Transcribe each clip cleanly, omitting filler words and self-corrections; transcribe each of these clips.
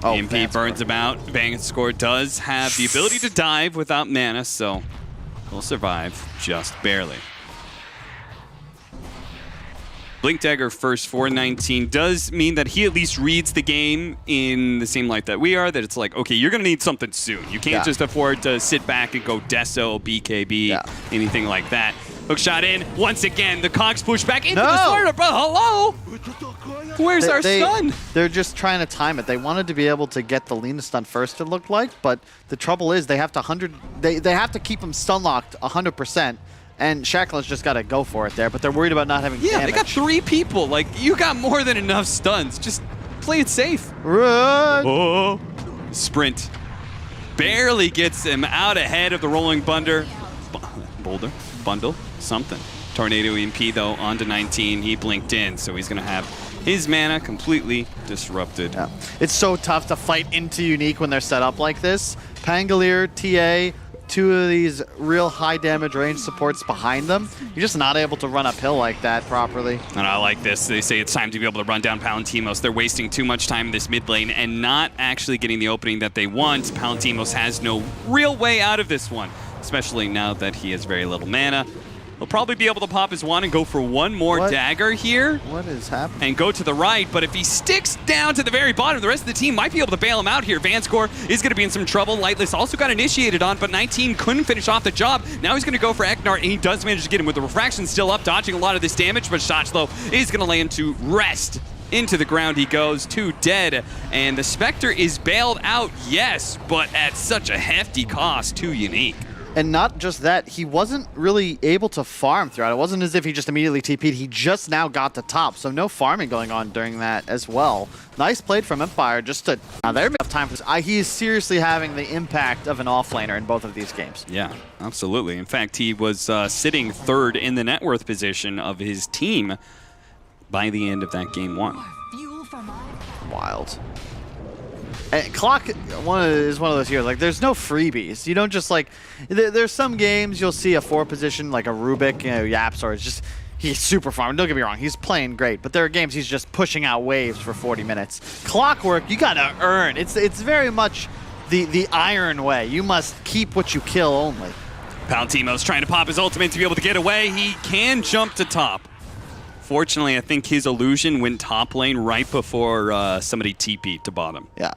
Oh, EMP burns him out. Vanscore does have the ability to dive without mana, so he'll survive just barely. Blink Dagger first 419 does mean that he at least reads the game in the same light that we are, that it's like, okay, you're going to need something soon. You can't just afford to sit back and go Deso, BKB, anything like that. Hook shot in. Once again, the Cogs push back into the starter. Bro, hello? Where's our stun? They're just trying to time it. They wanted to be able to get the Lina stun first, it looked like, but the trouble is they have to they have to keep him stun locked 100%. And Shackle's just got to go for it there, but they're worried about not having damage. They got 3 people. Like, you got more than enough stuns. Just play it safe. Run! Oh. Sprint. Barely gets him out ahead of the rolling bundle. Something. Tornado EMP, though, onto 19. He blinked in, so he's going to have his mana completely disrupted. Yeah. It's so tough to fight into Unique when they're set up like this. Pangolier, TA, 2 of these real high damage range supports behind them. You're just not able to run uphill like that properly. And I like this. They say it's time to be able to run down Palantimos. They're wasting too much time in this mid lane and not actually getting the opening that they want. Palantimos has no real way out of this one, especially now that he has very little mana. He'll probably be able to pop his wand and go for one more dagger here. What is happening? And go to the right, but if he sticks down to the very bottom, the rest of the team might be able to bail him out here. Vanscore is going to be in some trouble. Lightless also got initiated on, but 19 couldn't finish off the job. Now he's going to go for Eknar, and he does manage to get him with the refraction still up, dodging a lot of this damage, but Shochlo is going to land to rest. Into the ground he goes, 2 dead, and the Spectre is bailed out, yes, but at such a hefty cost to Unique. And not just that, he wasn't really able to farm throughout. It wasn't as if he just immediately TP'd. He just now got to top, so no farming going on during that as well. Nice played from Empire just to... Now, there's enough time for this. He is seriously having the impact of an offlaner in both of these games. Yeah, absolutely. In fact, he was sitting 3rd in the net worth position of his team by the end of that game 1. Wild. And Clock is one of those years, like, there's no freebies. You don't just, like, there's some games you'll see a 4 position, like a Rubik, Yaps, or it's just, he's super farming. Don't get me wrong, he's playing great, but there are games he's just pushing out waves for 40 minutes. Clockwork, you gotta earn. It's very much the iron way. You must keep what you kill only. Palantimos trying to pop his ultimate to be able to get away. He can jump to top. Fortunately, I think his illusion went top lane right before somebody TP'd to bottom. Yeah.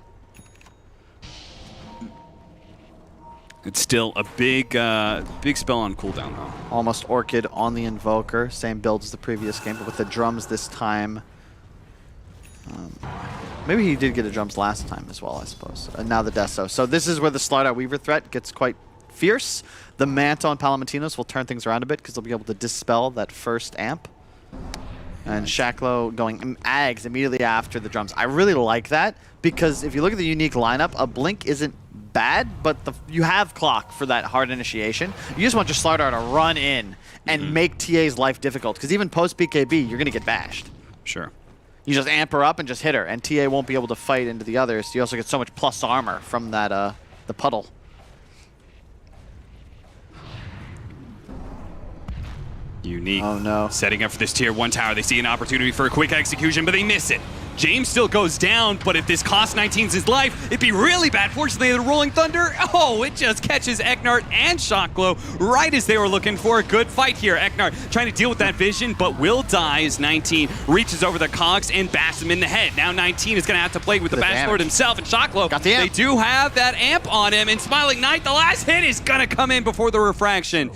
It's still a big spell on cooldown, though. Almost Orchid on the Invoker. Same build as the previous game, but with the drums this time. Maybe he did get the drums last time as well, I suppose. And now the Deso. So this is where the Slaughter Weaver threat gets quite fierce. The Manta on Palomatinos will turn things around a bit because they'll be able to dispel that first amp. And Shacklo going Ags immediately after the drums. I really like that because if you look at the Unique lineup, a Blink isn't bad, but you have Clock for that hard initiation. You just want your Slardar to run in and make TA's life difficult because even post BKB, you're going to get bashed. Sure. You just amp her up and just hit her, and TA won't be able to fight into the others. You also get so much plus armor from that the puddle. Unique. Oh no. Setting up for this tier 1 tower. They see an opportunity for a quick execution, but they miss it. James still goes down, but if this costs 19's his life, it'd be really bad. Fortunately, the Rolling Thunder, it just catches Eknart and Shocklo right as they were looking for a good fight here. Eknart trying to deal with that vision, but will die as 19 reaches over the Cogs and bashes him in the head. Now 19 is going to have to play with the Bash Lord himself, and Shocklo, got the amp. They do have that amp on him, and Smiling Knight, the last hit is going to come in before the refraction.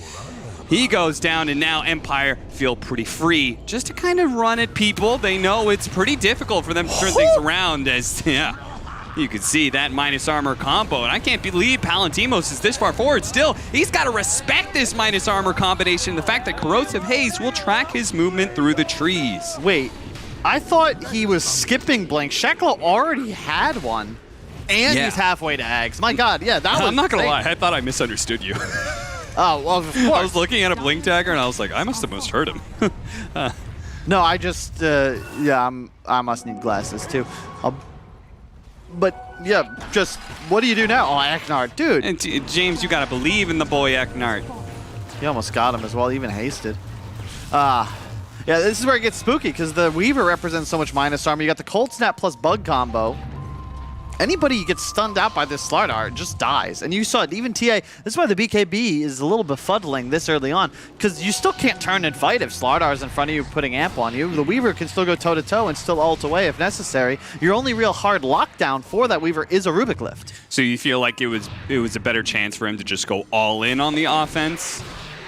He goes down, and now Empire feel pretty free just to kind of run at people. They know it's pretty difficult for them to turn things around as, you can see that minus armor combo. And I can't believe Palantimos is this far forward still. He's got to respect this minus armor combination. The fact that Corrosive Haze will track his movement through the trees. Wait, I thought he was skipping Blink. Shacklo already had one, and he's halfway to Ags. My God, that was I'm not going to lie, I thought I misunderstood you. Oh, well, of course. I was looking at a Blink dagger and I was like, I must have misheard him. No, I just, I must need glasses too. But, just, what do you do now? Oh, Eknart, dude. And James, you gotta believe in the boy Eknart. He almost got him as well, even hasted. Yeah, this is where it gets spooky because the Weaver represents so much minus armor. You got the Cold Snap plus Bug combo. anybody who gets stunned out by this Slardar just dies. And you saw it, even TA, this is why the BKB is a little befuddling this early on, because you still can't turn and fight if Slardar's in front of you putting amp on you. The Weaver can still go toe-to-toe and still ult away if necessary. Your only real hard lockdown for that Weaver is a Rubik lift. So you feel like it was a better chance for him to just go all in on the offense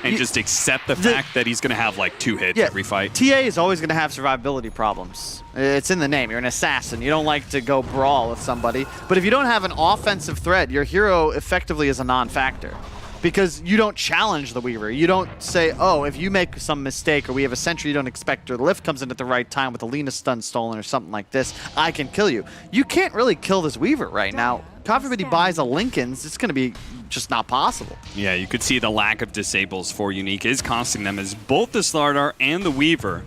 and just accept the fact that he's going to have like 2 hits every fight? TA is always going to have survivability problems. It's in the name. You're an assassin. You don't like to go brawl with somebody. But if you don't have an offensive threat, your hero effectively is a non-factor. Because you don't challenge the Weaver. You don't say, oh, if you make some mistake or we have a sentry you don't expect or the lift comes in at the right time with a Lina stun stolen or something like this, I can kill you. You can't really kill this Weaver right now. God forbid he buys a Lincoln's, it's going to be just not possible. Yeah, you could see the lack of disables for Unique is costing them, as both the Slardar and the Weaver,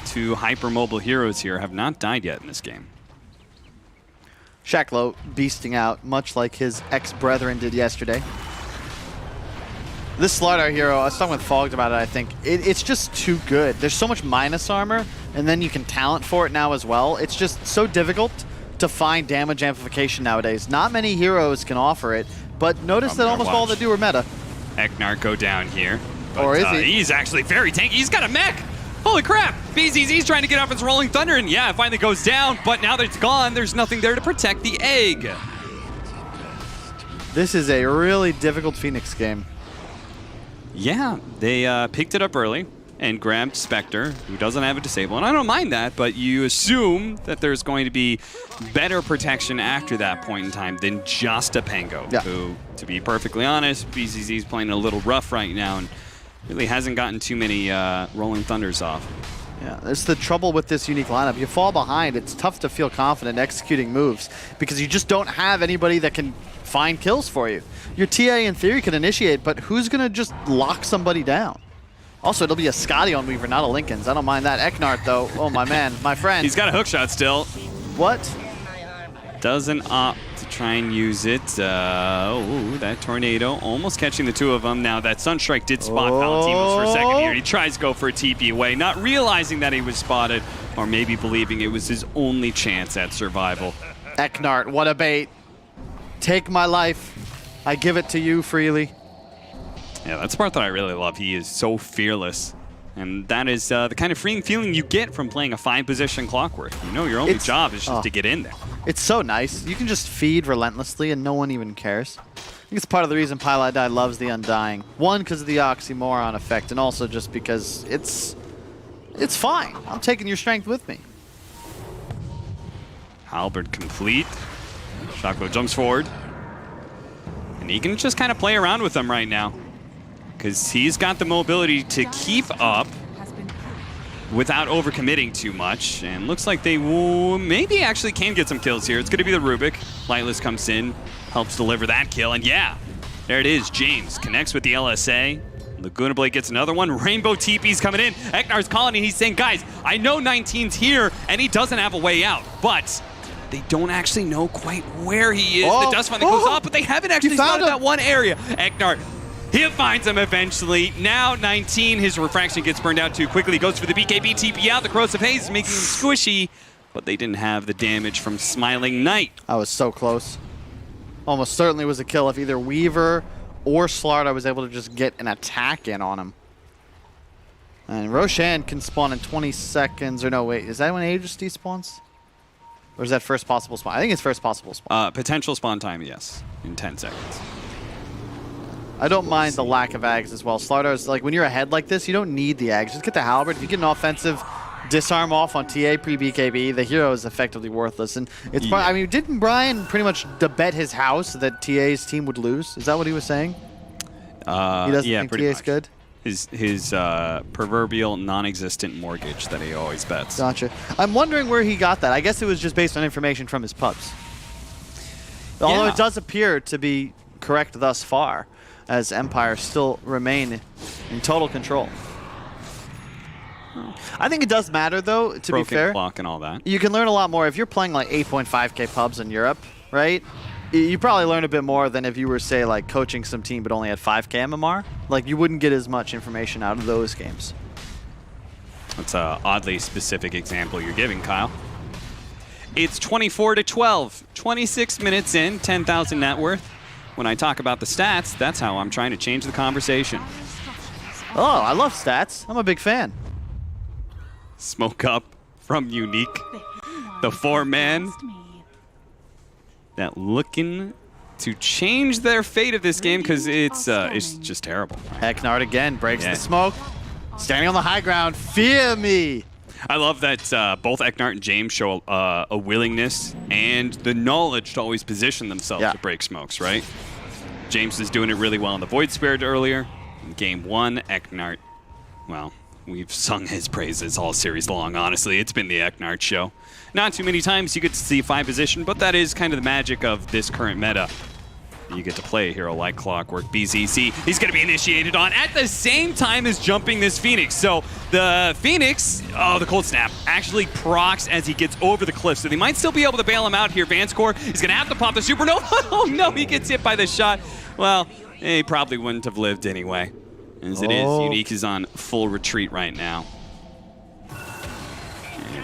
2 hypermobile heroes here, have not died yet in this game. Shaklo beasting out, much like his ex-brethren did yesterday. This Slardar hero, I was talking with Fogged about it, I think. It's just too good. There's so much minus armor, and then you can talent for it now as well. It's just so difficult to find damage amplification nowadays. Not many heroes can offer it, but notice that almost all that do are meta. Eknart go down here. But, or is he? He's actually very tanky. He's got a mech! Holy crap! BZZ's trying to get off his Rolling Thunder, and yeah, it finally goes down, but now that it's gone, there's nothing there to protect the egg. This is a really difficult Phoenix game. Yeah, they picked it up early and grabbed Spectre, who doesn't have a disable. And I don't mind that, but you assume that there's going to be better protection after that point in time than just a Pango, who, to be perfectly honest, BZZ's playing a little rough right now and really hasn't gotten too many Rolling Thunders off. Yeah, that's the trouble with this Unique lineup. You fall behind, it's tough to feel confident executing moves because you just don't have anybody that can find kills for you. Your TA in theory can initiate, but who's going to just lock somebody down? Also, it'll be a Scotty on Weaver, not a Lincoln's. I don't mind that. Eknart, though, oh my man, my friend. He's got a hookshot still. What? Doesn't opt to try and use it. Oh, that tornado almost catching the 2 of them. Now, that Sunstrike did spot Valentinos for a second here. He tries to go for a TP away, not realizing that he was spotted, or maybe believing it was his only chance at survival. Eknart, what a bait. Take my life. I give it to you freely. Yeah, that's the part that I really love. He is so fearless. And that is the kind of freeing feeling you get from playing a 5-position Clockwork. You know your only job is just to get in there. It's so nice. You can just feed relentlessly and no one even cares. I think it's part of the reason Pylai loves the Undying. One, because of the oxymoron effect, and also just because it's fine. I'm taking your strength with me. Halberd complete. Shaklo jumps forward. And he can just kind of play around with them right now, because he's got the mobility to keep up without overcommitting too much. And looks like they maybe actually can get some kills here. It's going to be the Rubik. Lightless comes in, helps deliver that kill. And yeah, there it is. James connects with the LSA. Laguna Blade gets another one. Rainbow TP's coming in. Eknar's calling and he's saying, guys, I know 19's here and he doesn't have a way out, but they don't actually know quite where he is. The dust finally goes up, but they haven't actually spotted that one area. Eknart, he finds him eventually. Now 19, his refraction gets burned out too quickly. He goes for the BKB TP out. The Corrosive Haze is making him squishy, but they didn't have the damage from Smiling Knight. I was so close. Almost certainly was a kill if either Weaver or Slardar was able to just get an attack in on him. And Roshan can spawn in 20 seconds. Or no, wait, is that when Aegis despawns? Or is that first possible spawn? I think it's first possible spawn. Potential spawn time, yes, in 10 seconds. I don't mind the lack of Ags as well. Slardar's, like, when you're ahead like this, you don't need the Ags. Just get the Halberd. If you get an offensive disarm off on TA pre-BKB, the hero is effectively worthless. And it's probably, I mean, didn't Brian pretty much bet his house that TA's team would lose? Is that what he was saying? He doesn't think TA's good? His proverbial non-existent mortgage that he always bets. Gotcha. I'm wondering where he got that. I guess it was just based on information from his pubs. Although it does appear to be correct thus far, as Empire still remain in total control. I think it does matter, though, to be fair. Clock and all that. You can learn a lot more. If you're playing like 8.5K pubs in Europe, right? You probably learn a bit more than if you were, say, like coaching some team but only had 5K MMR. Like, you wouldn't get as much information out of those games. That's an oddly specific example you're giving, Kyle. It's 24-12. 26 minutes in, 10,000 net worth. When I talk about the stats, that's how I'm trying to change the conversation. Oh, I love stats. I'm a big fan. Smoke up from Unique. The 4-man that looking to change their fate of this game because it's just terrible. Eknard again breaks the smoke. Standing on the high ground. Fear me. I love that both Eknard and James show a willingness and the knowledge to always position themselves to break smokes, right? James is doing it really well in the Void Spirit earlier. In game 1, Eknard, well, we've sung his praises all series long, honestly. It's been the Eknard show. Not too many times you get to see 5 position, but that is kind of the magic of this current meta. You get to play a hero like Clockwork. BZZ, he's going to be initiated on at the same time as jumping this Phoenix. So the Phoenix, the cold snap, actually procs as he gets over the cliff. So they might still be able to bail him out here. Vanscore, he's going to have to pop the supernova. Oh no, he gets hit by the shot. Well, he probably wouldn't have lived anyway. As it is, Unique is on full retreat right now.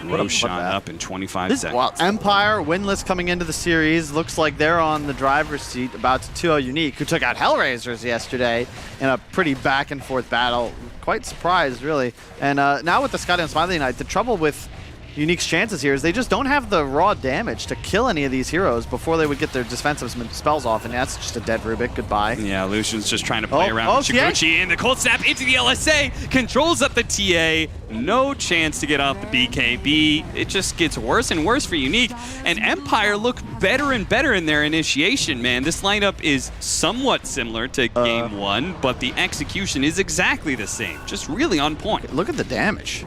Roshan up in 25 seconds. Well, Empire, winless coming into the series. Looks like they're on the driver's seat, about to 2-0 Unique, who took out Hellraisers yesterday in a pretty back-and-forth battle. Quite surprised, really. And now with the Sky and Smiley Knight, the trouble with Unique's chances here is they just don't have the raw damage to kill any of these heroes before they would get their defensive spells off, and that's just a dead Rubik. Goodbye. Yeah, Lucian's just trying to play around with Chiguchi, and the cold snap into the LSA, controls up the TA, no chance to get off the BKB. It just gets worse and worse for Unique, and Empire look better and better in their initiation, man. This lineup is somewhat similar to game 1, but the execution is exactly the same, just really on point. Look at the damage.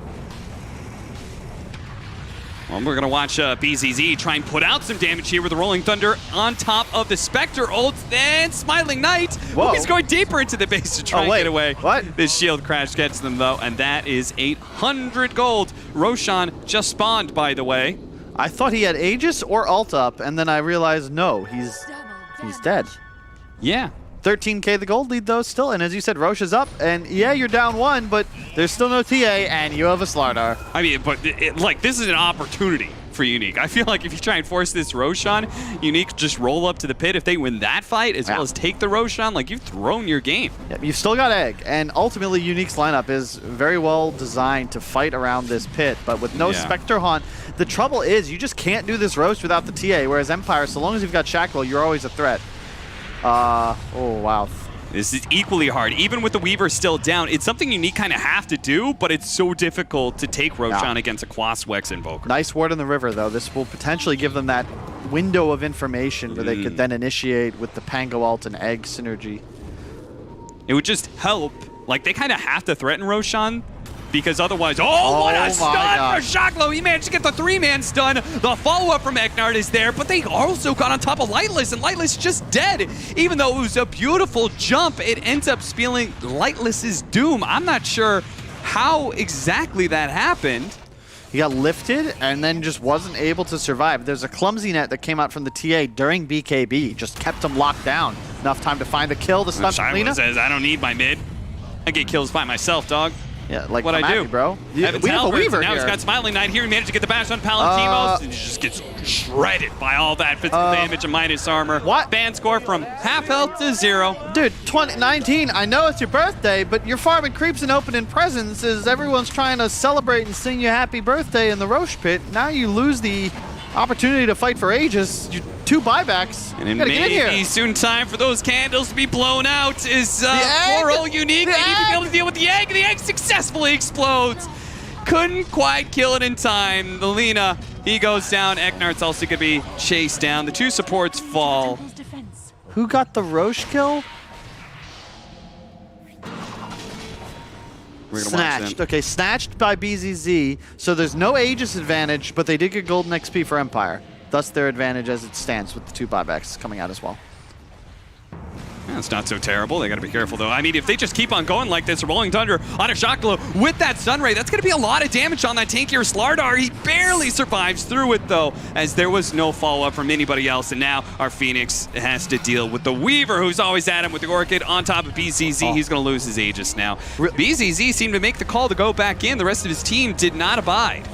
Well, we're going to watch BZZ try and put out some damage here with the Rolling Thunder on top of the Spectre ult. Then Smiling Knight. Whoa. He's going deeper into the base to try and get away. What? This shield crash gets them, though, and that is 800 gold. Roshan just spawned, by the way. I thought he had Aegis or ult up, and then I realized, no, he's dead. Yeah. 13k the gold lead, though, still. And as you said, Roche is up. And yeah, you're down 1, but there's still no TA, and you have a Slardar. I mean, but like, this is an opportunity for Unique. I feel like if you try and force this Roshan, Unique just roll up to the pit. If they win that fight, as well as take the Roshan, like, you've thrown your game. Yep, you've still got Egg. And ultimately, Unique's lineup is very well designed to fight around this pit. But with no Spectre Haunt, the trouble is you just can't do this roast without the TA. Whereas Empire, so long as you've got Shackle, you're always a threat. Oh, wow. This is equally hard. Even with the Weaver still down, it's something Unique kind of have to do, but it's so difficult to take Roshan against a Quaswex Invoker. Nice ward in the river, though. This will potentially give them that window of information where they could then initiate with the Pango ult and Egg synergy. It would just help. Like, they kind of have to threaten Roshan, because otherwise, what a stun for Shocklow! He managed to get the 3-man stun. The follow-up from Eknard is there, but they also got on top of Lightless, and Lightless just dead. Even though it was a beautiful jump, it ends up spelling Lightless's doom. I'm not sure how exactly that happened. He got lifted and then just wasn't able to survive. There's a clumsy net that came out from the TA during BKB. Just kept him locked down. Enough time to find the kill. The stun from Lina says, I don't need my mid. I get kills by myself, dog. Yeah, like what I do, me, bro. We have a Weaver now. Here. He's got Smiling Knight here. He managed to get the bash on Palantimos, and he just gets shredded by all that physical damage and minus armor. What? Ban score from half health to 0. Dude, 2019, I know it's your birthday, but you're farming creeps and opening presents as everyone's trying to celebrate and sing you happy birthday in the Roche pit. Now you lose the opportunity to fight for ages. 2 buybacks. And it may be soon time for those candles to be blown out. Is poor old Unique. They need to be able to deal with the egg. The egg successfully explodes. Couldn't quite kill it in time. The Lina, he goes down. Eknard's also going to be chased down. The 2 supports fall. Who got the Roche kill? Snatched. Okay, snatched by BZZ. So there's no Aegis advantage, but they did get golden XP for Empire. Thus their advantage as it stands with the 2 buybacks coming out as well. Yeah, it's not so terrible. They got to be careful, though. I mean, if they just keep on going like this, Rolling Thunder on a Shocklow with that Sunray, that's going to be a lot of damage on that tankier Slardar. He barely survives through it, though, as there was no follow-up from anybody else. And now our Phoenix has to deal with the Weaver, who's always at him with the Orchid on top of BZZ. He's going to lose his Aegis now. BZZ seemed to make the call to go back in. The rest of his team did not abide.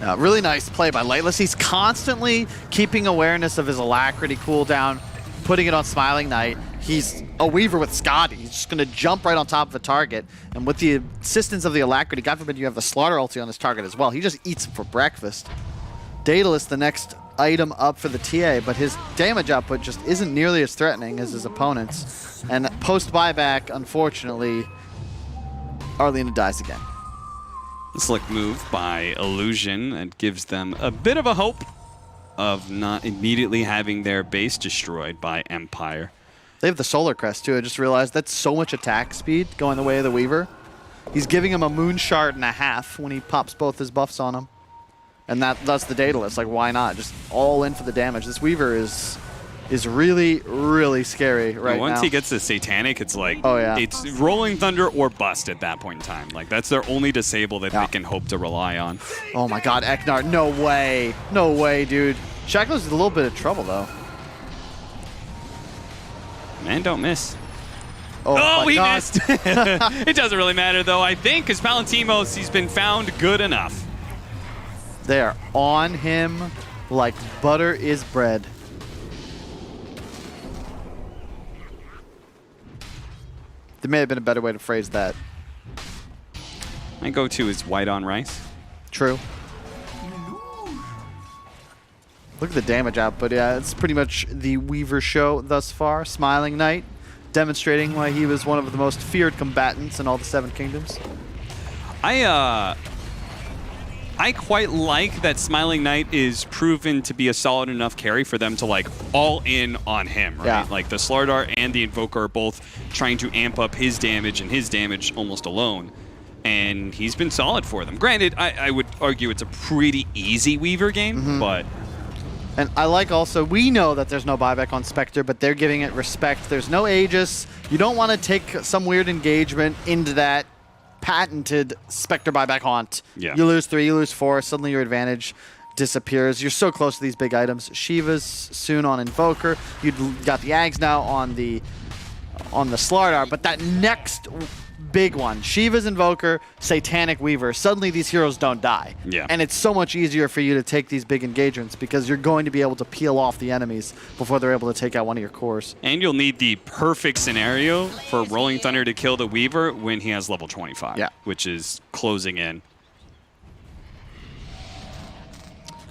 Really nice play by Lightless. He's constantly keeping awareness of his Alacrity cooldown, putting it on Smiling Knight. He's a Weaver with Scotty. He's just going to jump right on top of a target. And with the assistance of the Alacrity, God forbid you have the Slaughter ulti on this target as well. He just eats him for breakfast. Daedalus, the next item up for the TA, but his damage output just isn't nearly as threatening as his opponent's. And post-buyback, unfortunately, Arlena dies again. Slick move by Illusion that gives them a bit of a hope of not immediately having their base destroyed by Empire. They have the Solar Crest too. I just realized that's so much attack speed going the way of the Weaver. He's giving him a Moon Shard and a half when he pops both his buffs on him. And that's the Daedalus. Like, why not? Just all in for the damage. This Weaver is really, really scary right now. Once he gets the Satanic, it's like, oh, yeah. It's Rolling Thunder or bust at that point in time. Like, that's their only disable that they can hope to rely on. Oh my god, Eknar, no way. No way, dude. Shackle's in a little bit of trouble, though. Man, don't miss. Oh we missed. It doesn't really matter, though, I think, because Palantimos, he's been found good enough. They are on him like butter is bread. There may have been a better way to phrase that. My go-to is white on rice. True. Look at the damage output. Yeah, it's pretty much the Weaver show thus far. Smiling Knight, demonstrating why he was one of the most feared combatants in all the 7 kingdoms. I quite like that Smiling Knight is proven to be a solid enough carry for them to like all in on him, right? Yeah. Like the Slardar and the Invoker are both trying to amp up his damage and his damage almost alone. And he's been solid for them. Granted, I would argue it's a pretty easy Weaver game, but... And I like also, we know that there's no buyback on Spectre, but they're giving it respect. There's no Aegis. You don't want to take some weird engagement into that patented Spectre buyback haunt. Yeah. You lose 3, you lose 4, suddenly your advantage disappears. You're so close to these big items. Shiva's soon on Invoker. You've got the Ags now on the Slardar, but that next big one, Shiva's Invoker, Satanic Weaver, suddenly these heroes don't die. Yeah. And it's so much easier for you to take these big engagements because you're going to be able to peel off the enemies before they're able to take out one of your cores. And you'll need the perfect scenario for Rolling Thunder to kill the Weaver when he has level 25, which is closing in.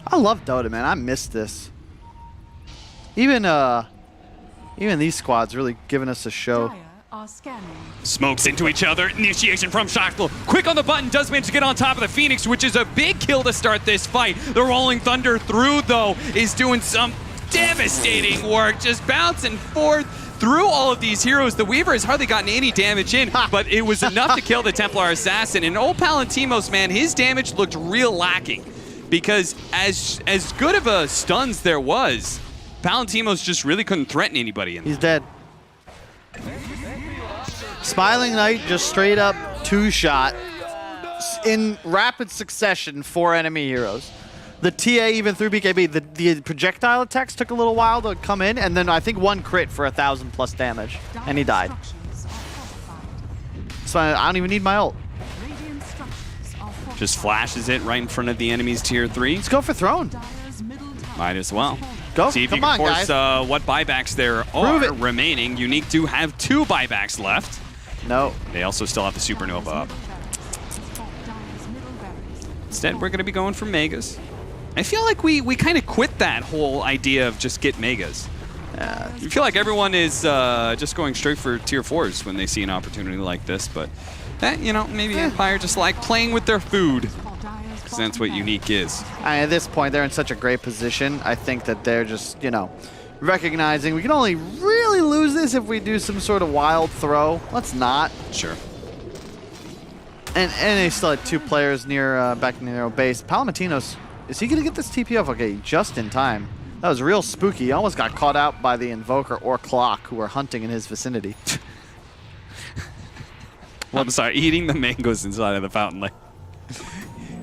I love Dota, man. I miss this. Even these squads really giving us a show. Smokes into each other. Initiation from Shackle. Quick on the button. Does manage to get on top of the Phoenix, which is a big kill to start this fight. The Rolling Thunder through, though, is doing some devastating work. Just bouncing forth through all of these heroes. The Weaver has hardly gotten any damage in, but it was enough to kill the Templar Assassin. And old Palantimos, man, his damage looked real lacking. Because as good of a stuns there was, Palantimos just really couldn't threaten anybody. He's dead. Smiling Knight just straight up 2-shot in rapid succession 4 enemy heroes. The TA even through BKB, the projectile attacks took a little while to come in, and then I think 1 crit for 1,000+ damage, and he died. So I don't even need my ult. Just flashes it right in front of the enemy's tier 3. Let's go for throne. Might as well. Go. See if Come you can on, force guys. what buybacks there are remaining. Unique do have 2 buybacks left. No. They also still have the Supernova up. Instead, we're going to be going for Megas. I feel like we kind of quit that whole idea of just get Megas. I feel like everyone is just going straight for tier 4s when they see an opportunity like this, but you know, maybe Empire just like playing with their food, because that's what Unique is. At this point, they're in such a great position. I think that they're just, you know, recognizing we can only really lose this if we do some sort of wild throw. Let's not. Sure. And they still had 2 players near back near their base. Palamatinos, is he going to get this TP off? Okay, just in time. That was real spooky. He almost got caught out by the Invoker or Clock, who were hunting in his vicinity. I'm sorry, eating the mangoes inside of the fountain like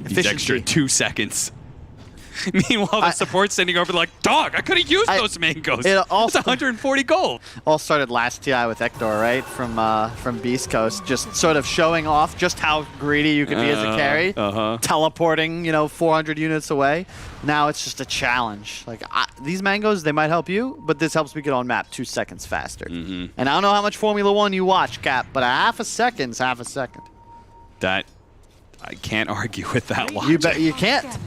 these extra 2 seconds. Meanwhile, the support's sending over like, dog, I could have used those mangoes. It's 140 gold. All started last TI with Ektor, right? From Beast Coast, just sort of showing off just how greedy you can be as a carry, teleporting, 400 units away. Now it's just a challenge. Like these mangoes, they might help you, but this helps me get on map 2 seconds faster. And I don't know how much Formula 1 you watch, Cap, but a half a second is half a second. That I can't argue with that logic. You bet you can't.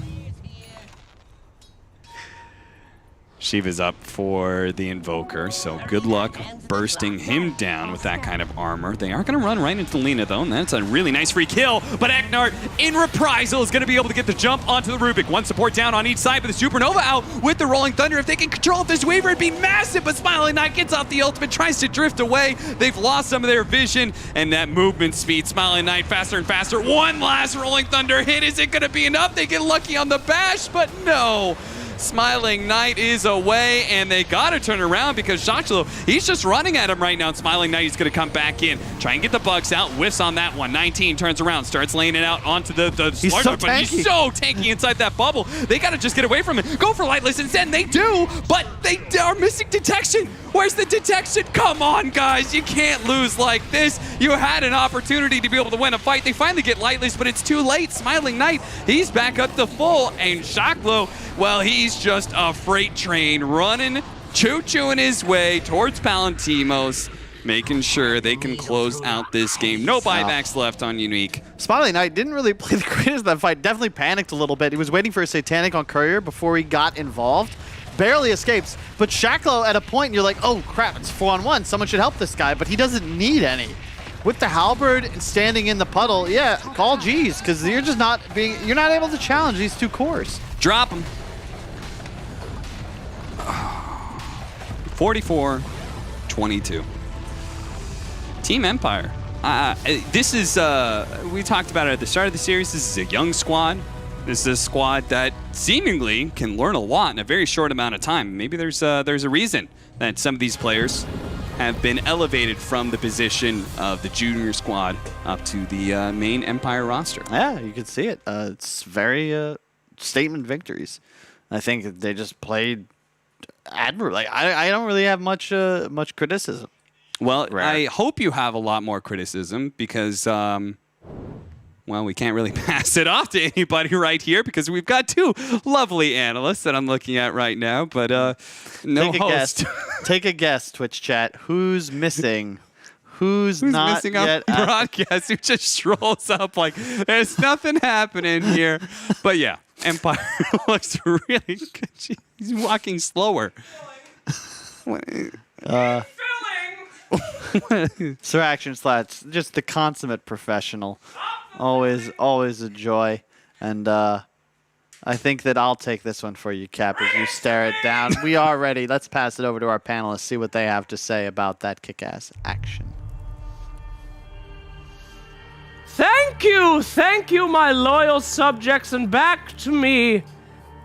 Shiva's up for the Invoker, so good luck bursting him down with that kind of armor. They are going to run right into Lina, though, and that's a really nice free kill. But Eknart, in reprisal, is going to be able to get the jump onto the Rubik. One support down on each side, but the Supernova out with the Rolling Thunder. If they can control this Weaver, it'd be massive, but Smiling Knight gets off the ultimate, tries to drift away. They've lost some of their vision and that movement speed. Smiling Knight faster and faster. One last Rolling Thunder hit. Is it going to be enough? They get lucky on the bash, but no. Smiling Knight is away, and they got to turn around because Joshua, he's just running at him right now. And Smiling Knight is going to come back in, try and get the bugs out. Whiffs on that one. 19 turns around, starts laying it out onto the he's so but he's so tanky inside that bubble. They got to just get away from it. Go for Lightless instead. They do, but they are missing detection. Where's the detection? Come on, guys. You can't lose like this. You had an opportunity to be able to win a fight. They finally get Lightless, but it's too late. Smiling Knight, he's back up to full, and Shaklo, well, he's just a freight train running, choo-chooing his way towards Palantimos, making sure they can close out this game. No buybacks left on Unique. Smiling Knight didn't really play the greatest in that fight. Definitely panicked a little bit. He was waiting for a Satanic on Courier before he got involved. Barely escapes. But Shaklo, at a point, you're like, oh crap, it's 4-on-1. Someone should help this guy, but he doesn't need any. With the halberd and standing in the puddle, yeah, call G's, because you're just not able to challenge these two cores. Drop him. 44-22. Team Empire. This is, we talked about it at the start of the series. This is a young squad. This is a squad that seemingly can learn a lot in a very short amount of time. Maybe there's a reason that some of these players have been elevated from the position of the junior squad up to the main Empire roster. Yeah, you can see it. It's very statement victories. I think they just played admirably. Like, I don't really have much criticism. Well, I hope you have a lot more criticism because, well, we can't really pass it off to anybody right here because we've got two lovely analysts that I'm looking at right now, but no host. Take a guess, Twitch chat. Who's missing? Who's not missing yet on broadcast? Who just strolls up like there's nothing happening here? But yeah, Empire looks really good. He's walking slower. Sir Action Slats, just the consummate professional. Always a joy. And I think that I'll take this one for you, Cap, as you stare it down. We are ready. Let's pass it over to our panelists, see what they have to say about that kick-ass action. Thank you, my loyal subjects, and back to me.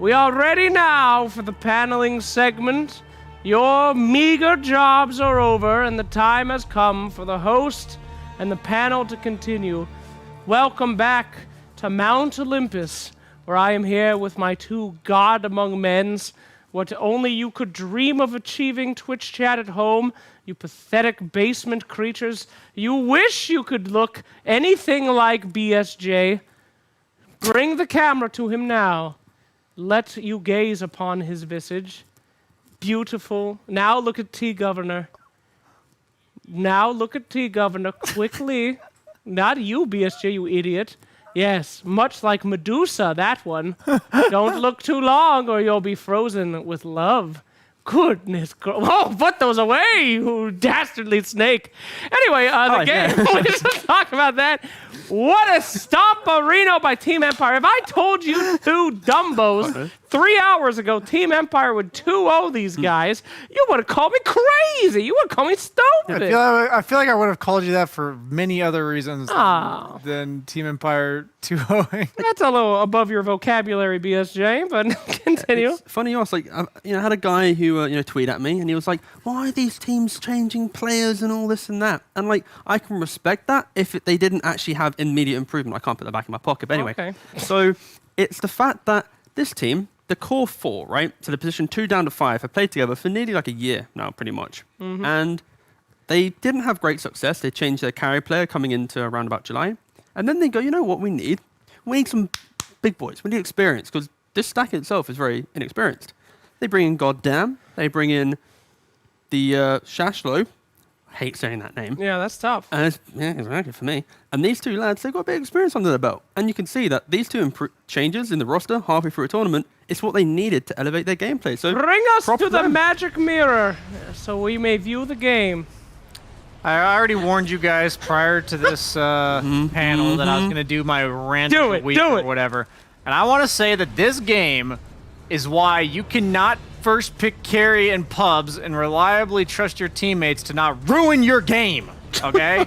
We are ready now for the paneling segment. Your meager jobs are over, and the time has come for the host and the panel to continue. Welcome back to Mount Olympus, where I am here with my two god among men's, what only you could dream of achieving, Twitch chat at home, you pathetic basement creatures. You wish you could look anything like BSJ. Bring the camera to him now. Let you gaze upon his visage. Beautiful. Now look at T-Governor. Now look at T-Governor quickly. Not you, BSJ, you idiot. Yes, much like Medusa, that one. Don't look too long or you'll be frozen with love. Goodness, oh, put those away, you dastardly snake. Anyway, the game, let's just talk about that. What a stomp-a-reno by Team Empire. If I told you two Dumbos 3 hours ago Team Empire would 2-0 these guys, you would have called me crazy. You would have called me stupid. I feel like I would have called you that for many other reasons than Team Empire 2-0ing. That's a little above your vocabulary, BSJ, but continue. It's funny you asked, like, I had a guy who, tweeted at me, and he was like, why are these teams changing players and all this and that? And, like, I can respect that if they didn't actually have immediate improvement. I can't put that back in my pocket, but anyway. Okay. So it's the fact that this team, the core 4, right? So the position 2 down to 5 have played together for nearly like a year now, pretty much. And they didn't have great success. They changed their carry player coming into around about July. And then they go, you know what we need? We need some big boys. We need experience, because this stack itself is very inexperienced. They bring in Goddamn. They bring in the Shashlo. Hate saying that name. Yeah, that's tough. And it's, yeah, exactly for me. And these two lads, they've got a bit of experience under their belt. And you can see that these two changes in the roster halfway through a tournament is what they needed to elevate their gameplay. So bring us to the them. magic mirror so we may view the game. I already warned you guys prior to this panel that I was going to do my rant of the week or whatever. And I want to say that this game is why you cannot first pick carry in pubs and reliably trust your teammates to not ruin your game, okay?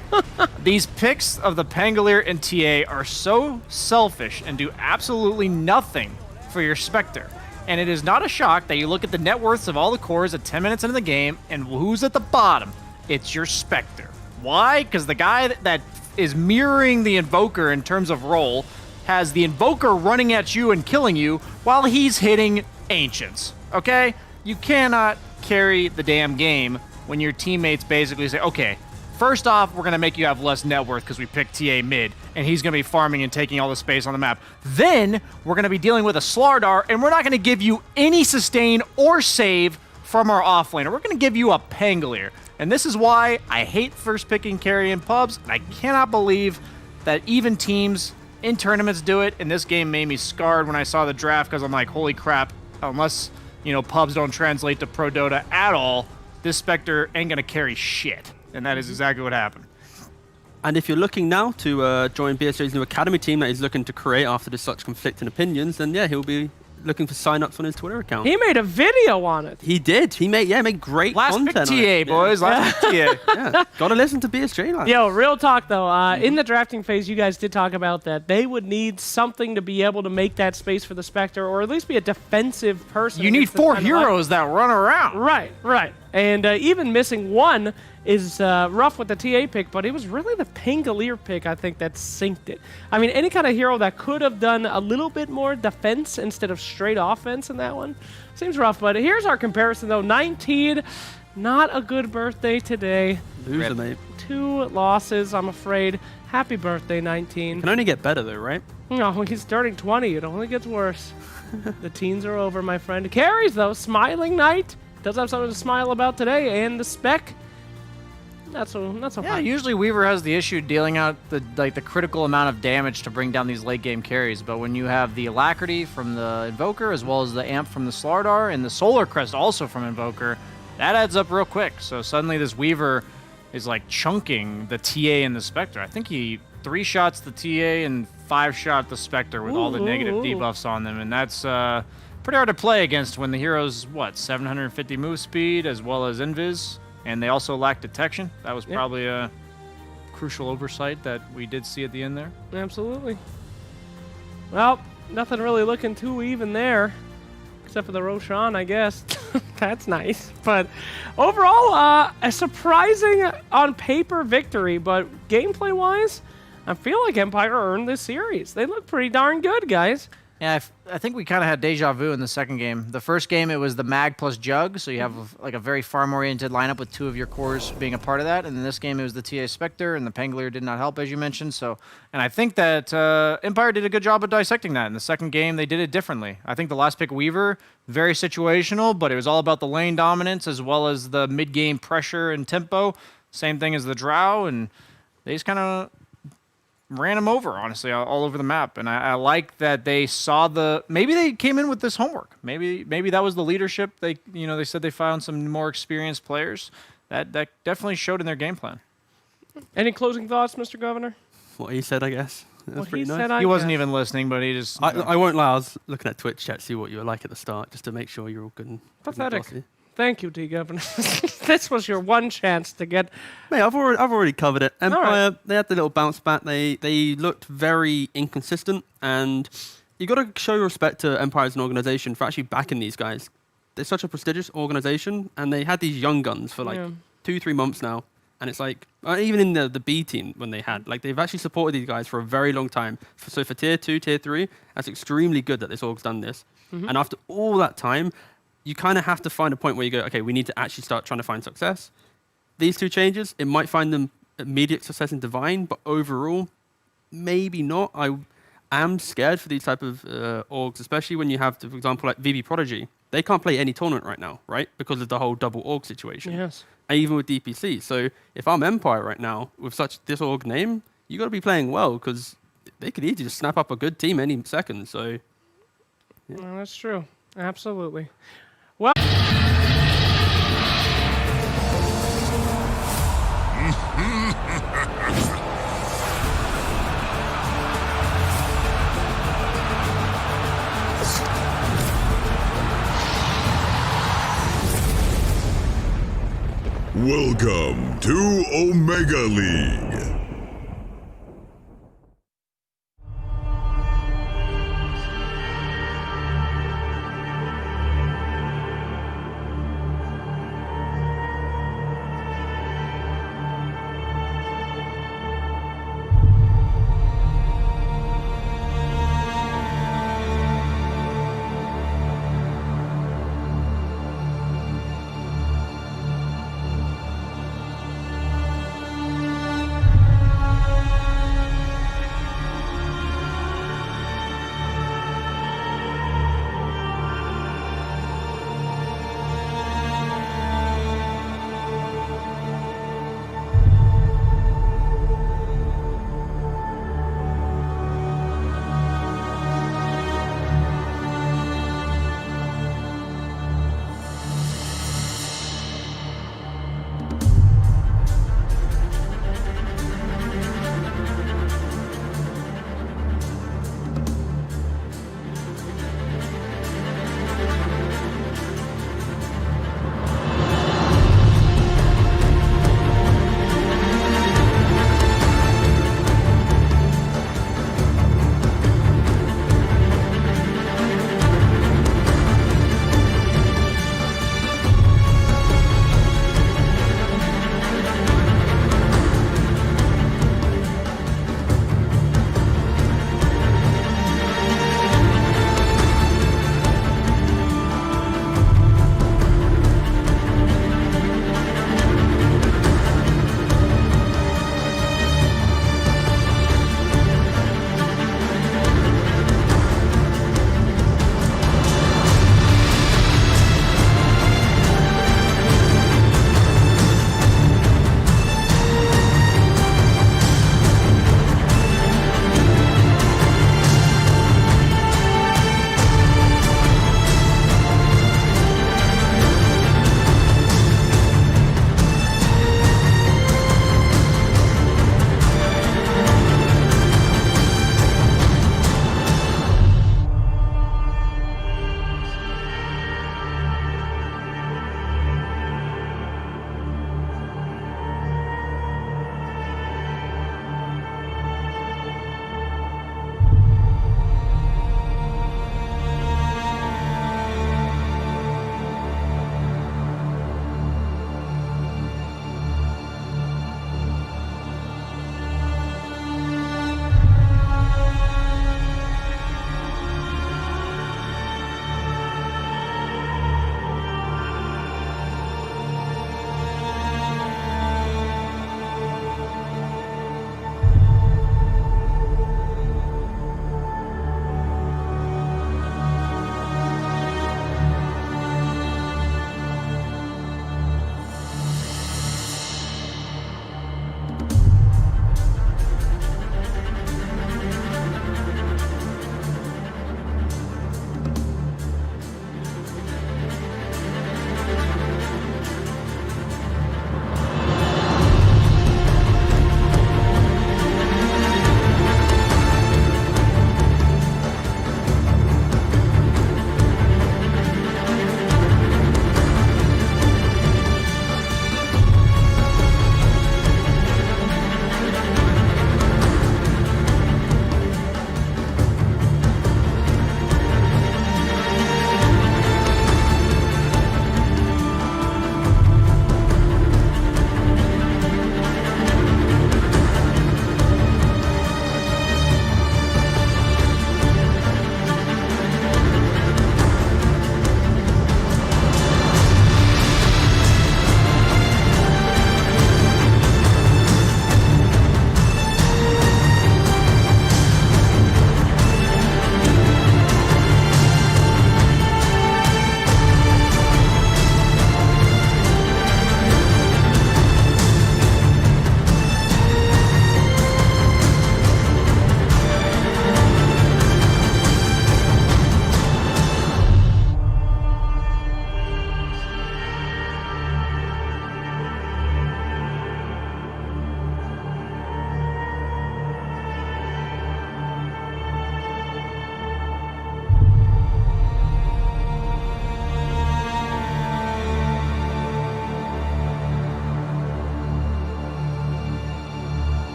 These picks of the Pangolier and TA are so selfish and do absolutely nothing for your Spectre. And it is not a shock that you look at the net worths of all the cores at 10 minutes into the game, and who's at the bottom? It's your Spectre. Why? Because the guy that is mirroring the Invoker in terms of role has the Invoker running at you and killing you while he's hitting Ancients. Okay? You cannot carry the damn game when your teammates basically say, okay, first off, we're going to make you have less net worth because we picked TA mid, and he's going to be farming and taking all the space on the map. Then, we're going to be dealing with a Slardar, and we're not going to give you any sustain or save from our offlaner. We're going to give you a Pangolier. And this is why I hate first picking carry in pubs, and I cannot believe that even teams in tournaments do it, and this game made me scarred when I saw the draft because I'm like, holy crap, unless, you know, pubs don't translate to Pro Dota at all, this Spectre ain't going to carry shit. And that is exactly what happened. And if you're looking now to join BSJ's new academy team that he's looking to create after there's such conflicting opinions, then yeah, he'll be looking for sign-ups on his Twitter account. He made a video on it. He did. He made great Last content. pick TA, boys. Last pick TA. Yeah, gotta listen to BSJ. Like. Yo, real talk though. In the drafting phase, you guys did talk about that they would need something to be able to make that space for the Spectre, or at least be a defensive person. You need 4 heroes that run around. Right, right. And even missing one is rough with the TA pick, but it was really the Pangolier pick, I think, that synced it. I mean, any kind of hero that could have done a little bit more defense instead of straight offense in that one seems rough. But here's our comparison, though. 19, not a good birthday today. Loser, mate. 2 losses, I'm afraid. Happy birthday, 19. Can only get better, though, right? No, he's starting 20. It only gets worse. The teens are over, my friend. Carries, though. Smiling Knight. Does have something to smile about today. And the spec. Not so Yeah, fun. usually Weaver has the issue dealing out the critical amount of damage to bring down these late game carries, but when you have the Alacrity from the Invoker as well as the Amp from the Slardar and the Solar Crest also from Invoker, that adds up real quick. So suddenly this Weaver is like chunking the TA and the Spectre. I think he 3-shots the TA and 5-shot the Spectre with all the negative debuffs on them, and that's pretty hard to play against when the hero's, 750 move speed as well as Invis. And they also lack detection. That was probably a crucial oversight that we did see at the end there. Absolutely. Well, nothing really looking too even there, except for the Roshan, I guess. That's nice. But overall, a surprising on paper victory. But gameplay-wise, I feel like Empire earned this series. They look pretty darn good, guys. Yeah, I think we kind of had deja vu in the second game. The first game, it was the Mag plus Jug, so you have like a very farm-oriented lineup with 2 of your cores being a part of that. And in this game, it was the TA Spectre, and the Pangolier did not help, as you mentioned. So, and I think that Empire did a good job of dissecting that. In the second game, they did it differently. I think the last pick, Weaver, very situational, but it was all about the lane dominance as well as the mid-game pressure and tempo. Same thing as the Drow, and they just kind of ran him over, honestly, all over the map. And I like that they saw maybe they came in with this homework. Maybe that was the leadership. They said they found some more experienced players. That definitely showed in their game plan. Any closing thoughts, Mr. Governor? What he said, I guess. That's What pretty he nice. said, He wasn't even listening, but he just... I won't lie. I was looking at Twitch chat to see what you were like at the start, just to make sure you're all good and Pathetic. glossy. Thank you, T. Governor. This was your one chance to get... Mate, I've already covered it. Empire, right. they had the little bounce back. They looked very inconsistent, and you got to show respect to Empire as an organization for actually backing these guys. They're such a prestigious organization, and they had these young guns for like 2-3 months now. And it's like, even in the B team when they've actually supported these guys for a very long time. So for tier 2, tier 3, that's extremely good that this org's done this. And after all that time, you kind of have to find a point where you go, okay, we need to actually start trying to find success. These 2 changes, it might find them immediate success in Divine, but overall, maybe not. I am scared for these type of orgs, especially when you have, for example, like VB Prodigy. They can't play any tournament right now, right? Because of the whole double org situation. Yes. And even with DPC. So if I'm Empire right now, with such this org name, you got to be playing well, because they could easily just snap up a good team any second. So Well, that's true. Absolutely. Well. Welcome to Omega League.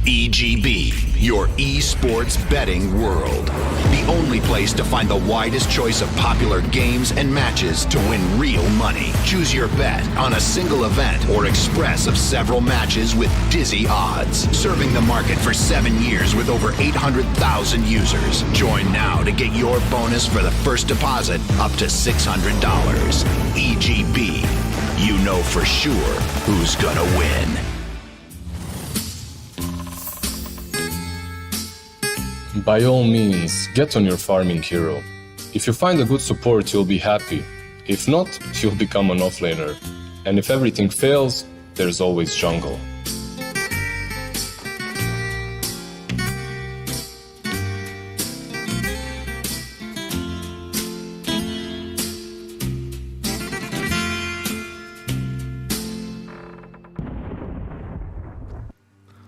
EGB, your esports betting world. The only place to find the widest choice of popular games and matches to win real money. Choose your bet on a single event or express of several matches with dizzy odds. Serving the market for 7 years with over 800,000 users. Join now to get your bonus for the first deposit up to $600. EGB, you know for sure who's gonna win. By all means, get on your farming hero. If you find a good support, you'll be happy. If not, you'll become an offlaner. And if everything fails, there's always jungle.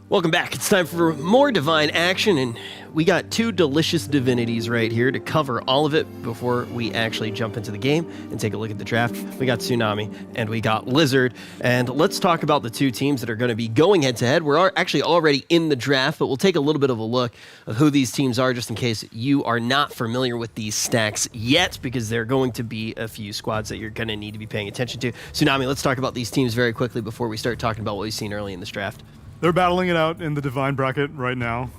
Welcome back. It's time for more Divine action, and we got 2 delicious divinities right here to cover all of it before we actually jump into the game and take a look at the draft. We got Tsunami and we got Lizard, and let's talk about the 2 teams that are going to be going head-to-head. We're actually already in the draft, but we'll take a little bit of a look of who these teams are just in case you are not familiar with these stacks yet, because there are going to be a few squads that you're going to need to be paying attention to. Tsunami, let's talk about these teams very quickly before we start talking about what we've seen early in this draft. They're battling it out in the Divine bracket right now,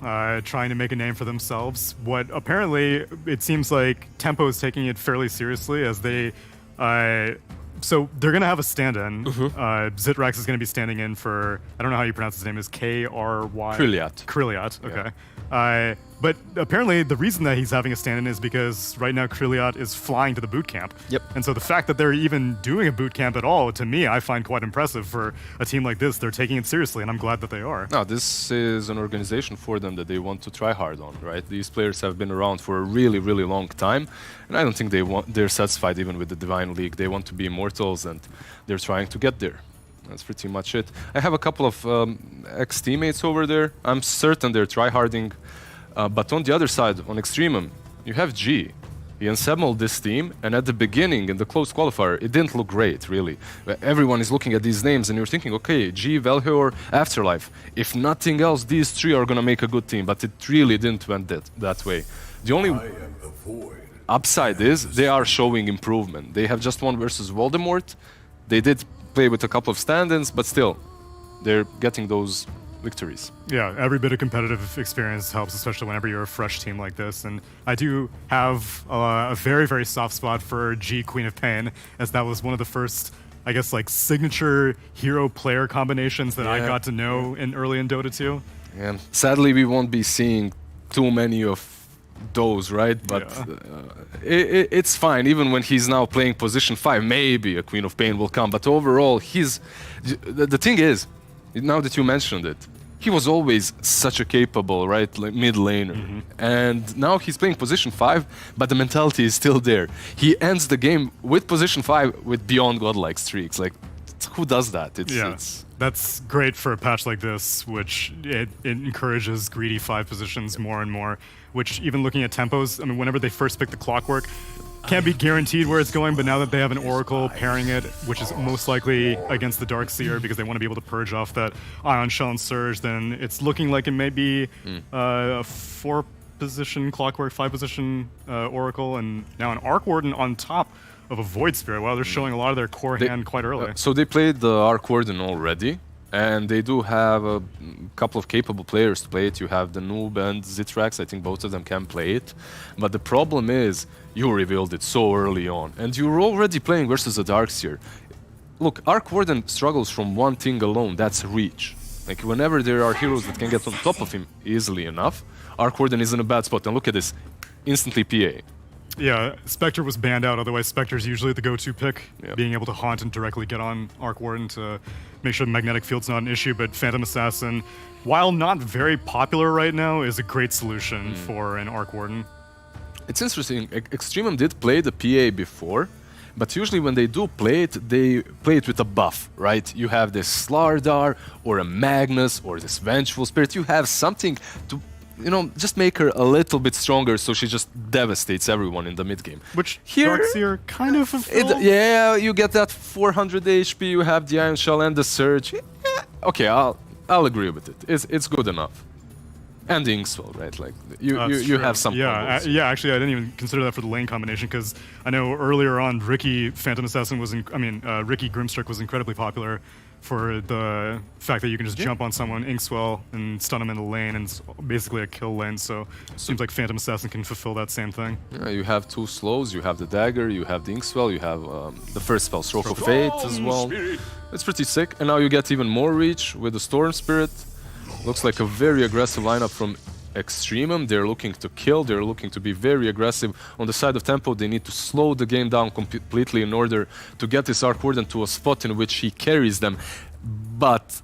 trying to make a name for themselves. What apparently it seems like Tempo is taking it fairly seriously as they. So they're going to have a stand-in. Zitrax is going to be standing in for, I don't know how you pronounce his name, is K-R-Y? Krilliat, okay. Yeah. But apparently the reason that he's having a stand-in is because right now Krilliat is flying to the boot camp. Yep. And so the fact that they're even doing a boot camp at all, to me, I find quite impressive for a team like this. They're taking it seriously, and I'm glad that they are. No, this is an organization for them that they want to try hard on, right? These players have been around for a really, really long time, and I don't think they're satisfied even with the Divine League. They want to be immortals, and they're trying to get there. That's pretty much it. I have a couple of ex-teammates over there. I'm certain they're tryharding. But on the other side, on Extremum, you have G. He assembled this team, and at the beginning, in the close qualifier, it didn't look great, really. Everyone is looking at these names, and you're thinking, okay, G, Valhor, Afterlife. If nothing else, these 3 are going to make a good team, but it really didn't went that way. The only upside is they are showing improvement. They have just won versus Voldemort. They did play with a couple of stand-ins, but still, they're getting those victories. Yeah, every bit of competitive experience helps, especially whenever you're a fresh team like this. And I do have a very, very soft spot for G, Queen of Pain, as that was one of the first, I guess, like signature hero-player combinations that I got to know early in Dota 2. Yeah. Sadly, we won't be seeing too many of those, right? But it's fine. Even when he's now playing position 5, maybe a Queen of Pain will come. But overall, the thing is, now that you mentioned it, he was always such a capable, right, like mid laner. And now he's playing position 5, but the mentality is still there. He ends the game with position 5 with beyond godlike streaks. Like, who does that? That's great for a patch like this, which it encourages greedy 5 positions more and more, which even looking at tempos, I mean, whenever they first pick the Clockwork, can't be guaranteed where it's going, but now that they have an Oracle pairing it, which is most likely against the Darkseer because they want to be able to purge off that Ion Shell and Surge, then it's looking like it may be a 4-position Clockwork, 5-position Oracle, and now an Arc Warden on top of a Void Spirit. Wow, they're showing a lot of their core hand quite early. So they played the Arc Warden already, and they do have a couple of capable players to play it. You have the Noob and Zitrax. I think both of them can play it. But the problem is, you revealed it so early on, and you're already playing versus a Darkseer. Look, Arc Warden struggles from one thing alone, that's reach. Like, whenever there are heroes that can get on top of him easily enough, Arc Warden is in a bad spot. And look at this, instantly PA. Yeah, Spectre was banned out, otherwise Spectre's usually the go-to pick, being able to haunt and directly get on Arc Warden to make sure the magnetic field's not an issue, but Phantom Assassin, while not very popular right now, is a great solution for an Arc Warden. It's interesting, Extremum did play the PA before, but usually when they do play it, they play it with a buff, right? You have this Slardar, or a Magnus, or this Vengeful Spirit, you have something to, you know, just make her a little bit stronger so she just devastates everyone in the mid-game. Which here, Darkseer kind of fulfilled. Yeah, you get that 400 HP, you have the Ion Shell and the Surge. Yeah, okay, I'll agree with it. It's good enough. And the Inkswell, right? Like you have some. Yeah, yeah. Actually, I didn't even consider that for the lane combination because I know earlier on Ricky Phantom Assassin was, Ricky Grimstrick was incredibly popular for the fact that you can just jump on someone, Inkswell, and stun them in the lane, and it's basically a kill lane. So it seems like Phantom Assassin can fulfill that same thing. Yeah, you have 2 slows, you have the dagger, you have the Inkswell, you have the first spell, Stroke of Fate as well. It's pretty sick. And now you get even more reach with the Storm Spirit. Looks like a very aggressive lineup from Extremum. They're looking to kill, they're looking to be very aggressive. On the side of tempo, they need to slow the game down completely in order to get this Arc Warden to a spot in which he carries them. But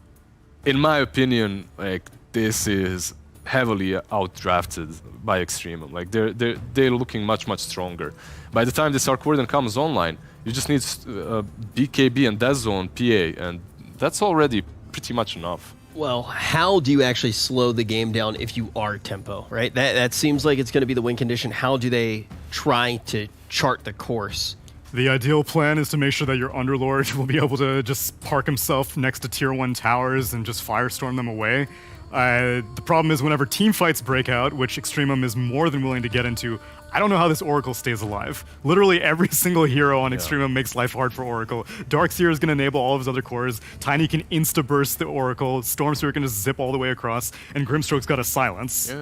in my opinion, like, this is heavily outdrafted by Extremum. Like, they're looking much stronger. By the time this Arc Warden comes online, you just need BKB and Death Zone PA, and that's already pretty much enough. Well, how do you actually slow the game down if you are tempo, right? That seems like it's going to be the win condition. How do they try to chart the course? The ideal plan is to make sure that your Underlord will be able to just park himself next to tier 1 towers and just firestorm them away. The problem is whenever team fights break out, which Extremum is more than willing to get into, I don't know how this Oracle stays alive. Literally every single hero on Extremum makes life hard for Oracle. Darkseer is going to enable all of his other cores. Tiny can insta-burst the Oracle. Stormspirit can just zip all the way across. And Grimstroke's got a silence.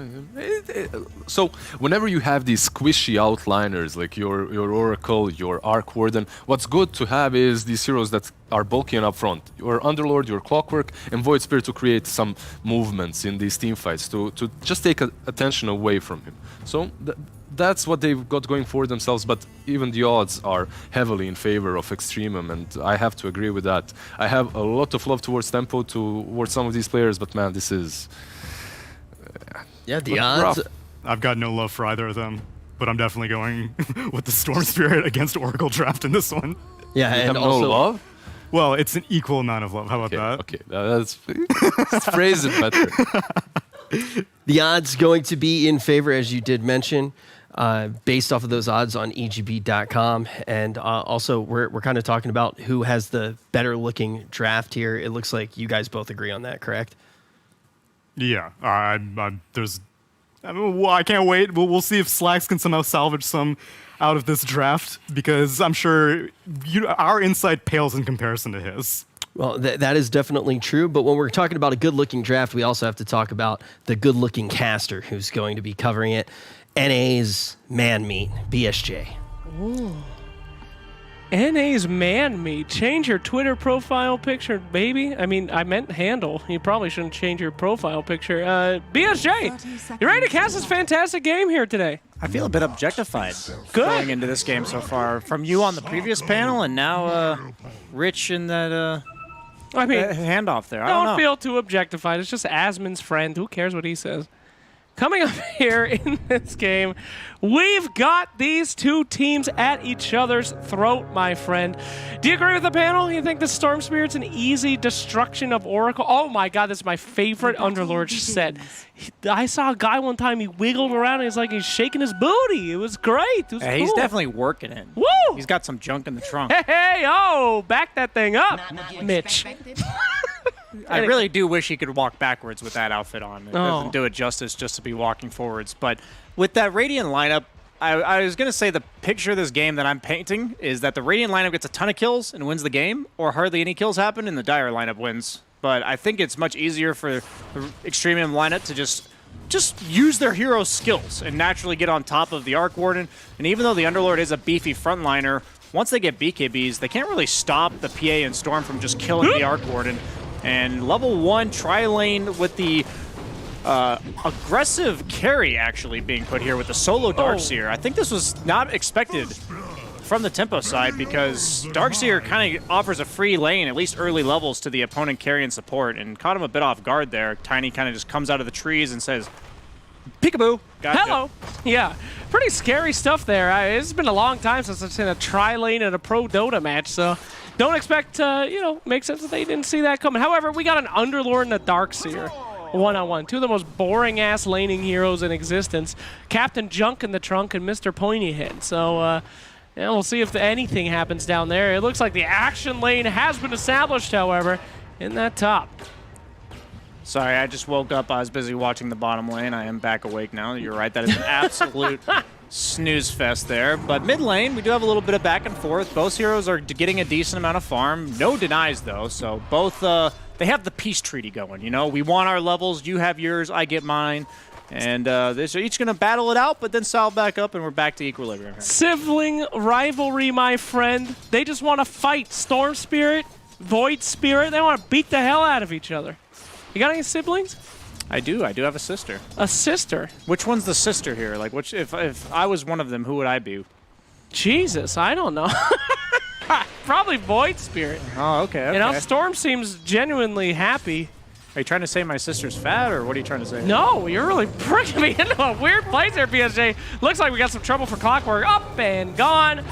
So whenever you have these squishy outliners, like your Oracle, your Arc Warden, what's good to have is these heroes that are bulky and up front. Your Underlord, your Clockwork, and Void Spirit to create some movements in these team fights, to just take attention away from him. So that's what they've got going for themselves, but even the odds are heavily in favor of Extremum, and I have to agree with that. I have a lot of love towards tempo, towards some of these players, but man, this is... yeah, the odds... rough. I've got no love for either of them, but I'm definitely going with the Storm Spirit against Oracle draft in this one. Yeah, You and have also... no love? Well, it's an equal amount of love. How about that? Okay, let's phrase it better. The odds going to be in favor, as you did mention, based off of those odds on EGB.com. And also, we're kind of talking about who has the better looking draft here. It looks like you guys both agree on that, correct? Yeah, I can't wait. We'll see if Slacks can somehow salvage some out of this draft, because I'm sure our insight pales in comparison to his. Well, that is definitely true, but when we're talking about a good-looking draft, we also have to talk about the good-looking caster who's going to be covering it. NA's Man Meat, BSJ. Ooh. NA's Man Meat. Change your Twitter profile picture, baby. I mean, I meant handle. You probably shouldn't change your profile picture. BSJ, you ready to cast this fantastic game here today? I feel a bit objectified going into this game so far. From you on the previous panel, and now Rich in that handoff there. I don't know. Feel too objectified. It's just Asmon's friend. Who cares what he says? Coming up here in this game, we've got these two teams at each other's throat, my friend. Do you agree with the panel? You think the Storm Spirit's an easy destruction of Oracle? Oh my god, this is my favorite Underlord set. I saw a guy one time, he wiggled around and he's shaking his booty. It was great. It was cool. He's definitely working it. Woo! He's got some junk in the trunk. Hey, back that thing up, Mitch. I really do wish he could walk backwards with that outfit on. It doesn't do it justice just to be walking forwards. But with that Radiant lineup, I was going to say the picture of this game that I'm painting is that the Radiant lineup gets a ton of kills and wins the game, or hardly any kills happen and the Dire lineup wins. But I think it's much easier for the Extremium lineup to just use their hero skills and naturally get on top of the Arc Warden. And even though the Underlord is a beefy frontliner, once they get BKBs, they can't really stop the PA and Storm from just killing the Arc Warden. And level 1 tri-lane with the aggressive carry actually being put here with the solo Darkseer. I think this was not expected from the tempo side, because Darkseer kind of offers a free lane, at least early levels, to the opponent carry and support, and caught him a bit off guard there. Tiny kind of just comes out of the trees and says, peekaboo. Gotcha. Hello. Yeah, pretty scary stuff there. It's been a long time since I've seen a tri-lane in a pro Dota match, so don't expect, makes sense that they didn't see that coming. However, we got an Underlord and a Darkseer one-on-one. Two of the most boring-ass laning heroes in existence. Captain Junk in the trunk and Mr. Pointy Head. So, we'll see if anything happens down there. It looks like the action lane has been established, however, in that top. Sorry, I just woke up. I was busy watching the bottom lane. I am back awake now. You're right. That is an absolute snooze fest there. But mid lane, we do have a little bit of back and forth. Both heroes are getting a decent amount of farm. No denies, though. So both, they have the peace treaty going. You know, we want our levels. You have yours. I get mine. And they're each going to battle it out, but then solve back up, and we're back to equilibrium. Sibling rivalry, my friend. They just want to fight. Storm Spirit, Void Spirit. They want to beat the hell out of each other. You got any siblings? I do have a sister. A sister? Which one's the sister here? Like, which? If I was one of them, who would I be? Jesus, I don't know. Probably Void Spirit. Oh, okay. You know, Storm seems genuinely happy. Are you trying to say my sister's fat, or what are you trying to say? No, you're really bringing me into a weird place there, BSJ. Looks like we got some trouble for Clockwork. Up and gone.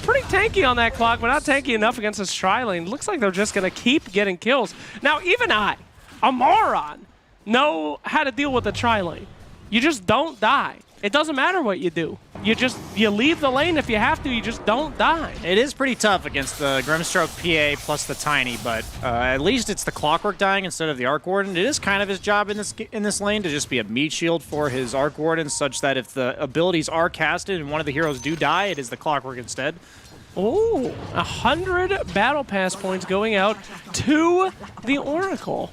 Pretty tanky on that clock, but not tanky enough against this tri-lane. Looks like they're just going to keep getting kills. Now, even I, a moron, know how to deal with the tri-lane. You just don't die. It doesn't matter what you do. You leave the lane if you have to. You just don't die. It is pretty tough against the Grimstroke PA plus the Tiny, but at least it's the Clockwork dying instead of the Arc Warden. It is kind of his job in this lane to just be a meat shield for his Arc Warden, such that if the abilities are casted and one of the heroes do die, it is the Clockwork instead. Oh, 100 Battle Pass points going out to the Oracle.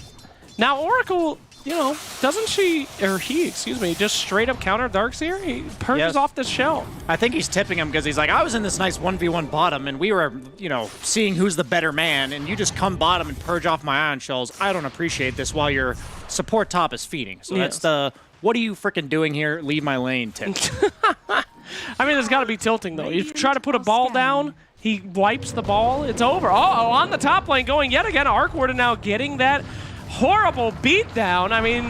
Now, Oracle, you know, doesn't she, or he, excuse me, just straight up counter Darkseer? He purges off the shell. I think he's tipping him because he's like, I was in this nice 1v1 bottom, and we were, you know, seeing who's the better man, and you just come bottom and purge off my ion shells. I don't appreciate this while your support top is feeding. So that's the, what are you freaking doing here? Leave my lane tip. I mean, there's got to be tilting, though. You try to put a ball down, he wipes the ball, it's over. Uh-oh, on the top lane going yet again. Arc Warden now getting that horrible beatdown. I mean,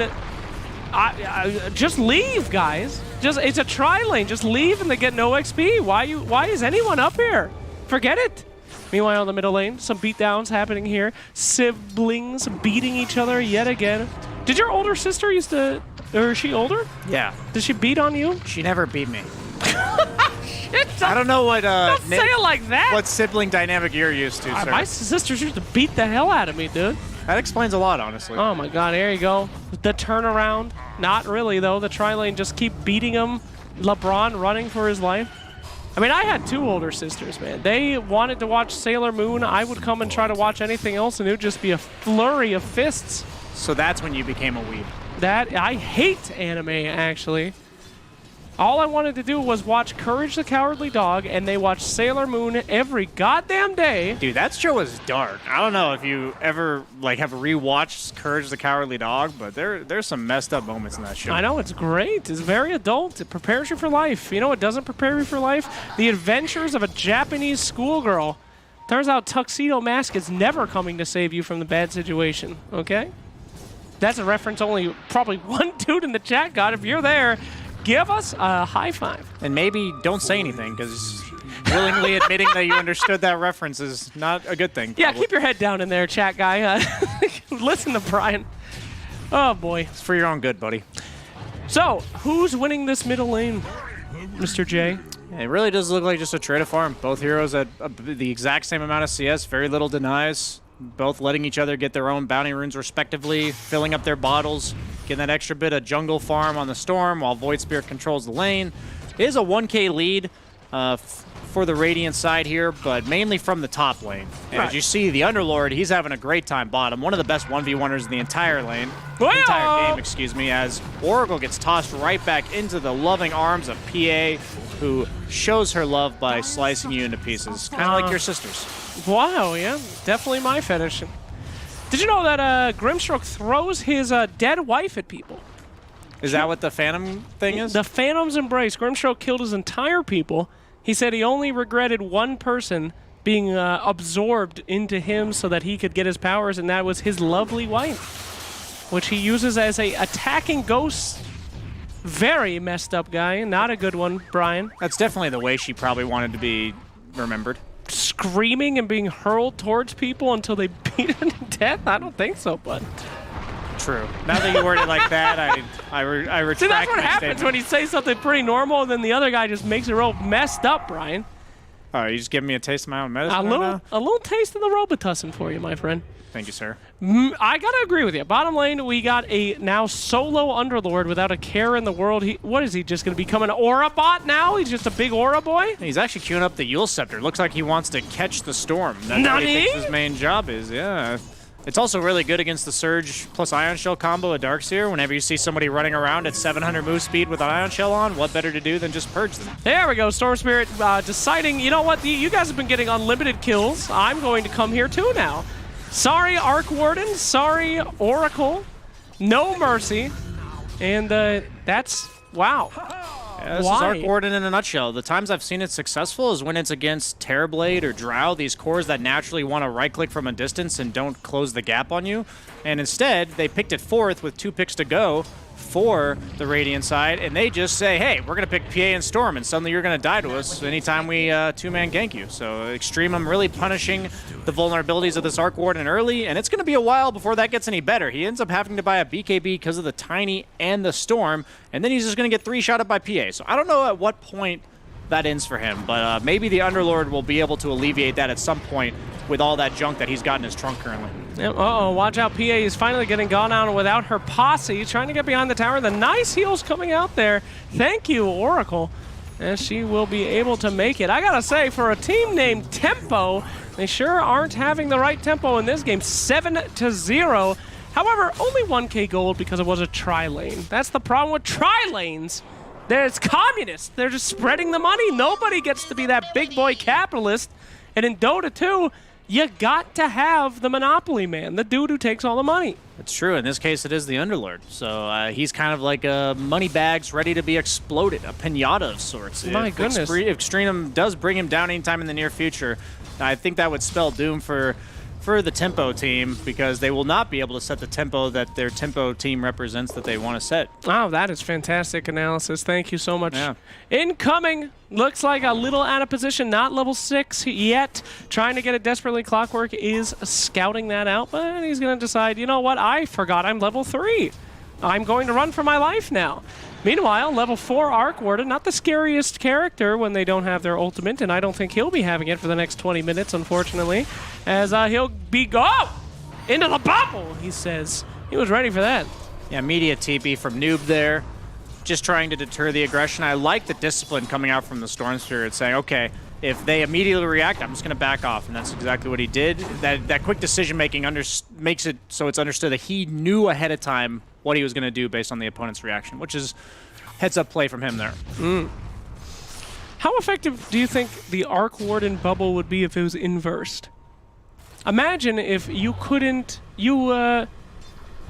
just leave, guys. It's a tri-lane. Just leave and they get no XP. Why is anyone up here? Forget it. Meanwhile, in the middle lane, some beatdowns happening here. Siblings beating each other yet again. Did your older sister used to, or is she older? Yeah. Did she beat on you? She never beat me. I don't know what don't say it like that. What sibling dynamic you're used to, sir. My sisters used to beat the hell out of me, dude. That explains a lot, honestly. Oh my god, there you go. The turnaround. Not really, though. The tri-lane just keep beating him. LeBron running for his life. I mean, I had two older sisters, man. They wanted to watch Sailor Moon. I would come and try to watch anything else, and it would just be a flurry of fists. So that's when you became a weeb. I hate anime, actually. All I wanted to do was watch Courage the Cowardly Dog, and they watch Sailor Moon every goddamn day. Dude, that show is dark. I don't know if you ever have rewatched Courage the Cowardly Dog, but there's some messed up moments in that show. I know, it's great. It's very adult. It prepares you for life. You know what doesn't prepare you for life? The adventures of a Japanese schoolgirl. Turns out Tuxedo Mask is never coming to save you from the bad situation, okay? That's a reference only probably one dude in the chat got. If you're there, give us a high five. And maybe don't say anything, because willingly admitting that you understood that reference is not a good thing. Yeah, keep your head down in there, chat guy. Listen to Brian. Oh, boy. It's for your own good, buddy. So, who's winning this middle lane, Mr. J? It really does look like just a trade of farm. Both heroes at the exact same amount of CS, very little denies. Both letting each other get their own bounty runes respectively, filling up their bottles, getting that extra bit of jungle farm on the Storm while Void Spirit controls the lane. It is a 1K lead for the Radiant side here, but mainly from the top lane. And as you see, the Underlord, he's having a great time bottom. One of the best 1v1ers in the entire lane. Entire game, excuse me, as Oracle gets tossed right back into the loving arms of PA, who shows her love by slicing you into pieces. Kind of like your sisters. Wow, yeah. Definitely my fetish. Did you know that Grimstroke throws his dead wife at people? Is that what the Phantom thing is? The Phantom's Embrace. Grimstroke killed his entire people. He said he only regretted one person being absorbed into him so that he could get his powers, and that was his lovely wife, which he uses as a attacking ghost. Very messed up guy. Not a good one, Brian. That's definitely the way she probably wanted to be remembered. Screaming and being hurled towards people until they beat her to death? I don't think so, bud. True. Now that you word it like that, I retract. See, that's what my happens statement. when you say something pretty normal, and then the other guy just makes it real messed up, Brian. Oh, you just giving me a taste of my own medicine right now? A little taste of the Robitussin for you, my friend. Thank you, sir. I gotta agree with you. Bottom lane, we got a now solo Underlord without a care in the world. What is he, just gonna become an Aura bot now? He's just a big Aura boy? He's actually queuing up the Yule Scepter. Looks like he wants to catch the storm. That's what he thinks his main job is, yeah. It's also really good against the Surge plus Ion Shell combo of Darkseer. Whenever you see somebody running around at 700 move speed with an Ion Shell on, what better to do than just purge them? There we go. Storm Spirit deciding, you know what? You guys have been getting unlimited kills. I'm going to come here too now. Sorry, Arc Warden. Sorry, Oracle. No mercy. And that's, wow. Yeah, this is Arc Warden in a nutshell. The times I've seen it successful is when it's against Terrorblade or Drow, these cores that naturally want to right-click from a distance and don't close the gap on you. And instead, they picked it fourth with 2 picks to go for the Radiant side, and they just say, hey, we're going to pick PA and Storm, and suddenly you're going to die to us anytime we two-man gank you. So Extreme, I'm really punishing the vulnerabilities of this Arc Warden early, and it's going to be a while before that gets any better. He ends up having to buy a BKB because of the Tiny and the Storm, and then he's just going to get 3-shotted by PA. So I don't know at what point that ends for him, but maybe the Underlord will be able to alleviate that at some point with all that junk that he's got in his trunk currently. Uh-oh, watch out. PA is finally getting gone out without her posse, trying to get behind the tower. The nice heals coming out there. Thank you, Oracle. And she will be able to make it. I gotta say, for a team named Tempo, they sure aren't having the right tempo in this game. 7-0. However, only 1K gold because it was a tri-lane. That's the problem with tri-lanes. It's communist. They're just spreading the money. Nobody gets to be that big boy capitalist. And in Dota 2, you got to have the monopoly man, the dude who takes all the money. It's true. In this case, it is the Underlord. So he's kind of like money bags ready to be exploded, a pinata of sorts. My goodness. If Extreme does bring him down anytime in the near future, I think that would spell doom for the Tempo team, because they will not be able to set the tempo that their Tempo team represents that they want to set. Oh, that is fantastic analysis. Thank you so much. Yeah. Incoming. Looks like a little out of position, not level 6 yet. Trying to get it desperately. Clockwork is scouting that out, but he's going to decide, you know what, I forgot I'm level 3. I'm going to run for my life now. Meanwhile, level 4 Arc Warden, not the scariest character when they don't have their ultimate, and I don't think he'll be having it for the next 20 minutes, unfortunately, as he'll be into the bubble, he says. He was ready for that. Yeah, immediate TP from Noob there, just trying to deter the aggression. I like the discipline coming out from the Storm Spirit, saying, okay, if they immediately react, I'm just going to back off, and that's exactly what he did. That quick decision-making makes it so it's understood that he knew ahead of time what he was going to do based on the opponent's reaction, which is heads-up play from him there. How effective do you think the Arc Warden bubble would be if it was inversed? Imagine if you couldn't... You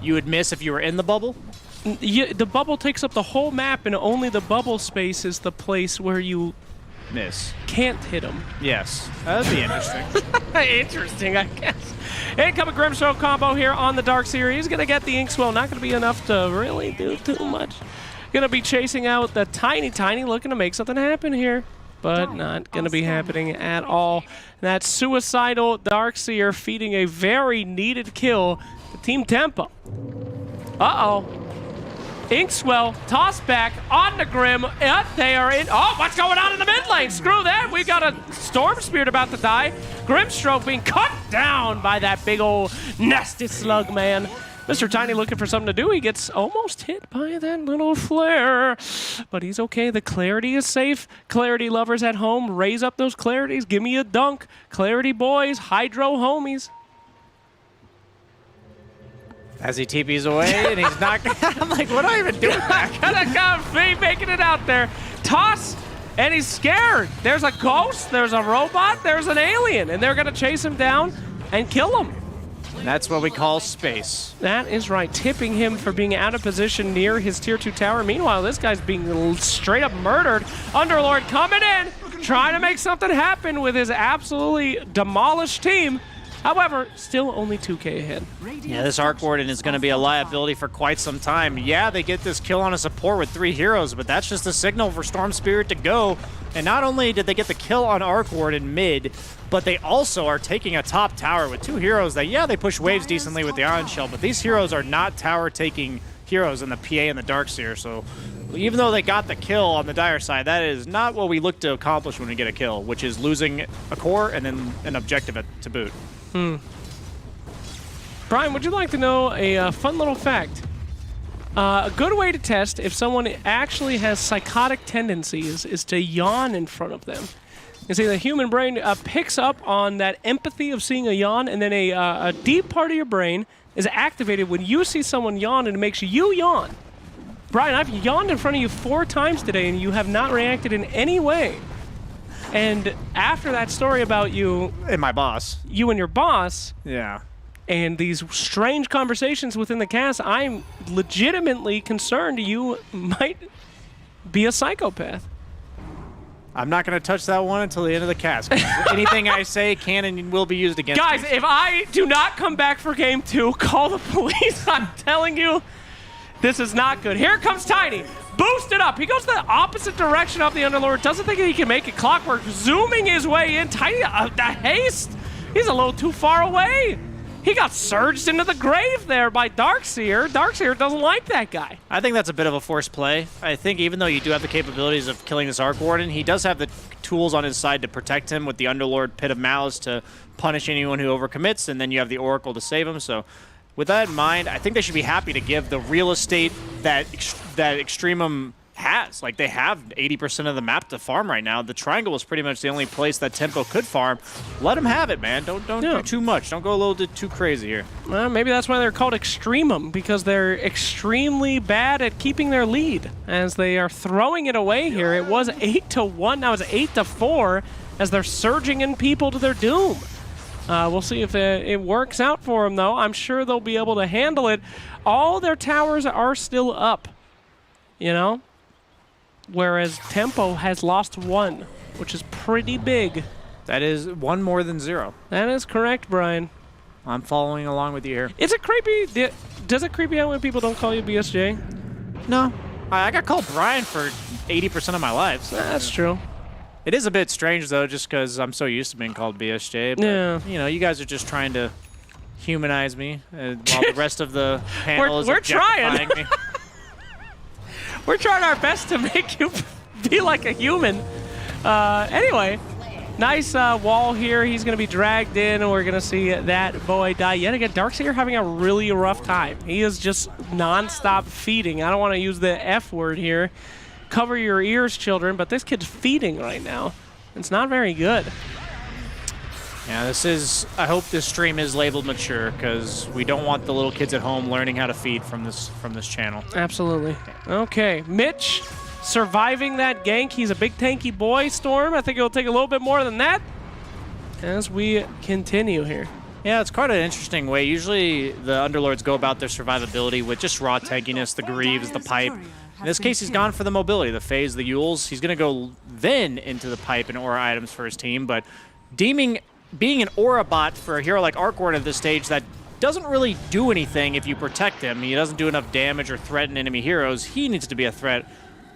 would miss if you were in the bubble? The bubble takes up the whole map, and only the bubble space is the place where you... miss. Can't hit him. Yes. That'd be interesting. Interesting, I guess. Incoming Grimstroke combo here on the Darkseer. He's going to get the Inkswell. Not going to be enough to really do too much. Going to be chasing out the Tiny, looking to make something happen here. But not going to be happening at all. That suicidal Darkseer feeding a very needed kill to Team Tempo. Uh-oh. Inkswell, toss back on the Grim. They are in. Oh, what's going on in the mid lane? Screw that. We got a Storm Spirit about to die. Grimstroke being cut down by that big old nasty slug man. Mr. Tiny looking for something to do. He gets almost hit by that little flare. But he's okay. The Clarity is safe. Clarity lovers at home, raise up those Clarities. Give me a dunk. Clarity boys, Hydro homies. As he TPs away, and he's not... I'm like, what do I even do with that? Gonna come, making it out there. Toss, and he's scared. There's a ghost, there's a robot, there's an alien, and they're gonna chase him down and kill him. That's what we call space. That is right, tipping him for being out of position near his tier 2 tower. Meanwhile, this guy's being straight up murdered. Underlord coming in, trying to make something happen with his absolutely demolished team. However, still only 2K ahead. Yeah, this Arc Warden is going to be a liability for quite some time. Yeah, they get this kill on a support with 3 heroes, but that's just a signal for Storm Spirit to go. And not only did they get the kill on Arc Warden mid, but they also are taking a top tower with 2 heroes that, yeah, they push waves decently with the Ion Shell, but these heroes are not tower-taking heroes in the PA and the Darkseer, so even though they got the kill on the Dire side, that is not what we look to accomplish when we get a kill, which is losing a core and then an objective to boot. Brian, would you like to know a fun little fact? A good way to test if someone actually has psychotic tendencies is to yawn in front of them. You see, the human brain picks up on that empathy of seeing a yawn, and then a deep part of your brain is activated when you see someone yawn, and it makes you yawn. Brian, I've yawned in front of you 4 times today, and you have not reacted in any way. And after that story about you And my boss. and your boss, Yeah. and these strange conversations within the cast, I'm legitimately concerned you might be a psychopath. I'm not going to touch that one until the end of the cast. Anything I say can and will be used against Guys, me. if I do not come back for game 2, call the police. I'm telling you, this is not good. Here comes Tiny. Boosted up. He goes the opposite direction of the Underlord. Doesn't think he can make it. Clockwork zooming his way in. Tiny, the haste. He's a little too far away. He got surged into the grave there by Darkseer. Darkseer doesn't like that guy. I think that's a bit of a forced play. I think even though you do have the capabilities of killing this Arc Warden, he does have the tools on his side to protect him with the Underlord Pit of Malice to punish anyone who overcommits, and then you have the Oracle to save him. So with that in mind, I think they should be happy to give the real estate that Extremum has. Like, they have 80% of the map to farm right now. The triangle was pretty much the only place that Tempo could farm. Let them have it, man. Don't do too much. Don't go a little bit too crazy here. Well, maybe that's why they're called Extremum, because they're extremely bad at keeping their lead as they are throwing it away here. It was 8-1, now it's 8-4 as they're surging in people to their doom. We'll see if it works out for them, though. I'm sure they'll be able to handle it. All their towers are still up, you know? Whereas Tempo has lost 1, which is pretty big. That is 1 more than 0. That is correct, Brian. I'm following along with you here. Is it creepy? Does it creep you out when people don't call you BSJ? No. I got called Brian for 80% of my life. So That's true. It is a bit strange, though, just because I'm so used to being called BSJ. But, Yeah. you know, you guys are just trying to humanize me while the rest of the panel is We're trying. objectifying me. We're trying our best to make you be like a human. Anyway, nice wall here. He's going to be dragged in, and we're going to see that boy die yet again. Darkseer having a really rough time. He is just nonstop feeding. I don't want to use the F word here. Cover your ears, children, but this kid's feeding right now. It's not very good. Yeah, this is. I hope this stream is labeled mature because we don't want the little kids at home learning how to feed from this channel. Absolutely. Okay, Mitch surviving that gank. He's a big tanky boy, Storm. I think it'll take a little bit more than that as we continue here. Yeah, it's quite an interesting way. Usually the Underlords go about their survivability with just raw tankiness, the Greaves, the Pipe. In this case, he's gone for the mobility, the Phase, the Yules. He's going to go then into the Pipe and Aura items for his team, but being an Aura bot for a hero like Arc Warden at this stage that doesn't really do anything if you protect him. He doesn't do enough damage or threaten enemy heroes. He needs to be a threat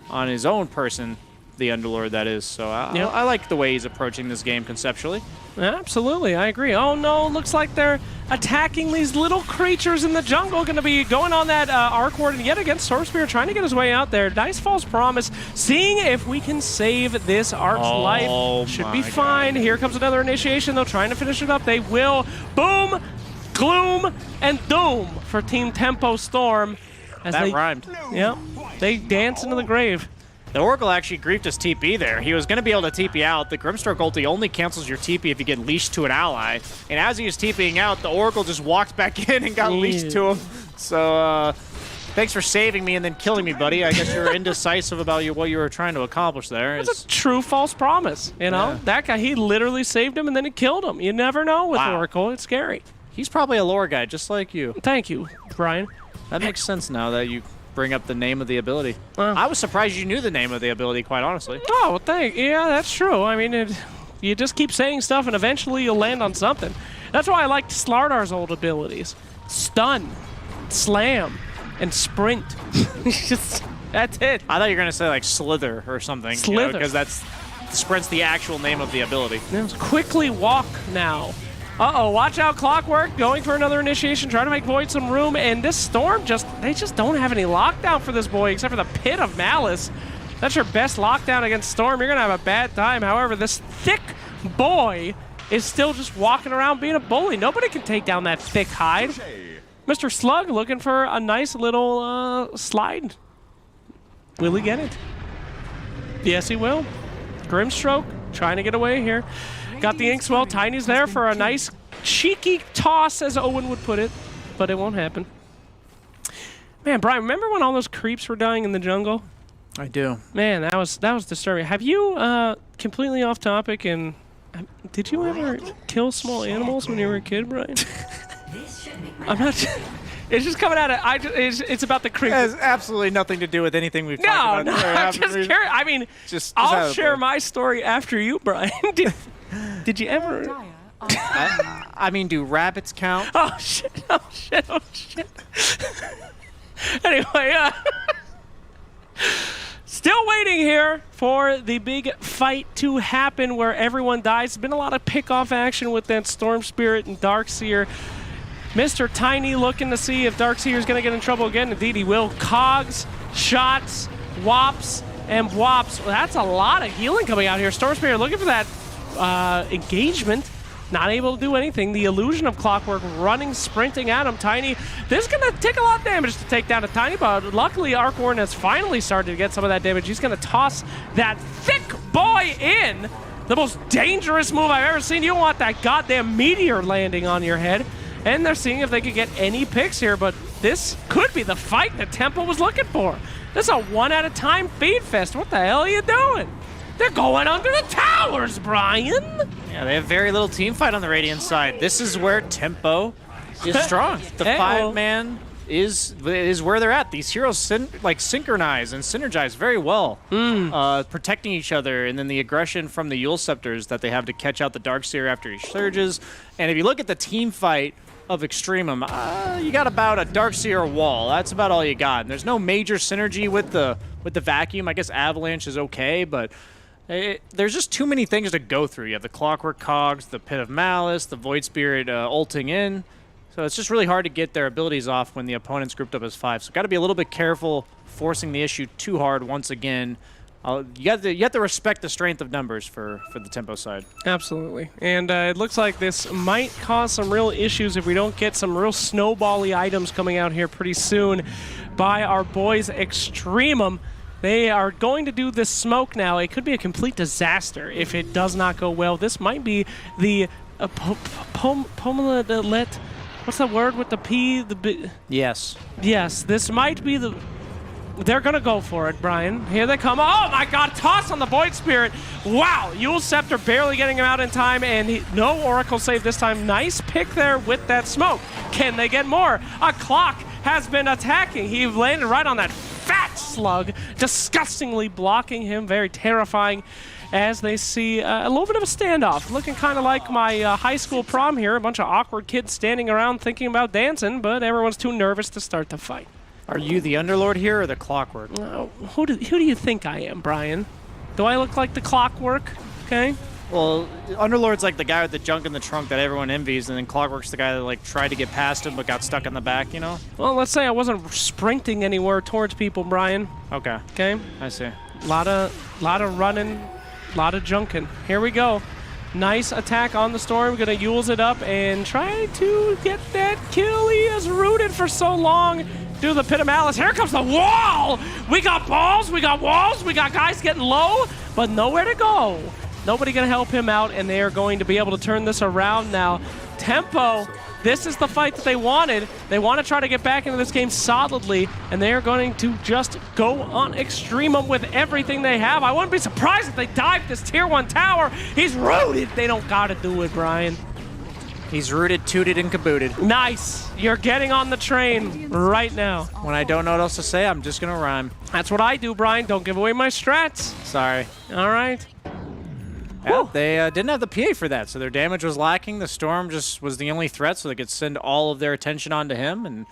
on his own person, the Underlord, that is. So I like the way he's approaching this game conceptually. Absolutely, I agree. Oh no, looks like they're attacking these little creatures in the jungle. Going to be going on that Arc Warden yet again. Sword Spear trying to get his way out there. Nice false promise. Seeing if we can save this Arc's life. Should be fine. Here comes another initiation though, trying to finish it up. They will. Boom, gloom, and doom for Team Tempo Storm. As That rhymed. Yeah, they dance into the grave. The Oracle actually griefed his TP there. He was going to be able to TP out. The Grimstroke ulti only cancels your TP if you get leashed to an ally. And as he was TPing out, the Oracle just walked back in and got leashed to him. So thanks for saving me and then killing me, buddy. I guess you're indecisive about what you were trying to accomplish there. It's a true false promise, you know? Yeah. That guy, he literally saved him and then he killed him. You never know with Oracle. It's scary. He's probably a lore guy, just like you. Thank you, Brian. That makes sense now that you bring up the name of the ability. Well, I was surprised you knew the name of the ability, quite honestly. Oh, well, yeah, that's true. I mean, you just keep saying stuff and eventually you'll land on something. That's why I liked Slardar's old abilities. Stun, Slam, and Sprint. That's it. I thought you were going to say like Slither or something. Slither. Because that's Sprint's the actual name of the ability. Quickly walk now. Uh-oh, watch out, Clockwork, going for another initiation, trying to make Void some room, and this Storm they just don't have any lockdown for this boy, except for the Pit of Malice. That's your best lockdown against Storm. You're gonna have a bad time. However, this thick boy is still just walking around being a bully. Nobody can take down that thick hide. Mr. Slug looking for a nice little slide. Will he get it? Yes, he will. Grimstroke trying to get away here. Got the Inkswell. Tiny's there for a nice cheeky toss, as Owen would put it, but it won't happen. Man, Brian, remember when all those creeps were dying in the jungle? I do. Man, that was disturbing. Have you, completely off topic, and did you ever kill small animals when you were a kid, Brian? I'm not... It's just coming out of... it's about the creep. It has absolutely nothing to do with anything we've talked about. No, I'm just curious. I mean, I'll share my story after you, Brian. Did you ever... I mean, do rabbits count? Oh, shit. Oh, shit. Oh, shit. Anyway, still waiting here for the big fight to happen where everyone dies. There's been a lot of pick-off action with that Storm Spirit and Darkseer. Mr. Tiny looking to see if Darkseer is going to get in trouble again. Indeed, he will. Cogs, shots, wops, and wops. Well, that's a lot of healing coming out here. Storm Spirit looking for that engagement. Not able to do anything. The illusion of Clockwork running, sprinting at him. Tiny, this is going to take a lot of damage to take down a Tiny, but luckily Arcwarden has finally started to get some of that damage. He's going to toss that thick boy in. The most dangerous move I've ever seen. You don't want that goddamn meteor landing on your head. And they're seeing if they could get any picks here, but this could be the fight that Temple was looking for. This is a one-at-a-time feed fest. What the hell are you doing? They're going under the towers, Brian. Yeah, they have very little team fight on the Radiant side. This is where Tempo is strong. The five-man is where they're at. These heroes synchronize and synergize very well, protecting each other, and then the aggression from the Yule Scepters that they have to catch out the Darkseer after he surges. And if you look at the team fight of Extremum, you got about a Darkseer wall. That's about all you got. And there's no major synergy with the vacuum. I guess Avalanche is okay, but there's just too many things to go through. You have the Clockwork Cogs, the Pit of Malice, the Void Spirit ulting in. So it's just really hard to get their abilities off when the opponent's grouped up as 5. So got to be a little bit careful forcing the issue too hard once again. You have to respect the strength of numbers for the Tempo side. Absolutely. And it looks like this might cause some real issues if we don't get some real snowbally items coming out here pretty soon by our boys Extremum. They are going to do this smoke now. It could be a complete disaster if it does not go well. This might be the Pomelet. What's that word with the P? Yes. Yes, this might be the... They're going to go for it, Brian. Here they come. Oh, my God. Toss on the Void Spirit. Wow. Yule Scepter barely getting him out in time, and no Oracle save this time. Nice pick there with that smoke. Can they get more? A Clock has been attacking. He landed right on that fat slug, disgustingly blocking him. Very terrifying as they see a little bit of a standoff. Looking kind of like my high school prom here. A bunch of awkward kids standing around thinking about dancing, but everyone's too nervous to start the fight. Are you the Underlord here or the Clockwork? Who do you think I am, Brian? Do I look like the Clockwork? Okay. Well, Underlord's like the guy with the junk in the trunk that everyone envies, and then Clockwork's the guy that tried to get past him but got stuck in the back, you know? Well, let's say I wasn't sprinting anywhere towards people, Brian. Okay. Okay. I see. Lot of running, lot of junking. Here we go. Nice attack on the Storm. Gonna use it up and try to get that kill. He has rooted for so long. Do the Pit of Malice. Here comes the wall. We got balls. We got walls. We got guys getting low, but nowhere to go. Nobody gonna help him out, and they are going to be able to turn this around now. Tempo. This is the fight that they wanted. They want to try to get back into this game solidly, and they are going to just go on Extremum with everything they have. I wouldn't be surprised if they dive this Tier 1 tower. He's rooted. They don't got to do it, Brian. He's rooted, tooted, and cabooted. Nice. You're getting on the train right now. When I don't know what else to say, I'm just going to rhyme. That's what I do, Brian. Don't give away my strats. Sorry. All right. Yeah, they didn't have the PA for that, so their damage was lacking. The Storm just was the only threat, so they could send all of their attention onto him, and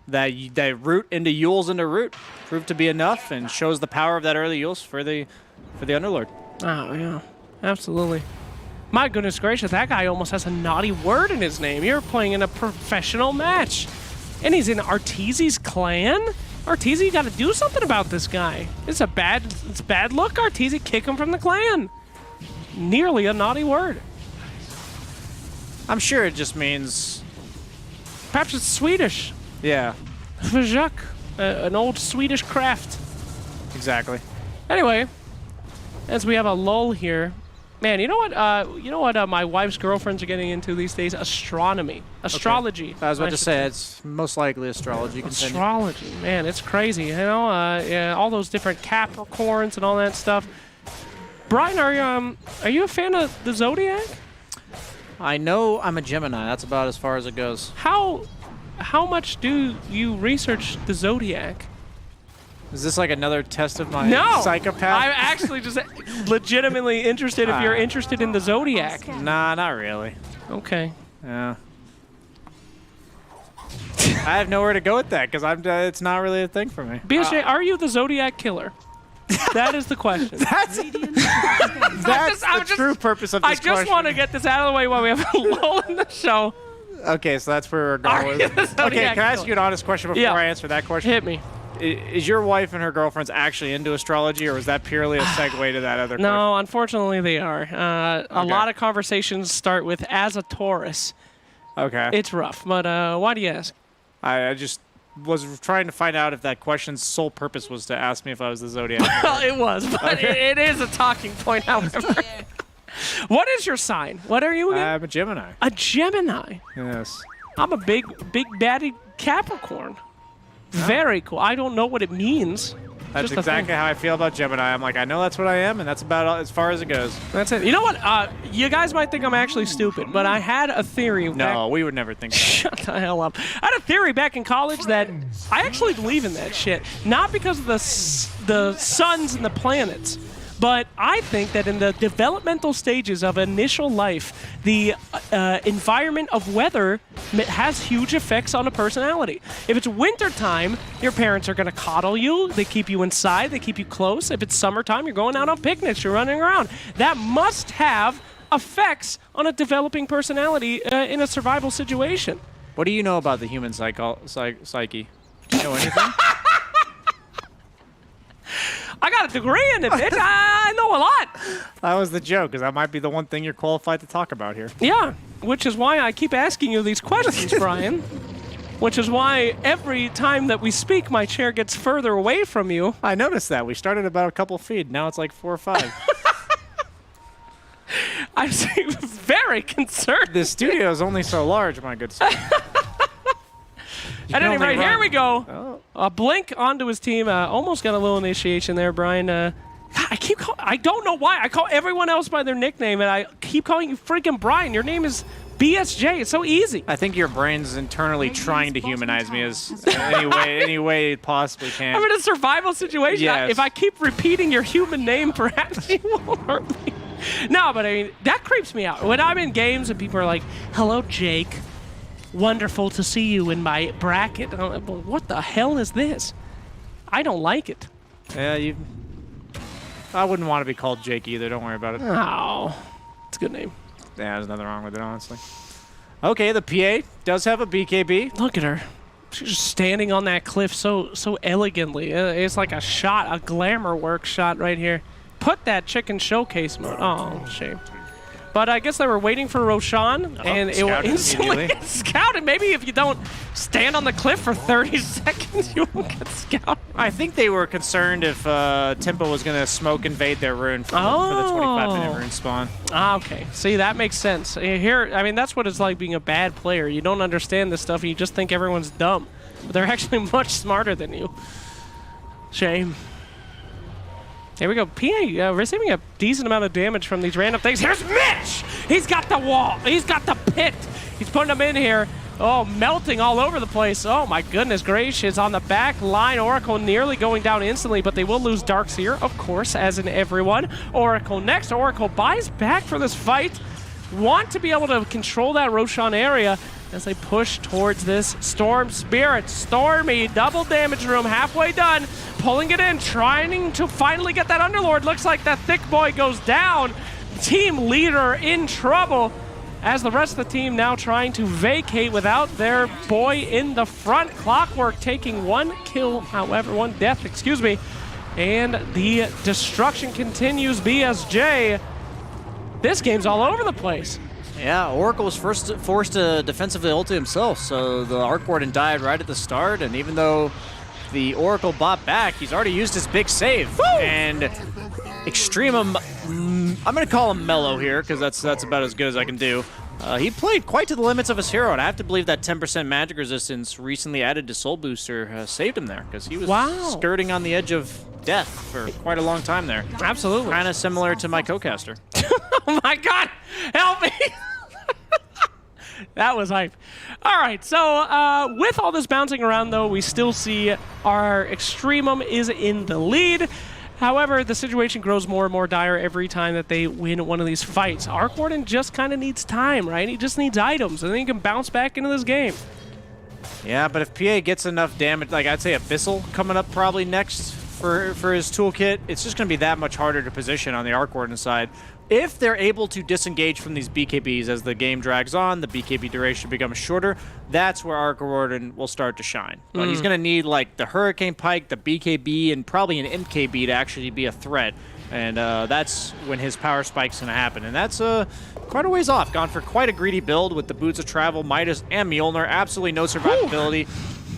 that root into Yules into root proved to be enough and shows the power of that early Yules for the Underlord. Oh, yeah. Absolutely. My goodness gracious, that guy almost has a naughty word in his name. You're playing in a professional match. And he's in Arteezy's clan? Arteezy, you gotta do something about this guy. It's bad look, Arteezy. Kick him from the clan. Nearly a naughty word. I'm sure it just means... Perhaps it's Swedish. Yeah. Försök. An old Swedish craft. Exactly. Anyway, as we have a lull here, man, you know what my wife's girlfriends are getting into these days? Astronomy. Astrology. I was about to say, it's most likely astrology. Continue. Astrology, man, it's crazy. You know, yeah, all those different Capricorns and all that stuff. Brian, are you a fan of the Zodiac? I know I'm a Gemini. That's about as far as it goes. How much do you research the Zodiac? Is this like another test of my psychopath? I'm actually just legitimately interested if you're interested in the Zodiac. Nah, not really. Okay. Yeah. I have nowhere to go with that because it's not really a thing for me. BSJ, are you the Zodiac killer? That is the question. That's the true purpose of this question. I just want to get this out of the way while we have a lull in the show. Okay, so that's where we're going with it. Okay, can I ask you an honest question before I answer that question? Hit me. Is your wife and her girlfriends actually into astrology, or was that purely a segue to that other question? No, unfortunately they are. A lot of conversations start with, as a Taurus. Okay. It's rough, but why do you ask? I just was trying to find out if that question's sole purpose was to ask me if I was the Zodiac. Well, it was, but it is a talking point, however. What is your sign? What are you again? I'm a Gemini. A Gemini? Yes. I'm a big baddie Capricorn. Very cool. I don't know what it means. That's exactly how I feel about Gemini. I'm like, I know that's what I am, and that's about as far as it goes. That's it. You know what? You guys might think I'm actually stupid, but I had a theory. No, we would never think that. Shut the hell up. I had a theory back in college that I actually believe in that shit. Not because of the suns and the planets, but I think that in the developmental stages of initial life, the environment of weather has huge effects on a personality. If it's wintertime, your parents are going to coddle you. They keep you inside. They keep you close. If it's summertime, you're going out on picnics. You're running around. That must have effects on a developing personality in a survival situation. What do you know about the human psyche? Do you know anything? I got a degree in it, bitch. I know a lot. That was the joke, because that might be the one thing you're qualified to talk about here. Yeah, which is why I keep asking you these questions, Brian. Which is why every time that we speak, my chair gets further away from you. I noticed that. We started about a couple feet. Now it's like 4 or 5. I'm very concerned. The studio is only so large, my good sir. At any rate, here we go. A blink onto his team. Almost got a little initiation there, Brian. God, I don't know why. I call everyone else by their nickname, and I keep calling you freaking Brian. Your name is BSJ. It's so easy. I think your brain's internally trying to humanize me as any way it possibly can. I'm in a survival situation. Yes. If I keep repeating your human name, perhaps you won't hurt me. No, but I mean, that creeps me out. When I'm in games and people are like, hello, Jake. Wonderful to see you in my bracket. I'm like, well, what the hell is this? I don't like it. Yeah, I wouldn't want to be called Jake either. Don't worry about it. Oh, it's a good name. Yeah, there's nothing wrong with it, honestly. Okay, the PA does have a BKB. Look at her. She's just standing on that cliff so elegantly. It's like a shot, a glamour work shot right here. Put that chicken showcase mode. Oh, shame. But I guess they were waiting for Roshan, and it will instantly get scouted. Maybe if you don't stand on the cliff for 30 seconds, you won't get scouted. I think they were concerned if Tempo was going to smoke invade their rune for the 25-minute rune spawn. Ah, okay. See, that makes sense. Here, I mean, that's what it's like being a bad player. You don't understand this stuff, and you just think everyone's dumb. But they're actually much smarter than you. Shame. Here we go. PA receiving a decent amount of damage from these random things. Here's Mitch! He's got the wall. He's got the pit. He's putting them in here. Oh, melting all over the place. Oh, my goodness gracious. On the back line, Oracle nearly going down instantly, but they will lose Darkseer, of course, as in everyone. Oracle next. Oracle buys back for this fight. Want to be able to control that Roshan area as they push towards this Storm Spirit. Stormy, double damage room, halfway done. Pulling it in, trying to finally get that Underlord. Looks like that thick boy goes down. team leader in trouble as the rest of the team now trying to vacate without their boy in the front. Clockwork taking one death, excuse me. And the destruction continues. BSJ, this game's all over the place. Yeah, Oracle was forced to defensively ult himself, so the Arc Warden died right at the start, and even though the Oracle bought back, he's already used his big save. Woo! And Extremum, I'm going to call him mellow here, because that's about as good as I can do. He played quite to the limits of his hero, and I have to believe that 10% magic resistance recently added to Soul Booster saved him there, because he was skirting on the edge of death for quite a long time there. Absolutely. Kind of similar to my co-caster. Oh my god! Help me! That was hype. All right, so with all this bouncing around, though, we still see our Extremum is in the lead. However, the situation grows more and more dire every time that they win one of these fights. Arc Warden just kind of needs time, right? He just needs items, and then he can bounce back into this game. Yeah, but if PA gets enough damage, like I'd say Abyssal coming up probably next for his toolkit, it's just going to be that much harder to position on the Arc Warden side. If they're able to disengage from these BKBs as the game drags on, the BKB duration becomes shorter, that's where Arc Warden will start to shine. But he's going to need like the Hurricane Pike, the BKB, and probably an MKB to actually be a threat. And that's when his power spike's going to happen. And that's quite a ways off. Gone for quite a greedy build with the Boots of Travel, Midas, and Mjolnir. Absolutely no survivability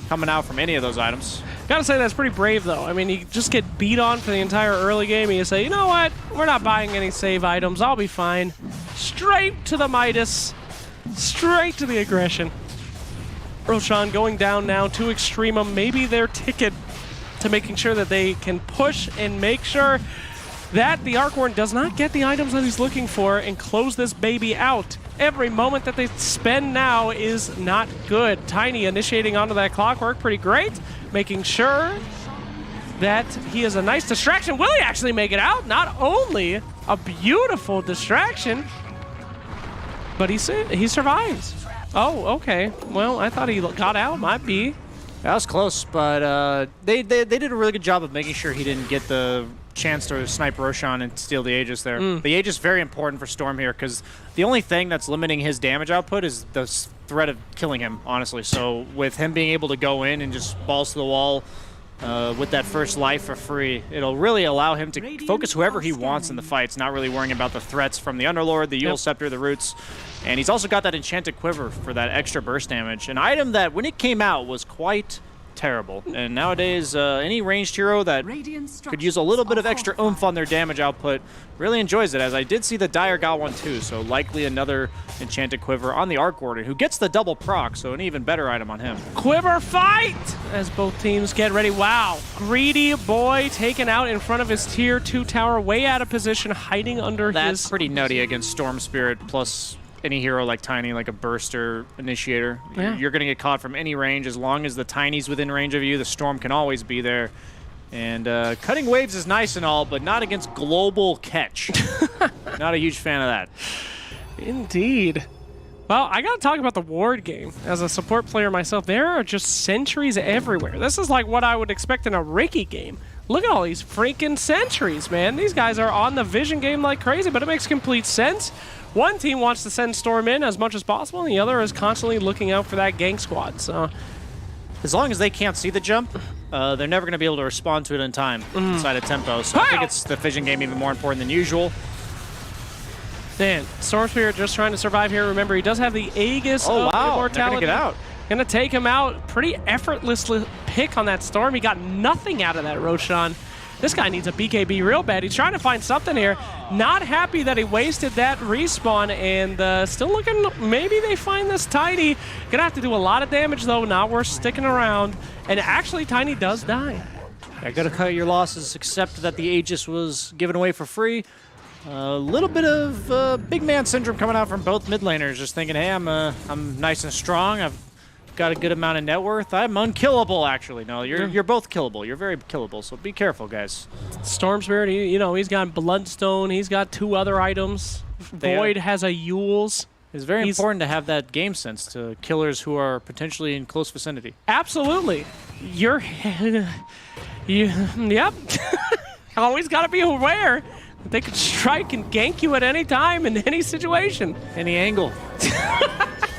coming out from any of those items. Gotta say, that's pretty brave, though. I mean, you just get beat on for the entire early game, and you say, you know what? We're not buying any save items. I'll be fine. Straight to the Midas. Straight to the aggression. Roshan going down now to Extremum. Maybe their ticket to making sure that they can push and make sure that the Arc Warden does not get the items that he's looking for and close this baby out. Every moment that they spend now is not good. Tiny initiating onto that Clockwork, pretty great. Making sure that he is a nice distraction. Will he actually make it out? Not only a beautiful distraction, but he survives. Oh, okay. Well, I thought he got out. Might be. That was close, but they did a really good job of making sure he didn't get the chance to snipe Roshan and steal the Aegis there. The Aegis is very important for Storm here because the only thing that's limiting his damage output is the threat of killing him, honestly. So with him being able to go in and just balls to the wall with that first life for free, it'll really allow him to focus whoever he wants in the fights, not really worrying about the threats from the Underlord, the Eul Scepter, the Roots. And he's also got that Enchanted Quiver for that extra burst damage, an item that when it came out was quite terrible. And nowadays, any ranged hero that could use a little bit of extra oomph on their damage output really enjoys it, as I did see the Dire got one too, so likely another Enchanted Quiver on the Arc Warden, who gets the double proc, so an even better item on him. Quiver fight as both teams get ready. Wow. Greedy boy taken out in front of his tier 2 tower, way out of position, hiding under his... That's pretty nutty against Storm Spirit, plus any hero like Tiny, like a Burster Initiator. Yeah. You're going to get caught from any range. As long as the Tiny's within range of you, the Storm can always be there. And cutting waves is nice and all, but not against global catch. Not a huge fan of that. Indeed. Well, I gotta talk about the ward game. As a support player myself, there are just sentries everywhere. This is like what I would expect in a Ricky game. Look at all these freaking sentries, man. These guys are on the vision game like crazy, but it makes complete sense. One team wants to send Storm in as much as possible, and the other is constantly looking out for that gank squad. So, as long as they can't see the jump, they're never going to be able to respond to it in time inside of tempo. So I think it's the vision game even more important than usual. Man, Storm Spirit just trying to survive here. Remember, he does have the Aegis of Immortality. They're going to get out. Gonna take him out. Pretty effortless pick on that Storm. He got nothing out of that Roshan. This guy needs a BKB real bad. He's trying to find something here. Not happy that he wasted that respawn, and still looking, maybe they find this Tiny. Gonna have to do a lot of damage though, not worth sticking around. And actually, Tiny does die. I gotta cut your losses, except that the Aegis was given away for free. A little bit of big man syndrome coming out from both mid laners, just thinking, hey, I'm nice and strong. I've got a good amount of net worth. I'm unkillable, actually. No, you're both killable. You're very killable, so be careful, guys. Storm Spirit, he's got Bloodstone. He's got 2 other items. Void has a Eul's. It's very important to have that game sense to killers who are potentially in close vicinity. Absolutely. Yep. Always got to be aware They could strike and gank you at any time in any situation. Any angle.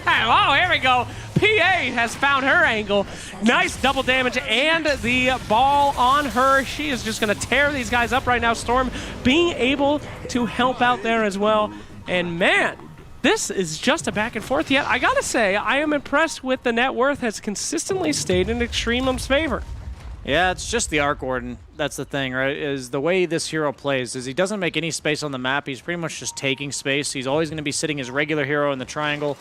Oh, here we go. PA has found her angle. Nice double damage and the ball on her. She is just going to tear these guys up right now. Storm being able to help out there as well. And man, this is just a back and forth. Yet I got to say, I am impressed with the net worth has consistently stayed in Extreme's favor. Yeah, it's just the Arc Warden. That's the thing, right? Is the way this hero plays is he doesn't make any space on the map. He's pretty much just taking space. He's always going to be sitting his regular hero in the triangle.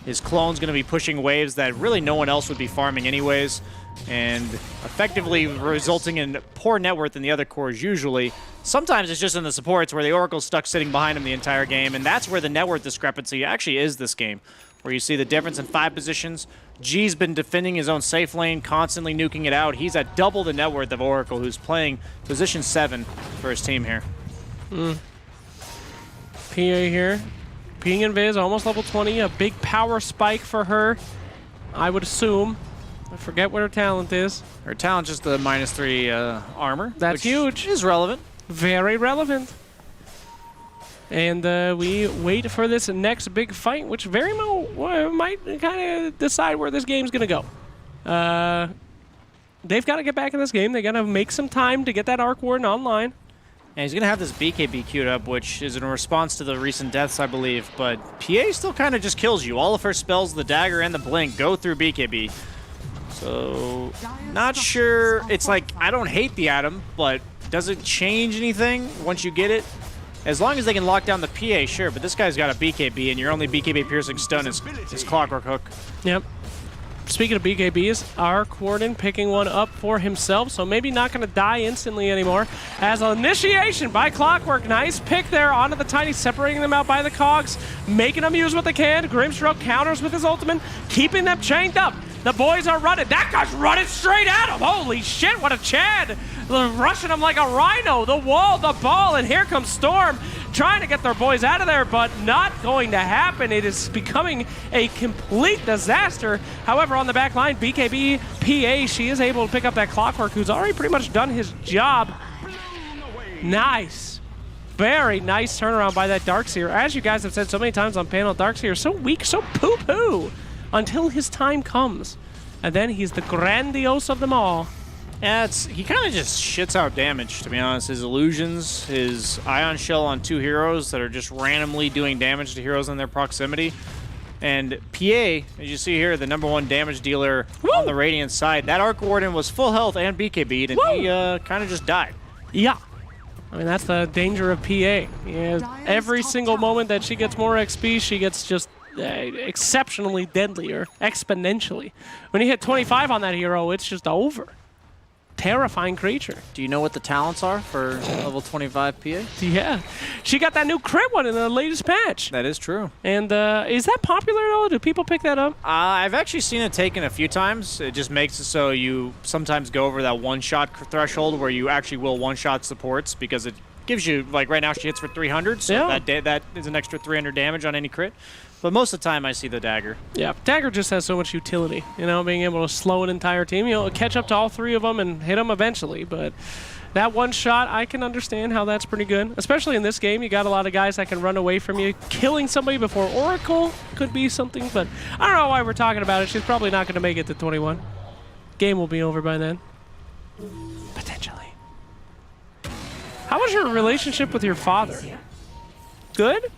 His clone's going to be pushing waves that really no one else would be farming anyways, and effectively resulting in poor net worth in the other cores usually. Sometimes it's just in the supports where the Oracle's stuck sitting behind him the entire game, and that's where the net worth discrepancy actually is this game, where you see the difference in 5 positions. G's been defending his own safe lane, constantly nuking it out. He's at double the net worth of Oracle, who's playing position 7 for his team here. PA here. Ping and Viz, almost level 20. A big power spike for her, I would assume. I forget what her talent is. Her talent's just the -3 armor. That's huge. Is relevant. Very relevant. And we wait for this next big fight, which very might kind of decide where this game's going to go. They've got to get back in this game. They got to make some time to get that Arc Warden online. And he's going to have this BKB queued up, which is in response to the recent deaths, I believe. But PA still kind of just kills you. All of her spells, the dagger and the blink, go through BKB. So, not sure. It's like, I don't hate the item, but does it change anything once you get it? As long as they can lock down the PA, sure. But this guy's got a BKB, and your only BKB piercing stun is Clockwork Hook. Yep. Speaking of BKBs, Arc Warden picking one up for himself, so maybe not going to die instantly anymore. As an initiation by Clockwork, nice pick there onto the Tiny, separating them out by the cogs, making them use what they can. Grimstroke counters with his ultimate, keeping them chained up. The boys are running. That guy's running straight at him. Holy shit, what a Chad. Rushing him like a rhino. The wall, the ball, and here comes Storm trying to get their boys out of there, but not going to happen. It is becoming a complete disaster. However, on the back line, BKB PA, she is able to pick up that Clockwork, who's already pretty much done his job. Nice. Very nice turnaround by that Darkseer. As you guys have said so many times on panel, Darkseer is so weak, so poo-poo, until his time comes. And then he's the grandiose of them all. Yeah, he kind of just shits out damage, to be honest. His illusions, his Ion Shell on 2 heroes that are just randomly doing damage to heroes in their proximity. And PA, as you see here, the #1 damage dealer on the Radiant side, that Arc Warden was full health and BKB'd, and he kind of just died. Yeah. I mean, that's the danger of PA. Yeah, every single moment that she gets more XP, she gets just exceptionally deadly, or exponentially. When you hit 25 on that hero, it's just over. Terrifying creature. Do you know what the talents are for level 25 PA? Yeah. She got that new crit one in the latest patch. That is true. And is that popular at all? Do people pick that up? I've actually seen it taken a few times. It just makes it so you sometimes go over that one-shot threshold where you actually will one-shot supports, because it gives you, like right now she hits for 300, so that is an extra 300 damage on any crit. But most of the time I see the dagger. Yeah, dagger just has so much utility, you know, being able to slow an entire team. You know, catch up to all 3 of them and hit them eventually. But that one shot, I can understand how that's pretty good. Especially in this game, you got a lot of guys that can run away from you. Killing somebody before Oracle could be something, but I don't know why we're talking about it. She's probably not going to make it to 21. Game will be over by then. Potentially. How was your relationship with your father? Good?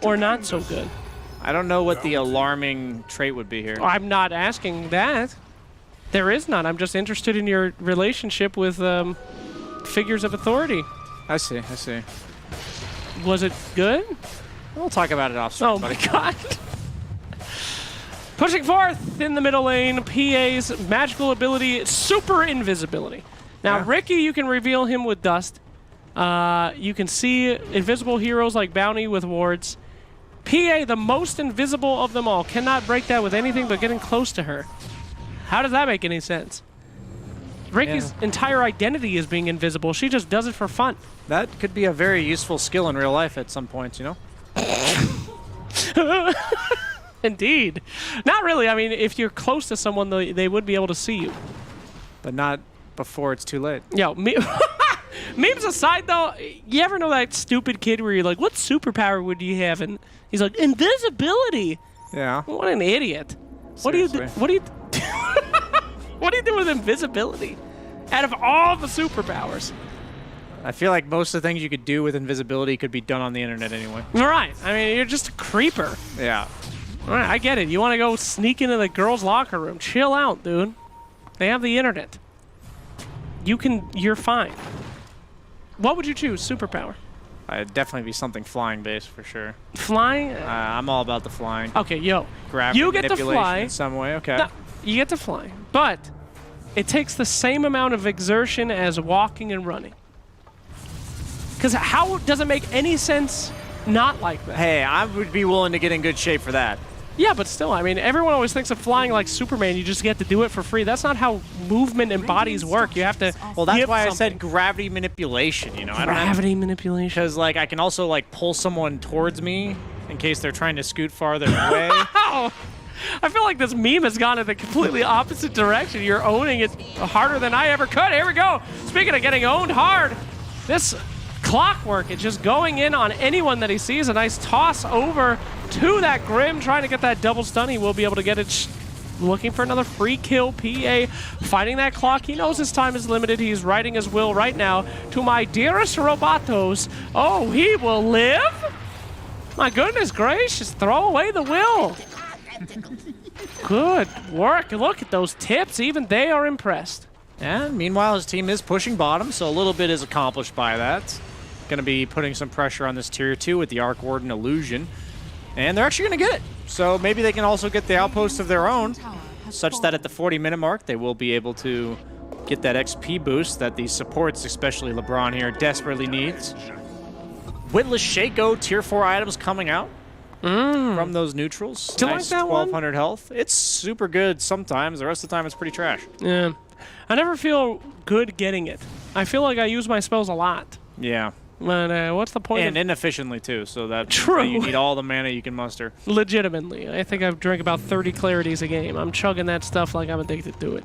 Or not so good? I don't know what the alarming trait would be here. I'm not asking that. There is none. I'm just interested in your relationship with figures of authority. I see, I see. Was it good? We'll talk about it off screen, Oh my god. Pushing forth in the middle lane, PA's magical ability, super invisibility. Now, Ricky, you can reveal him with dust. You can see invisible heroes like Bounty with wards. PA, the most invisible of them all, cannot break that with anything but getting close to her. How does that make any sense? Ricky's entire identity is being invisible. She just does it for fun. That could be a very useful skill in real life at some points, you know? Indeed. Not really. I mean, if you're close to someone, they would be able to see you. But not before it's too late. Yo, Memes aside, though, you ever know that stupid kid where you're like, what superpower would you have? And he's like, invisibility. Yeah. What an idiot. What do you do? What do you do with invisibility? Out of all the superpowers. I feel like most of the things you could do with invisibility could be done on the internet anyway. Right. I mean, you're just a creeper. Yeah. All right, I get it. You want to go sneak into the girls' locker room. Chill out, dude. They have the internet. You're fine. What would you choose? Superpower? I'd definitely be something flying based for sure. Flying? I'm all about the flying. Okay, yo. Gravity You get to manipulation fly. in some way. Okay. No, you get to fly, but it takes the same amount of exertion as walking and running. Because how does it make any sense not like that? Hey, I would be willing to get in good shape for that. Yeah, but still, I mean, everyone always thinks of flying like Superman. You just get to do it for free. That's not how movement and bodies work. You have to. Well, that's give why something. I said gravity manipulation. You know, Gravity manipulation. Because like I can also like pull someone towards me in case they're trying to scoot farther away. Wow. I feel like this meme has gone in the completely opposite direction. You're owning it harder than I ever could. Here we go. Speaking of getting owned hard, this clockwork is just going in on anyone that he sees. A nice toss over to that Grim, trying to get that double stun. He will be able to get it. Looking for another free kill. PA fighting that clock. He knows his time is limited. He's writing his will right now to my dearest Robotos. Oh, he will live? My goodness gracious. Throw away the will. Good work. Look at those tips. Even they are impressed. And meanwhile, his team is pushing bottom, so a little bit is accomplished by that. Going to be putting some pressure on this tier 2 with the Arc Warden Illusion. And they're actually going to get it. So maybe they can also get the outpost of their own, such that at the 40-minute mark, they will be able to get that XP boost that the supports, especially LeBron here, desperately needs. Witless Shaco, tier 4 items coming out from those neutrals. Do you like that 1,200 health. It's super good sometimes. The rest of the time, it's pretty trash. Yeah. I never feel good getting it. I feel like I use my spells a lot. Yeah. But what's the point? And inefficiently, too, so that True. You need all the mana you can muster. Legitimately. I think I've drank about 30 clarities a game. I'm chugging that stuff like I'm addicted to it.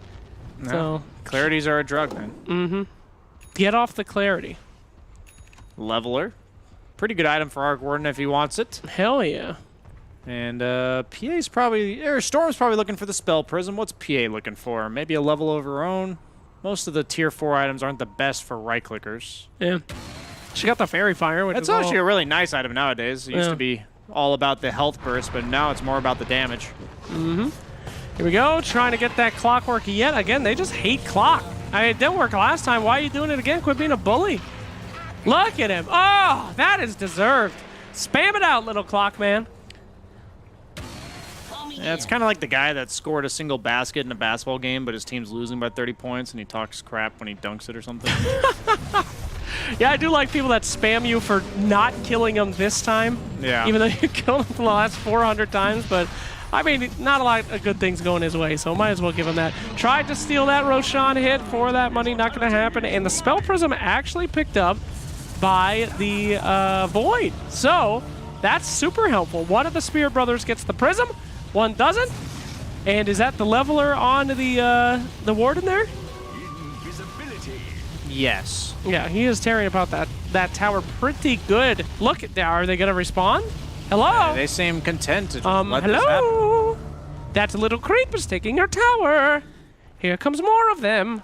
No. So Clarities are a drug, man. Mm-hmm. Get off the clarity. Leveler. Pretty good item for Arc Warden if he wants it. Hell yeah. And PA's probably, or Storm's probably looking for the Spell Prism. What's PA looking for? Maybe a level of her own. Most of the tier 4 items aren't the best for right-clickers. Yeah. She got the Fairy Fire, which That's is actually a really nice item nowadays. It used to be all about the health burst, but now it's more about the damage. Mm-hmm. Here we go, trying to get that clockwork yet again. They just hate clock. It didn't work last time. Why are you doing it again? Quit being a bully. Look at him. Oh, that is deserved. Spam it out, little clock man. Yeah, it's kind of like the guy that scored a single basket in a basketball game, but his team's losing by 30 points, and he talks crap when he dunks it or something. Yeah, I do like people that spam you for not killing them this time. Yeah. Even though you killed him the last 400 times, but I mean, not a lot of good things going his way, so might as well give him that. Tried to steal that Roshan hit for that money, not going to happen, and the Spell Prism actually picked up by the Void. So that's super helpful. One of the Spear Brothers gets the Prism, one doesn't. And is that the leveler on the Warden there? Yes. Yeah, he is tearing about that tower pretty good. Look at that. Are they going to respond? Hello? Yeah, they seem content to just let this happen. Hello? That little creep is taking your tower. Here comes more of them.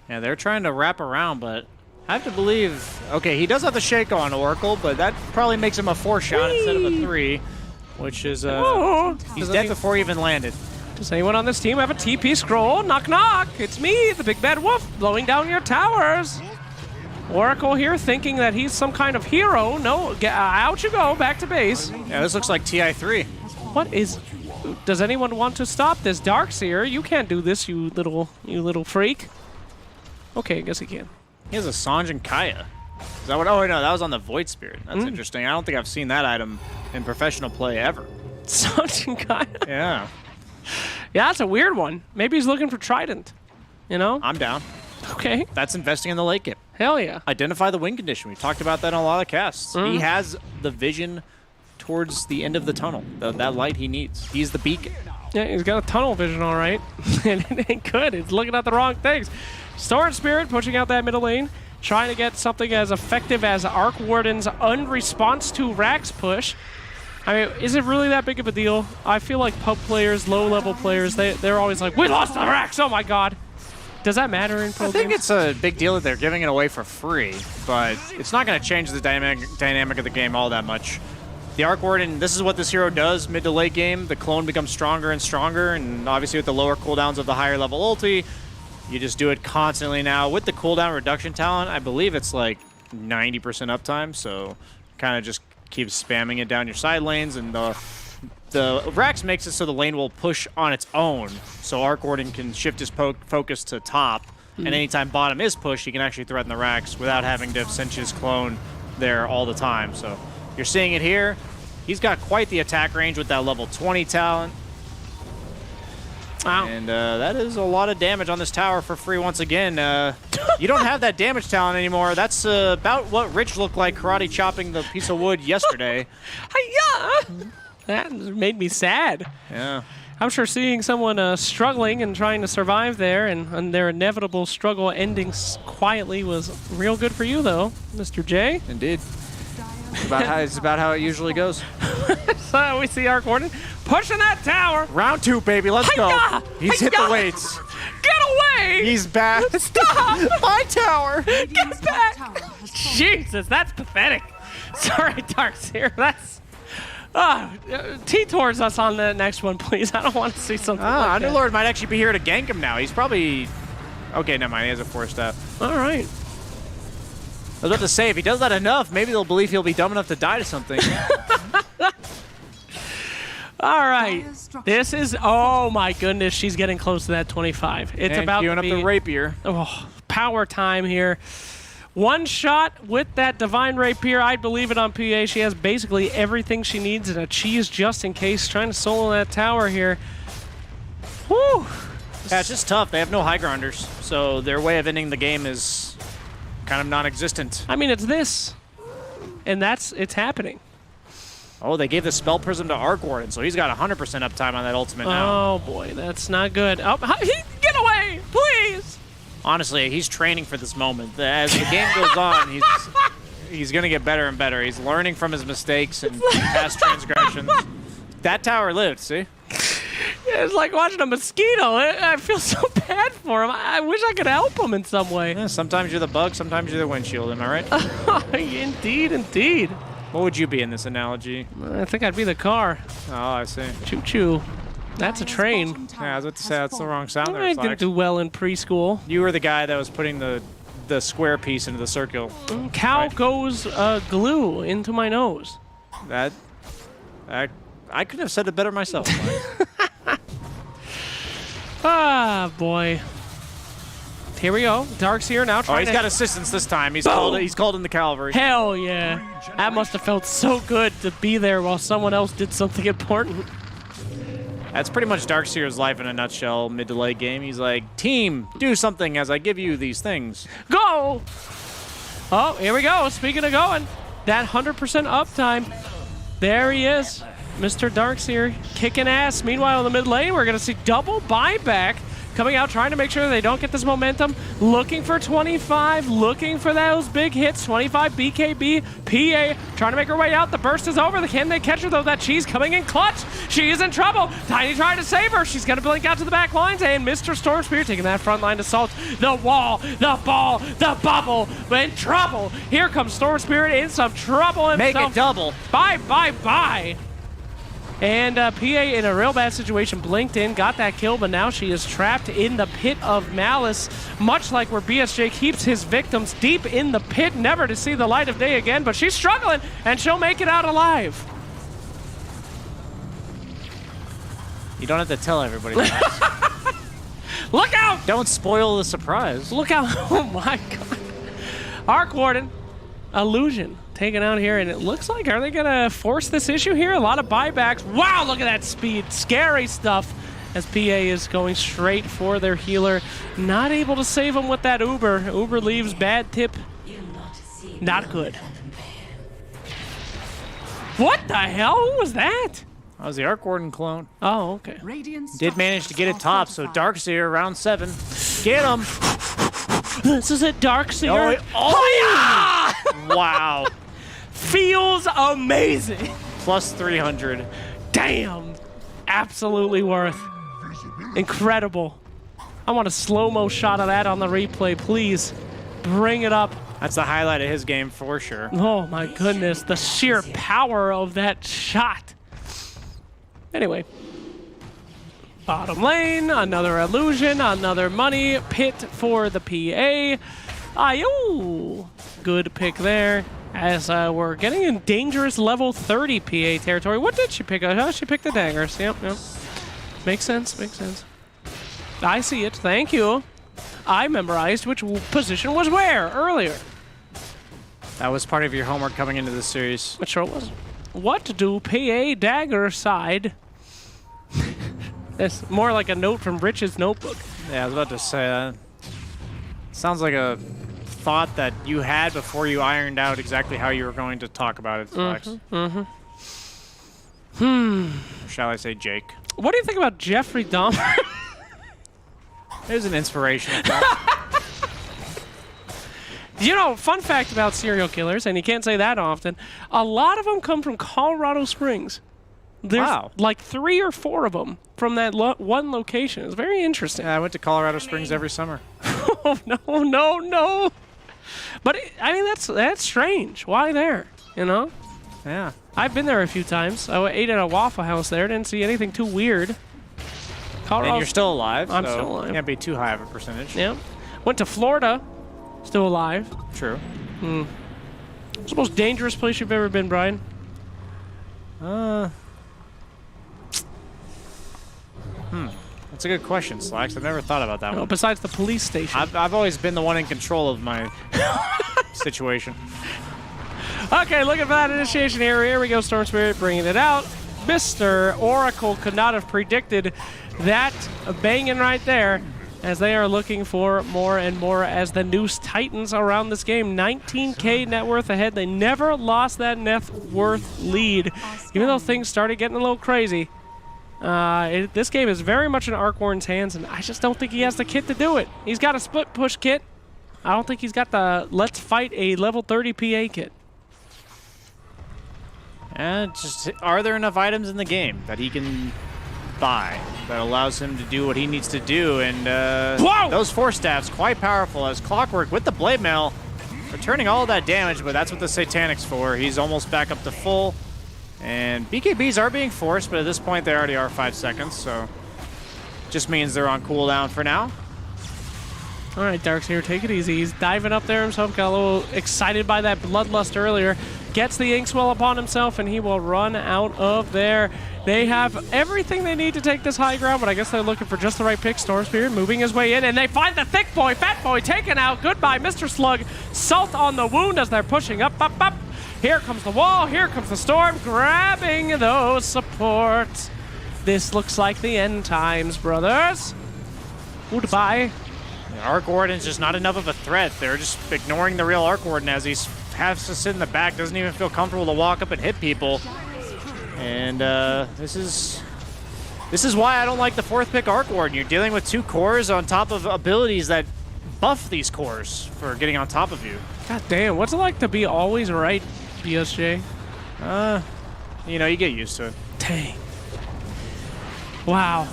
Yeah, they're trying to wrap around, but I have to believe... Okay, he does have the shake on Oracle, but that probably makes him a 4-shot instead of a 3, which is... he's dead before he even landed. Does anyone on this team have a TP scroll? Knock, knock. It's me, the big bad wolf, blowing down your towers. Oracle here thinking that he's some kind of hero. No, out you go, back to base. Yeah, this looks like TI3. What is... Does anyone want to stop this Darkseer? You can't do this, you little freak. Okay, I guess he can. He has a Sanj and Kaya. Is that what... Oh, no, that was on the Void Spirit. That's interesting. I don't think I've seen that item in professional play ever. Sanj and Kaya? Yeah. Yeah, that's a weird one. Maybe he's looking for Trident. You know? I'm down. Okay. That's investing in the late game. Hell yeah. Identify the win condition. We've talked about that on a lot of casts. He has the vision towards the end of the tunnel. That light he needs. He's the beacon. Yeah, he's got a tunnel vision, all right. And it ain't good. It's looking at the wrong things. Storm Spirit pushing out that middle lane. trying to get something as effective as Arc Warden's unresponse to Rax push. I mean, is it really that big of a deal? I feel like pub players, low-level players, they're always like, we lost the Rax, oh my god. Does that matter in pro I think games? it's a big deal that they're giving it away for free, but it's not going to change the dynamic of the game all that much. The Arc Warden, this is what this hero does mid to late game. The clone becomes stronger and stronger, and obviously with the lower cooldowns of the higher level ulti, you just do it constantly now. With the cooldown reduction talent, I believe it's like 90% uptime, so kind of just keep spamming it down your side lanes, and the Rax makes it so the lane will push on its own, so Arc Warden can shift his focus to top, and anytime bottom is pushed, he can actually threaten the Rax without having to cinch his clone there all the time. So you're seeing it here. He's got quite the attack range with that level 20 talent. Wow. And that is a lot of damage on this tower for free once again. You don't have that damage talent anymore. That's about what Rich looked like karate chopping the piece of wood yesterday. Hi-ya! That made me sad. Yeah. I'm sure seeing someone struggling and trying to survive there and their inevitable struggle ending quietly was real good for you, though, Mr. J. Indeed. It's about how it usually goes. So we see Arc Warden pushing that tower. Round 2, baby. Let's go. He's hit the weights. Get away! He's back. Stop! My tower! Get back! Jesus, that's pathetic. Sorry, Darkseer. That's... T-towards us on the next one, please. I don't want to see something like that. Underlord might actually be here to gank him now. He's probably... Okay, never mind. He has a 4-staff. All right. I was about to say, if he does that enough, maybe they'll believe he'll be dumb enough to die to something. All right. This is... Oh, my goodness. She's getting close to that 25. It's and about queuing to be... up the rapier. Oh, power time here. One shot with that Divine Rapier. I believe it on PA. She has basically everything she needs and a cheese just in case. Trying to solo that tower here. Whew. Yeah, it's just tough. They have no high grounders, so their way of ending the game is kind of non-existent. I mean, it's this. And it's happening. Oh, they gave the Spell Prism to Arc Warden, so he's got 100% uptime on that ultimate now. Oh, boy. That's not good. Oh, get away, please. Honestly, he's training for this moment. As the game goes on, he's going to get better and better. He's learning from his mistakes and past transgressions. That tower lived, see? It's like watching a mosquito. I feel so bad for him. I wish I could help him in some way. Yeah, sometimes you're the bug, sometimes you're the windshield, am I right? Indeed, indeed. What would you be in this analogy? I think I'd be the car. Oh, I see. Choo-choo. That's a train. Yeah, I was about to say that's the wrong sound there. I didn't do well in preschool. You were the guy that was putting the square piece into the circle. Cow goes glue into my nose. I couldn't have said it better myself. Ah, boy. Here we go. Darkseer now trying he's got assistance this time. He's called in the cavalry. Hell yeah. That must have felt so good to be there while someone else did something important. That's pretty much Darkseer's life in a nutshell, mid to late game. He's like, team, do something as I give you these things. Go! Oh, here we go. Speaking of going, that 100% uptime. There he is. Mr. Darkseer kicking ass. Meanwhile, in the mid lane, we're going to see double buyback coming out, trying to make sure they don't get this momentum. Looking for 25, looking for those big hits. 25 BKB, PA trying to make her way out. The burst is over. Can they catch her, though? That cheese coming in clutch. She is in trouble. Tiny trying to save her. She's going to blink out to the back lines, and Mr. Storm Spear taking that front line assault. The wall, the ball, the bubble. In trouble. Here comes Storm Spirit in some trouble himself. Make it double. Bye, bye, bye. And PA in a real bad situation, blinked in, got that kill, but now she is trapped in the pit of malice, much like where BSJ keeps his victims deep in the pit, never to see the light of day again, but she's struggling, and she'll make it out alive. You don't have to tell everybody that. Look out! Don't spoil the surprise. Look out. Oh, my God. Arc Warden, Illusion. Taken out here, and it looks like, are they going to force this issue here? A lot of buybacks. Wow, look at that speed. Scary stuff as PA is going straight for their healer. Not able to save him with that Uber. Uber leaves, bad tip. Not good. What the hell? Who was that? That was the Arc Warden clone. Oh, okay. Did manage to get it top, so Darkseer round 7. Get him! This is it, Darkseer. Wow. Feels amazing. Plus 300. Damn. Absolutely worth. Incredible. I want a slow-mo shot of that on the replay, please. Bring it up. That's the highlight of his game for sure. Oh my goodness, the sheer power of that shot. Anyway. Bottom lane, another illusion, another money pit for the PA. Ayo! Good pick there. As we're getting in dangerous level 30 PA territory. What did she pick? She picked the daggers. Yep. Makes sense, makes sense. I see it, thank you. I memorized which position was where earlier. That was part of your homework coming into this series. It sure was. What do PA dagger side? It's more like a note from Rich's notebook. Yeah, I was about to say that. Sounds like a thought that you had before you ironed out exactly how you were going to talk about it, Flex. Shall I say Jake? What do you think about Jeffrey Dahmer? It was an inspirational thought. You know, fun fact about serial killers, and you can't say that often, a lot of them come from Colorado Springs. There's like 3 or 4 of them from that one location. It's very interesting. Yeah, I went to Colorado Springs every summer. Oh, no. But, I mean, that's strange. Why there, you know? Yeah. I've been there a few times. I ate at a Waffle House there. Didn't see anything too weird. Colorado, and you're still alive. I'm so still alive. Can't be too high of a percentage. Yeah. Went to Florida. Still alive. True. What's the most dangerous place you've ever been, Brian? That's a good question, Slacks. I've never thought about that one. Besides the police station. I've always been the one in control of my situation. Okay, looking for that initiation here. Here we go, Storm Spirit bringing it out. Mr. Oracle could not have predicted that banging right there, as they are looking for more and more as the Noose tightens around this game. 19K net worth ahead. They never lost that net worth lead, even though things started getting a little crazy. This game is very much in Arcwarden's hands, and I just don't think he has the kit to do it. He's got a split push kit. I don't think he's got the let's fight a level 30 PA kit. And just, are there enough items in the game that he can buy that allows him to do what he needs to do? And those 4 staffs, quite powerful as Clockwork with the Blade Mail, returning all of that damage, but that's what the Satanic's for. He's almost back up to full. And BKBs are being forced, but at this point they already are 5 seconds, so just means they're on cooldown for now. All right, Darkseer, take it easy. He's diving up there himself, got a little excited by that bloodlust earlier. Gets the Inkswell upon himself, and he will run out of there. They have everything they need to take this high ground, but I guess they're looking for just the right pick. Storm Spirit moving his way in, and they find the thick boy, fat boy, taken out. Goodbye, Mr. Slug. Salt on the wound as they're pushing up. Here comes the wall, here comes the storm, grabbing those supports. This looks like the end times, brothers. Goodbye. Arc Warden's just not enough of a threat. They're just ignoring the real Arc Warden as he has to sit in the back, doesn't even feel comfortable to walk up and hit people. And this is why I don't like the 4th pick Arc Warden. You're dealing with 2 cores on top of abilities that buff these cores for getting on top of you. God damn, what's it like to be always right, BSJ? You know, you get used to it. Dang. Wow.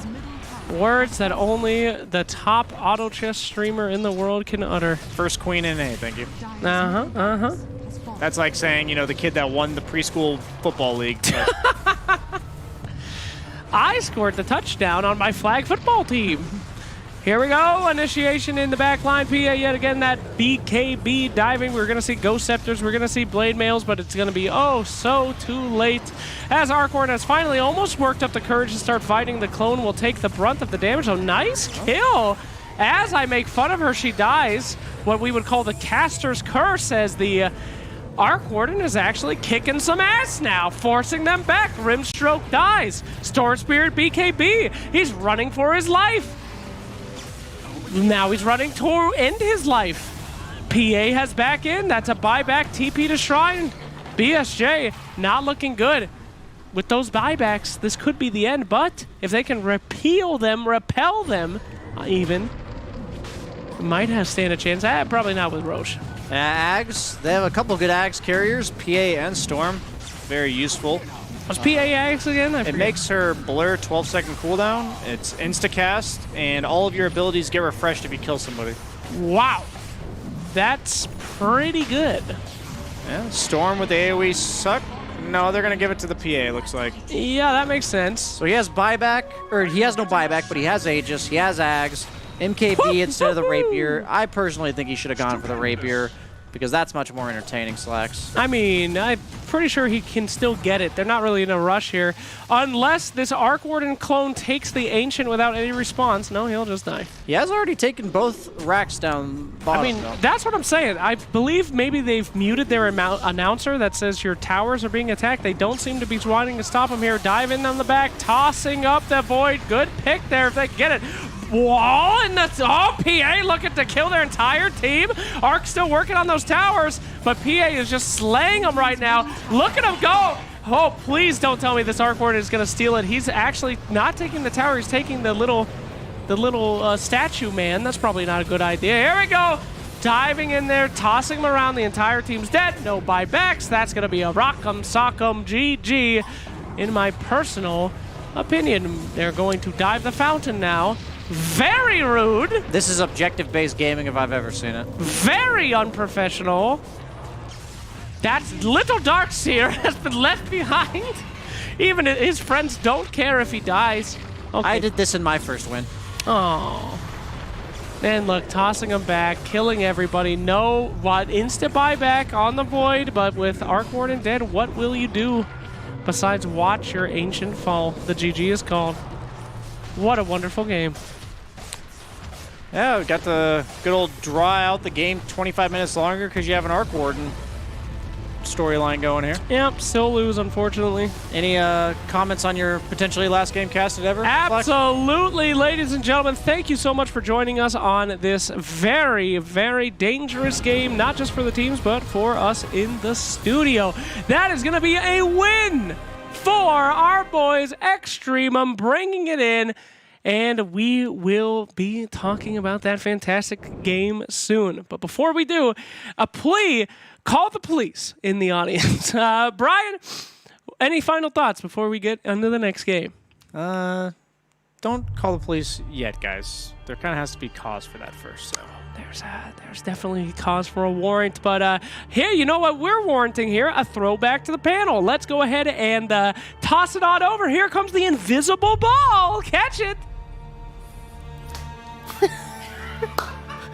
Words that only the top auto chess streamer in the world can utter. First queen in A, thank you. Uh-huh. That's like saying, you know, the kid that won the preschool football league. I scored the touchdown on my flag football team. Here we go, initiation in the back line. PA yet again, that BKB diving. We're going to see Ghost Scepters, we're going to see Blade Mails, but it's going to be oh so too late. As Arcwarden has finally almost worked up the courage to start fighting, the clone will take the brunt of the damage. Oh, nice kill. As I make fun of her, she dies. What we would call the caster's curse, as the Arcwarden is actually kicking some ass now, forcing them back. Rimstroke dies. Storm Spirit BKB, he's running for his life. Now he's running to end his life. PA has back in. That's a buyback TP to Shrine. BSJ not looking good. With those buybacks, this could be the end, but if they can repel them even, might have stand a chance. Probably not with Roche. Ags, they have a couple good Ags carriers, PA and Storm. Very useful. Was PA Ags again? It makes her Blur 12-second cooldown. It's insta-cast, and all of your abilities get refreshed if you kill somebody. Wow. That's pretty good. Yeah, Storm with the AoE suck. No, they're going to give it to the PA, it looks like. Yeah, that makes sense. So he has buyback, or he has no buyback, but he has Aegis, he has Ags, MKB instead of the Rapier. I personally think he should have gone for the Rapier, because that's much more entertaining, Slacks. I mean, I'm pretty sure he can still get it. They're not really in a rush here. Unless this Arc Warden clone takes the Ancient without any response. No, he'll just die. He has already taken both racks down bottom, I mean, though. that's what I'm saying. I believe maybe they've muted their announcer that says your towers are being attacked. They don't seem to be wanting to stop him here. Diving on the back, tossing up the Void. Good pick there if they get it. Wall and the PA looking to kill their entire team. Arc still working on those towers, but PA is just slaying them right now. Look at him go. Oh, please don't tell me this Arc Warden is going to steal it. He's actually not taking the tower. He's taking the little statue man. That's probably not a good idea. Here we go. Diving in there, tossing him around. The entire team's dead. No buybacks. That's going to be a rock'em sock'em GG. In my personal opinion, they're going to dive the fountain now. Very rude. This is objective-based gaming if I've ever seen it. Very unprofessional. That's Little Darkseer has been left behind. Even his friends don't care if he dies. Okay. I did this in my first win. Oh. And look, tossing him back, killing everybody. No, instant buyback on the Void, but with Arc Warden dead, what will you do besides watch your Ancient fall? The GG is called. What a wonderful game. Yeah, we got the good old draw out the game 25 minutes longer because you have an Arc Warden storyline going here. Yep, still lose, unfortunately. Any comments on your potentially last game casted ever? Absolutely, ladies and gentlemen. Thank you so much for joining us on this very, very dangerous game, not just for the teams, but for us in the studio. That is going to be a win for our boys Extremum, bringing it in. And we will be talking about that fantastic game soon. But before we do, a plea, call the police in the audience. Brian, any final thoughts before we get into the next game? Don't call the police yet, guys. There kind of has to be cause for that first, so. There's definitely cause for a warrant, but here, you know what we're warranting here? A throwback to the panel. Let's go ahead and toss it on over. Here comes the invisible ball. Catch it.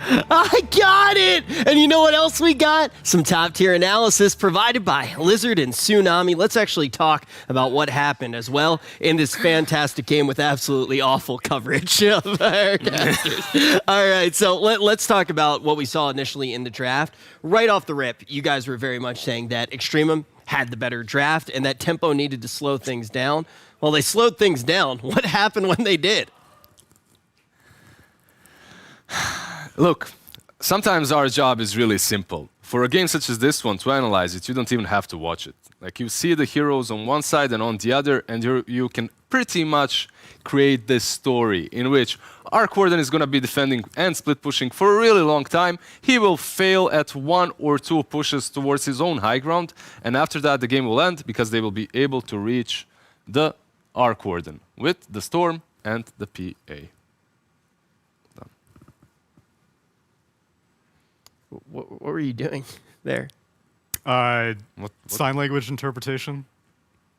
I got it! And you know what else we got? Some top-tier analysis provided by Lizard and Tsunami. Let's actually talk about what happened as well in this fantastic game with absolutely awful coverage of our casters. All right, so let's talk about what we saw initially in the draft. Right off the rip, you guys were very much saying that Extremum had the better draft and that Tempo needed to slow things down. Well, they slowed things down. What happened when they did? Look, sometimes our job is really simple. For a game such as this one, to analyze it, you don't even have to watch it. Like, you see the heroes on one side and on the other, and you can pretty much create this story in which Arc Warden is going to be defending and split pushing for a really long time. He will fail at 1 or 2 pushes towards his own high ground, and after that the game will end because they will be able to reach the Arc Warden with the Storm and the PA. What were you doing there? Sign language interpretation.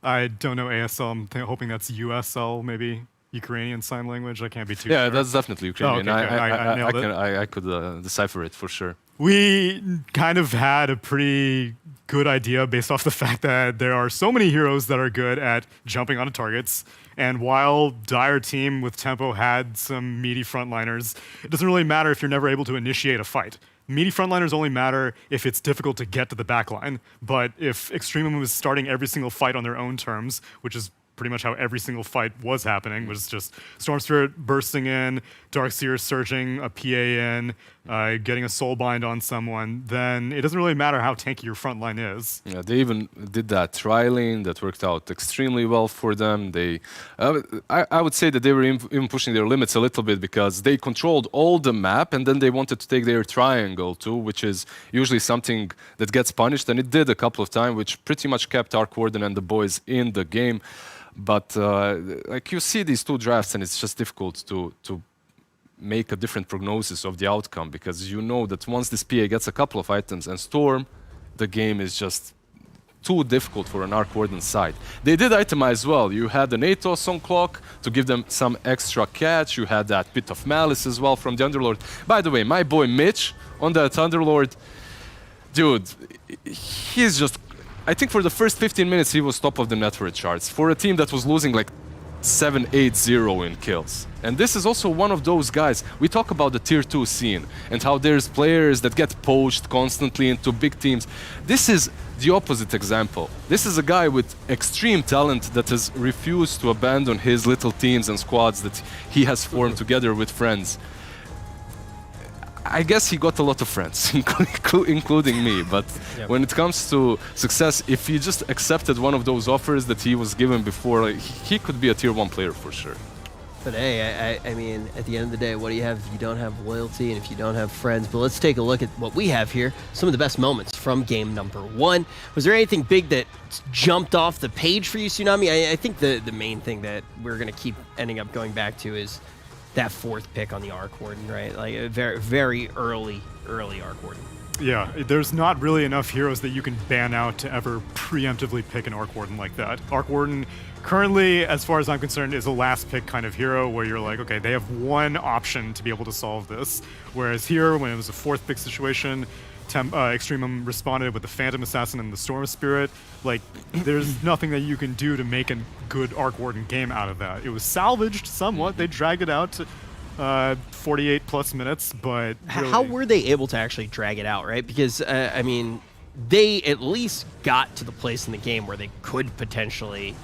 I don't know ASL. I'm hoping that's USL, maybe Ukrainian sign language. I can't be too sure. That's definitely Ukrainian. Oh, okay, I nailed it. I could decipher it for sure. We kind of had a pretty good idea based off the fact that there are so many heroes that are good at jumping onto targets. And while Dire team with Tempo had some meaty frontliners, it doesn't really matter if you're never able to initiate a fight. Meaty frontliners only matter if it's difficult to get to the backline. But if Extremum is starting every single fight on their own terms, which is pretty much how every single fight was happening, was just Storm Spirit bursting in, Darkseer surging, a PA in, getting a soulbind on someone, then it doesn't really matter how tanky your front line is. Yeah, they even did that trialing that worked out extremely well for them. They, I would say that they were even pushing their limits a little bit because they controlled all the map and then they wanted to take their triangle too, which is usually something that gets punished, and it did a couple of times, which pretty much kept Arc Warden and the boys in the game. But like you see these two drafts, and it's just difficult to make a different prognosis of the outcome, because you know that once this PA gets a couple of items and Storm, the game is just too difficult for an Arc Warden side. They did itemize well. You had an Atos on clock to give them some extra catch. You had that Pit of Malice as well from the Underlord. By the way, my boy Mitch on that Underlord, dude, he's just... I think for the first 15 minutes he was top of the network charts for a team that was losing like 7-8-0 in kills. And this is also one of those guys. We talk about the tier 2 scene and how there's players that get poached constantly into big teams. This is the opposite example. This is a guy with extreme talent that has refused to abandon his little teams and squads that he has formed together with friends. I guess he got a lot of friends, including me, but when it comes to success, if he just accepted one of those offers that he was given before, like, he could be a tier 1 player for sure. But hey, I mean, at the end of the day, what do you have if you don't have loyalty and if you don't have friends? But let's take a look at what we have here. Some of the best moments from game number 1. Was there anything big that jumped off the page for you, Tsunami? I think the main thing that we're going to keep ending up going back to is that 4th pick on the Arc Warden, right? Like a very, very early Arc Warden. Yeah, there's not really enough heroes that you can ban out to ever preemptively pick an Arc Warden like that. Arc Warden currently, as far as I'm concerned, is a last pick kind of hero where you're like, okay, they have one option to be able to solve this. Whereas here, when it was a 4th pick situation, Extremum responded with the Phantom Assassin and the Storm Spirit. Like, there's nothing that you can do to make a good Arc Warden game out of that. It was salvaged somewhat. They dragged it out to 48 plus minutes, but really... How were they able to actually drag it out, right? Because, I mean, they at least got to the place in the game where they could potentially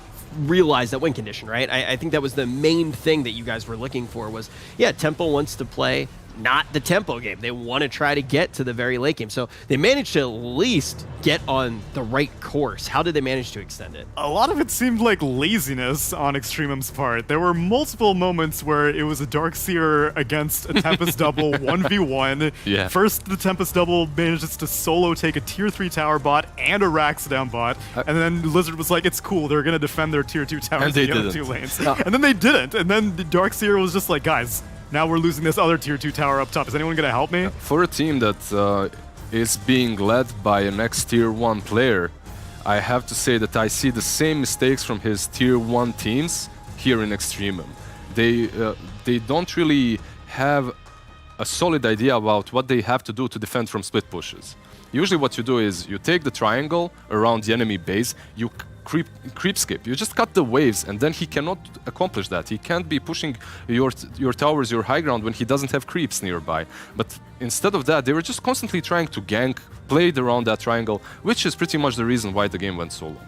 realize that win condition, right? I think that was the main thing that you guys were looking for was, yeah, Tempo wants to play not the tempo game. They want to try to get to the very late game. So they managed to at least get on the right course. How did they manage to extend it? A lot of it seemed like laziness on Extremum's part. There were multiple moments where it was a Darkseer against a Tempest double 1v1. Yeah. First, the Tempest double manages to solo take a tier 3 tower bot and a Raxdown bot, and then Lizard was like, it's cool, they're going to defend their tier 2 towers in the other 2 lanes. And then they didn't, and then the Darkseer was just like, guys, now we're losing this other tier 2 tower up top. Is anyone going to help me? For a team that is being led by an ex-tier 1 player, I have to say that I see the same mistakes from his tier 1 teams here in Extremum. They don't really have a solid idea about what they have to do to defend from split pushes. Usually what you do is you take the triangle around the enemy base, you creep skip. You just cut the waves, and then he cannot accomplish that. He can't be pushing your towers, your high ground, when he doesn't have creeps nearby. But instead of that, they were just constantly trying to gank, played around that triangle, which is pretty much the reason why the game went so long.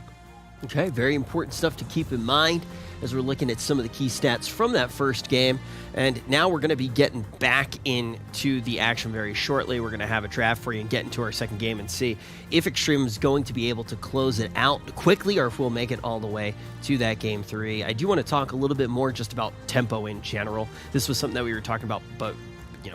Okay, very important stuff to keep in mind as we're looking at some of the key stats from that first game. And now we're going to be getting back into the action very shortly. We're going to have a draft for you and get into our second game and see if Extreme is going to be able to close it out quickly or if we'll make it all the way to that game 3. I do want to talk a little bit more just about tempo in general. This was something that we were talking about, but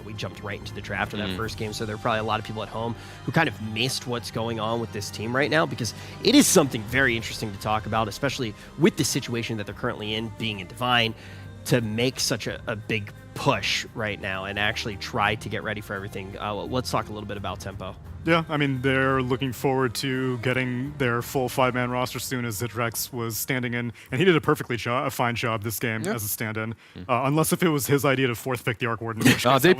we jumped right into the draft of that first game, so there are probably a lot of people at home who kind of missed what's going on with this team right now, because it is something very interesting to talk about, especially with the situation that they're currently in, being in Divine, to make such a big push right now and actually try to get ready for everything. Let's talk a little bit about tempo. Yeah, I mean, they're looking forward to getting their full 5-man roster soon, as Zitrex was standing in, and he did a fine job this game as a stand-in, unless if it was his idea to 4th pick the Arc Warden. They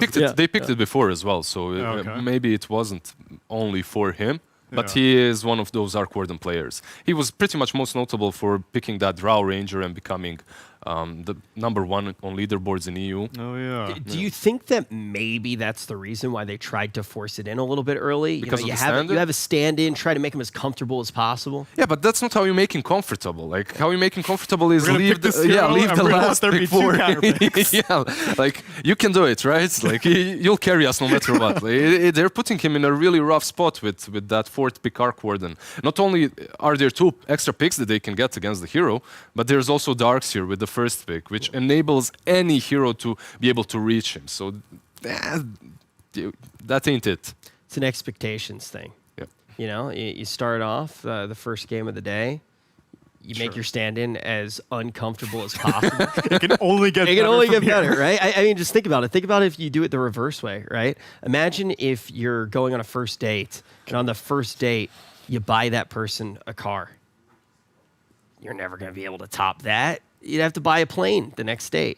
picked it before as well, so maybe it wasn't only for him. But he is one of those Arc Warden players. He was pretty much most notable for picking that Drow Ranger and becoming the #1 on leaderboards in EU. Oh yeah. Do you think that maybe that's the reason why they tried to force it in a little bit early? Because of you the have stand-in? you have a stand-in, try to make him as comfortable as possible. Yeah, but that's not how you make him comfortable. Like how you make him comfortable is We're gonna leave pick this the hero leave and the we're gonna let last there be pick two for counter picks. yeah, like you can do it, right? Like you'll carry us no matter what. They're putting him in a really rough spot with that 4th pick Arc Warden. Not only are there 2 extra picks that they can get against the hero, but there's also Darks here with the 1st pick, which enables any hero to be able to reach him. So that ain't it. It's an expectations thing. Yep. You know, you start off the first game of the day. You make your stand-in as uncomfortable as possible. It can only get It can better only from get here. better, right? I mean, just think about it. Think about if you do it the reverse way, right? Imagine if you're going on a first date, and on the first date, you buy that person a car. You're never going to be able to top that. You'd have to buy a plane the next date.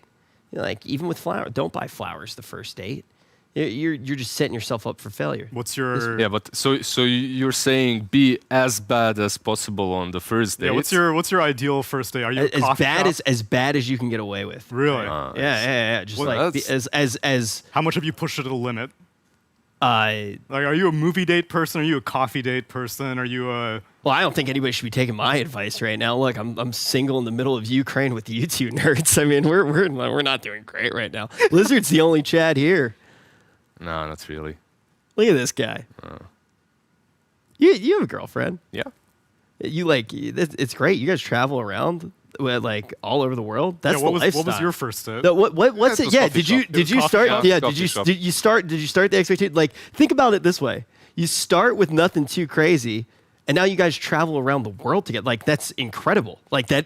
You're like, even with flowers, don't buy flowers the first date. You're just setting yourself up for failure. What's your Yeah, but so you're saying be as bad as possible on the first date. yeah? What's your ideal first day? Are you a As coffee bad shop? as bad as you can get away with. Really? Yeah. Just Well, like that's- as How much have you pushed it to the limit? uh. Like, are you a movie date person? Are you a coffee date person? Are you a Well, I don't think anybody should be taking my advice right now. Look, I'm single in the middle of Ukraine with you two nerds. I mean, we're not doing great right now. Lizard's the only Chad here. No, not really. Look at this guy. You have a girlfriend. Yeah. You like it's great. You guys travel around like all over the world. That's yeah, what the was lifestyle. what was your first date? No, what's Yeah, it? it was Yeah, coffee did you shop. It did was you coffee start? shop. Yeah, Coffee did you shop. did you start? Did you start the expectation? Like, think about it this way: you start with nothing too crazy, and now you guys travel around the world together. Like, that's incredible. Like that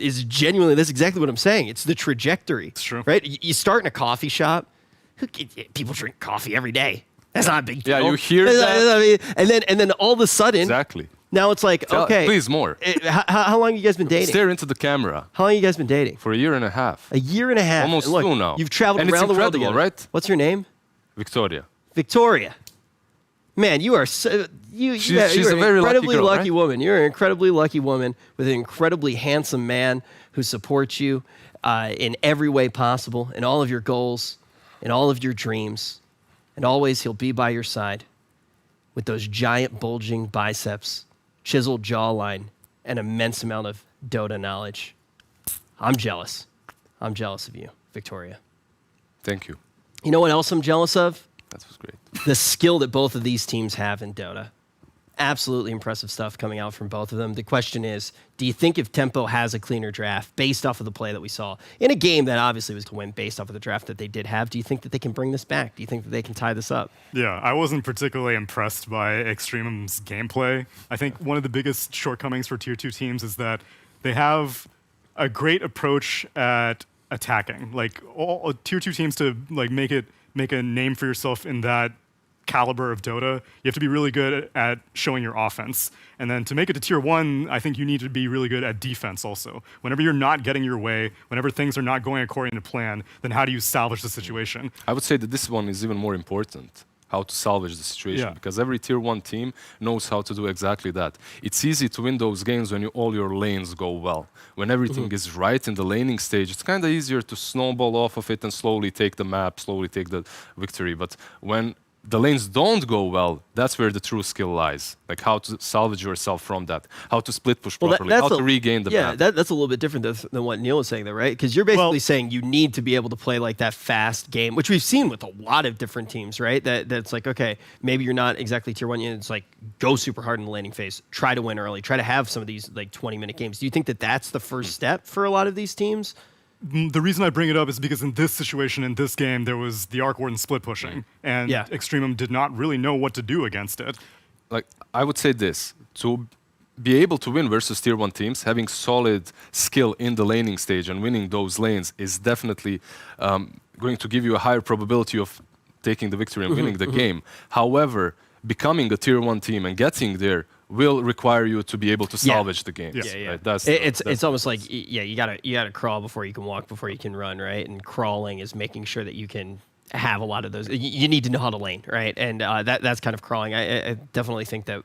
is genuinely. That's exactly what I'm saying. It's the trajectory. It's true. right? You start in a coffee shop. People drink coffee every day. That's not a big deal. Yeah, you hear I that? mean, and then all of a sudden, Exactly. now it's like, okay, Please more. How long have you guys been dating? Stare into the camera How long have you guys been dating? for a year and a half. A year and a half. Almost And look, 2 now. You've traveled And it's around the world incredible, together. right? What's your name? Victoria. Victoria. Man, you are so, She's you're a an very lucky incredibly girl, lucky right? woman. You're an incredibly lucky woman with an incredibly handsome man who supports you in every way possible, in all of your goals, in all of your dreams, and always he'll be by your side with those giant bulging biceps, chiseled jawline, and immense amount of Dota knowledge. I'm jealous. I'm jealous of you, Victoria. Thank you. You know what else I'm jealous of? That was great. The skill that both of these teams have in Dota. Absolutely impressive stuff coming out from both of them. The question is, do you think if Tempo has a cleaner draft based off of the play that we saw in a game that obviously was going to win based off of the draft that they did have, do you think that they can bring this back? Do you think that they can tie this up? Yeah, I wasn't particularly impressed by Extremum's gameplay. I think one of the biggest shortcomings for Tier 2 teams is that they have a great approach at attacking. Like, all Tier 2 teams to like make a name for yourself in that caliber of Dota, you have to be really good at showing your offense. And then to make it to Tier 1, I think you need to be really good at defense also. Whenever you're not getting your way, whenever things are not going according to plan, then how do you salvage the situation? I would say that this one is even more important. How to salvage the situation, Yeah. because every Tier 1 team knows how to do exactly that. It's easy to win those games when all your lanes go well. When everything is right in the laning stage, it's kind of easier to snowball off of it and slowly take the map, slowly take the victory. But when the lanes don't go well, that's where the true skill lies. Like how to salvage yourself from that, how to split push properly, how to regain the map. That's a little bit different than what Neil was saying, though, right? Because you're basically saying you need to be able to play like that fast game, which we've seen with a lot of different teams, right? That's like, okay, maybe you're not exactly Tier 1, it's like go super hard in the laning phase, try to win early, try to have some of these like 20-minute games. Do you think that that's the first step for a lot of these teams? The reason I bring it up is because in this situation, in this game, there was the Arc Warden split pushing, and Extremum did not really know what to do against it. Like, I would say this, to be able to win versus Tier 1 teams, having solid skill in the laning stage and winning those lanes is definitely going to give you a higher probability of taking the victory and winning the game. However, becoming a Tier 1 team and getting there will require you to be able to salvage the games. Right? It's almost like you gotta crawl before you can walk, before you can run, right? And crawling is making sure that you can have a lot of those. You need to know how to lane, right? And that's kind of crawling. I definitely think that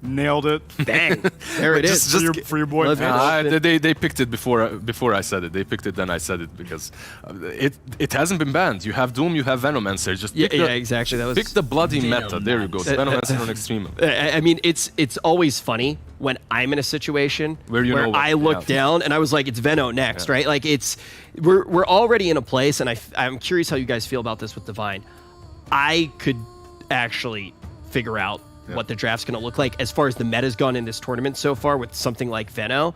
Nailed it. Bang. There it is. For your boy. Love it. They picked it before I said it. They picked it, then I said it because it hasn't been banned. You have Doom, you have Venomancer. Just pick exactly. That was pick the bloody meta. There you go. Venomancer on Extreme. I mean, it's always funny when I'm in a situation where I look down and I was like, it's Veno next, right? Like we're already in a place, and I'm curious how you guys feel about this with Divine. I could actually figure out what the draft's going to look like as far as the meta's gone in this tournament so far with something like Veno.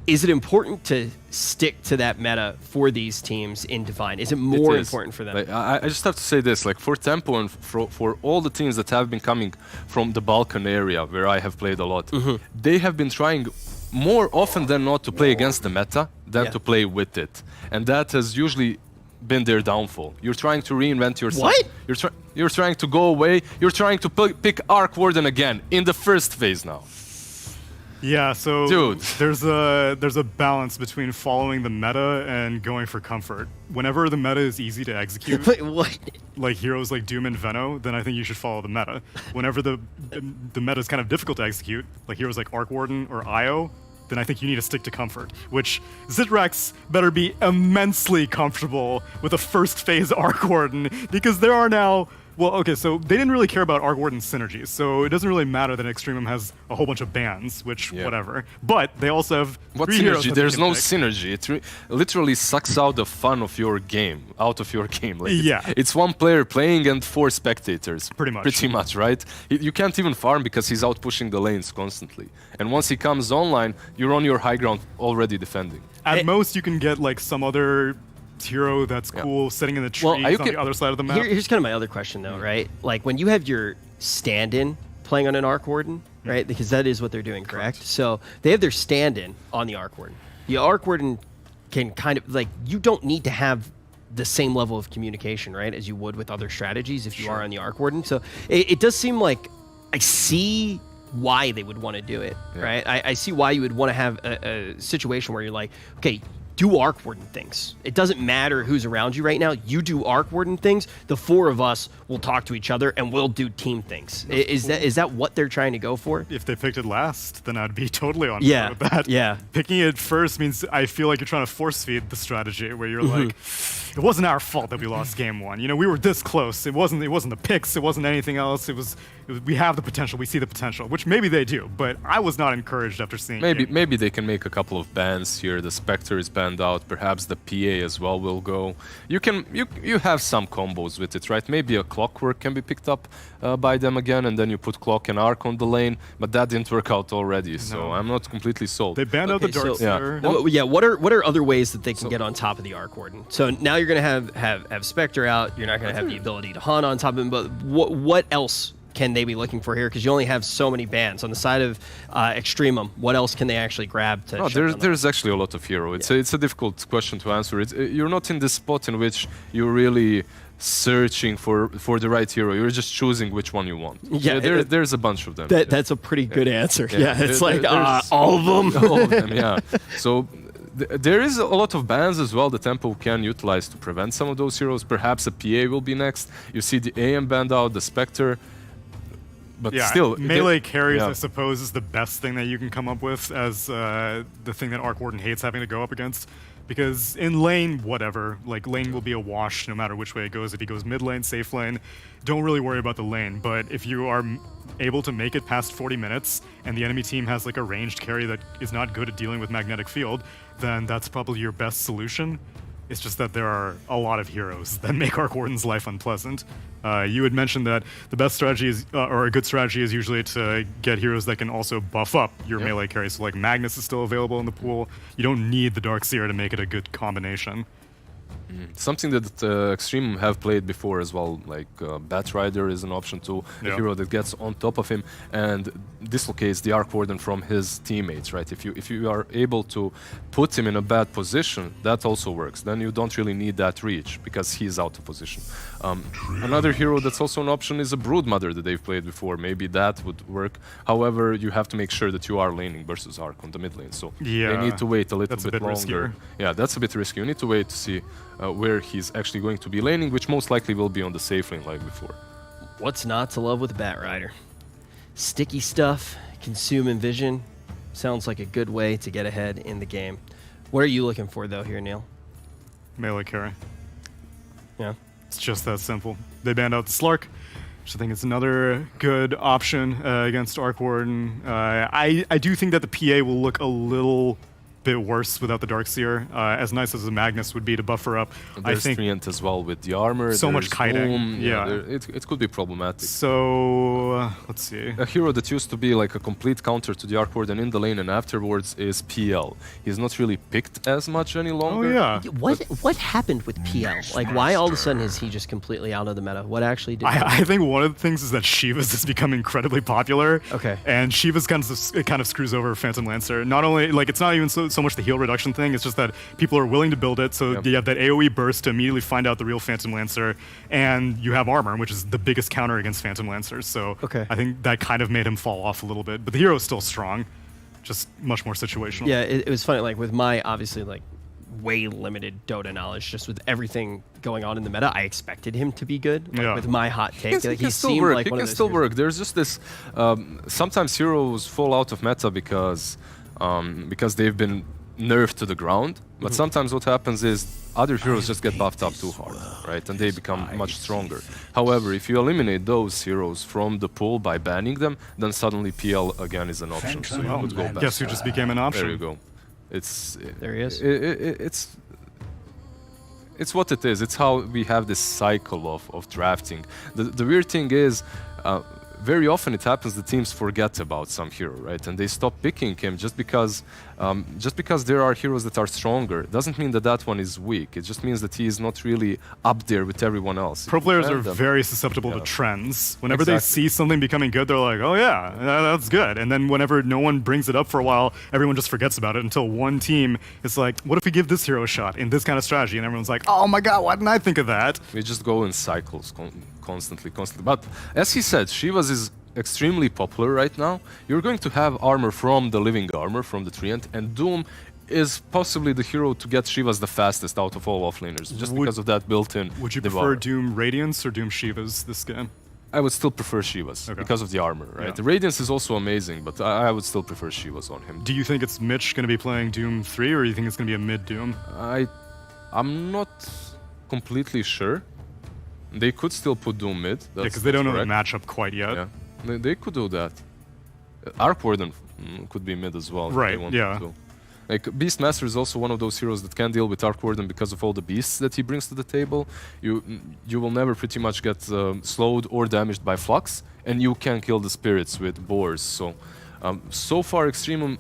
Is it important to stick to that meta for these teams in Divine? Is it more important for them? Like, I just have to say this, like for Tempo and for all the teams that have been coming from the Balkan area where I have played a lot, they have been trying more often than not to play against the meta than to play with it. And that has usually been their downfall. You're trying to reinvent yourself. What? You're trying to go away. You're trying to pick Arc Warden again in the first phase now. Yeah, so Dude. there's a balance between following the meta and going for comfort. Whenever the meta is easy to execute, Wait, what? like heroes like Doom and Veno, then I think you should follow the meta. Whenever the meta is kind of difficult to execute, like heroes like Arc Warden or Io, then I think you need to stick to comfort, which Zitrax better be immensely comfortable with a first phase Arc Warden, because there are now, well, okay, so they didn't really care about Arc Warden synergies, so it doesn't really matter that Extremum has a whole bunch of bans, which, whatever. But they also have What three heroes synergy? that There's they can no pick. synergy. It literally sucks out the fun of your game, out of your game. Like Yeah. it's one player playing and 4 spectators. Pretty much. Pretty much, right? You can't even farm because he's out pushing the lanes constantly. And once he comes online, you're on your high ground already defending. At most, you can get like some other hero that's cool sitting in the trees Well, on the other side of the map. Here's kind of my other question, though, right? Like, when you have your stand-in playing on an Arc Warden, right? Because that is what they're doing, correct? So they have their stand-in on the Arc Warden. The Arc Warden can kind of, like, you don't need to have the same level of communication, right, as you would with other strategies if you are on the Arc Warden. So it does seem like I see why they would want to do it, right? I see why you would want to have a situation where you're like, okay, do Arc Warden things. It doesn't matter who's around you right now. You do Arc Warden things. The 4 of us will talk to each other and we'll do team things. Is that what they're trying to go for? If they picked it last, then I'd be totally on board with that. Yeah. Picking it first means I feel like you're trying to force feed the strategy where you're like, it wasn't our fault that we lost game 1. You know, we were this close. It wasn't the picks. It wasn't anything else. It was we have the potential. We see the potential, which maybe they do. But I was not encouraged after seeing. Maybe they can make a couple of bans here. The Spectre is banned out. Perhaps the PA as well will go. You have some combos with it, right? Maybe a Clockwork can be picked up by them again, and then you put Clock and Arc on the lane. But that didn't work out already, so I'm not completely sold. They banned out the Darkseer. What are other ways that they can get on top of the Arc Warden? So now you're going to have Spectre out. You're not going to have the ability to hunt on top of him. But what else can they be looking for here? Because you only have so many bans on the side of Extremum. What else can they actually grab to? There's actually a lot of hero. It's a difficult question to answer. You're not in this spot in which you're really searching for the right hero. You're just choosing which one you want. Yeah, there's a bunch of them. That's a pretty good answer. Yeah, it's like all of them. All of them, yeah. So there is a lot of bans as well that Tempo can utilize to prevent some of those heroes. Perhaps a PA will be next. You see the AM banned out, the Spectre. But still, melee carries, I suppose, is the best thing that you can come up with as the thing that Arc Warden hates having to go up against. Because in lane, whatever, like lane will be a wash no matter which way it goes. If he goes mid lane, safe lane, don't really worry about the lane. But if you are able to make it past 40 minutes and the enemy team has like a ranged carry that is not good at dealing with magnetic field, then that's probably your best solution. It's just that there are a lot of heroes that make Arc Warden's life unpleasant. You had mentioned that the best strategy is, or a good strategy is usually to get heroes that can also buff up your melee carry. So like Magnus is still available in the pool. You don't need the Darkseer to make it a good combination. Something that Extreme have played before as well, like Batrider is an option too, a hero that gets on top of him and dislocates the Arc Warden from his teammates, right? If you are able to put him in a bad position, that also works. Then you don't really need that reach because he's out of position. Another hero that's also an option is a Broodmother that they've played before. Maybe that would work. However, you have to make sure that you are laning versus Arc on the mid lane, so they need to wait a little bit longer. Riskier. Yeah, that's a bit risky. You need to wait to see where he's actually going to be laning, which most likely will be on the safe lane like before. What's not to love with Batrider? Sticky stuff, consume Envision sounds like a good way to get ahead in the game. What are you looking for, though, here, Neil? Melee carry. Yeah. It's just that simple. They banned out the Slark, which I think is another good option against Arc Warden. I do think that the PA will look a little bit worse without the Darkseer. As nice as the Magnus would be to buffer up, There's I think Treant as well with the armor. so much there's kiting. Boom. Yeah. It could be problematic. So let's see. A hero that used to be like a complete counter to the Arc Warden in the lane and afterwards is PL. He's not really picked as much any Oh longer. yeah. What happened with PL? Like, why all of a sudden is he just completely out of the meta? What actually did? I think one of the things is that Shivas has become incredibly popular. Okay. And Shivas kind of screws over Phantom Lancer. Not only, like, it's not even so much the heal reduction thing, it's just that people are willing to build it, so you have that AoE burst to immediately find out the real Phantom Lancer, and you have armor, which is the biggest counter against Phantom Lancer, so I think that kind of made him fall off a little bit. But the hero is still strong, just much more situational. Yeah, it was funny, like, with my, obviously, like, way limited Dota knowledge, just with everything going on in the meta, I expected him to be good. Like, with my hot take, He can still work. He can still work. There's just this. Sometimes heroes fall out of meta because they've been nerfed to the ground. But sometimes what happens is other heroes just get buffed up too hard, right? And they become much stronger. However, if you eliminate those heroes from the pool by banning them, then suddenly PL again is an option. So you could go back. Guess who just became an option? There you go. There he is. It's what it is. It's how we have this cycle of drafting. The weird thing is, very often it happens the teams forget about some hero, right? And they stop picking him just because there are heroes that are stronger. Doesn't mean that one is weak. It just means that he is not really up there with everyone else. Pro players are very susceptible to trends. Whenever they see something becoming good, they're like, oh yeah, that's good. And then whenever no one brings it up for a while, everyone just forgets about it until one team is like, what if we give this hero a shot in this kind of strategy? And everyone's like, oh my god, why didn't I think of that? We just go in cycles constantly. But as he said, Shivas is extremely popular right now. You're going to have armor from the living armor, from the Treant, and Doom is possibly the hero to get Shivas the fastest out of all offlaners, just because of that built-in. Would you prefer Doom Radiance or Doom Shivas this game? I would still prefer Shivas because of the armor, right? Yeah. The Radiance is also amazing, but I would still prefer Shivas on him. Do you think it's Mitch going to be playing Doom 3, or do you think it's going to be a mid-Doom? I'm not completely sure. They could still put Doom mid. Yeah, because they don't know the matchup quite yet. Yeah, they could do that. Arc Warden could be mid as well. Right, yeah. Like, Beastmaster is also one of those heroes that can deal with Arc Warden because of all the beasts that he brings to the table. You will never pretty much get slowed or damaged by Flux, and you can kill the spirits with boars. So far, Extremum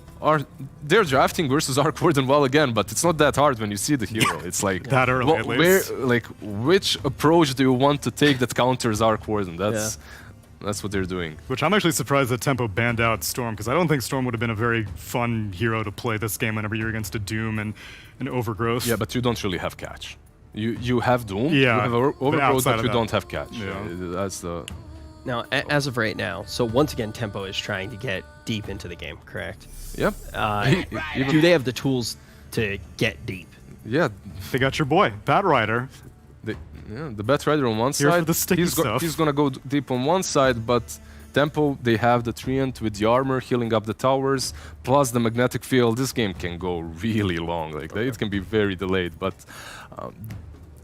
they're drafting versus Arc Warden well again, but it's not that hard when you see the hero. It's like that early at least. Which approach do you want to take that counters Arc Warden? That's what they're doing. Which I'm actually surprised that Tempo banned out Storm, because I don't think Storm would have been a very fun hero to play this game whenever you're against a Doom and an Overgrowth. Yeah, but you don't really have catch. You have Doom, you yeah, have Overgrowth, but you that. don't have catch. Yeah. That's the... Now, as of right now, so once again, Tempo is trying to get deep into the game, correct? Yep. Do they have the tools to get deep? Yeah. They got your boy, Bat Rider. The Bat Rider on one Here side, for the sticky stuff. He's gonna go deep on one side, but Tempo, they have the Treant with the armor healing up the towers, plus the magnetic field. This game can go really long, it can be very delayed, but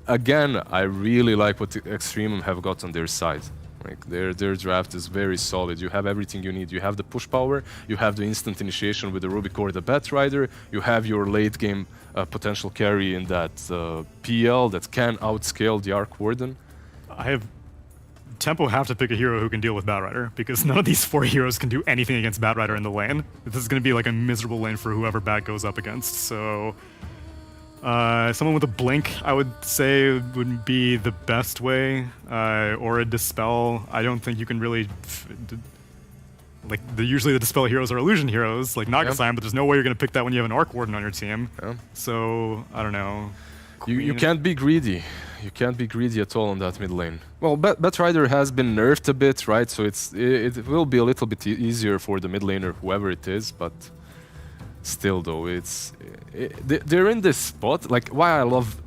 again, I really like what Extremum have got on their side. Like, their draft is very solid. You have everything you need. You have the push power, you have the instant initiation with the Rubik or the Bat Rider, you have your late game potential carry in that PL that can outscale the Arc Warden. Tempo have to pick a hero who can deal with Bat Rider, because none of these 4 heroes can do anything against Bat Rider in the lane. This is going to be like a miserable lane for whoever Bat goes up against, so... someone with a blink, I would say, would be the best way, or a dispel. I don't think you can really, usually the dispel heroes are illusion heroes, like Nagasine, but there's no way you're going to pick that when you have an Arc Warden on your team. Yeah. So, I don't know. You can't be greedy. You can't be greedy at all on that mid lane. Well, Bat Rider has been nerfed a bit, right? So it will be a little bit easier for the mid laner, whoever it is, but... Still, though, they're in this spot. Like, why I love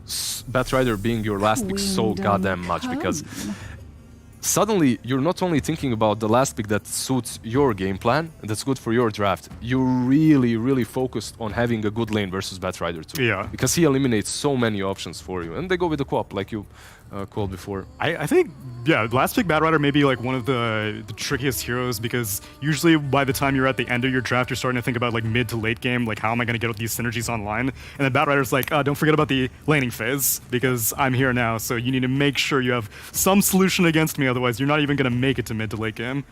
Bat Rider being your last pick so goddamn much, because suddenly you're not only thinking about the last pick that suits your game plan and that's good for your draft, you're really, really focused on having a good lane versus Batrider too. Yeah. Because he eliminates so many options for you. And they go with the co-op, like you called before. I think, yeah, last pick Batrider may be like one of the trickiest heroes, because usually by the time you're at the end of your draft, you're starting to think about like mid to late game, like how am I going to get these synergies online? And then Batrider's like, don't forget about the laning phase, because I'm here now, so you need to make sure you have some solution against me, otherwise you're not even going to make it to mid to late game.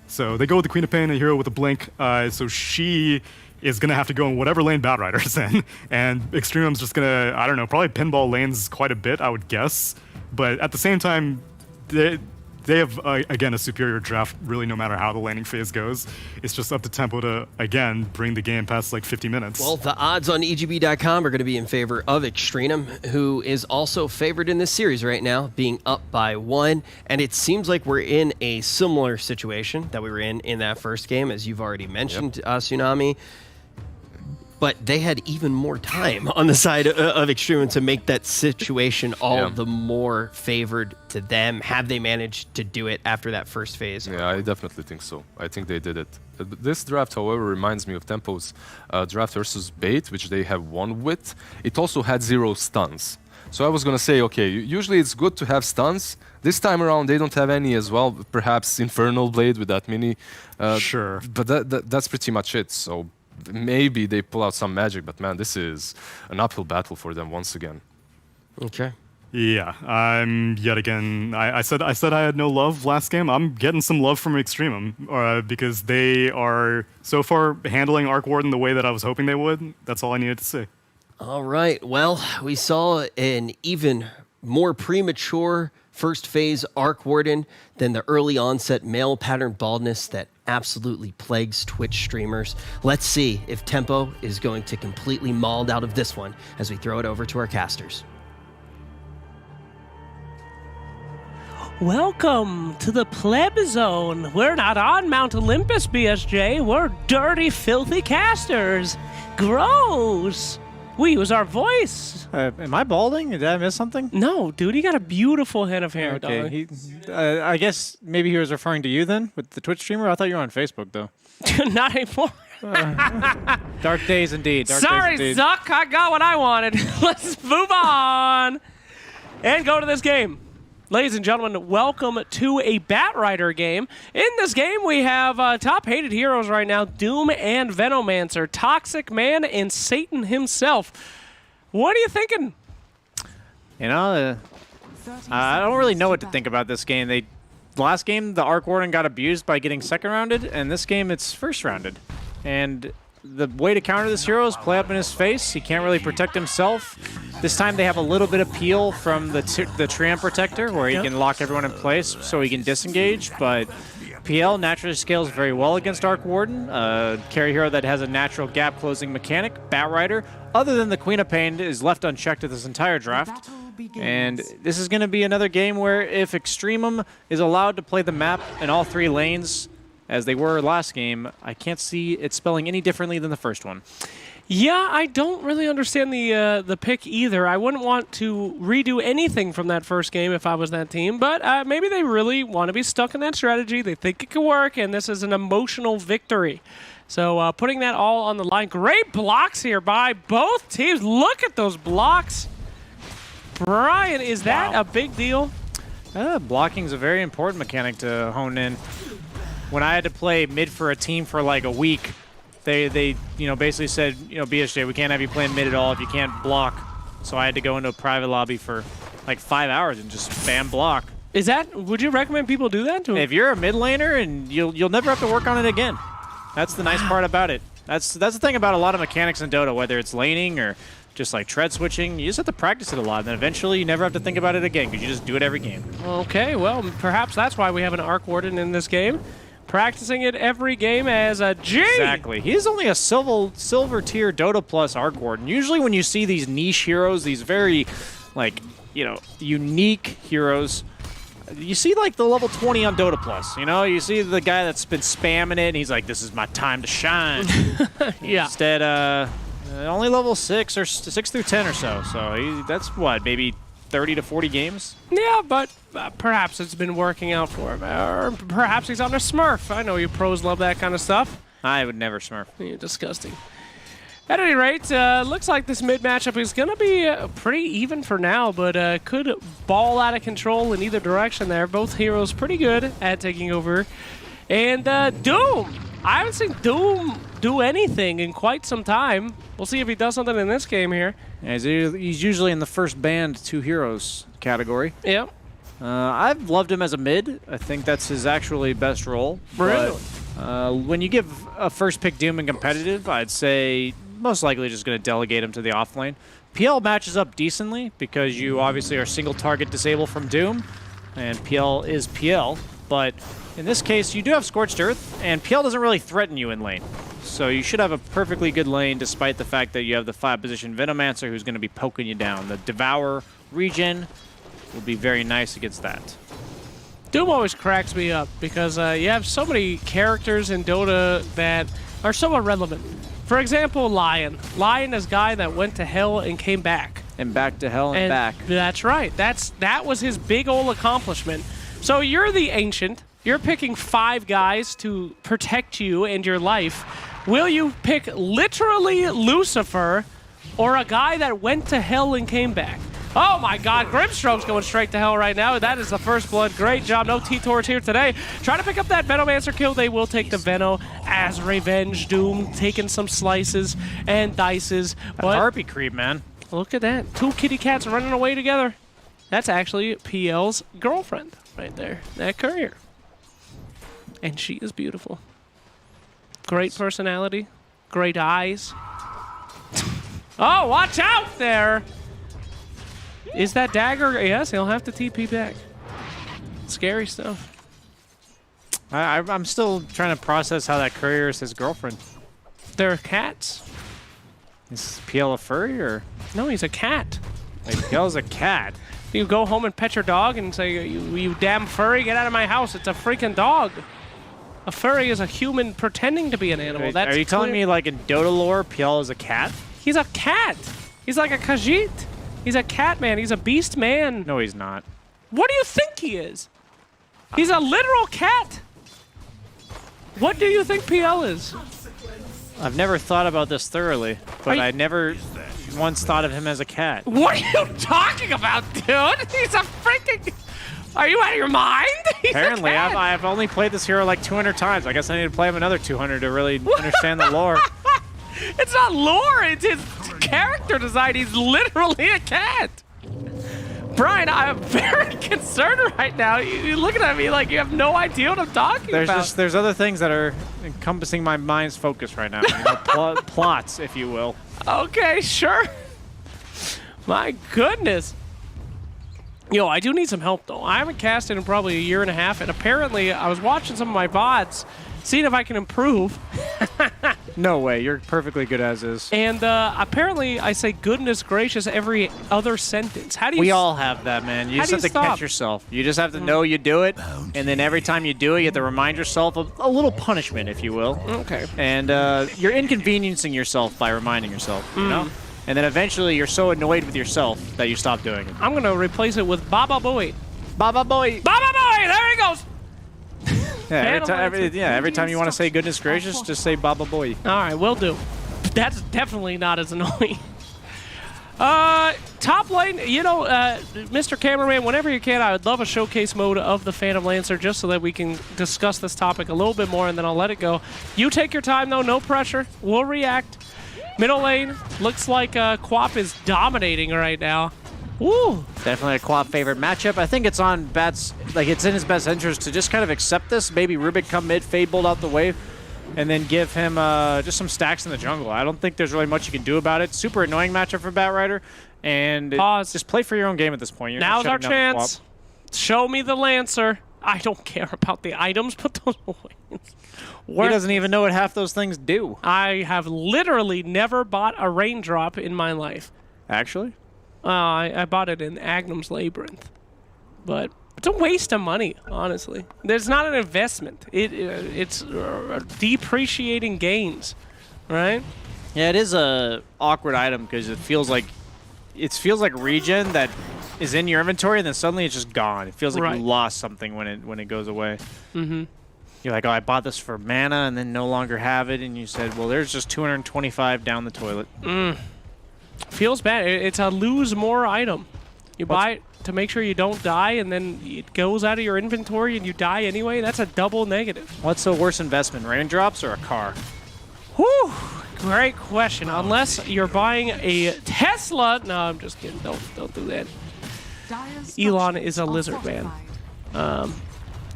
So they go with the Queen of Pain, a hero with a blink, so she is going to have to go in whatever lane Batrider's in, and Extremum's just going to, I don't know, probably pinball lanes quite a bit, I would guess. But at the same time, they have, again, a superior draft, really, no matter how the laning phase goes. It's just up to Tempo to, again, bring the game past like 50 minutes. Well, the odds on EGB.com are going to be in favor of Extremum, who is also favored in this series right now, being up by 1. And it seems like we're in a similar situation that we were in that first game, as you've already mentioned, Tsunami. But they had even more time on the side of Extremum to make that situation all the more favored to them. Have they managed to do it after that first phase? Yeah, I definitely think so. I think they did it. This draft, however, reminds me of Tempo's draft versus Bait, which they have won with. It also had 0 stuns. So I was going to say, okay, usually it's good to have stuns. This time around, they don't have any as well. Perhaps Infernal Blade with that mini. Sure. But that's pretty much it. So maybe they pull out some magic, but man, this is an uphill battle for them once again. Okay. Yeah, yet again, I said I had no love last game. I'm getting some love from Extremum, because they are so far handling Arc Warden the way that I was hoping they would. That's all I needed to say. All right. Well, we saw an even more premature first phase Arc Warden than the early onset male pattern baldness that absolutely plagues Twitch streamers. Let's see if Tempo is going to completely mauled out of this one as we throw it over to our casters. Welcome to the pleb zone. We're not on Mount Olympus, BSJ. We're dirty, filthy casters. Gross. We use our voice. Am I balding? Did I miss something? No, dude, you got a beautiful head of hair, Okay. dog. I guess maybe he was referring to you then with the Twitch streamer. I thought you were on Facebook though. Not anymore. Dark days indeed. Dark Sorry, days indeed. Zuck. I got what I wanted. Let's move on and go to this game. Ladies and gentlemen, welcome to a Batrider game. In this game, we have top hated heroes right now, Doom and Venomancer, Toxic Man, and Satan himself. What are you thinking? You know, I don't really know what to think about this game. Last game, the Arc Warden got abused by getting second rounded, and this game, it's first rounded. And the way to counter this hero is play up in his face. He can't really protect himself. This time they have a little bit of peel from the Triumph Protector, where he can lock everyone in place so he can disengage, but PL naturally scales very well against Arc Warden, carry hero that has a natural gap closing mechanic. Batrider, other than the Queen of Pain, is left unchecked at this entire draft. And this is going to be another game where if Extremum is allowed to play the map in all 3 lanes, as they were last game, I can't see it spelling any differently than the first one. Yeah, I don't really understand the pick either. I wouldn't want to redo anything from that first game if I was that team, but maybe they really want to be stuck in that strategy. They think it could work, and this is an emotional victory. So putting that all on the line. Great blocks here by both teams. Look at those blocks. Brian, is that a big deal? Blocking is a very important mechanic to hone in. When I had to play mid for a team for like a week, they basically said, BSJ, we can't have you playing mid at all if you can't block. So I had to go into a private lobby for like 5 hours and just spam block. Would you recommend people do that? If you're a mid laner, and you'll never have to work on it again. That's the nice part about it. That's the thing about a lot of mechanics in Dota, whether it's laning or just like tread switching. You just have to practice it a lot, and then eventually you never have to think about it again because you just do it every game. Okay, well, perhaps that's why we have an Arc Warden in this game. Practicing it every game as a G. Exactly. He is only a silver tier Dota Plus Arc Warden. Usually when you see these niche heroes, these very, unique heroes, you see like the level 20 on Dota Plus. You see the guy that's been spamming it, and he's like, this is my time to shine. Yeah. Instead, only level 6 or 6 through 10 or so. So that's what, maybe 30 to 40 games. Yeah, but perhaps it's been working out for him. Or perhaps he's on a Smurf. I know you pros love that kind of stuff. I would never Smurf. You're disgusting. At any rate, looks like this mid matchup is going to be pretty even for now, but could ball out of control in either direction there. Both heroes pretty good at taking over. And Doom! I haven't seen Doom do anything in quite some time. We'll see if he does something in this game here. Yeah, he's usually in the first banned 2 heroes category. Yep. I've loved him as a mid. I think that's his actually best role. Really? But, when you give a first pick Doom in competitive, I'd say most likely just going to delegate him to the off lane. PL matches up decently because you obviously are single target disable from Doom, and PL is PL. But in this case, you do have Scorched Earth, and PL doesn't really threaten you in lane. So you should have a perfectly good lane despite the fact that you have the 5-position Venomancer who's going to be poking you down. The Devour regen will be very nice against that. Doom always cracks me up because you have so many characters in Dota that are so irrelevant. For example, Lion. Lion is a guy that went to hell and came back. And back to hell and back. That's right. That was his big old accomplishment. So you're the Ancient. You're picking 5 guys to protect you and your life. Will you pick literally Lucifer or a guy that went to hell and came back? Oh my god, Grimstroke's going straight to hell right now. That is the first blood. Great job. No T-Torch here today. Trying to pick up that Venomancer kill. They will take the Veno as revenge. Doom taking some slices and dices. That Harpy creep, man. Look at that. 2 kitty cats running away together. That's actually PL's girlfriend right there. That courier. And she is beautiful. Great personality. Great eyes. Oh, watch out there! Is that dagger? Yes, he'll have to TP back. Scary stuff. I'm still trying to process how that courier is his girlfriend. They're cats. Is PL a furry or? No, he's a cat. Like, PL's a cat. You go home and pet your dog and say, you damn furry, get out of my house. It's a freaking dog. A furry is a human pretending to be an animal. That's Are you telling me, like, in Dota lore, PL is a cat? He's a cat. He's like a Khajiit. He's a cat man. He's a beast man. No, he's not. What do you think he is? He's a literal cat. What do you think PL is? I've never thought about this thoroughly, but I never once thought of him as a cat. What are you talking about, dude? He's a freaking... Are you out of your mind? Apparently, I've only played this hero like 200 times. I guess I need to play him another 200 to really understand the lore. It's not lore, it's his character design. He's literally a cat. Brian, I'm very concerned right now. You're looking at me like you have no idea what I'm talking about. There's other things that are encompassing my mind's focus right now. You know, plots, if you will. Okay, sure. My goodness. Yo, I do need some help, though. I haven't casted in probably a year and a half, and apparently I was watching some of my VODs, seeing if I can improve. No way. You're perfectly good as is. And apparently I say goodness gracious every other sentence. How do you... We all have that, man. You just have to catch yourself. You just have to know you do it, and then every time you do it, you have to remind yourself of a little punishment, if you will. Okay. And you're inconveniencing yourself by reminding yourself, you know? And then eventually you're so annoyed with yourself that you stop doing it. I'm going to replace it with Baba Boy. Baba Boy! Baba Boy! There he goes! Yeah, every time you want to say goodness gracious, just say Baba Boy. All right, will do. That's definitely not as annoying. Top lane, you know, Mr. Cameraman, whenever you can, I would love a showcase mode of the Phantom Lancer just so that we can discuss this topic a little bit more, and then I'll let it go. You take your time, though. No pressure. We'll react. Middle lane, looks like Quap is dominating right now. Woo! Definitely a Quap favorite matchup. I think it's on Bat's, like, it's in his best interest to just kind of accept this. Maybe Rubik come mid, Fade Bolt out the wave, and then give him just some stacks in the jungle. I don't think there's really much you can do about it. Super annoying matchup for Batrider, and just play for your own game at this point. You're Now's our chance. Show me the Lancer. I don't care about the items. Put those away. He doesn't even know what half those things do. I have literally never bought a raindrop in my life. Actually? I bought it in Agnum's Labyrinth. But it's a waste of money, honestly. There's not an investment. It's depreciating gains, right? Yeah, it is a awkward item because it feels like regen that is in your inventory, and then suddenly it's just gone. It feels like Right. you lost something when it goes away. Mm-hmm. You're like, oh, I bought this for mana, and then no longer have it, and you said, well, there's just 225 down the toilet. Feels bad. It's a lose more item. You buy it to make sure you don't die, and then it goes out of your inventory and you die anyway. That's a double negative. What's the worst investment, raindrops or a car? Whew. Great question. Unless you're buying a Tesla. No, I'm just kidding. Don't do that. Elon is a lizard man.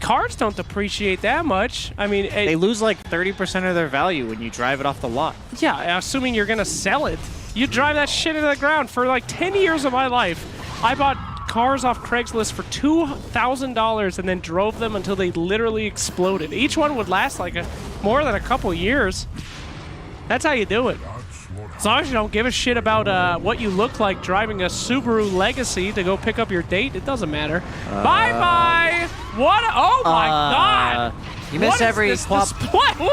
Cars don't depreciate that much. I mean, They lose like 30% of their value when you drive it off the lot. yeah, assuming you're gonna sell it. You drive that shit into the ground. For like 10 years of my life, I bought cars off Craigslist for $2,000 and then drove them until they literally exploded. Each one would last like more than a couple years. That's how you do it. As long as you don't give a shit about what you look like driving a Subaru Legacy to go pick up your date, it doesn't matter. Bye-bye! What? Oh my god! You miss What is every this quap. display?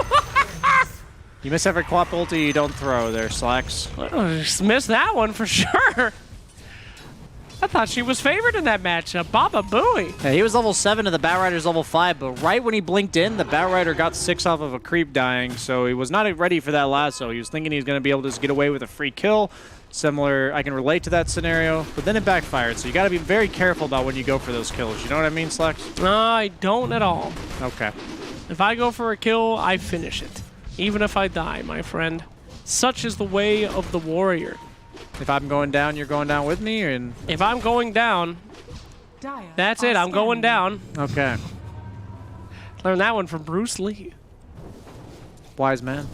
You miss every quap ulti you don't throw there, Slacks. Just missed that one for sure. I thought she was favored in that matchup. Baba Booey. Yeah, he was level 7 and the Batrider's level 5, but right when he blinked in, the Batrider got 6 off of a creep dying, so he was not ready for that lasso. He was thinking he was going to be able to just get away with a free kill. Similar, I can relate to that scenario, but then it backfired, so you got to be very careful about when you go for those kills. You know what I mean, Slacks? I don't at all. Okay. If I go for a kill, I finish it. Even if I die, my friend. Such is the way of the warrior. If I'm going down, you're going down with me? And If I'm going down, that's it. I'm going down. okay. Learned that one from Bruce Lee. Wise man.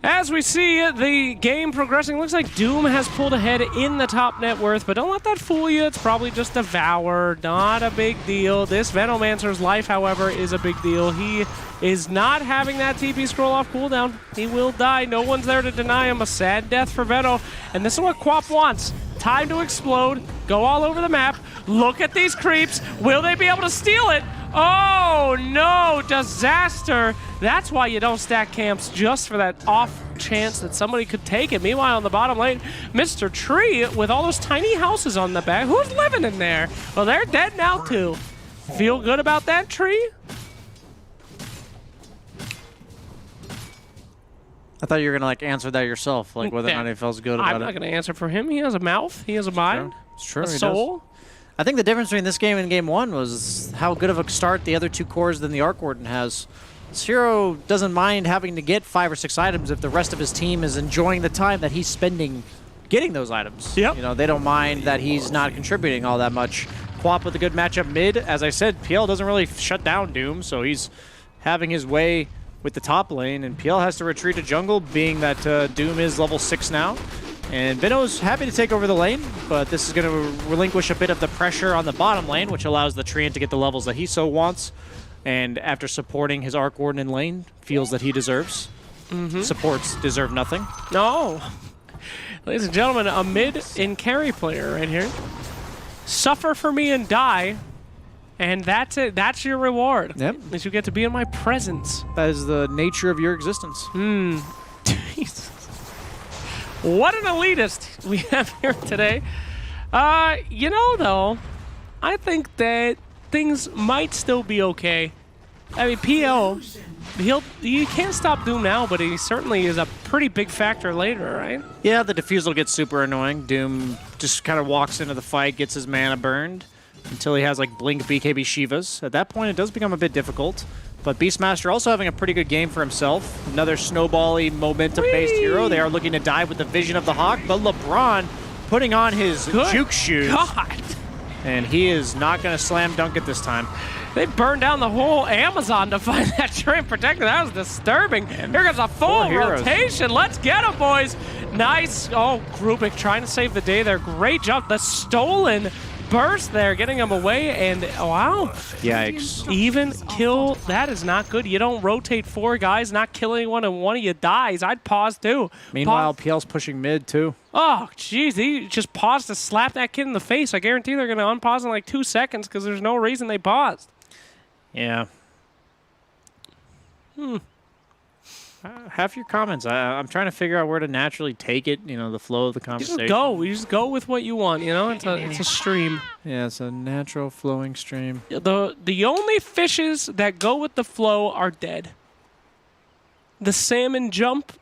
As we see the game progressing, looks like Doom has pulled ahead in the top net worth, but don't let that fool you. It's probably just Devour. Not a big deal. This Venomancer's life, however, is a big deal. He is not having that TP scroll off cooldown. He will die. No one's there to deny him. A sad death for Veno. And this is what Quap wants. Time to explode. Go all over the map. Look at these creeps. Will they be able to steal it? Oh, no. Disaster. That's why you don't stack camps, just for that off chance that somebody could take it. Meanwhile, on the bottom lane, Mr. Tree with all those tiny houses on the back. Who's living in there? Well, they're dead now, too. Feel good about that, Tree? I thought you were going to like answer that yourself, like whether or not he feels good about I'm it. not going to answer for him. He has a mouth. He has a mind. It's true. A he does. soul. I think the difference between this game and game 1 was how good of a start the other 2 cores than the Arc Warden has. This hero doesn't mind having to get 5 or 6 items if the rest of his team is enjoying the time that he's spending getting those items. Yep. You know, they don't mind that he's not contributing all that much. Quap with a good matchup mid. As I said, PL doesn't really shut down Doom, so he's having his way with the top lane, and PL has to retreat to jungle, being that Doom is level 6 now. And Veno's happy to take over the lane, but this is going to relinquish a bit of the pressure on the bottom lane, which allows the Treant to get the levels that he so wants. And after supporting his Arc Warden in lane, feels that he deserves. Supports deserve nothing. No. Ladies and gentlemen, a mid and carry player right here. Suffer for me and die. And that's it. That's your reward. Yep. Is you get to be in my presence. That is the nature of your existence. Jesus. What an elitist we have here today. You know, though, I think that things might still be okay. I mean, PL, you can't stop Doom now, but he certainly is a pretty big factor later, right? Yeah, the defusal gets super annoying. Doom just kind of walks into the fight, gets his mana burned until he has like Blink BKB Shivas. At that point, it does become a bit difficult. But Beastmaster also having a pretty good game for himself. Another snowbally, momentum-based hero. They are looking to dive with the Vision of the Hawk, but LeBron putting on his juke shoes. God. And he is not going to slam dunk it this time. They burned down the whole Amazon to find that Treant Protector. That was disturbing. Here comes a full rotation. Let's get him, boys. Nice. Oh, Grubik trying to save the day there. Great job. The stolen burst there, getting him away, and wow. Yikes. Even kill, that is not good. You don't rotate 4 guys, not kill anyone, and one of you dies. I'd pause too. Meanwhile, PL's pushing mid too. Oh, jeez, he just paused to slap that kid in the face. I guarantee they're going to unpause in like 2 seconds because there's no reason they paused. Yeah. Half your comments. I'm trying to figure out where to naturally take it. You know, the flow of the conversation. You just go with what you want. You know, it's a stream. Yeah, it's a natural flowing stream. The only fishes that go with the flow are dead. The salmon jump.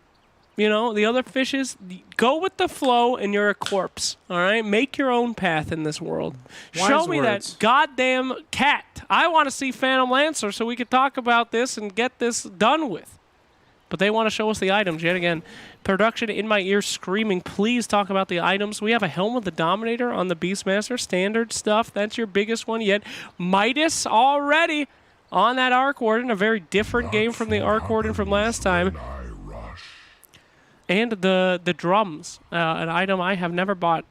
You know, the other fishes go with the flow, and you're a corpse. All right, make your own path in this world. Show me that goddamn cat. I want to see Phantom Lancer so we could talk about this and get this done with. But they want to show us the items yet again. Production in my ear screaming, please talk about the items. We have a Helm of the Dominator on the Beastmaster. Standard stuff. That's your biggest one yet. Midas already on that Arc Warden. A very different game from the Arc Warden from last time. And the drums. An item I have never bought.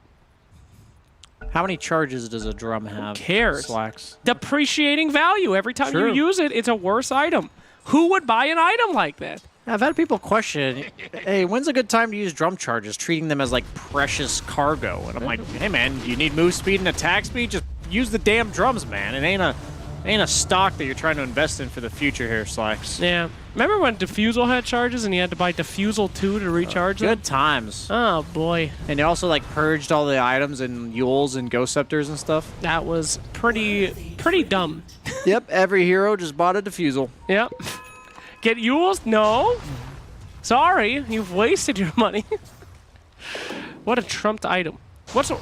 How many charges does a drum have? Who cares? Slacks. Depreciating value. Every time you use it, it's a worse item. Who would buy an item like that? I've had people question, hey, when's a good time to use drum charges, treating them as like precious cargo? And I'm like, hey man, you need move speed and attack speed? Just use the damn drums, man. It ain't a stock that you're trying to invest in for the future here, Slacks. Yeah. Remember when Diffusal had charges and you had to buy Diffusal 2 to recharge them? Good times. Oh boy. And they also like purged all the items and Yules and Ghost Scepters and stuff. That was pretty dumb. Yep, every hero just bought a Diffusal. Yep. Get Yules? No. Sorry, you've wasted your money. What a trumped item.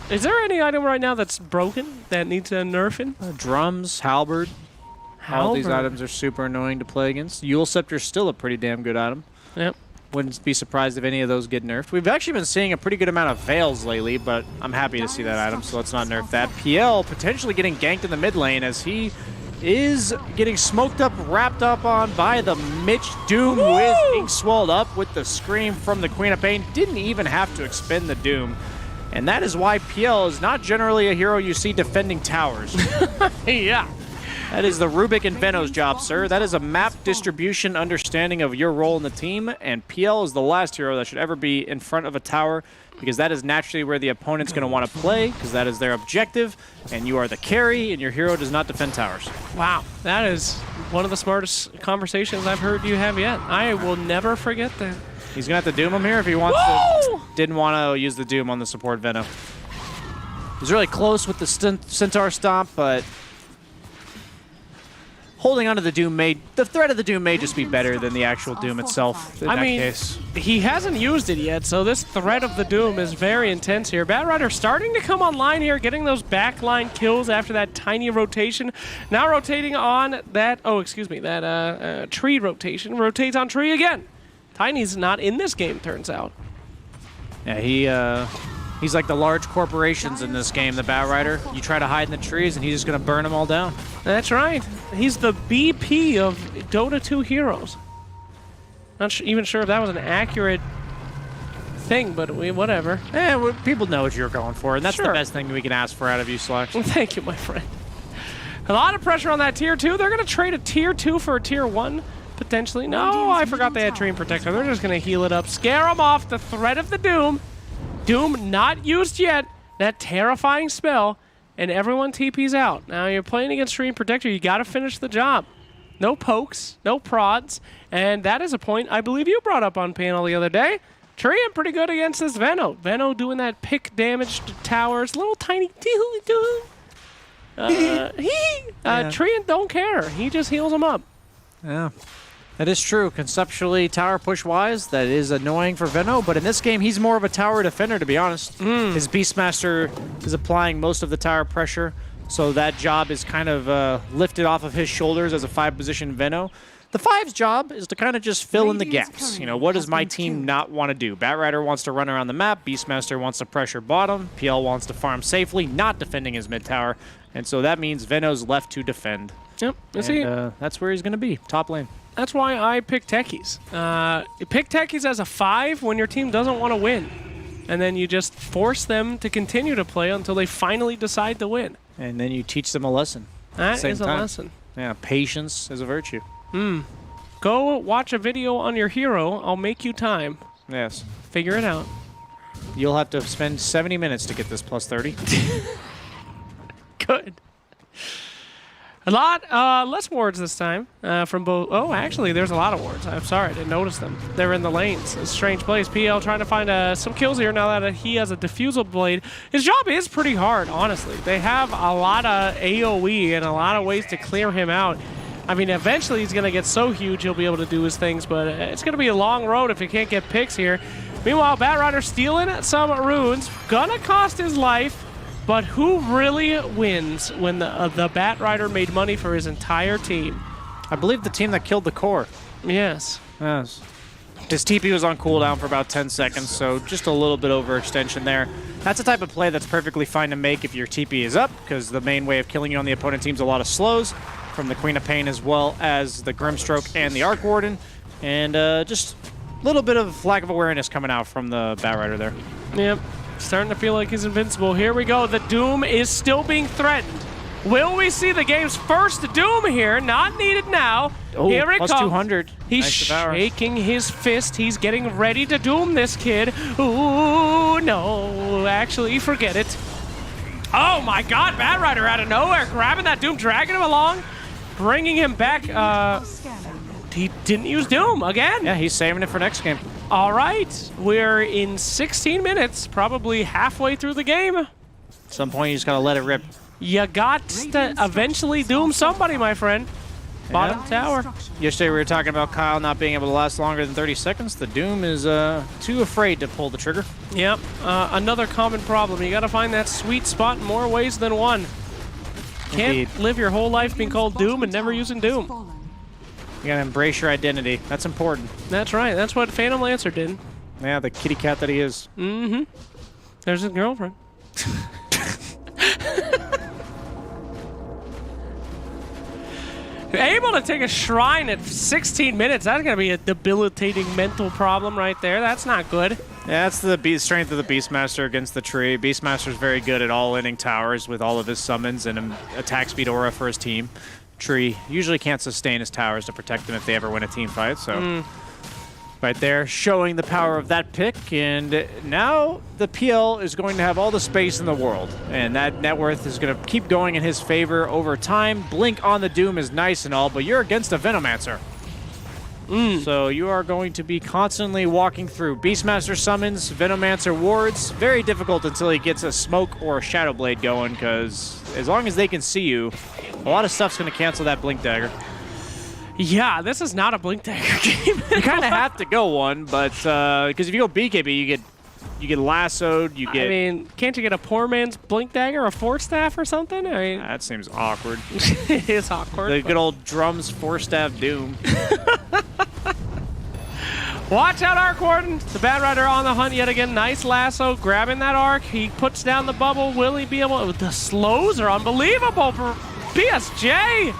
Is there any item right now that's broken that needs a nerfing? Drums, Halberd. All these items are super annoying to play against. Yule Scepter's still a pretty damn good item. Yep. Wouldn't be surprised if any of those get nerfed. We've actually been seeing a pretty good amount of Veils lately, but I'm happy to see that item, so let's not nerf that. PL potentially getting ganked in the mid lane as he is getting smoked up, wrapped up on by the Mitch Doom, who is ink swelled up with the scream from the Queen of Pain. Didn't even have to expend the Doom. And that is why PL is not generally a hero you see defending towers. Yeah. That is the Rubik and Veno's job, sir. That is a map distribution understanding of your role in the team, and PL is the last hero that should ever be in front of a tower, because that is naturally where the opponent's going to want to play, because that is their objective, and you are the carry, and your hero does not defend towers. Wow, that is one of the smartest conversations I've heard you have yet. I will never forget that. He's going to have to Doom him here if he wants to. Didn't want to use the Doom on the support Veno. He's really close with the Centaur Stomp, but holding onto the Doom the threat of the Doom may just be better than the actual Doom itself in that case. He hasn't used it yet, so this threat of the Doom is very intense here. Batrider starting to come online here, getting those backline kills after that tiny rotation. Now rotating on that, that tree rotation. Rotates on tree again. Tiny's not in this game, turns out. Yeah, he's like the large corporations in this game, the Batrider. You try to hide in the trees, and he's just going to burn them all down. That's right. He's the BP of Dota 2 heroes. Not even sure if that was an accurate thing, but whatever. People know what you're going for, and that's the best thing we can ask for out of you, Slacks. Thank you, my friend. A lot of pressure on that tier 2. They're going to trade a tier 2 for a tier 1. Potentially. No, I forgot they had Dream Protector. They're just going to heal it up. Scare them off. The threat of the Doom. Doom not used yet. That terrifying spell. And everyone TP's out. Now you're playing against Dream Protector. You got to finish the job. No pokes. No prods. And that is a point I believe you brought up on panel the other day. Treant pretty good against this Veno. Veno doing that pick damage to towers. Little tiny Treant don't care. He just heals them up. Yeah. That is true. Conceptually, tower push-wise, that is annoying for Veno, but in this game, he's more of a tower defender, to be honest. His Beastmaster is applying most of the tower pressure, so that job is kind of lifted off of his shoulders as a 5-position Veno. The 5's job is to kind of just fill in the gaps. You know, what does my team not want to do? Batrider wants to run around the map, Beastmaster wants to pressure bottom, PL wants to farm safely, not defending his mid-tower, and so that means Veno's left to defend. Yep, that's where he's going to be, top lane. That's why I pick techies. Pick techies as a 5 when your team doesn't want to win. And then you just force them to continue to play until they finally decide to win. And then you teach them a lesson. That is a lesson. Yeah, patience is a virtue. Go watch a video on your hero. I'll make you time. Yes. Figure it out. You'll have to spend 70 minutes to get this plus 30. Good. A lot less wards this time from both. Oh, actually, there's a lot of wards. I'm sorry, I didn't notice them. They're in the lanes. A strange place. PL trying to find some kills here now that he has a diffusal blade. His job is pretty hard, honestly. They have a lot of AoE and a lot of ways to clear him out. I mean, eventually he's going to get so huge he'll be able to do his things, but it's going to be a long road if he can't get picks here. Meanwhile, Batrider stealing some runes. Gonna cost his life. But who really wins when the Batrider made money for his entire team? I believe the team that killed the core. Yes. Yes. His TP was on cooldown for about 10 seconds, so just a little bit overextension there. That's the type of play that's perfectly fine to make if your TP is up, because the main way of killing you on the opponent team's a lot of slows from the Queen of Pain as well as the Grimstroke and the Arc Warden. And just a little bit of lack of awareness coming out from the Batrider there. Yep. Starting to feel like he's invincible. Here we go. The Doom is still being threatened. Will we see the game's first Doom here? Not needed now. Oh, here it plus comes. 200. He's shaking his fist. He's getting ready to Doom this kid. Ooh, no. Actually, forget it. Oh my god, Batrider out of nowhere. Grabbing that Doom, dragging him along, bringing him back. He didn't use Doom again. Yeah, he's saving it for next game. All right, we're in 16 minutes, probably halfway through the game. At some point, you just gotta let it rip. You got to eventually Doom somebody, my friend. Bottom tower. Yesterday, we were talking about Kyle not being able to last longer than 30 seconds. The Doom is too afraid to pull the trigger. Yep, another common problem. You gotta find that sweet spot in more ways than one. Can't live your whole life being called Doom and never using Doom. You gotta embrace your identity. That's important. That's right. That's what Phantom Lancer did. Yeah, the kitty cat that he is. Mm-hmm. There's his girlfriend. Able to take a shrine at 16 minutes. That's going to be a debilitating mental problem right there. That's not good. Yeah, that's the strength of the Beastmaster against the tree. Beastmaster's very good at all-inning towers with all of his summons and attack speed aura for his team. Tree usually can't sustain his towers to protect them if they ever win a team fight, so right there showing the power of that pick. And now the PL is going to have all the space in the world, and that net worth is going to keep going in his favor over time. Blink on the Doom is nice and all, but you're against a Venomancer. So you are going to be constantly walking through Beastmaster summons, Venomancer wards. Very difficult until he gets a smoke or a Shadow Blade going, because as long as they can see you, a lot of stuff's going to cancel that Blink Dagger. Yeah, this is not a Blink Dagger game. You kind of have to go one, but because if you go BKB, you get lassoed. You get. I mean, can't you get a poor man's Blink Dagger, a Force Staff, or something? I mean, that seems awkward. It is awkward. The good old drums Force Staff Doom. Watch out, Arc Warden. The Batrider on the hunt yet again. Nice lasso, grabbing that Arc. He puts down the bubble. Will he be able? The slows are unbelievable for BSJ.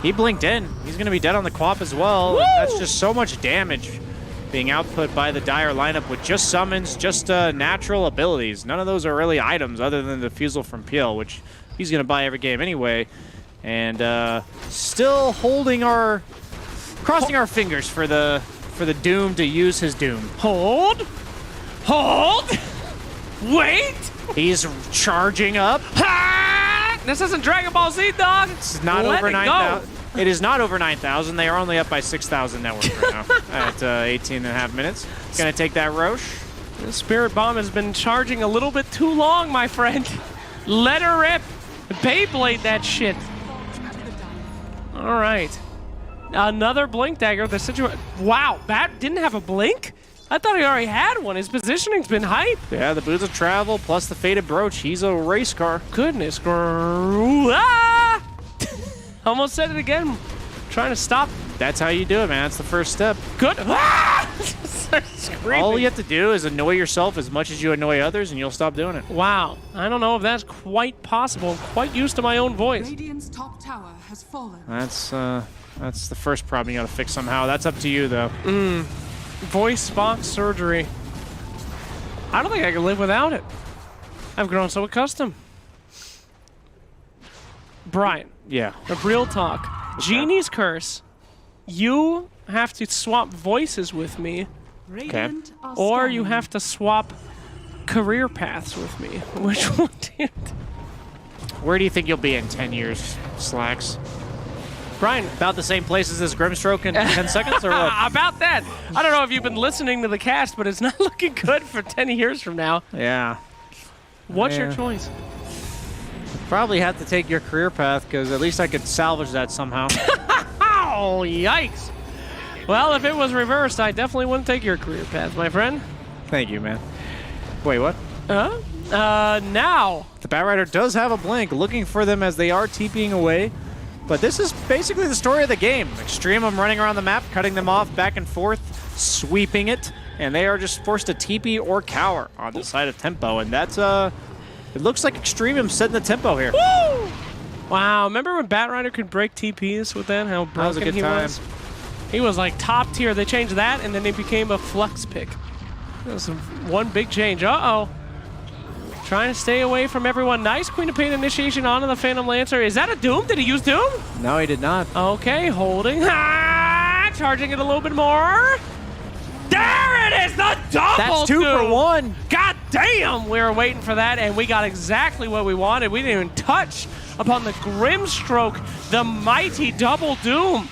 He blinked in. He's going to be dead on the Quap as well. Woo! That's just so much damage being output by the Dire lineup with just summons, just natural abilities. None of those are really items other than the Fusel from PL, which he's going to buy every game anyway. And still holding crossing our fingers for the Doom to use his Doom. Hold. Wait. He's charging up. Ha! This isn't Dragon Ball Z, dog. It's not over 9,000. It is not over 9,000. They are only up by 6,000 net worth right now at 18.5 minutes. Gonna take that Roche. The Spirit Bomb has been charging a little bit too long, my friend. Let her rip. Beyblade that shit. All right. Another Blink Dagger. The situation. Wow, Bat didn't have a blink? I thought he already had one. His positioning's been hype. Yeah, the Boots of Travel plus the Fated Brooch. He's a race car. Goodness. Ah! Almost said it again. Trying to stop. That's how you do it, man. That's the first step. Good. Ah! All you have to do is annoy yourself as much as you annoy others, and you'll stop doing it. Wow. I don't know if that's quite possible. I'm quite used to my own voice. Radiant's top tower has fallen. That's the first problem you got to fix somehow. That's up to you, though. Voice box surgery. I don't think I can live without it. I've grown so accustomed. Brian. Yeah. A real talk. Genie's Curse. You have to swap voices with me. Okay. Or you have to swap career paths with me. Which one do you do? Where do you think you'll be in 10 years, Slacks? Brian. About the same place as this Grimstroke in 10 seconds, or what? About that. I don't know if you've been listening to the cast, but it's not looking good for 10 years from now. Yeah. What's your choice? Probably have to take your career path, because at least I could salvage that somehow. Oh, yikes. Well, if it was reversed, I definitely wouldn't take your career path, my friend. Thank you, man. Wait, what? Now. The Batrider does have a blink, looking for them as they are TPing away. But this is basically the story of the game. Extremum running around the map, cutting them off back and forth, sweeping it, and they are just forced to TP or cower on the side of Tempo. And that's, it looks like Extremum setting the tempo here. Woo! Wow, remember when Batrider could break TPs with that? How broken was a good he time. was? He was like top tier. They changed that, and then he became a flex pick. That was one big change. Uh-oh. Trying to stay away from everyone. Nice Queen of Pain initiation onto the Phantom Lancer. Is that a Doom? Did he use Doom? No, he did not. Okay, holding. Ah, charging it a little bit more. There it is, the double That's 2 Doom. for 1. God damn, we were waiting for that, and we got exactly what we wanted. We didn't even touch upon the Grimstroke, the mighty double Doom.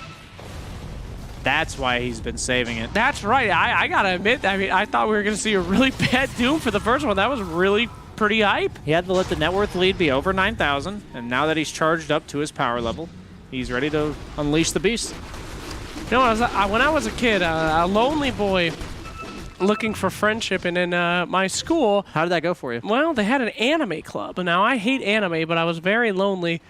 That's why he's been saving it. That's right. I gotta admit, I mean, I thought we were gonna see a really bad Doom for the first one. That was really pretty hype. He had to let the net worth lead be over 9,000, and now that he's charged up to his power level, he's ready to unleash the beast. You know, when I was a kid, a lonely boy looking for friendship, and in my school... How did that go for you? Well, they had an anime club. Now, I hate anime, but I was very lonely.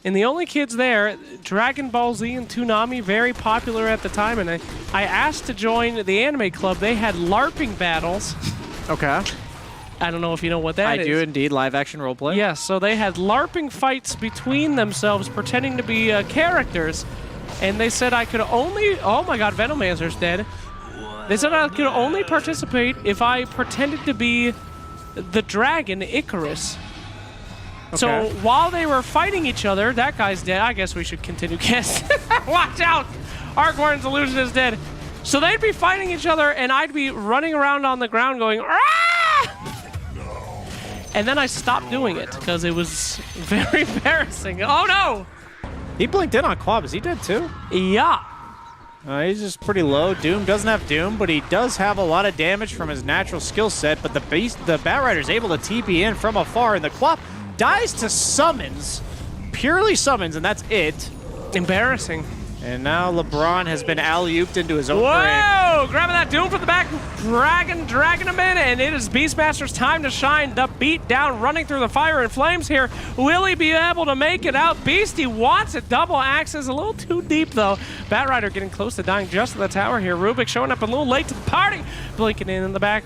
And the only kids there, Dragon Ball Z and Toonami, very popular at the time, and I asked to join the anime club. They had LARPing battles. Okay. I don't know if you know what that is. I do indeed, live action roleplay. Yes, so they had LARPing fights between themselves, pretending to be characters. And they said I could only... Oh my god, Venomancer's dead. They said I could only participate if I pretended to be the dragon Icarus. Okay. So while they were fighting each other, that guy's dead. I guess we should continue casting. Watch out! Argwarn's illusion is dead. So they'd be fighting each other, and I'd be running around on the ground going, "Ah!" And then I stopped doing it because it was very embarrassing. Oh no! He blinked in on Quab. Is he dead too? Yeah. He's just pretty low. Doom doesn't have Doom, but he does have a lot of damage from his natural skill set. But the Batrider's able to TP in from afar, and the Quap dies to summons, purely summons, and that's it. Embarrassing. And now LeBron has been alley-ooped into his own grave. Whoa! Grabbing that Doom from the back, dragging him in, and it is Beastmaster's time to shine. The beat down, running through the fire and flames here. Will he be able to make it out? Beastie wants it. Double axes, a little too deep though. Batrider getting close to dying just at the tower here. Rubik showing up a little late to the party. Blinking in the back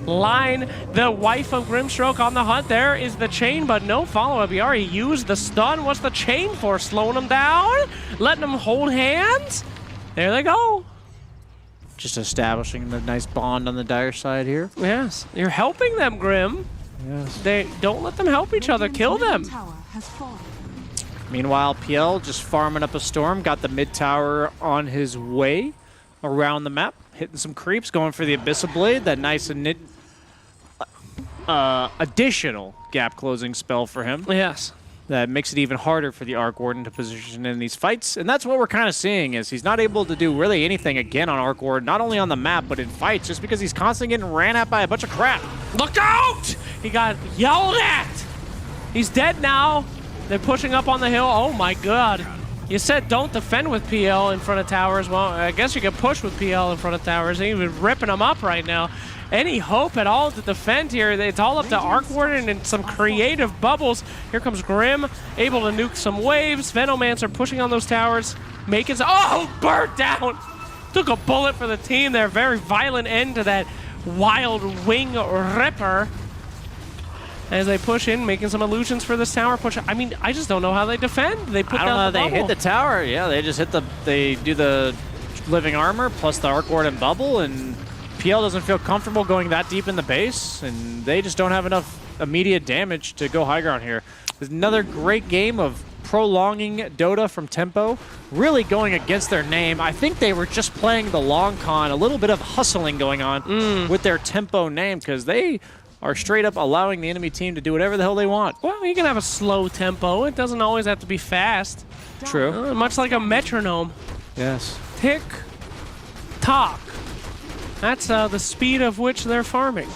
line. The wife of Grimstroke on the hunt. There is the chain, but no follow-up. He already used the stun. What's the chain for? Slowing him down? Letting him hold hands? There they go. Just establishing the nice bond on the dire side here. Yes. You're helping them, Grim. Yes. They don't let them help each other. Kill them. Meanwhile, PL just farming up a storm. Got the mid tower on his way around the map. Hitting some creeps. Going for the Abyssal Blade. That nice additional gap closing spell for him. Yes. That makes it even harder for the Arc Warden to position in these fights. And that's what we're kind of seeing is he's not able to do really anything again on Arc Warden, not only on the map, but in fights, just because he's constantly getting ran at by a bunch of crap. Look out! He got yelled at! He's dead now. They're pushing up on the hill. Oh my god. You said don't defend with PL in front of towers. Well, I guess you can push with PL in front of towers. He's ripping them up right now. Any hope at all to defend here? It's all up to Arc Warden and some creative bubbles. Here comes Grim, able to nuke some waves. Venomancer pushing on those towers. Making some... Oh, burnt down! Took a bullet for the team there. Very violent end to that Wild Wing Ripper. As they push in, making some illusions for this tower push. I mean, I just don't know how they defend. They put down the bubble. They hit the tower. Yeah, they just hit the... They do the living armor plus the Arc Warden bubble, and PL doesn't feel comfortable going that deep in the base, and they just don't have enough immediate damage to go high ground here. There's another great game of prolonging Dota from Tempo, really going against their name. I think they were just playing the long con, a little bit of hustling going on with their Tempo name, because they are straight up allowing the enemy team to do whatever the hell they want. Well, you can have a slow tempo. It doesn't always have to be fast. True. Much like a metronome. Yes. Tick, tock. That's the speed of which they're farming.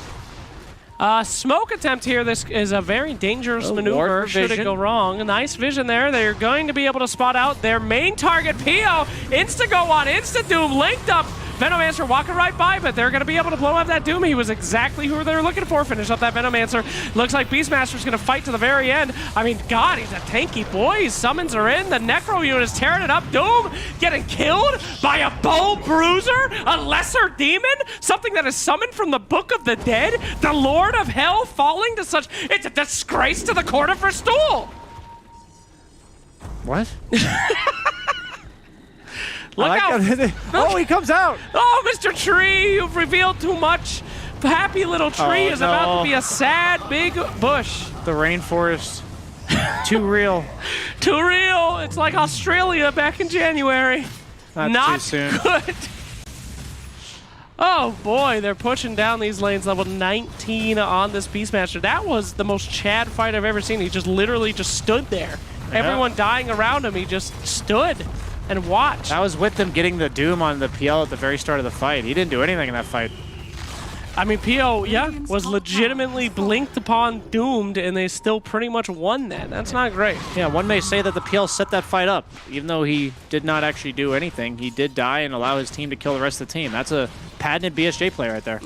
Smoke attempt here. This is a very dangerous maneuver. Should it go wrong. A nice vision there. They're going to be able to spot out their main target, PO. Insta-go on, Insta-doom, linked up. Venomancer walking right by, but they're going to be able to blow up that Doom. He was exactly who they were looking for. Finish up that Venomancer. Looks like Beastmaster's going to fight to the very end. I mean, God, he's a tanky boy. His summons are in. The Necro unit is tearing it up. Doom getting killed by a Bull Bruiser, a lesser demon, something that is summoned from the Book of the Dead. The Lord of Hell falling to such... It's a disgrace to the Court of Verstool. What? Look out! Oh, he comes out! Oh, Mr. Tree, you've revealed too much. The happy little tree is about to be a sad big bush. The rainforest. Too real. Too real. It's like Australia back in January. Not too soon. Good. Oh boy, they're pushing down these lanes. Level 19 on this Beastmaster. That was the most Chad fight I've ever seen. He just literally just stood there. Yeah. Everyone dying around him, he just stood and watched. That was with them getting the Doom on the PL at the very start of the fight. He didn't do anything in that fight. I mean, PO, yeah, was legitimately blinked upon doomed, and they still pretty much won that. That's not great. Yeah, one may say that the PL set that fight up. Even though he did not actually do anything, he did die and allow his team to kill the rest of the team. That's a patented BSJ play right there.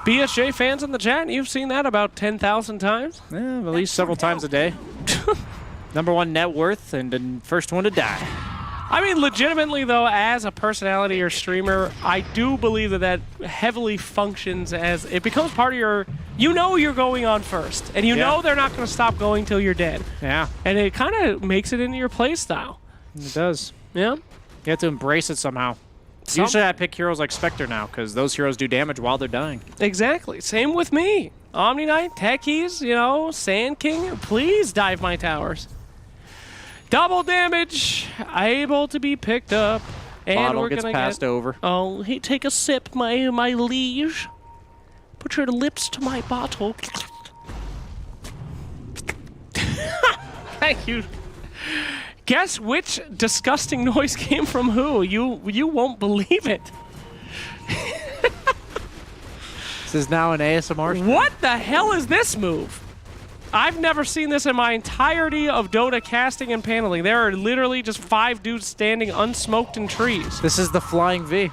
BSJ fans in the chat, you've seen that about 10,000 times? Yeah, at least several times a day. #1 net worth and the first one to die. I mean, legitimately, though, as a personality or streamer, I do believe that that heavily functions as it becomes part of your... You know you're going on first, and you know they're not going to stop going till you're dead. Yeah. And it kind of makes it into your play style. It does. Yeah. You have to embrace it somehow. Usually I pick heroes like Spectre now, because those heroes do damage while they're dying. Exactly. Same with me. Omni Knight, Techies, you know, Sand King, please dive my towers. Double damage, able to be picked up, and Bottle we're gets gonna passed over. Oh, hey, take a sip, my liege. Put your lips to my bottle. Thank you. Guess which disgusting noise came from who? You won't believe it. This is now an ASMR. What the hell is this move? I've never seen this in my entirety of Dota casting and paneling. There are literally just 5 dudes standing unsmoked in trees. This is the Flying V.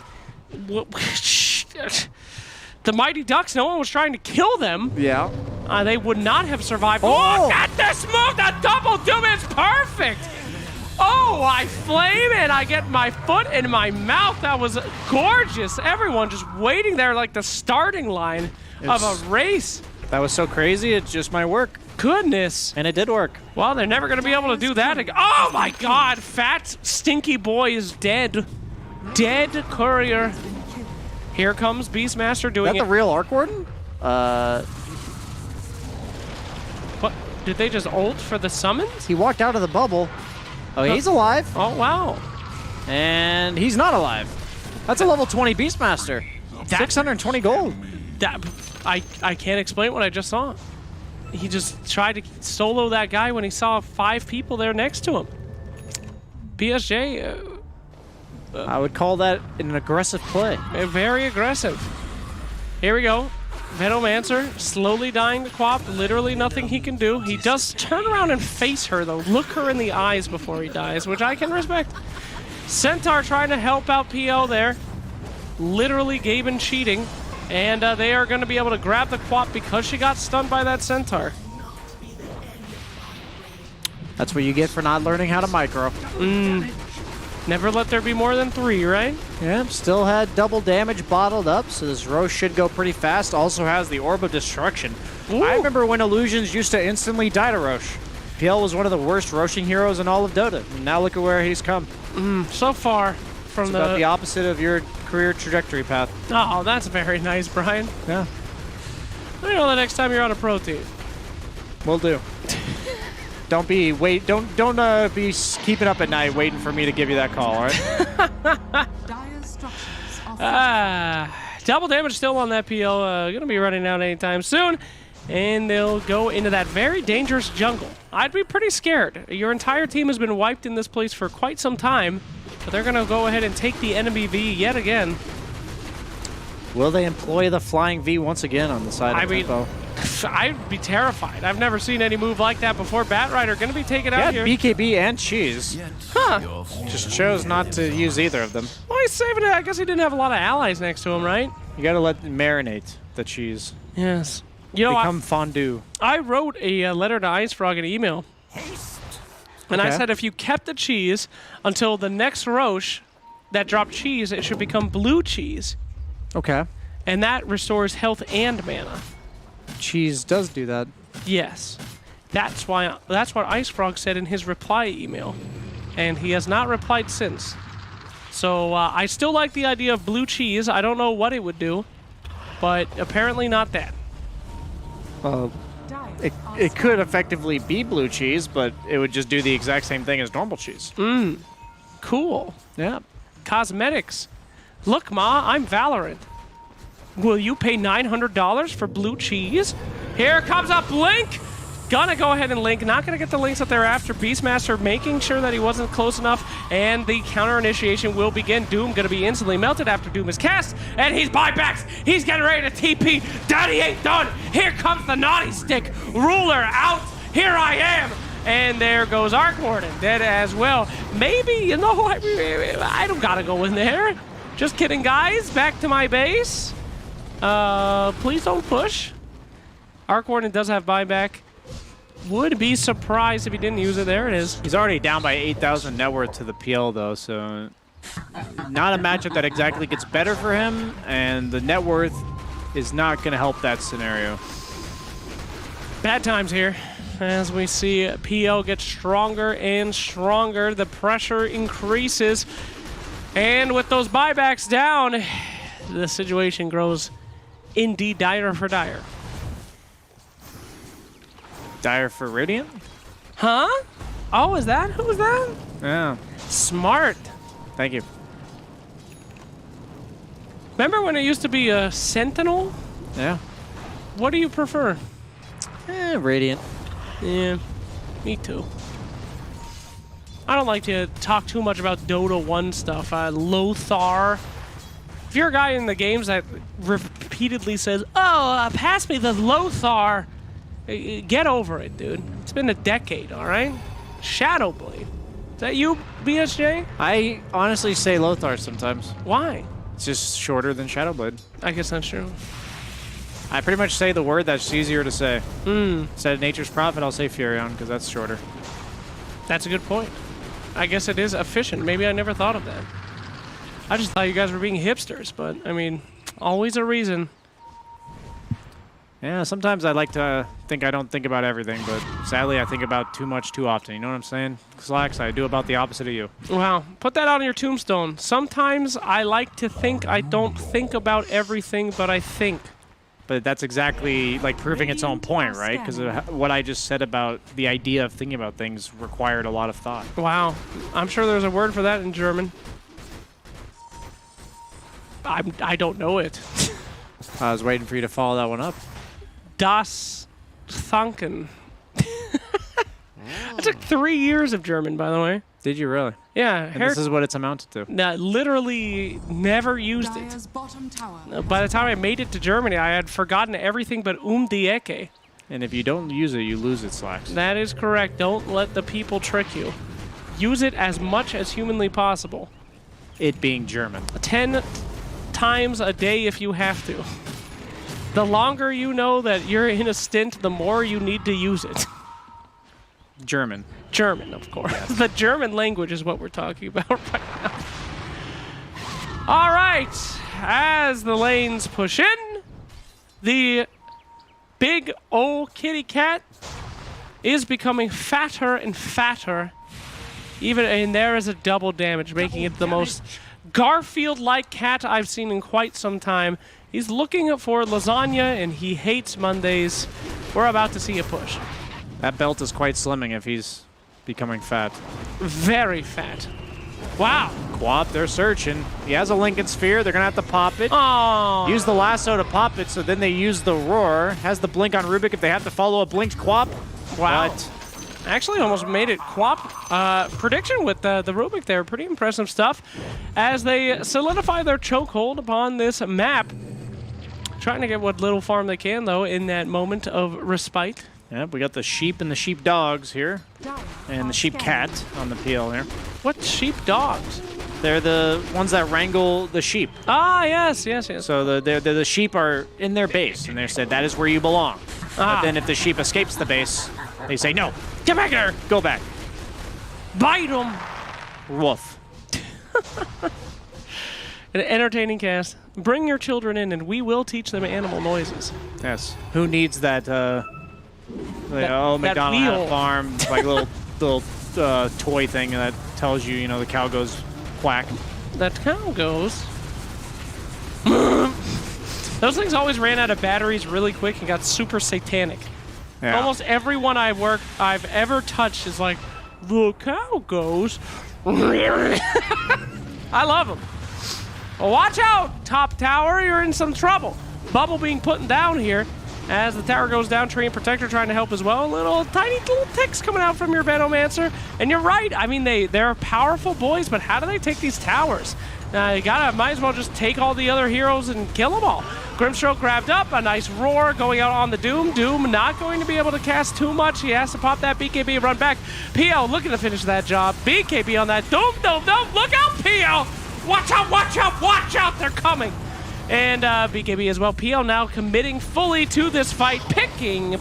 The Mighty Ducks, no one was trying to kill them. Yeah. They would not have survived. Oh! Look at this move! The double doom is perfect! Oh, I flame and I get my foot in my mouth. That was gorgeous. Everyone just waiting there like the starting line of a race. That was so crazy, it just might work. Goodness. And it did work. Well, they're never going to be able to do that again. Oh my God, fat, stinky boy is dead. Dead courier. Here comes Beastmaster doing Is that the real Arc Warden? What? Did they just ult for the summons? He walked out of the bubble. Oh, he's alive. Oh, wow. And he's not alive. That's a level 20 Beastmaster. 620 gold. That I can't explain what I just saw. He just tried to solo that guy when he saw 5 people there next to him. BSJ... I would call that an aggressive play. Very aggressive. Here we go. Venomancer slowly dying to Quap. Literally nothing he can do. He does turn around and face her, though. Look her in the eyes before he dies, which I can respect. Centaur trying to help out PL there. Literally Gaben cheating. And they are going to be able to grab the Quap because she got stunned by that Centaur. That's what you get for not learning how to micro. Never let there be more than 3, right? Yeah, still had double damage bottled up, so this Roche should go pretty fast. Also has the Orb of Destruction. Ooh. I remember when Illusions used to instantly die to Roche. PL was one of the worst Roshing heroes in all of Dota. And now look at where he's come. So far from about the opposite of your career trajectory path. Oh, that's very nice, Brian. Yeah. Let me know the next time you're on a pro team. Will do. Don't be keeping up at night waiting for me to give you that call, all right? Double damage still on that PL. Going to be running out anytime soon. And they'll go into that very dangerous jungle. I'd be pretty scared. Your entire team has been wiped in this place for quite some time. But they're going to go ahead and take the enemy V yet again. Will they employ the flying V once again on the side of Tempo? I'd be terrified. I've never seen any move like that before. Batrider going to be taken out here. BKB and Cheese. Huh. Just chose not to use either of them. Well, he's saving it. I guess he didn't have a lot of allies next to him, right? You got to let it marinate, the cheese. Yes. You know, Become fondue. I wrote a letter to Ice Frog, an email. And I said if you kept the cheese until the next Roche that dropped cheese, it should become blue cheese. Okay. And that restores health and mana. Cheese does do that. Yes. That's what Ice Frog said in his reply email. And he has not replied since. So I still like the idea of blue cheese. I don't know what it would do, but apparently not that. It could effectively be blue cheese, but it would just do the exact same thing as normal cheese. Cool. Yeah. Cosmetics. Look, Ma, I'm Valorant. Will you pay $900 for blue cheese? Here comes a Blink! Gonna go ahead and Link. Not gonna get the links that they're after. Beastmaster making sure that he wasn't close enough, and the counter initiation will begin. Doom gonna be instantly melted after Doom is cast, and he's buybacks. He's getting ready to TP. Daddy ain't done. Here comes the naughty stick. Ruler out. Here I am. And there goes Arc Warden, dead as well. Maybe, you know, I don't gotta go in there. Just kidding, guys. Back to my base. Please don't push. Arc Warden does have buyback. Would be surprised if he didn't use it. There it is. He's already down by 8,000 net worth to the PL, though, so not a matchup that exactly gets better for him, and the net worth is not going to help that scenario. Bad times here. As we see PL get stronger and stronger, the pressure increases. And with those buybacks down, the situation grows indeed dire for dire. Dire for Radiant? Huh? Oh, is that? Who was that? Yeah. Smart. Thank you. Remember when it used to be a Sentinel? Yeah. What do you prefer? Radiant. Yeah, me too. I don't like to talk too much about Dota 1 stuff. Lothar. If you're a guy in the games that repeatedly says, oh, pass me the Lothar, get over it, dude. It's been a decade, all right? Shadowblade. Is that you, BSJ? I honestly say Lothar sometimes. Why? It's just shorter than Shadowblade. I guess that's true. I pretty much say the word that's easier to say. Instead of Nature's Prophet, I'll say Furion, because that's shorter. That's a good point. I guess it is efficient. Maybe I never thought of that. I just thought you guys were being hipsters, but, I mean, always a reason. Yeah, sometimes I like to think I don't think about everything, but sadly I think about too much too often. You know what I'm saying? Slacks, I do about the opposite of you. Wow. Put that on your tombstone. Sometimes I like to think I don't think about everything, but I think. But that's exactly like proving its own point, right? Because what I just said about the idea of thinking about things required a lot of thought. Wow. I'm sure there's a word for that in German. I don't know it. I was waiting for you to follow that one up. Das Thanken. I took 3 years of German, by the way. Did you really? Yeah. And this is what it's amounted to. Literally never used it. By the time I made it to Germany, I had forgotten everything but die Ecke. And if you don't use it, you lose it, Slacks. That is correct. Don't let the people trick you. Use it as much as humanly possible. It being German. 10 times a day if you have to. The longer you know that you're in a stint, the more you need to use it. German. German, of course. Yes. The German language is what we're talking about right now. All right. As the lanes push in, the big old kitty cat is becoming fatter and fatter. And there is a double damage, making it the most Garfield-like cat I've seen in quite some time. He's looking for lasagna, and he hates Mondays. We're about to see a push. That belt is quite slimming if he's becoming fat. Very fat. Wow. Quap, they're searching. He has a Lincoln Sphere. They're going to have to pop it. Oh. Use the lasso to pop it, so then they use the roar. Has the blink on Rubik if they have to follow a blinked Quap. Wow. But Actually almost made it. Quap prediction with the Rubik there. Pretty impressive stuff as they solidify their chokehold upon this map. Trying to get what little farm they can, though, in that moment of respite. Yep, we got the sheep and the sheep dogs here. And the sheep cat on the PL here. What sheep dogs? They're the ones that wrangle the sheep. Ah, yes. So the sheep are in their base, and they said that is where you belong. But then if the sheep escapes the base, they say, no, Get back here! go back. Bite them! Woof. An entertaining cast. Bring your children in, and we will teach them animal noises. Yes. Who needs that, that McDonald had a wheel. farm, like little toy thing that tells you, you know, the cow goes quack. That cow goes. Those things always ran out of batteries really quick and got super satanic. Yeah. Almost everyone I've ever touched is like, the cow goes. I love them. Well, watch out, top tower, you're in some trouble. Bubble being put down here as the tower goes down. Tree and Protector trying to help as well. Tiny little ticks coming out from your Venomancer. And you're right, I mean, they're powerful boys, but how do they take these towers? You might as well just take all the other heroes and kill them all. Grimstroke grabbed up, a nice roar going out on the Doom. Doom not going to be able to cast too much. He has to pop that BKB and run back. PL looking to finish that job. BKB on that Doom. Look out, PL! Watch out, they're coming. And BKB as well. PL now committing fully to this fight, picking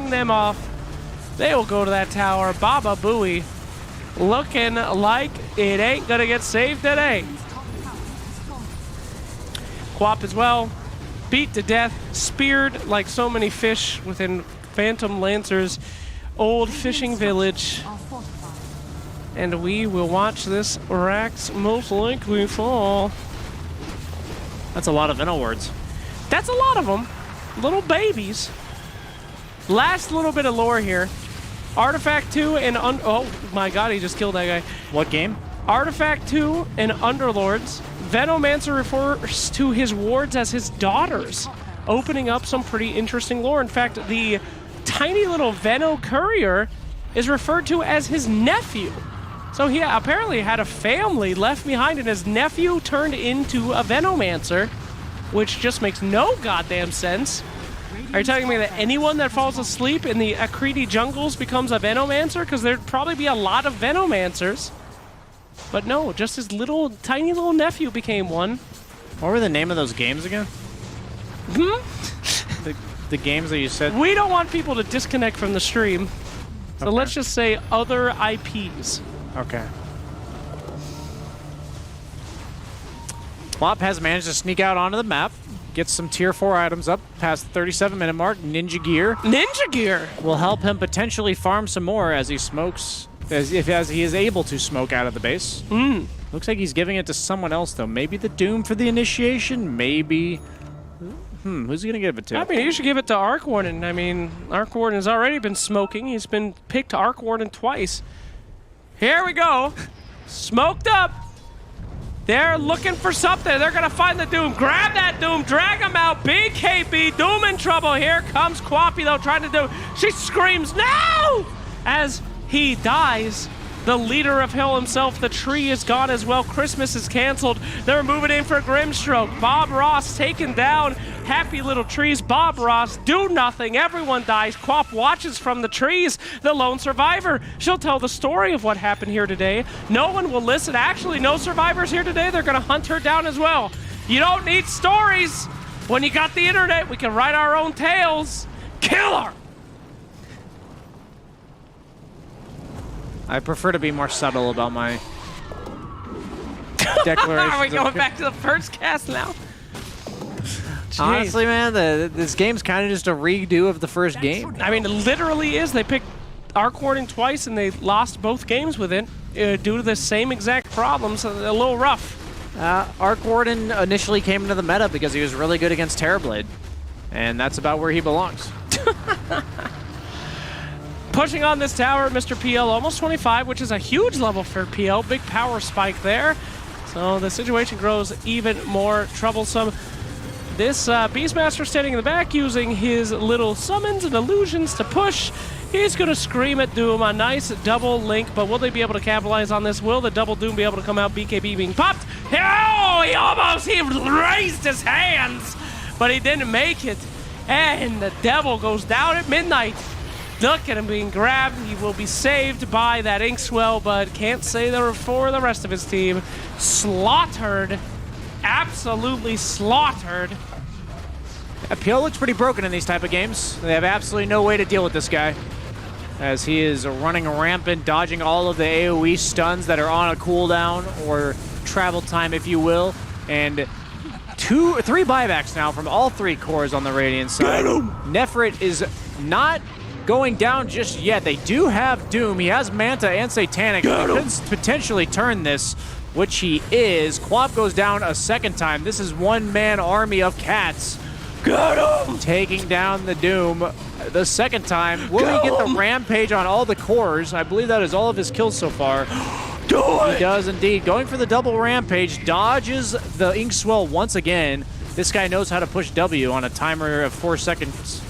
them off. They will go to that tower. Baba Booey looking like it ain't gonna get saved today. Quap as well, beat to death, speared like so many fish within Phantom Lancer's old fishing village. And we will watch this Rax most likely fall. That's a lot of Veno words. That's a lot of them. Little babies. Last little bit of lore here. Artifact 2 and... oh my god, he just killed that guy. What game? Artifact 2 and Underlords. Venomancer refers to his wards as his daughters, opening up some pretty interesting lore. In fact, the tiny little Veno Courier is referred to as his nephew. So he apparently had a family left behind, and his nephew turned into a Venomancer, which just makes no goddamn sense. Are you telling me that anyone that falls asleep in the Akriti jungles becomes a Venomancer? Because there'd probably be a lot of Venomancers. But no, just his tiny little nephew became one. What were the name of those games again? The games that you said? We don't want people to disconnect from the stream. So let's just say other IPs. Okay. Wop has managed to sneak out onto the map, gets some tier 4 items up past the 37-minute mark. Ninja Gear. Ninja Gear! Will help him potentially farm some more as he smokes, as he is able to smoke out of the base. Looks like he's giving it to someone else, though. Maybe the Doom for the initiation? Maybe... who's he going to give it to? I mean, you should give it to Arc Warden. I mean, Arc Warden has already been smoking. He's been picked Arc Warden twice. Here we go. Smoked up. They're looking for something. They're going to find the Doom. Grab that Doom. Drag him out. BKB. Doom in trouble. Here comes Quappy, though, trying to do... She screams, no! As he dies. The leader of hell himself, the tree is gone as well. Christmas is canceled. They're moving in for Grimstroke. Bob Ross taken down. Happy little trees. Bob Ross do nothing. Everyone dies. Quap watches from the trees. The lone survivor. She'll tell the story of what happened here today. No one will listen. Actually, no survivors here today. They're going to hunt her down as well. You don't need stories. When you got the internet, we can write our own tales. Kill her. I prefer to be more subtle about my declaration. Are we going back to the first cast now? Jeez. Honestly, man, this game's kind of just a redo of the first game. I mean, it literally is. They picked Arc Warden twice, and they lost both games with it due to the same exact problems. A little rough. Arc Warden initially came into the meta because he was really good against Terrorblade, and that's about where he belongs. Pushing on this tower, Mr. PL, almost 25, which is a huge level for PL. Big power spike there. So the situation grows even more troublesome. This Beastmaster standing in the back using his little summons and illusions to push. He's going to scream at Doom, a nice double link, but will they be able to capitalize on this? Will the double Doom be able to come out? BKB being popped. Oh, he raised his hands, but he didn't make it. And the devil goes down at midnight. Look at him being grabbed. He will be saved by that Inkswell, but can't say there for the rest of his team. Slaughtered. Absolutely slaughtered. PL looks pretty broken in these type of games. They have absolutely no way to deal with this guy, as he is running rampant, dodging all of the AoE stuns that are on a cooldown or travel time, if you will. And 3 buybacks now from all 3 cores on the Radiant side. Nefrit is not going down just yet. They do have Doom. He has Manta and Satanic. He could potentially turn this, which he is. Quap goes down a second time. This is one-man army of cats. Got him! Taking down the Doom the second time. Will he get the rampage on all the cores? I believe that is all of his kills so far. He does indeed. Going for the double rampage. Dodges the Inkswell once again. This guy knows how to push W on a timer of 4 seconds.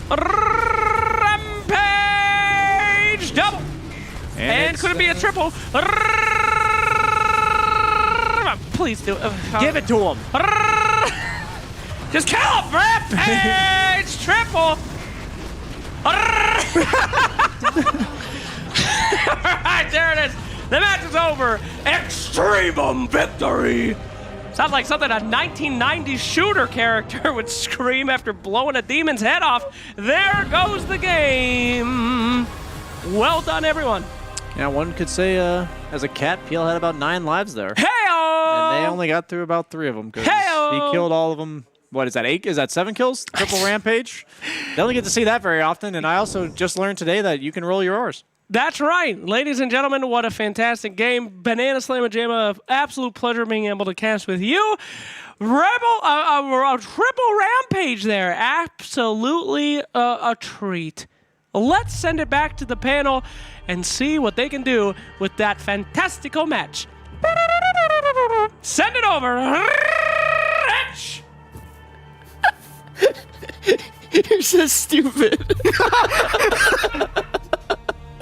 Rampage double! And could it be a triple? Please do it. Give it to him. Just kill him! Rampage! Triple! Alright, there it is. The match is over. Extremum victory! Sounds like something a 1990s shooter character would scream after blowing a demon's head off. There goes the game. Well done, everyone. Yeah, one could say, as a cat, PL had about 9 lives there. Hey-o! And they only got through about 3 of them, because he killed all of them. What is that, 8? Is that 7 kills? Triple rampage? They only get to see that very often, and I also just learned today that you can roll your R's. That's right. Ladies and gentlemen, what a fantastic game. Banana Slamma Jamma, absolute pleasure being able to cast with you. Rebel, a triple rampage there. Absolutely a treat. Let's send it back to the panel and see what they can do with that fantastical match. Send it over. You're so stupid.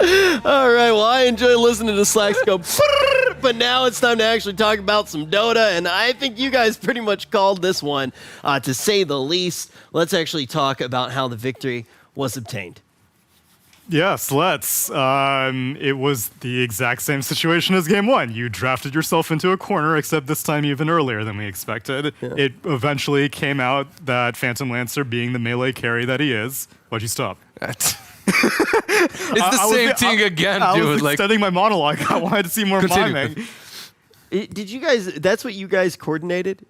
All right, well, I enjoy listening to Slacks go, but now it's time to actually talk about some Dota, and I think you guys pretty much called this one, to say the least. Let's actually talk about how the victory was obtained. Yes, let's. It was the exact same situation as game 1. You drafted yourself into a corner, except this time even earlier than we expected. Yeah. It eventually came out that Phantom Lancer, being the melee carry that he is... Why'd you stop? It's the same thing again, dude. I was extending my monologue. I wanted to see more miming. Did you guys... That's what you guys coordinated?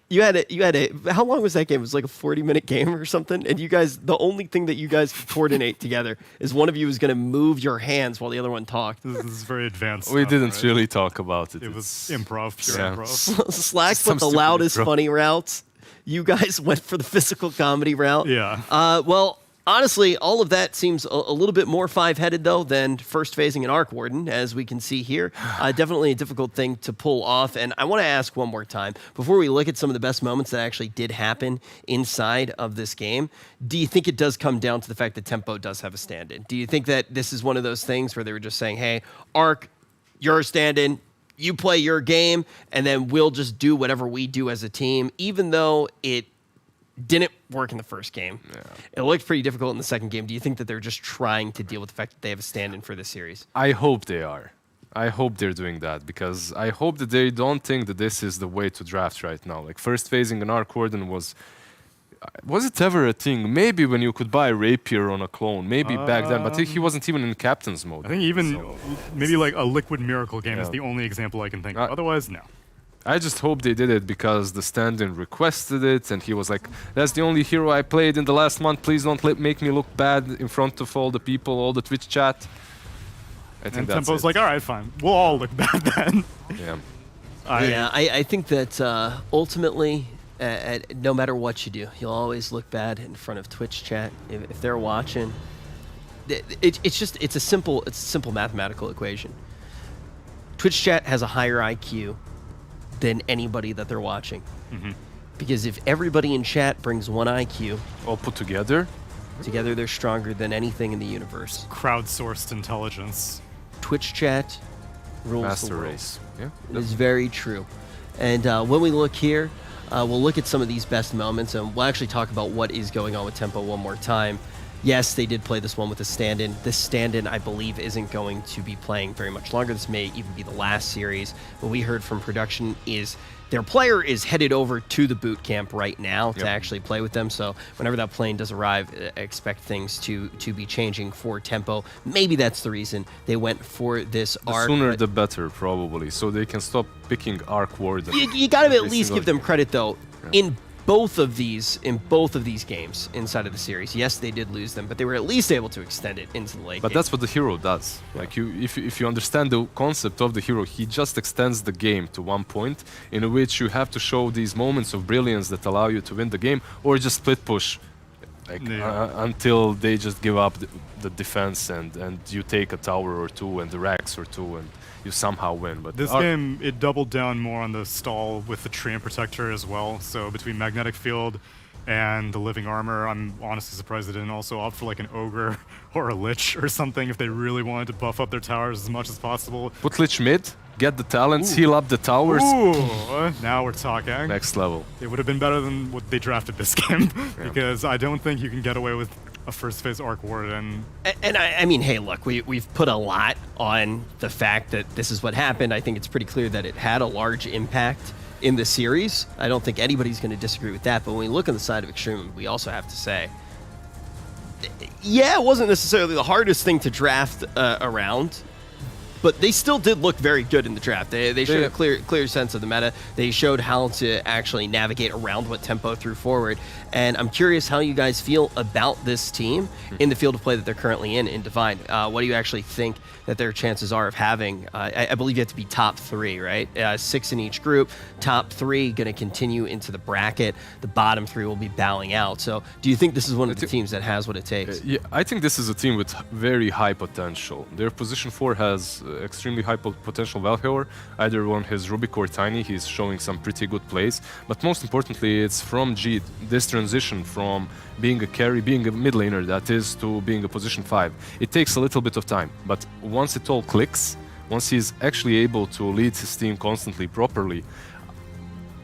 You had a how long was that game? It was like a 40-minute game or something, and you guys, the only thing that you guys could coordinate together is one of you was going to move your hands while the other one talked. This is very advanced. We stuff, didn't right? really talk about it. It was improv, pure improv. Slacks went the loudest, funny routes. You guys went for the physical comedy route. Yeah. Well, honestly, all of that seems a little bit more 5-headed, though, than first phasing an Arc Warden, as we can see here. Definitely a difficult thing to pull off. And I want to ask one more time, before we look at some of the best moments that actually did happen inside of this game, do you think it does come down to the fact that Tempo does have a stand-in? Do you think that this is one of those things where they were just saying, hey, Arc, you're a stand-in, you play your game, and then we'll just do whatever we do as a team, even though it didn't work in the first game. Yeah. It looked pretty difficult in the second game. Do you think that they're just trying to deal with the fact that they have a stand-in for this series? I hope they are. I hope they're doing that, because I hope that they don't think that this is the way to draft right now. Like, first phasing an Arc Warden was it ever a thing? Maybe when you could buy Rapier on a clone, maybe back then, but he wasn't even in captain's mode. I think even maybe like a Liquid Miracle game is the only example I can think of. Otherwise, no. I just hope they did it because the stand-in requested it, and he was like, that's the only hero I played in the last month, please don't make me look bad in front of all the people, all the Twitch chat. I think that's Tempo's like, all right, fine, we'll all look bad then. Yeah. I think that ultimately, no matter what you do, you'll always look bad in front of Twitch chat if they're watching. it's a simple mathematical equation. Twitch chat has a higher IQ than anybody that they're watching. Because if everybody in chat brings one IQ, all put together, they're stronger than anything in the universe. Crowdsourced intelligence. Twitch chat rules master the world. race. Yeah, It is very true. And when we look here, we'll look at some of these best moments, and we'll actually talk about what is going on with Tempo one more time. Yes, they did play this one with a stand-in. This stand-in, I believe, isn't going to be playing very much longer. This may even be the last series. What we heard from production is their player is headed over to the boot camp right now to actually play with them. So whenever that plane does arrive, expect things to be changing for Tempo. Maybe that's the reason they went for this arc. The sooner the better, probably, so they can stop picking arc warden. You got to at least give them credit, though. In both of these games inside of the series, yes, they did lose them, but they were at least able to extend it into the late But game. that's what the hero does. Like if you understand the concept of the hero, he just extends the game to one point in which you have to show these moments of brilliance that allow you to win the game, or just split push until they just give up the defense and you take a tower or two and the racks or two and you somehow win. But this game, it doubled down more on the stall with the Treant Protector as well. So between Magnetic Field and the Living Armor, I'm honestly surprised they didn't also opt for like an Ogre or a Lich or something if they really wanted to buff up their towers as much as possible. Put Lich mid, get the talents, heal up the towers. Ooh, now we're talking. Next level. It would have been better than what they drafted this game because I don't think you can get away with a first phase Arc Warden. And I mean, hey, look, we've put a lot on the fact that this is what happened. I think it's pretty clear that it had a large impact in the series. I don't think anybody's going to disagree with that. But when we look on the side of Extreme, we also have to say, yeah, it wasn't necessarily the hardest thing to draft around, but they still did look very good in the draft. They showed a clear sense of the meta. They showed how to actually navigate around what Tempo threw forward. And I'm curious how you guys feel about this team in the field of play that they're currently in Divine. What do you actually think that their chances are of having? I believe you have to be top 3, right? 6 in each group. Top 3 going to continue into the bracket. The bottom 3 will be bowing out. So do you think this is one of the teams that has what it takes? Yeah, I think this is a team with very high potential. Their position 4 has extremely high potential Valhauer, either on his Rubik or Tiny. He's showing some pretty good plays. But most importantly, it's from G, this transition from being a carry, being a mid laner, that is, to being a position 5. It takes a little bit of time, but once it all clicks, once he's actually able to lead his team constantly, properly,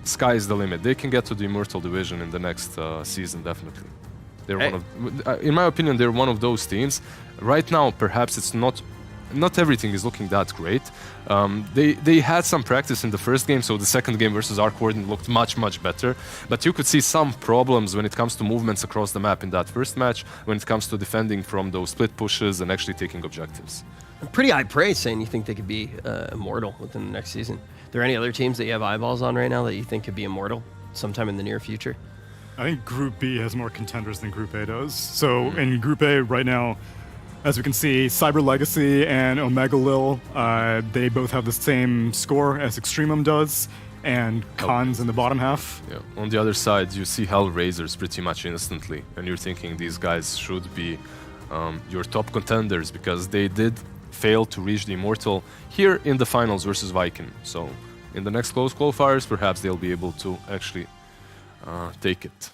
sky is the limit. They can get to the Immortal Division in the next season, definitely. They're one of, in my opinion, they're one of those teams. Right now, perhaps it's not everything is looking that great. They had some practice in the first game, so the second game versus Arc Warden looked much better. But you could see some problems when it comes to movements across the map in that first match, when it comes to defending from those split pushes and actually taking objectives. Pretty high praise saying you think they could be immortal within the next season. Are there any other teams that you have eyeballs on right now that you think could be immortal sometime in the near future? I think Group B has more contenders than Group A does. So in Group A right now, as we can see, Cyber Legacy and Omega Lil, they both have the same score as Extremum does, and Khans in the bottom half. Yeah. On the other side, you see Hellraisers pretty much instantly, and you're thinking these guys should be your top contenders because they did fail to reach the Immortal here in the finals versus Viking. So in the next close qualifiers, perhaps they'll be able to actually take it.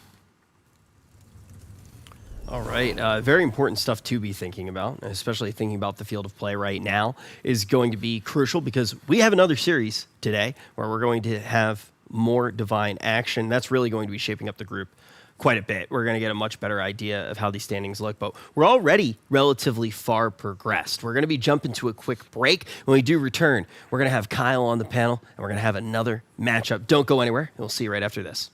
All right, very important stuff to be thinking about, especially thinking about the field of play right now is going to be crucial because we have another series today where we're going to have more Divine action. That's really going to be shaping up the group quite a bit. We're going to get a much better idea of how these standings look, but we're already relatively far progressed. We're going to be jumping to a quick break. When we do return, we're going to have Kyle on the panel, and we're going to have another matchup. Don't go anywhere. We'll see you right after this.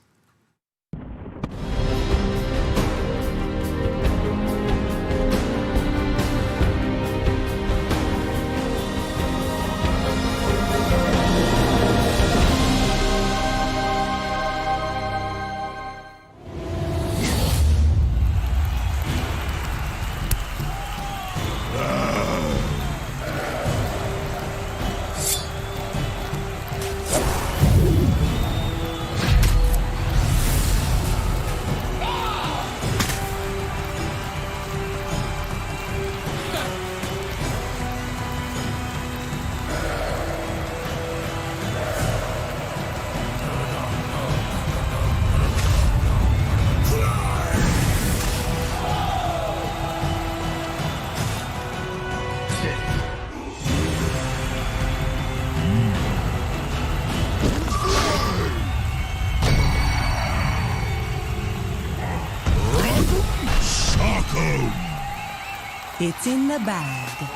It's in the bag.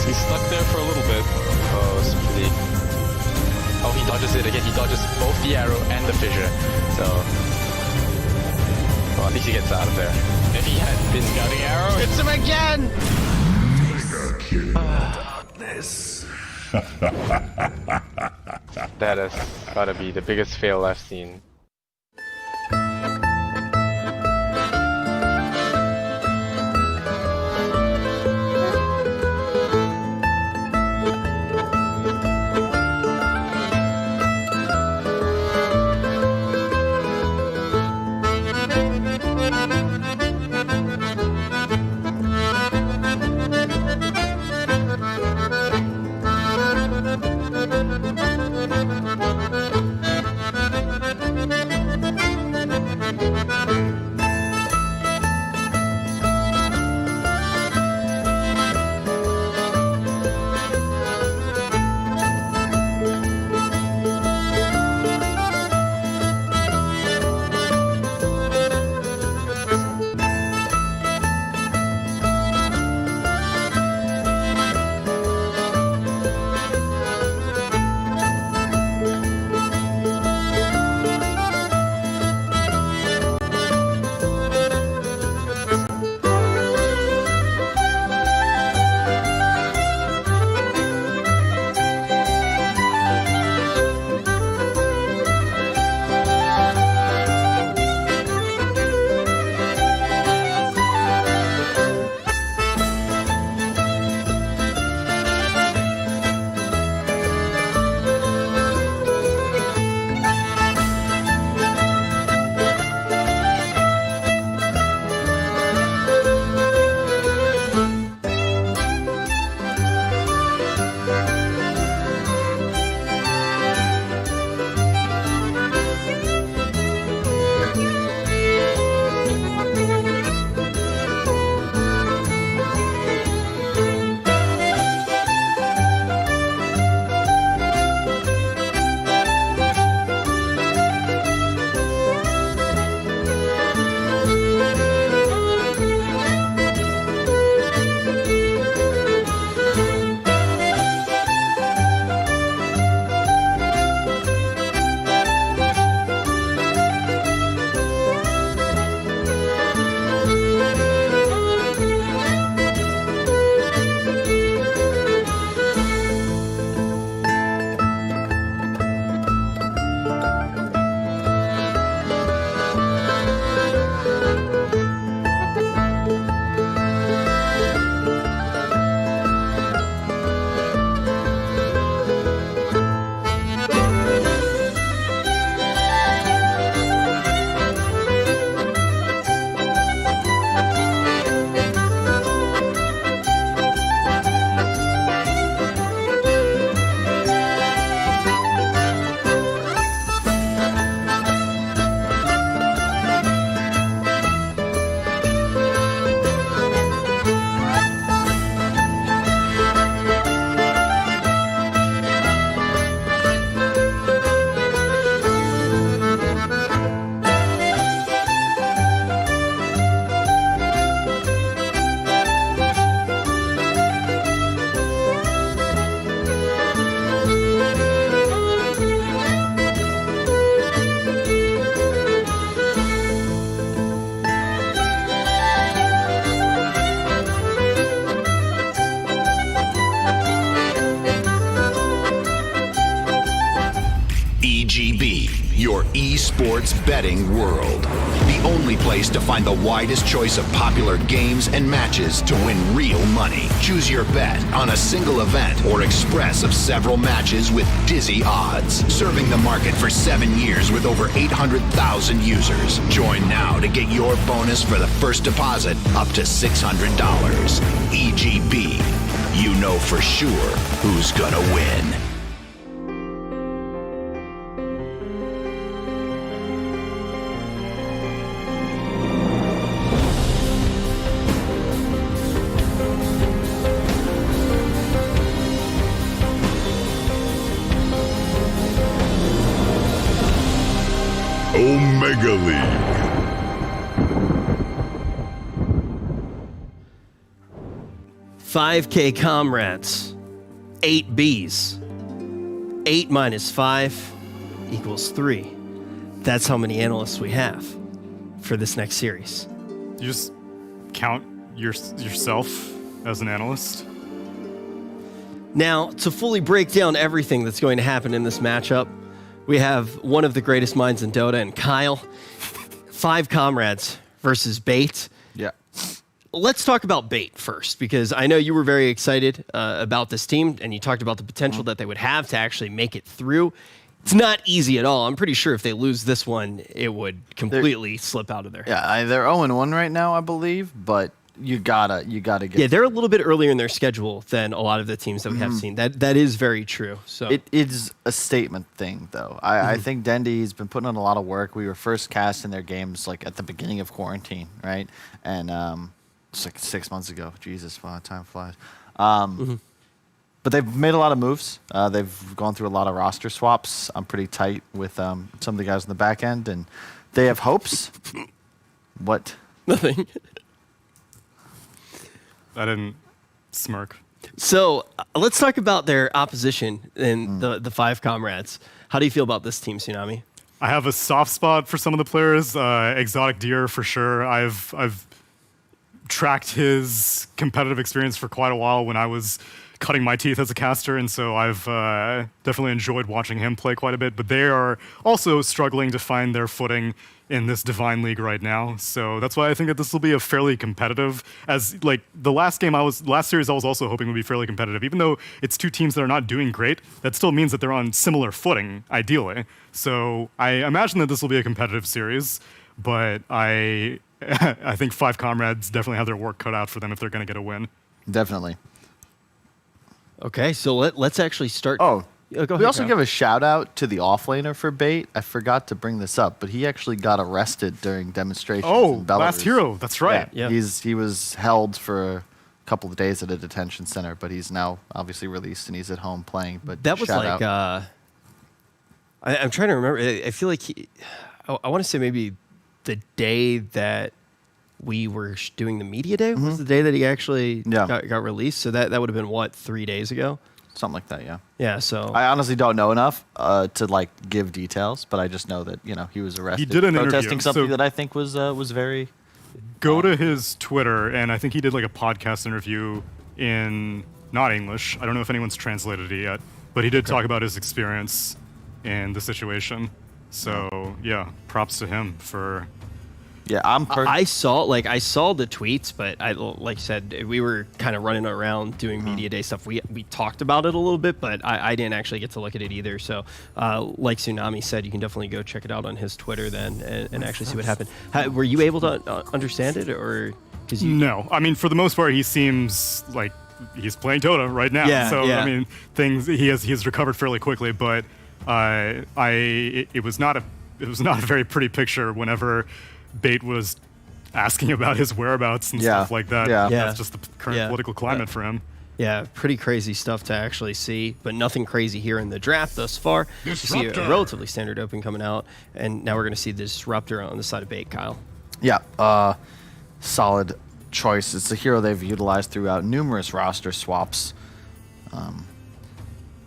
He's stuck there for a little bit. Oh, it's pretty... Oh, he dodges it again. He dodges both the arrow and the fissure. So... Well, at least he gets out of there. If he had been scouting arrow, hits him again! Darkness. That has gotta be the biggest fail I've seen. your esports betting world. The only place to find the widest choice of popular games and matches to win real money. Choose your bet on a single event or express of several matches with dizzy odds. Serving the market for 7 years with over 800,000 users. Join now to get your bonus for the first deposit up to $600. EGB. You know for sure who's gonna win. Omega League. 5K comrades, 8 Bs. 8 minus 5 equals 3. That's how many analysts we have for this next series. You just count yourself as an analyst? Now, to fully break down everything that's going to happen in this matchup, we have one of the greatest minds in Dota and Kyle. 5Comrades versus Bait. Yeah. Let's talk about Bait first, because I know you were very excited about this team, and you talked about the potential that they would have to actually make it through. It's not easy at all. I'm pretty sure if they lose this one, it would completely slip out of their head. Yeah, they're 0-1 right now, I believe, but you gotta get. Yeah, they're a little bit earlier in their schedule than a lot of the teams that we have seen. That is very true. So It is a statement thing, though. I think Dendy's been putting in a lot of work. We were first cast in their games like at the beginning of quarantine, right? And it's like 6 months ago. Jesus, wow, time flies. But they've made a lot of moves. They've gone through a lot of roster swaps. I'm pretty tight with some of the guys in the back end, and they have hopes. What? Nothing. I didn't smirk. So let's talk about their opposition in the 5Comrades. How do you feel about this team, Tsunami? I have a soft spot for some of the players. Exotic Deer for sure. I've tracked his competitive experience for quite a while when I was cutting my teeth as a caster, and so I've definitely enjoyed watching him play quite a bit. But they are also struggling to find their footing in this Divine League right now. So that's why I think that this will be a fairly competitive, as like the last series I was also hoping would be fairly competitive. Even though it's two teams that are not doing great, that still means that they're on similar footing, ideally. So I imagine that this will be a competitive series, but I think 5Comrades definitely have their work cut out for them if they're going to get a win. Definitely. Okay, so let's actually start. Oh, go ahead, we also Kyle. give a shout out to the offlaner for Bait. I forgot to bring this up, but he actually got arrested during demonstrations. in Belarus. Last Hero, that's right. Yeah. He was held for a couple of days at a detention center, but he's now obviously released and he's at home playing. But That was shout like, out. I'm trying to remember. I feel like I want to say maybe the day that we were doing the media day was the day that he actually got released. So that would have been, what, 3 days ago? Something like that, yeah. Yeah, so I honestly don't know enough to like give details, but I just know that he was arrested. He did an protesting interview, something so that I think was very. Go to his Twitter, and I think he did like a podcast interview in not English. I don't know if anyone's translated it yet, but he did talk about his experience in the situation. So yeah, props to him for. Yeah, I saw the tweets, but like I said, we were kind of running around doing media day stuff. We talked about it a little bit, but I didn't actually get to look at it either. So, like Tsunami said, you can definitely go check it out on his Twitter then and actually see what happened. Were you able to understand it, or? No, I mean for the most part, he seems like he's playing Dota right now. Yeah, so yeah. I mean, he has recovered fairly quickly, but it was not a very pretty picture whenever Bait was asking about his whereabouts and stuff like that. Yeah. That's just the current political climate for him. Yeah, pretty crazy stuff to actually see, but nothing crazy here in the draft thus far. You see a relatively standard open coming out, and now we're going to see the Disruptor on the side of Bait, Kyle. Yeah, solid choice. It's a hero they've utilized throughout numerous roster swaps.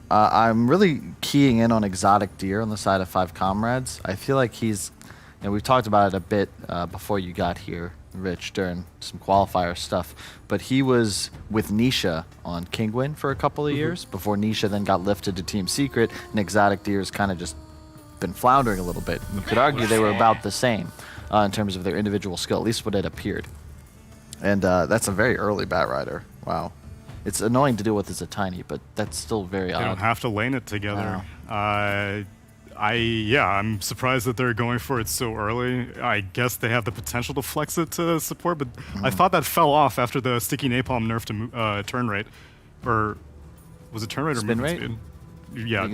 I'm really keying in on Exotic Deer on the side of 5Comrades. I feel like he's, we've talked about it a bit before you got here, Rich, during some qualifier stuff, but he was with Nisha on Kingwin for a couple of years before Nisha then got lifted to Team Secret, and Exotic Deer's kind of just been floundering a little bit. You could argue they were about the same in terms of their individual skill, at least what it appeared. And that's a very early Batrider. Wow. It's annoying to deal with as a tiny, but that's still very odd. They don't have to lane it together. Wow. I'm surprised that they're going for it so early. I guess they have the potential to flex it to support, but I thought that fell off after the sticky napalm nerf to turn rate. Or was it turn rate or spin movement rate? speed? Yeah,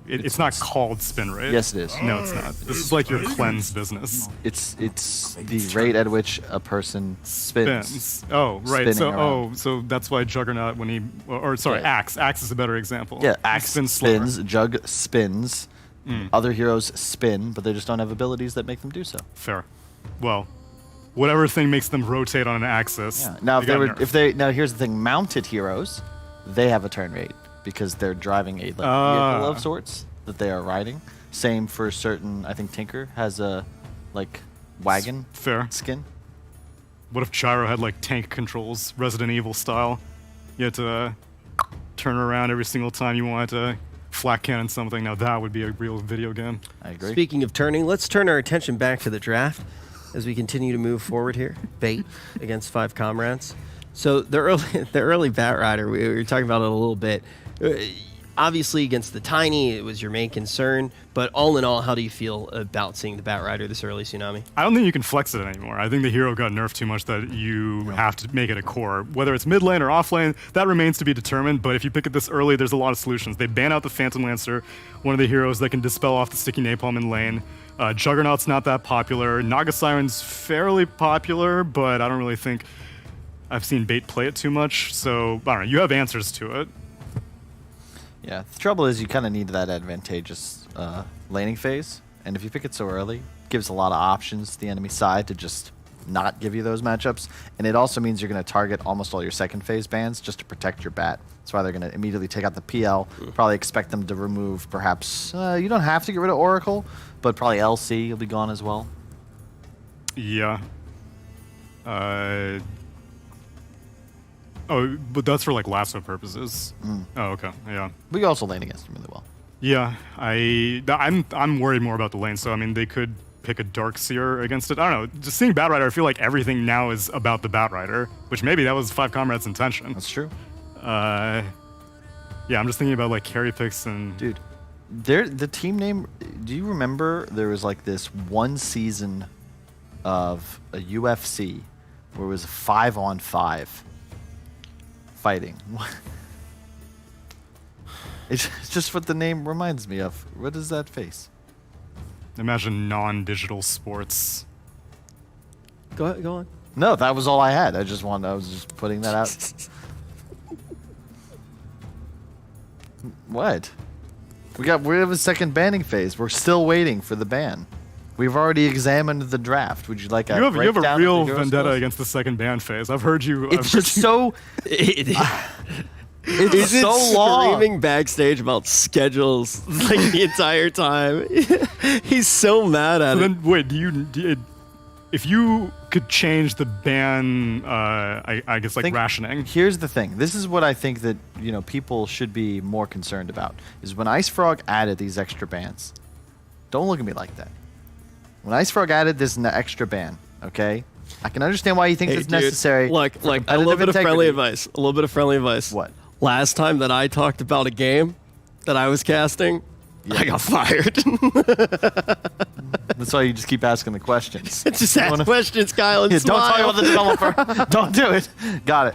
it's not called spin rate. Yes, it is. No, it's not. This is like your cleanse business. It's the rate at which a person spins. Oh, right. Spinning So that's why Juggernaut when he Axe. Axe is a better example. Yeah, Axe spins, spins, Jug spins. Other heroes spin, but they just don't have abilities that make them do so. Fair. Well, whatever thing makes them rotate on an axis. Yeah. Now, now here's the thing: mounted heroes, they have a turn rate because they're driving a vehicle of sorts that they are riding. Same for certain. I think Tinker has a wagon skin. What if Gyro had like tank controls, Resident Evil style? You had to turn around every single time you wanted to flat cannon something. Now that would be a real video game. I agree. Speaking of turning, let's turn our attention back to the draft as we continue to move forward here. Bait against 5Comrades. So the early Batrider, we were talking about it a little bit. Obviously against the Tiny, it was your main concern, but all in all, how do you feel about seeing the Batrider this early, Tsunami? I don't think you can flex it anymore. I think the hero got nerfed too much that you have to make it a core. Whether it's mid lane or off lane, that remains to be determined, but if you pick it this early, there's a lot of solutions. They ban out the Phantom Lancer, one of the heroes that can dispel off the sticky napalm in lane. Juggernaut's not that popular. Naga Siren's fairly popular, but I don't really think I've seen Bait play it too much, so I don't know, you have answers to it. Yeah, the trouble is you kind of need that advantageous laning phase, and if you pick it so early, it gives a lot of options to the enemy side to just not give you those matchups, and it also means you're going to target almost all your second phase bans just to protect your bat. That's why they're going to immediately take out the PL, probably expect them to remove perhaps, you don't have to get rid of Oracle, but probably LC will be gone as well. Yeah. Oh, but that's for like lasso purposes. Oh, okay, yeah. We can also lane against them really well. Yeah, I'm worried more about the lane. So I mean, they could pick a Darkseer against it. I don't know. Just seeing Batrider, I feel like everything now is about the Batrider, which maybe that was 5Comrades' intention. That's true. Yeah, I'm just thinking about like carry picks and. Dude, the team name. Do you remember there was like this one season of a UFC where it was 5-on-5 fighting? It's just what the name reminds me of. What is that face? Imagine non-digital sports. Go on. No, that was all I had. I was just putting that out. What? We have a second banning phase. We're still waiting for the ban. We've already examined the draft. Would you like a You have a real vendetta skills? against the second ban phase. I've heard you. It's just so. It's so long. Screaming backstage about schedules like the entire time. He's so mad at it. Then wait, if you could change the ban, I guess like rationing. Here's the thing. This is what I think that people should be more concerned about. Is when Ice Frog added these extra bans. Don't look at me like that. When Ice Frog added this extra ban, okay? I can understand why you think it's necessary. Look, a little bit of friendly advice. A little bit of friendly advice. What? Last time that I talked about a game that I was casting, I got fired. That's why you just keep asking the questions. Just ask questions, Kyle, and don't talk smile. about the developer. Don't do it. Got it.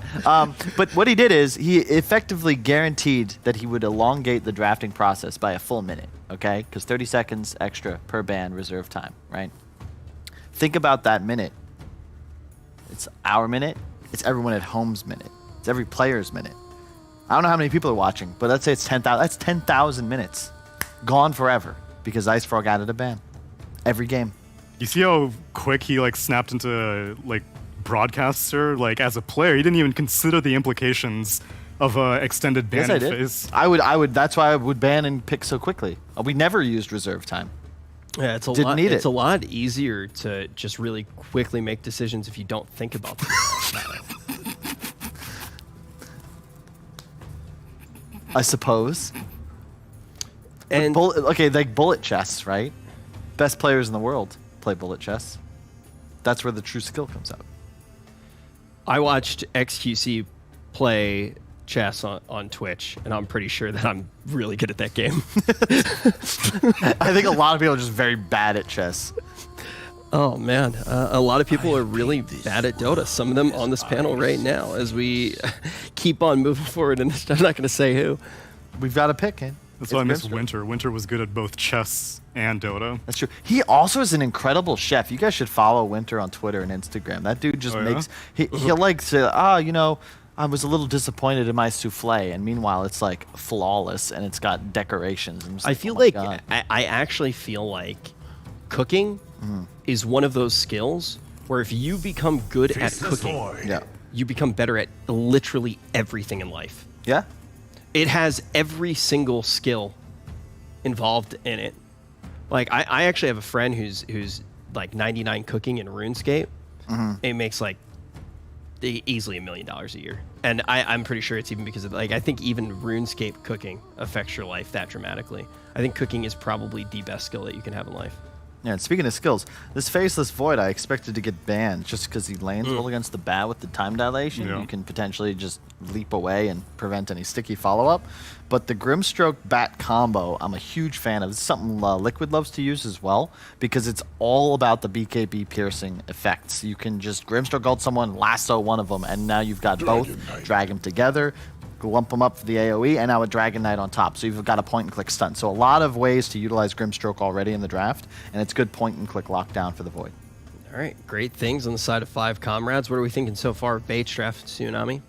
But what he did is he effectively guaranteed that he would elongate the drafting process by a full minute, okay? Because 30 seconds extra per ban reserve time, right? Think about that minute. It's our minute. It's everyone at home's minute. It's every player's minute. I don't know how many people are watching, but let's say it's 10,000. That's 10,000 minutes. Gone forever because Ice Frog added a ban. Every game. You see how quick he snapped into broadcaster? As a player, he didn't even consider the implications of extended ban phase. I would. That's why I would ban and pick so quickly. We never used reserve time. Yeah, it's a lot easier to just really quickly make decisions if you don't think about them. I suppose. And okay, like bullet chess, right? Best players in the world play bullet chess. That's where the true skill comes out. I watched XQC play chess on Twitch, and I'm pretty sure that I'm really good at that game. I think a lot of people are just very bad at chess. Oh man, a lot of people are really bad at Dota. Some of them on this panel right now. As we keep on moving forward, and I'm not going to say who. We've got to pick it. That's why I miss Winter. Winter was good at both chess and Dota. That's true. He also is an incredible chef. You guys should follow Winter on Twitter and Instagram. That dude just makes... He'll like say, I was a little disappointed in my souffle, and meanwhile it's like flawless and it's got decorations. I feel like I actually feel like cooking is one of those skills where if you become good at cooking, you become better at literally everything in life. Yeah. It has every single skill involved in it. Like I actually have a friend who's like 99 cooking in RuneScape. It makes like easily $1 million a year. And I'm pretty sure it's even because of like I think even RuneScape cooking affects your life that dramatically. I think cooking is probably the best skill that you can have in life. Yeah, and speaking of skills, this Faceless Void I expected to get banned just because he lanes well against the bat with the time dilation. You can potentially just leap away and prevent any sticky follow-up. But the Grimstroke Bat combo, I'm a huge fan of. It's something Liquid loves to use as well because it's all about the BKB piercing effects. You can just Grimstroke ult someone, lasso one of them, and now you've got both. Drag them together, lump them up for the AoE, and now a Dragon Knight on top. So you've got a point-and-click stun. So a lot of ways to utilize Grimstroke already in the draft, and it's good point-and-click lockdown for the Void. All right, great things on the side of 5Comrades. What are we thinking so far of Bait's draft, Tsunami?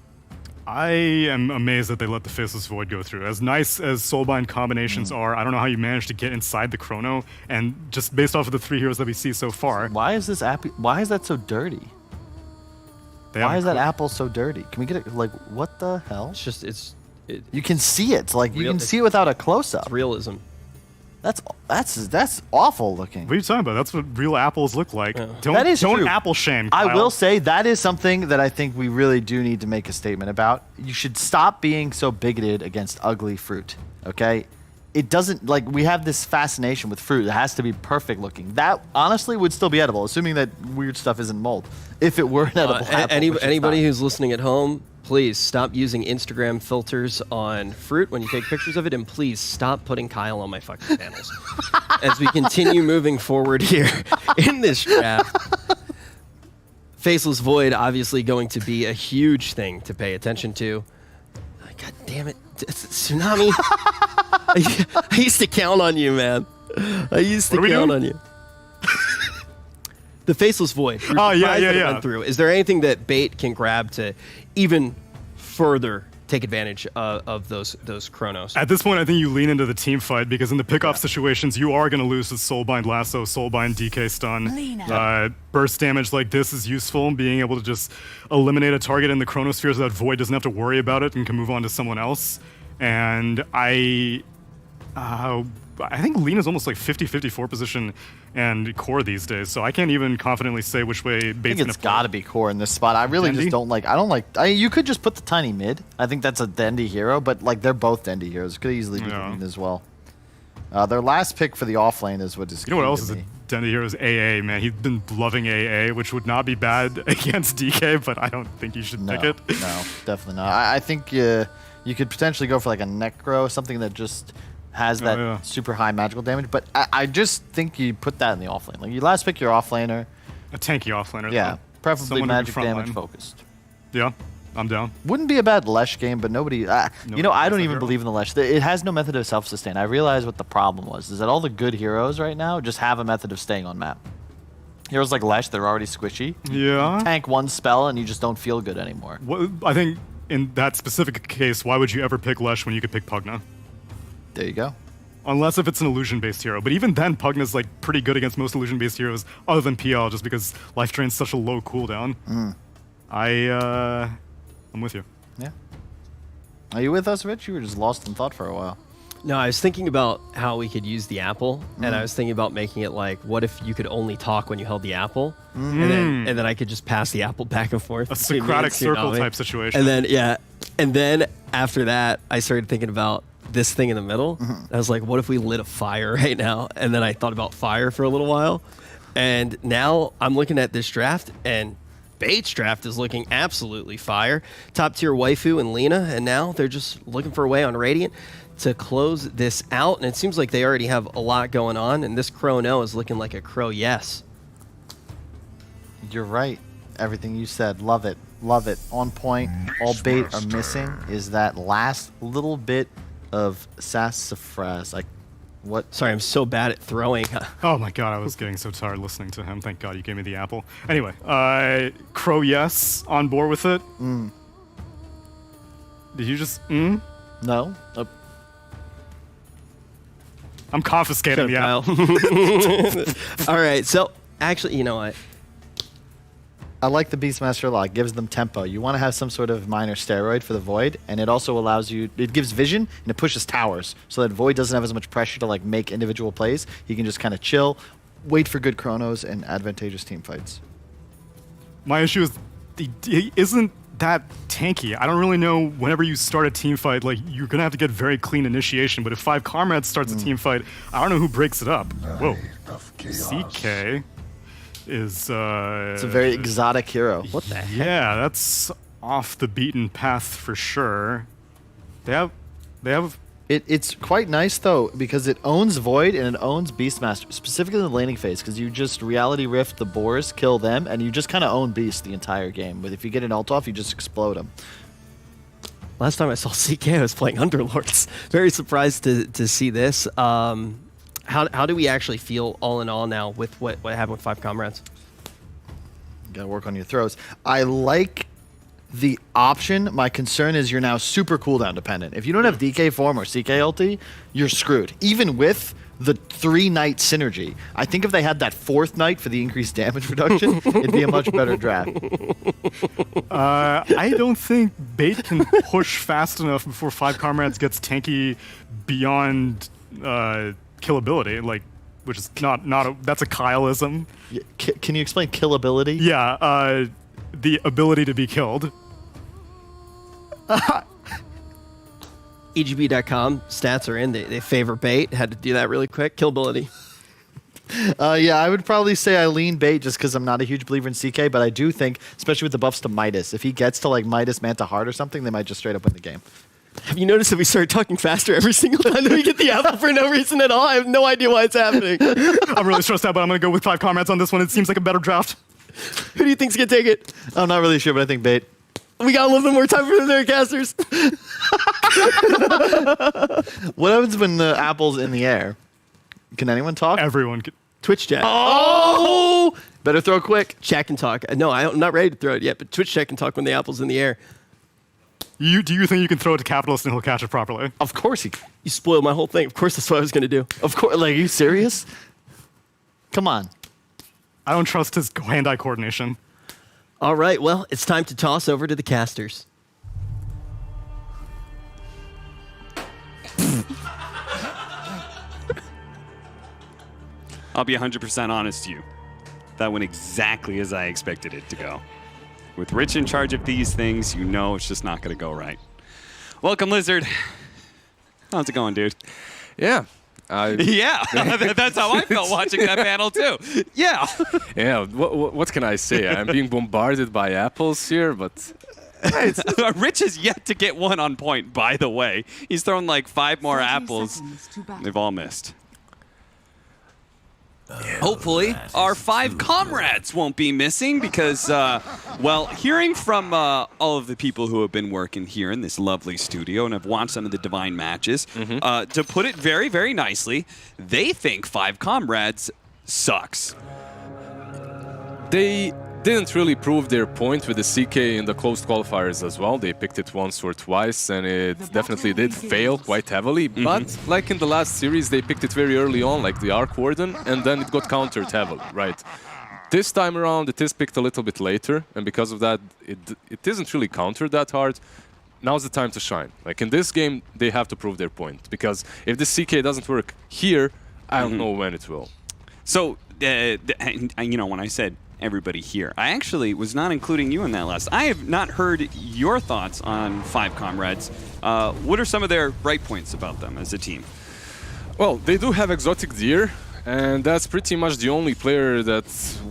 I am amazed that they let the Faceless Void go through. As nice as Soulbind combinations are, I don't know how you managed to get inside the Chrono, and just based off of the 3 heroes that we see so far. Why is this why is that so dirty? Why is that apple so dirty? Can we get it? Like, what the hell? It's just you can see it. Like you can see it without a close-up. It's realism. That's awful looking. What are you talking about? That's what real apples look like. Don't true. Apple shame, Kyle. I will say that is something that I think we really do need to make a statement about. You should stop being so bigoted against ugly fruit. Okay. It doesn't, like, we have this fascination with fruit. It has to be perfect looking. That, honestly, would still be edible, assuming that weird stuff isn't mold. If it were an edible apple, anybody who's listening at home, please stop using Instagram filters on fruit when you take pictures of it, and please stop putting Kyle on my fucking panels. As we continue moving forward here in this draft, Faceless Void obviously going to be a huge thing to pay attention to. God damn it, Tsunami. I used to count on you, man. I used to count on you. The Faceless Void. Oh, yeah. Went through. Is there anything that Bait can grab to even further take advantage of those Chronos? At this point, I think you lean into the team fight because in the pickoff situations, you are going to lose with Soulbind Lasso, Soulbind DK Stun. Burst damage like this is useful, being able to just eliminate a target in the Chronosphere so that Void doesn't have to worry about it and can move on to someone else. And I think Lena's almost like 50-54 position and core these days, so I can't even confidently say which way Bait's gonna play. I think it's got to be core in this spot. I really just don't like. You could just put the tiny mid. I think that's a Dendy hero, but like they're both Dendy heroes. Could easily be Green as well. Their last pick for the offlane is what is. You know what else is a Dendy hero is AA, man. He's been loving AA, which would not be bad against DK, but I don't think you should pick it. No, definitely not. I think you could potentially go for like a Necro, something that just has that super high magical damage, but I just think you put that in the offlane. Like you last pick your offlaner. A tanky offlaner. Yeah, preferably Someone magic damage focused. Yeah, I'm down. Wouldn't be a bad Lesh game, but nobody... I don't even believe in the Lesh. It has no method of self-sustain. I realized what the problem was, is that all the good heroes right now just have a method of staying on map. Heroes like Lesh, they're already squishy. Yeah. You tank one spell and you just don't feel good anymore. I think in that specific case, why would you ever pick Lesh when you could pick Pugna? There you go. Unless if it's an illusion-based hero. But even then, Pugna's like pretty good against most illusion-based heroes other than PL, just because life drain's such a low cooldown. I'm with you. Yeah. Are you with us, Rich? You were just lost in thought for a while. No, I was thinking about how we could use the apple, and I was thinking about making it like, what if you could only talk when you held the apple, and then I could just pass the apple back and forth. A Socratic circle type situation. And then after that, I started thinking about this thing in the middle. I was like, what if we lit a fire right now? And then I thought about fire for a little while. And now I'm looking at this draft, and Bait's draft is looking absolutely fire. Top tier waifu and Lena, and now they're just looking for a way on Radiant to close this out. And it seems like they already have a lot going on, and this Crow no is looking like a Crow yes. You're right. Everything you said. Love it. Love it. On point. All Bait are missing is that last little bit of sassafras. What? Sorry, I'm so bad at throwing. Oh my god, I was getting so tired listening to him. Thank god you gave me the apple. Anyway, Crow yes, on board with it. Did you just No. I'm confiscating the apple. All right, so actually, you know what? I like the Beastmaster Law. It gives them tempo. You want to have some sort of minor steroid for the Void, and it also allows you, it gives vision, and it pushes towers, so that Void doesn't have as much pressure to like make individual plays. He can just kind of chill, wait for good chronos, and advantageous team fights. My issue is he isn't that tanky. I don't really know whenever you start a team fight, like you're going to have to get very clean initiation, but if 5Comrades starts a team fight, I don't know who breaks it up. Whoa. CK. Is it's a very exotic hero. What the heck? Yeah, that's off the beaten path for sure. They have It's quite nice though because it owns Void and it owns Beastmaster, specifically in the laning phase, because you just reality rift the boars, kill them, and you just kind of own Beast the entire game. But if you get an ult off, you just explode them. Last time I saw CK, I was playing Underlords. Very surprised to see this. How do we actually feel all in all now with what happened with 5Comrades? Gotta work on your throws. I like the option. My concern is you're now super cooldown dependent. If you don't have DK form or CK ulti, you're screwed. Even with the 3-night synergy. I think if they had that 4th night for the increased damage reduction, it'd be a much better draft. I don't think Bait can push fast enough before 5Comrades gets tanky beyond killability, like, which is not that's a Kyleism. Yeah, can you explain killability? Yeah, the ability to be killed. EGB.com stats are in. They favor Bait. Had to do that really quick. Killability. Yeah, I would probably say I lean Bait just because I'm not a huge believer in CK, but I do think, especially with the buffs to Midas, if he gets to like Midas Manta Heart or something, they might just straight up win the game. Have you noticed that we start talking faster every single time that we get the apple for no reason at all? I have no idea why it's happening. I'm really stressed out, but I'm going to go with 5Comrades on this one. It seems like a better draft. Who do you think's going to take it? I'm not really sure, but I think Bait. We got a little bit more time for the casters. What happens when the apple's in the air? Can anyone talk? Everyone can. Twitch chat. Oh! Better throw quick. Chat can talk. No, I'm not ready to throw it yet, but Twitch chat can talk when the apple's in the air. Do you think you can throw it to Capitalist and he'll catch it properly? Of course he can. You spoiled my whole thing. Of course that's what I was going to do. Of course. Like, are you serious? Come on. I don't trust his hand-eye coordination. All right, well, it's time to toss over to the casters. I'll be 100% honest to you. That went exactly as I expected it to go. With Rich in charge of these things, you know it's just not going to go right. Welcome, Lizard. How's it going, dude? Yeah. Yeah, that's how I felt watching that panel too. Yeah. Yeah, what can I say? I'm being bombarded by apples here, but... Rich is yet to get one on point, by the way. He's thrown like 5 more apples. They've all missed. Hopefully, our 5Comrades won't be missing because, well, hearing from all of the people who have been working here in this lovely studio and have watched some of the Divine matches, to put it very, very nicely, they think 5Comrades sucks. They didn't really prove their point with the CK in the closed qualifiers as well. They picked it once or twice, and it definitely did fail quite heavily. But like in the last series, they picked it very early on, like the Arc Warden, and then it got countered heavily, right? This time around, it is picked a little bit later, and because of that, it isn't really countered that hard. Now's the time to shine. Like in this game, they have to prove their point, because if the CK doesn't work here, I don't know when it will. So, you know, when I said everybody here. I actually was not including you in that list. I have not heard your thoughts on 5Comrades. What are some of their bright points about them as a team? Well, they do have Exotic Deer, and that's pretty much the only player that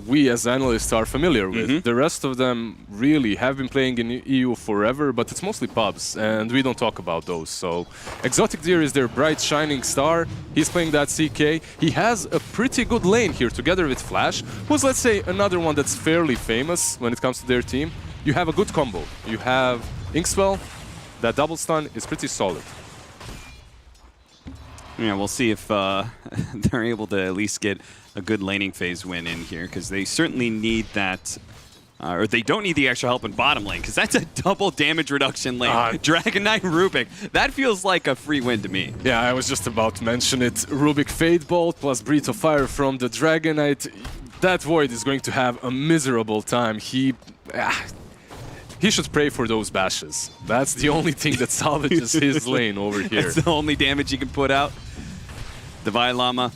we as analysts are familiar with. The rest of them really have been playing in EU forever, but it's mostly pubs, and we don't talk about those. So Exotic Deer is their bright, shining star. He's playing that CK. He has a pretty good lane here together with Flash, who's, let's say, another one that's fairly famous when it comes to their team. You have a good combo. You have Inkswell. That double stun is pretty solid. Yeah, we'll see if they're able to at least get a good laning phase win in here, because they certainly need that, or they don't need the extra help in bottom lane, because that's a double damage reduction lane. Dragon Knight Rubik, that feels like a free win to me. Yeah, I was just about to mention it. Rubik Fade Bolt plus Breath of Fire from the Dragon Knight. That Void is going to have a miserable time. He should pray for those bashes. That's the only thing that salvages his lane over here. That's the only damage he can put out. Divine Llama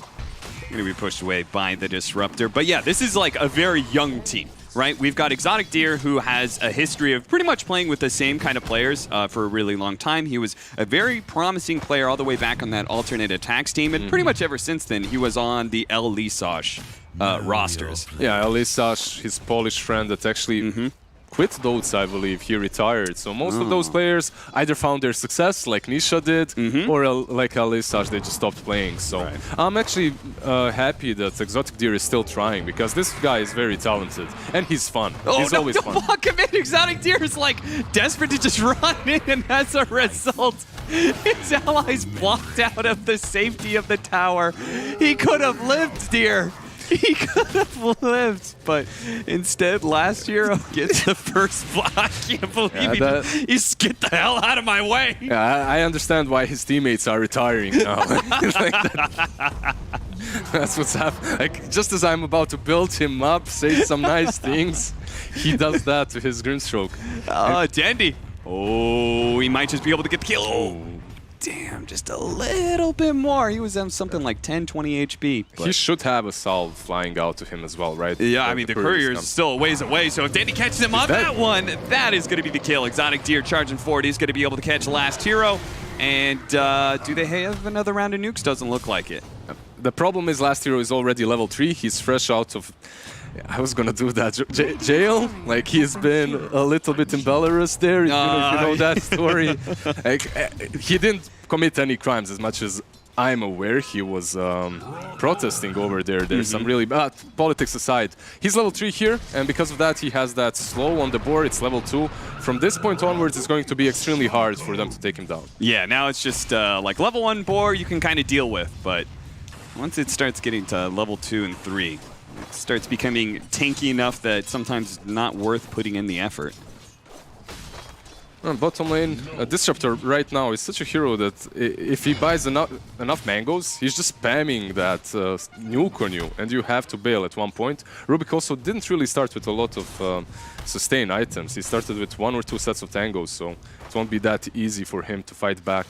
going to be pushed away by the Disruptor. But yeah, this is like a very young team, right? We've got Exotic Deer, who has a history of pretty much playing with the same kind of players for a really long time. He was a very promising player all the way back on that alternate attacks team, and pretty much ever since then, he was on the El Lisage rosters. Yeah, El Lisage, his Polish friend that actually quit Dota, I believe. He retired. So most of those players either found their success, like Nisha did, or like El Lisage, they just stopped playing. So I'm actually happy that Exotic Deer is still trying, because this guy is very talented and he's fun. He's always fun. Fuck him in. Exotic Deer is like desperate to just run in, and as a result, his allies blocked out of the safety of the tower. He could have lived, Deer. He could have lived, but instead, last hero gets the first block. I can't believe he skid the hell out of my way. Yeah, I understand why his teammates are retiring now. That's what's happening. Like, just as I'm about to build him up, say some nice things, he does that to his Grimstroke. Dandy. Oh, he might just be able to get the kill. Oh. Damn, just a little bit more. He was something like 10, 20 HP. He should have a salve flying out to him as well, right? Yeah, I mean, the courier is still a ways away, so if Dandy catches him on that one, that is going to be the kill. Exotic Deer charging forward. He's going to be able to catch last hero. And do they have another round of nukes? Doesn't look like it. The problem is last hero is already level 3. He's fresh out of... I was gonna do that. Jail? Like, he's been a little bit in Belarus there, if you know that story. Like, he didn't commit any crimes as much as I'm aware. He was protesting over there. There's some really bad politics aside. He's level 3 here, and because of that, he has that slow on the board. It's level 2. From this point onwards, it's going to be extremely hard for them to take him down. Yeah, now it's just like level 1 board you can kind of deal with, but once it starts getting to level 2 and 3, it starts becoming tanky enough that sometimes it's not worth putting in the effort. Bottom lane, Disruptor right now is such a hero that if he buys enough mangoes, he's just spamming that nuke on you, and you have to bail at one point. Rubik also didn't really start with a lot of sustain items. He started with 1 or 2 sets of tangos, so it won't be that easy for him to fight back.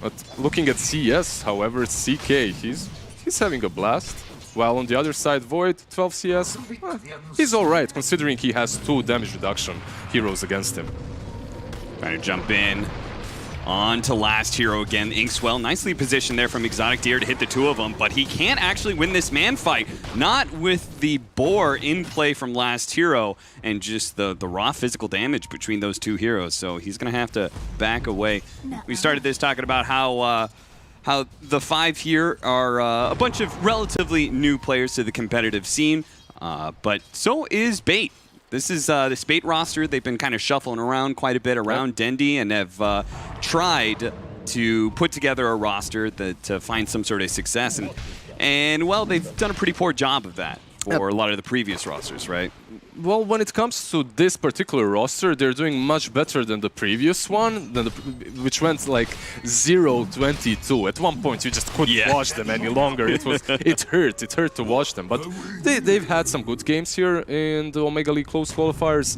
But looking at CS, however, CK, he's having a blast. While on the other side, Void, 12 CS, he's alright, considering he has 2 damage reduction heroes against him. Trying to jump in on to last hero again. Inkswell, nicely positioned there from Exotic Deer to hit the 2 of them, but he can't actually win this man fight. Not with the boar in play from last hero and just the raw physical damage between those 2 heroes, so he's going to have to back away. We started this talking about how the 5 here are a bunch of relatively new players to the competitive scene, but so is Bait. This is this Bait roster. They've been kind of shuffling around quite a bit around Dendy and have tried to put together a roster to find some sort of success. And well, they've done a pretty poor job of that for a lot of the previous rosters, right? Well, when it comes to this particular roster, they're doing much better than the previous one, which went like 0-22. At one point, you just couldn't watch them any longer. It hurt to watch them. But they've had some good games here in the Omega League close qualifiers.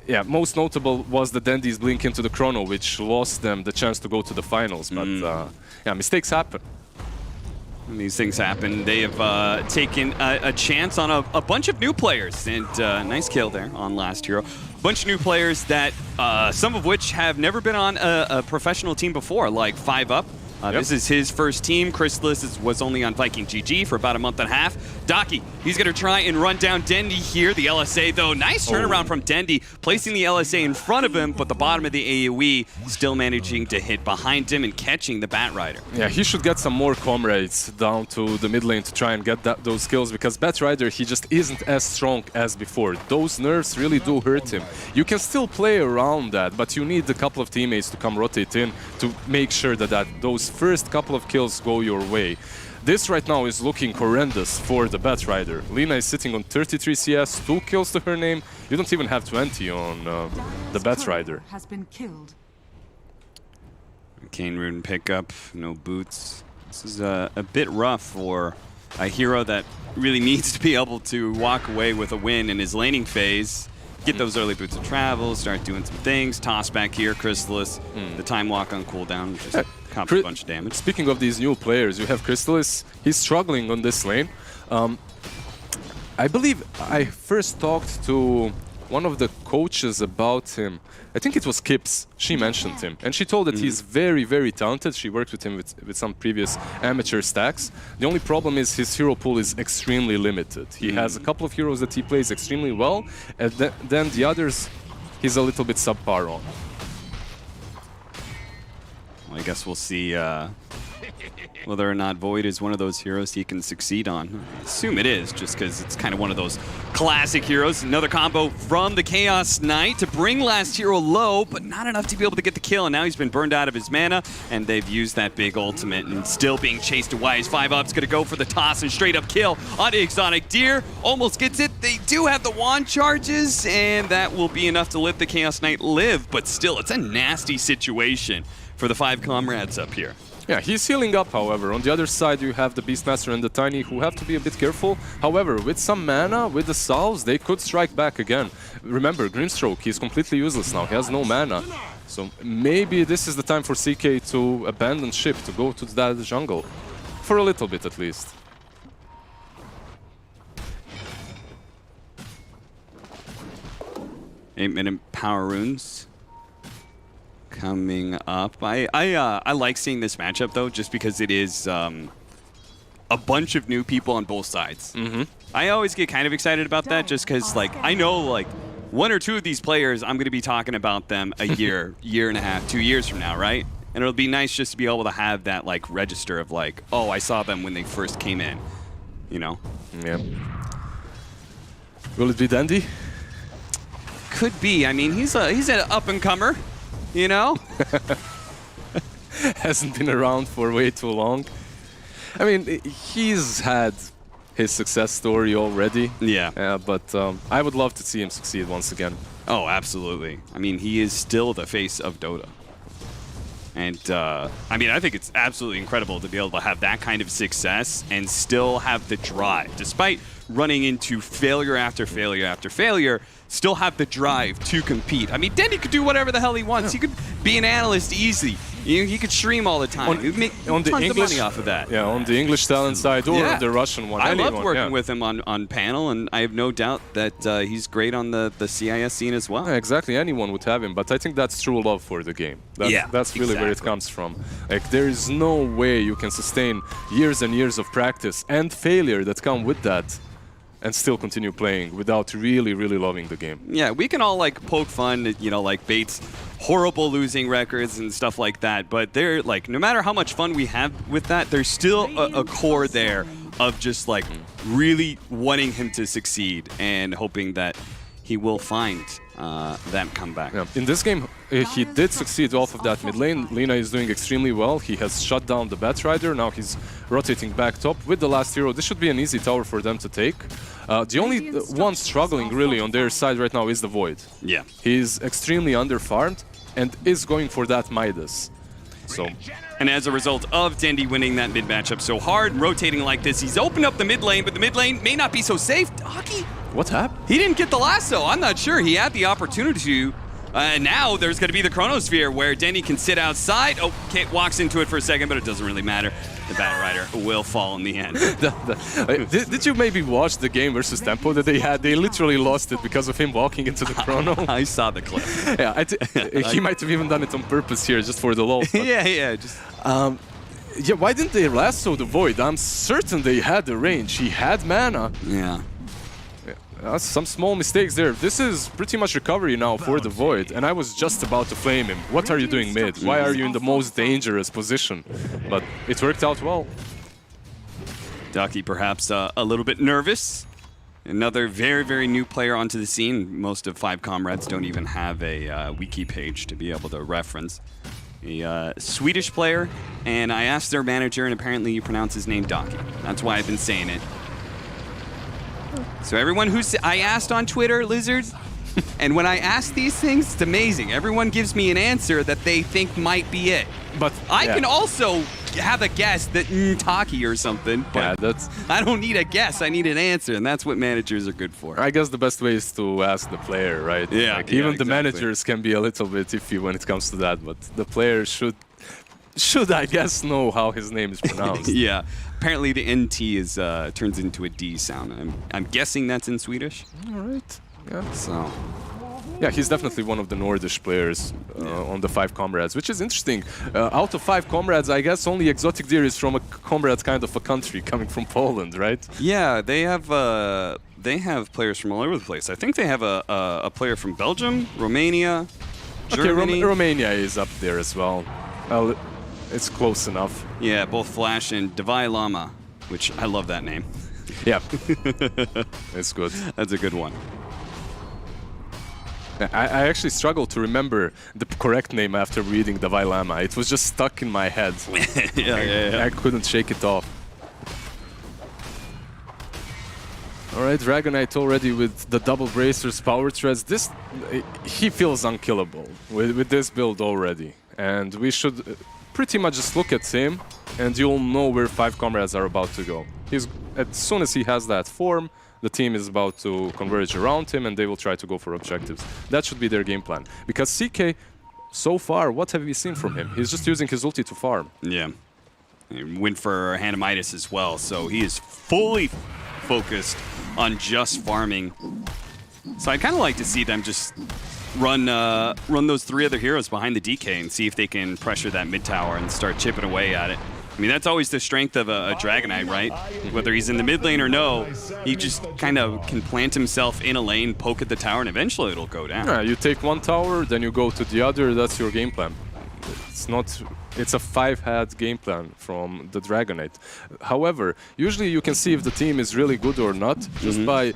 Yeah, most notable was the Dandy's blink into the Chrono, which lost them the chance to go to the finals. But yeah, mistakes happen. when these things happen. They have taken a chance on a bunch of new players, and nice kill there on last hero. Bunch of new players that some of which have never been on a professional team before, like 5Up. This is his first team. Chrysalis was only on Viking GG for about a month and a half. Daki, he's going to try and run down Dendy here. The LSA, though, nice turnaround from Dendy, placing the LSA in front of him, but the bottom of the AoE still managing to hit behind him and catching the Bat Rider. Yeah, he should get some more comrades down to the mid lane to try and get those kills, because Bat Rider, he just isn't as strong as before. Those nerfs really do hurt him. You can still play around that, but you need a couple of teammates to come rotate in to make sure that those first couple of kills go your way. This right now is looking horrendous for the Bat Rider. Lina is sitting on 33 CS, 2 kills to her name. You don't even have 20 on the Bat Rider. Has been killed. Cane Rune pickup, no boots. This is a bit rough for a hero that really needs to be able to walk away with a win in his laning phase. Get those early boots of travel, start doing some things. Toss back here, Chrysalis. The time walk on cooldown, just comps a bunch of damage. Speaking of these new players, you have Chrysalis. He's struggling on this lane. I believe I first talked to one of the coaches about him. I think it was Kips. She mentioned him, and she told that he's very, very talented. She worked with him with some previous amateur stacks. The only problem is his hero pool is extremely limited. He has a couple of heroes that he plays extremely well, and then the others he's a little bit subpar on. Well, I guess we'll see whether or not Void is one of those heroes he can succeed on. I assume it is, just because it's kind of one of those classic heroes. Another combo from the Chaos Knight to bring last hero low, but not enough to be able to get the kill, and now he's been burned out of his mana, and they've used that big ultimate and still being chased away. 5Up's going to go for the toss and straight up kill on Exotic Deer. Almost gets it. They do have the wand charges, and that will be enough to let the Chaos Knight live, but still, it's a nasty situation for the 5Comrades up here. Yeah, he's healing up, however. On the other side, you have the Beastmaster and the Tiny, who have to be a bit careful. However, with some mana, with the salves, they could strike back again. Remember, Grimstroke, he's completely useless now. He has no mana. So maybe this is the time for CK to abandon ship, to go to that jungle. For a little bit, at least. 8-minute power runes coming up. I like seeing this matchup though, just because it is a bunch of new people on both sides. I always get kind of excited about that, just because like I know like 1 or 2 of these players, I'm going to be talking about them a year, year and a half, 2 years from now, right? And it'll be nice just to be able to have that like register of like, oh, I saw them when they first came in, you know? Yeah. Will it be Dandy? Could be. I mean, he's an up-and-comer. You know? Hasn't been around for way too long. I mean, he's had his success story already. Yeah. But I would love to see him succeed once again. Oh, absolutely. I mean, he is still the face of Dota. And, I mean, I think it's absolutely incredible to be able to have that kind of success and still have the drive. Despite running into failure after failure after failure, still have the drive to compete. I mean, Dendy could do whatever the hell he wants. He could be an analyst easy. He could stream all the time. He'd make tons of money off of that. Yeah, on the English talent side or on the Russian one. I loved working with him on panel, and I have no doubt that he's great on the CIS scene as well. Yeah, exactly. Anyone would have him, but I think that's true love for the game. That's really where it comes from. Like, there is no way you can sustain years and years of practice and failure that come with that and still continue playing without really, really loving the game. Yeah, we can all like poke fun, you know, like Bates' horrible losing records and stuff like that, but they're like, no matter how much fun we have with that, there's still a core there of just like really wanting him to succeed and hoping that he will find that comeback. Yeah. In this game, he did succeed off of that mid lane. Lina is doing extremely well. He has shut down the Bat Rider. Now he's rotating back top with the last hero. This should be an easy tower for them to take. The only one struggling really on their side right now is the Void. Yeah. He's extremely underfarmed and is going for that Midas. And as a result of Dendy winning that mid matchup so hard, rotating like this, he's opened up the mid lane, but the mid lane may not be so safe. Hockey. What happened? He didn't get the lasso. I'm not sure. He had the opportunity to. Now there's going to be the Chronosphere where Dendy can sit outside. Oh, Kate walks into it for a second, but it doesn't really matter. The Battle Rider will fall in the end. Did you maybe watch the game versus Tempo that they had? They literally lost it because of him walking into the chrono. I saw the clip. Yeah, he might have even done it on purpose here, just for the lol. yeah. Just. Yeah, why didn't they lasso the Void? I'm certain they had the range. He had mana. Yeah. Some small mistakes there. This is pretty much recovery now for the Void, and I was just about to flame him. What are you doing mid? Why are you in the most dangerous position? But it worked out well. Ducky perhaps a little bit nervous. Another very, very new player onto the scene. Most of 5Comrades don't even have a wiki page to be able to reference. A Swedish player, and I asked their manager, and apparently you pronounce his name Ducky. That's why I've been saying it. So everyone I asked on Twitter, Lizard, and when I ask these things, it's amazing. Everyone gives me an answer that they think might be it. But I can also have a guess that Taki or something, but I don't need a guess. I need an answer, and that's what managers are good for. I guess the best way is to ask the player, right? Yeah, like, even the exactly. managers can be a little bit iffy when it comes to that, but the player should I guess know how his name is pronounced. Yeah. Apparently the NT is turns into a D sound. I'm guessing that's in Swedish. All right. Yeah. So. Yeah, he's definitely one of the Nordish players on the 5Comrades, which is interesting. Out of 5Comrades, I guess only Exotic Deer is from a comrade kind of a country, coming from Poland, right? Yeah, they have players from all over the place. I think they have a player from Belgium, Romania, Germany. Okay, Romania is up there as well. Well, it's close enough. Yeah, both Flash and Davai Lama, which I love that name. Yeah, it's good. That's a good one. I actually struggled to remember the correct name after reading Davai Lama. It was just stuck in my head. yeah. I couldn't shake it off. Alright, Dragonite already with the double bracers, power treads. He feels unkillable with this build already. And we should pretty much just look at him and you'll know where 5Comrades are about to go. As soon as he has that form, the team is about to converge around him and they will try to go for objectives. That should be their game plan. Because CK, so far, what have we seen from him? He's just using his ulti to farm. Yeah. He went for Hanamitis as well, so he is fully focused on just farming. So I'd kind of like to see them just run those three other heroes behind the DK and see if they can pressure that mid tower and start chipping away at it. I mean, that's always the strength of a Dragonite, right? Whether he's in the mid lane or no, he just kind of can plant himself in a lane, poke at the tower, and eventually it'll go down. Yeah, you take one tower, then you go to the other, that's your game plan. It's a 5-hat game plan from the Dragonite. However, usually you can see if the team is really good or not just by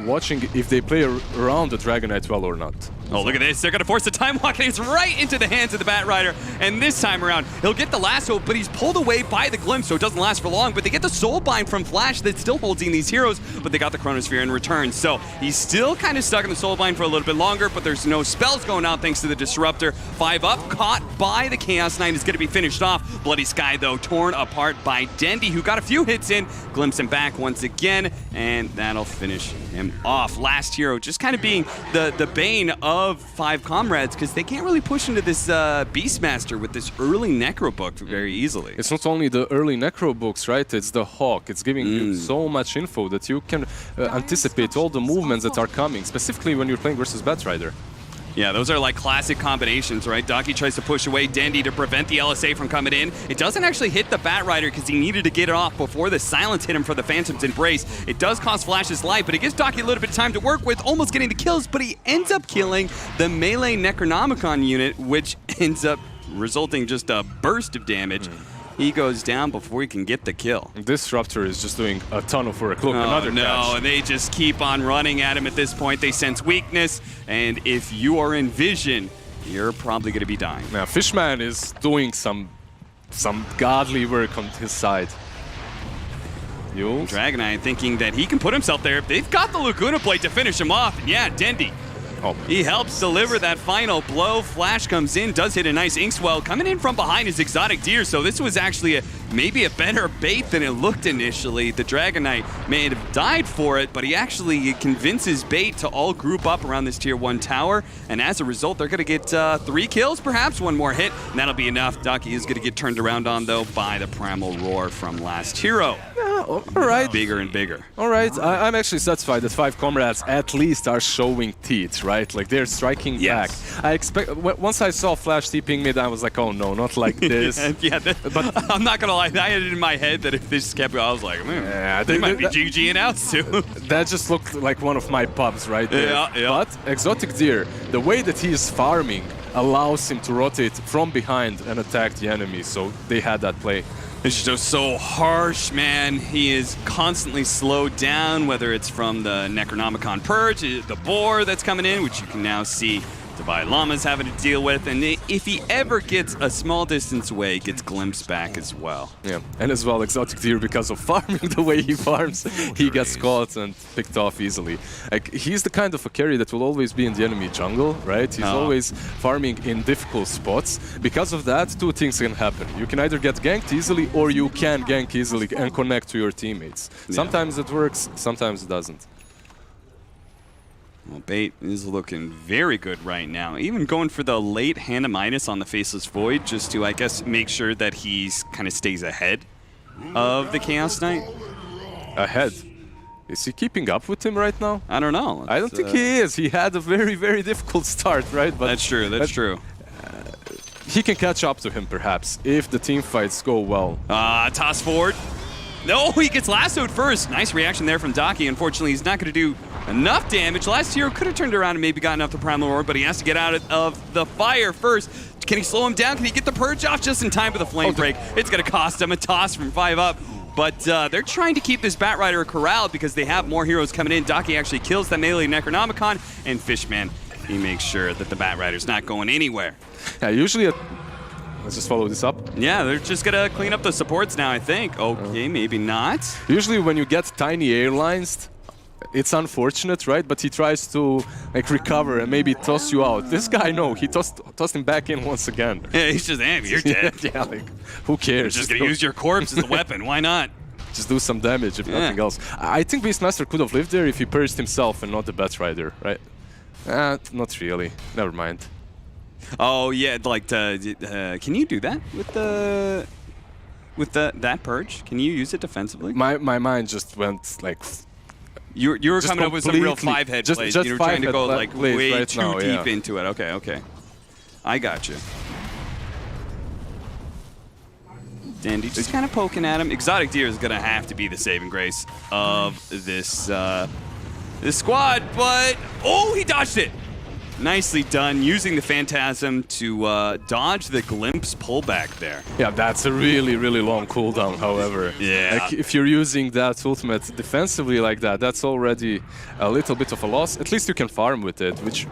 watching if they play around the Dragonite well or not. Oh, look at this. They're going to force the time walk, and it's right into the hands of the Bat Rider. And this time around, he'll get the lasso, but he's pulled away by the glimpse, so it doesn't last for long. But they get the soul bind from Flash that's still holding these heroes, but they got the Chronosphere in return. So he's still kind of stuck in the soul bind for a little bit longer, but there's no spells going out thanks to the Disruptor. 5 up, caught by the Chaos Knight, is going to be finished off. Bloody Sky, though, torn apart by Dendy, who got a few hits in. Glimpse him back once again, and that'll finish him off. Last hero just kind of being the bane of 5Comrades, because they can't really push into this Beastmaster with this early Necro book very easily. It's not only the early Necro books, right? It's the Hawk. It's giving you so much info that you can anticipate all the movements that are coming, specifically when you're playing versus Batrider. Yeah, those are like classic combinations, right? Daki tries to push away Dendy to prevent the LSA from coming in. It doesn't actually hit the Bat Rider because he needed to get it off before the silence hit him for the Phantom's Embrace. It does cost Flash's life, but it gives Daki a little bit of time to work with, almost getting the kills, but he ends up killing the melee Necronomicon unit, which ends up resulting just a burst of damage. He goes down before he can get the kill. Disruptor is just doing a ton of work. Look, another no, catch. and they just keep on running at him at this point. They sense weakness, and if you are in vision, you're probably going to be dying. Now, Fishman is doing some godly work on his side. Dragonite thinking that he can put himself there. They've got the Laguna Plate to finish him off, and yeah, Dendy. He helps deliver that final blow. Flash comes in, does hit a nice Inkswell. Coming in from behind is Exotic Deer, so this was actually a maybe a better bait than it looked initially. The Dragon Knight may have died for it, but he actually convinces bait to all group up around this tier 1 tower, and as a result, they're going to get 3 kills, perhaps one more hit, and that'll be enough. Ducky is going to get turned around on, though, by the Primal Roar from Last Hero. All right. Bigger and bigger. All right, I'm actually satisfied that 5Comrades at least are showing teeth, right? Like, they're striking back. I expect, once I saw Flash TPing mid, I was like, oh no, not like this. But I'm not going to lie, I had it in my head that if this kept going, I was like, man, they might be GG and outs too. That just looked like one of my pubs right there. Yeah. But Exotic Deer, the way that he is farming allows him to rotate from behind and attack the enemy, so they had that play. It's just so harsh, man. He is constantly slowed down, whether it's from the Necronomicon Purge, the boar that's coming in, which you can now see Divine Llama's having to deal with, and if he ever gets a small distance away, he gets glimpsed back as well. Yeah, and as well, Exotic Deer, because of farming the way he farms, he gets caught and picked off easily. Like, he's the kind of a carry that will always be in the enemy jungle, right? He's always farming in difficult spots. Because of that, 2 things can happen. You can either get ganked easily, or you can gank easily and connect to your teammates. Sometimes it works, sometimes it doesn't. Well, bait is looking very good right now. Even going for the late Hannah Midas on the Faceless Void, just to, I guess, make sure that he's kind of stays ahead of the Chaos Knight. Ahead? Is he keeping up with him right now? I don't know. I don't think he is. He had a very, very difficult start, right? But that's true, that's true. He can catch up to him, perhaps, if the team fights go well. Toss forward. No, he gets lassoed first. Nice reaction there from Daki. Unfortunately, he's not going to do enough damage. Last hero could have turned around and maybe gotten up the Primal Roar, but he has to get out of the fire first. Can he slow him down? Can he get the Purge off just in time for the Flame Break? It's going to cost him a toss from 5 up. But they're trying to keep this Batrider corralled because they have more heroes coming in. Daki actually kills that melee Necronomicon, and Fishman, he makes sure that the Batrider's not going anywhere. Yeah, usually let's just follow this up. Yeah, they're just gonna clean up the supports now, I think. Okay, maybe not. Usually when you get tiny airlines, it's unfortunate, right? But he tries to like recover and maybe toss you out. This guy, no, he tossed him back in once again. Yeah, he's just, damn, you're dead. Yeah, like, who cares? You're just gonna use your corpse as a weapon, why not? Just do some damage, if nothing else. I think Beastmaster could have lived there if he purged himself and not the Batrider, right? Not really. Never mind. Oh yeah, like can you do that with that purge? Can you use it defensively? My mind just went like. You were coming up with some real 5-head plays. You were trying to go like way right too now, deep into it. Okay. I got you. Dandy just kind of poking at him. Exotic Deer is gonna have to be the saving grace of this this squad, but he dodged it. Nicely done, using the Phantasm to dodge the Glimpse pullback there. Yeah, that's a really, really long cooldown, however. Yeah. Like, if you're using that ultimate defensively like that, that's already a little bit of a loss. At least you can farm with it, which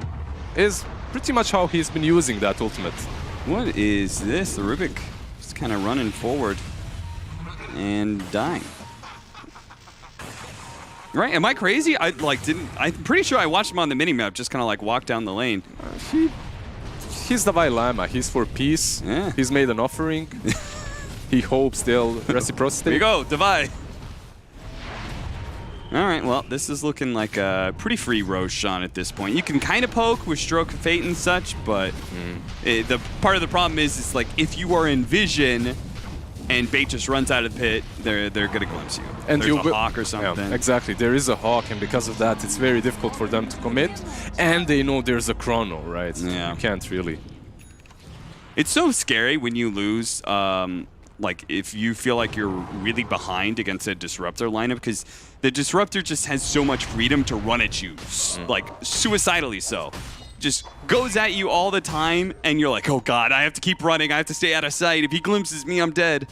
is pretty much how he's been using that ultimate. What is this? The Rubik just kind of running forward and dying. Right? Am I crazy? I'm pretty sure I watched him on the minimap, just kind of like walk down the lane. He's the Vailama. He's for peace. Yeah. He's made an offering. He hopes they'll reciprocate. Here you go, Divide. All right, well, this is looking like a pretty free Roshan at this point. You can kind of poke with Stroke of Fate and such, but the part of the problem is it's like if you are in vision and bait just runs out of the pit, they're gonna glimpse you. And there's a hawk or something. Yeah, exactly, there is a hawk, and because of that, it's very difficult for them to commit. And they know there's a chrono, right? Yeah. You can't really. It's so scary when you lose. Like if you feel like you're really behind against a Disruptor lineup, because the Disruptor just has so much freedom to run at you, like suicidally so. Just goes at you all the time, and you're like, oh god, I have to keep running, I have to stay out of sight. If he glimpses me, I'm dead.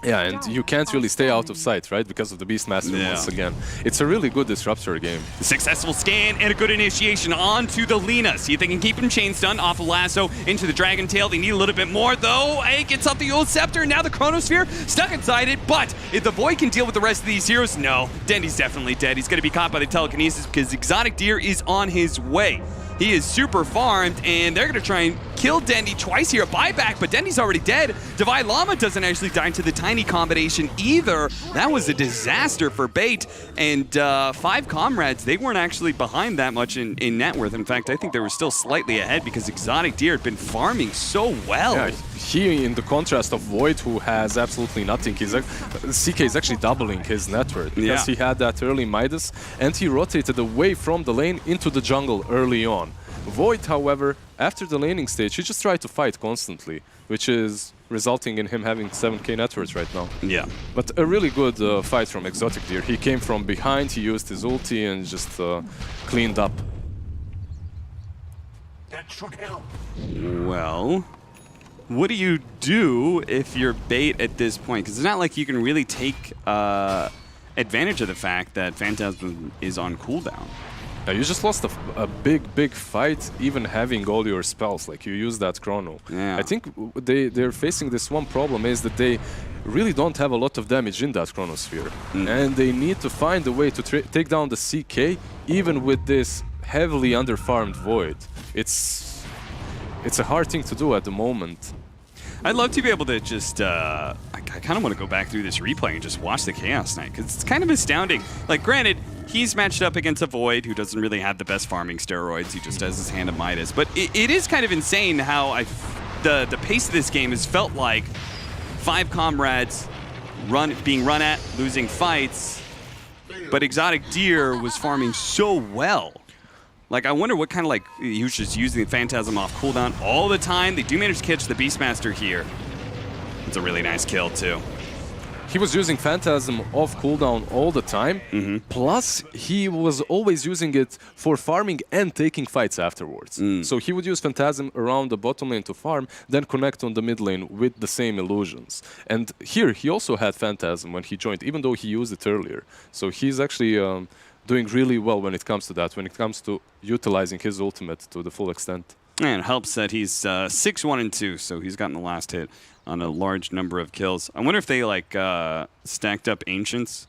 Yeah, and you can't really stay out of sight, right? Because of the Beastmaster once again. It's a really good Disruptor game. The successful scan and a good initiation onto the Lina. See if they can keep him chain stun off of Lasso into the Dragon Tail. They need a little bit more, though. It gets up the old Scepter. Now the Chronosphere stuck inside it. But if the Void can deal with the rest of these heroes, no. Dendy's definitely dead. He's going to be caught by the Telekinesis because Exotic Deer is on his way. He is super farmed, and they're going to try and killed Dendy twice here. A buyback, but Dendy's already dead. Divine Llama doesn't actually die into the tiny combination either. That was a disaster for Bait. And 5Comrades, they weren't actually behind that much in net worth. In fact, I think they were still slightly ahead because Exotic Deer had been farming so well. Yeah, he, in the contrast of Void, who has absolutely nothing, CK is actually doubling his net worth because he had that early Midas, and he rotated away from the lane into the jungle early on. Void, however, after the laning stage, he just tried to fight constantly, which is resulting in him having 7k net worth right now. Yeah. But a really good fight from Exotic Deer. He came from behind, he used his ulti and just cleaned up. That should help. Well, what do you do if you're Bait at this point? Because it's not like you can really take advantage of the fact that Phantasm is on cooldown. Yeah, you just lost a big fight, even having all your spells. Like, you use that chrono. Yeah. I think they're facing this one problem is that they really don't have a lot of damage in that chronosphere. And they need to find a way to take down the CK, even with this heavily underfarmed Void. It's a hard thing to do at the moment. I'd love to be able to just, I kind of want to go back through this replay and just watch the Chaos Knight, because it's kind of astounding. Like, granted, he's matched up against a Void who doesn't really have the best farming steroids. He just has his hand of Midas. But it is kind of insane how the pace of this game has felt like 5Comrades being run at, losing fights, but Exotic Deer was farming so well. Like, I wonder what kind of, like, he was just using the Phantasm off cooldown all the time. They do manage to catch the Beastmaster here. It's a really nice kill, too. He was using Phantasm off cooldown all the time. Plus, he was always using it for farming and taking fights afterwards. So he would use Phantasm around the bottom lane to farm, then connect on the mid lane with the same illusions. And here, he also had Phantasm when he joined, even though he used it earlier. So he's actually doing really well when it comes to that, when it comes to utilizing his ultimate to the full extent. And it helps that he's 6-1-2, so he's gotten the last hit on a large number of kills. I wonder if they, like, stacked up Ancients.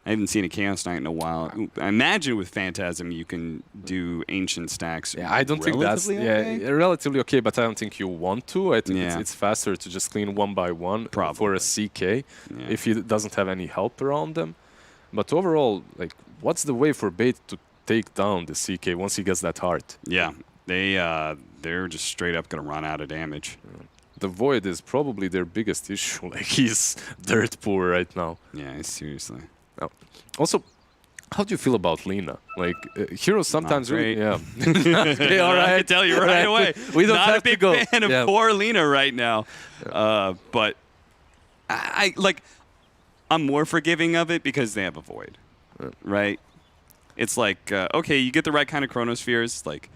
I haven't seen a Chaos Knight in a while. I imagine with Phantasm you can do Ancient stacks. Yeah, I don't think that's relatively okay, but I don't think you want to. I think it's faster to just clean one by one for a CK if he doesn't have any help around them. But overall, like, what's the way for Bait to take down the CK once he gets that heart? Yeah, they're just straight up going to run out of damage. The Void is probably their biggest issue. Like, he's dirt poor right now. Yeah, seriously. Oh. Also, how do you feel about Lina? Like, heroes sometimes really... Yeah. Okay, all right. I can tell you right away. We don't Not have a big to go. fan of poor Lina right now. But I'm more forgiving of it because they have a Void, right? It's like, okay, you get the right kind of Chronospheres, like,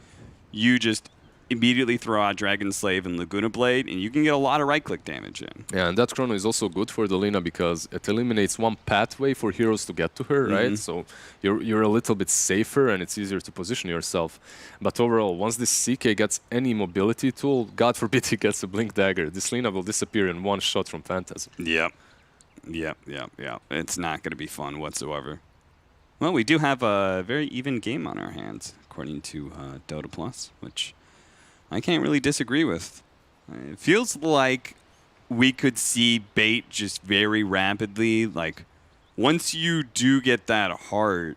you just immediately throw out Dragon Slave and Laguna Blade, and you can get a lot of right-click damage in. Yeah, and that Chrono is also good for the Lina because it eliminates one pathway for heroes to get to her, right? So you're a little bit safer, and it's easier to position yourself. But overall, once this CK gets any mobility tool, God forbid he gets a Blink Dagger, this Lina will disappear in one shot from Phantasm. Yep. It's not going to be fun whatsoever. Well, we do have a very even game on our hands, according to Dota Plus, which I can't really disagree with. It feels like we could see Bait just very rapidly. Like, once you do get that heart,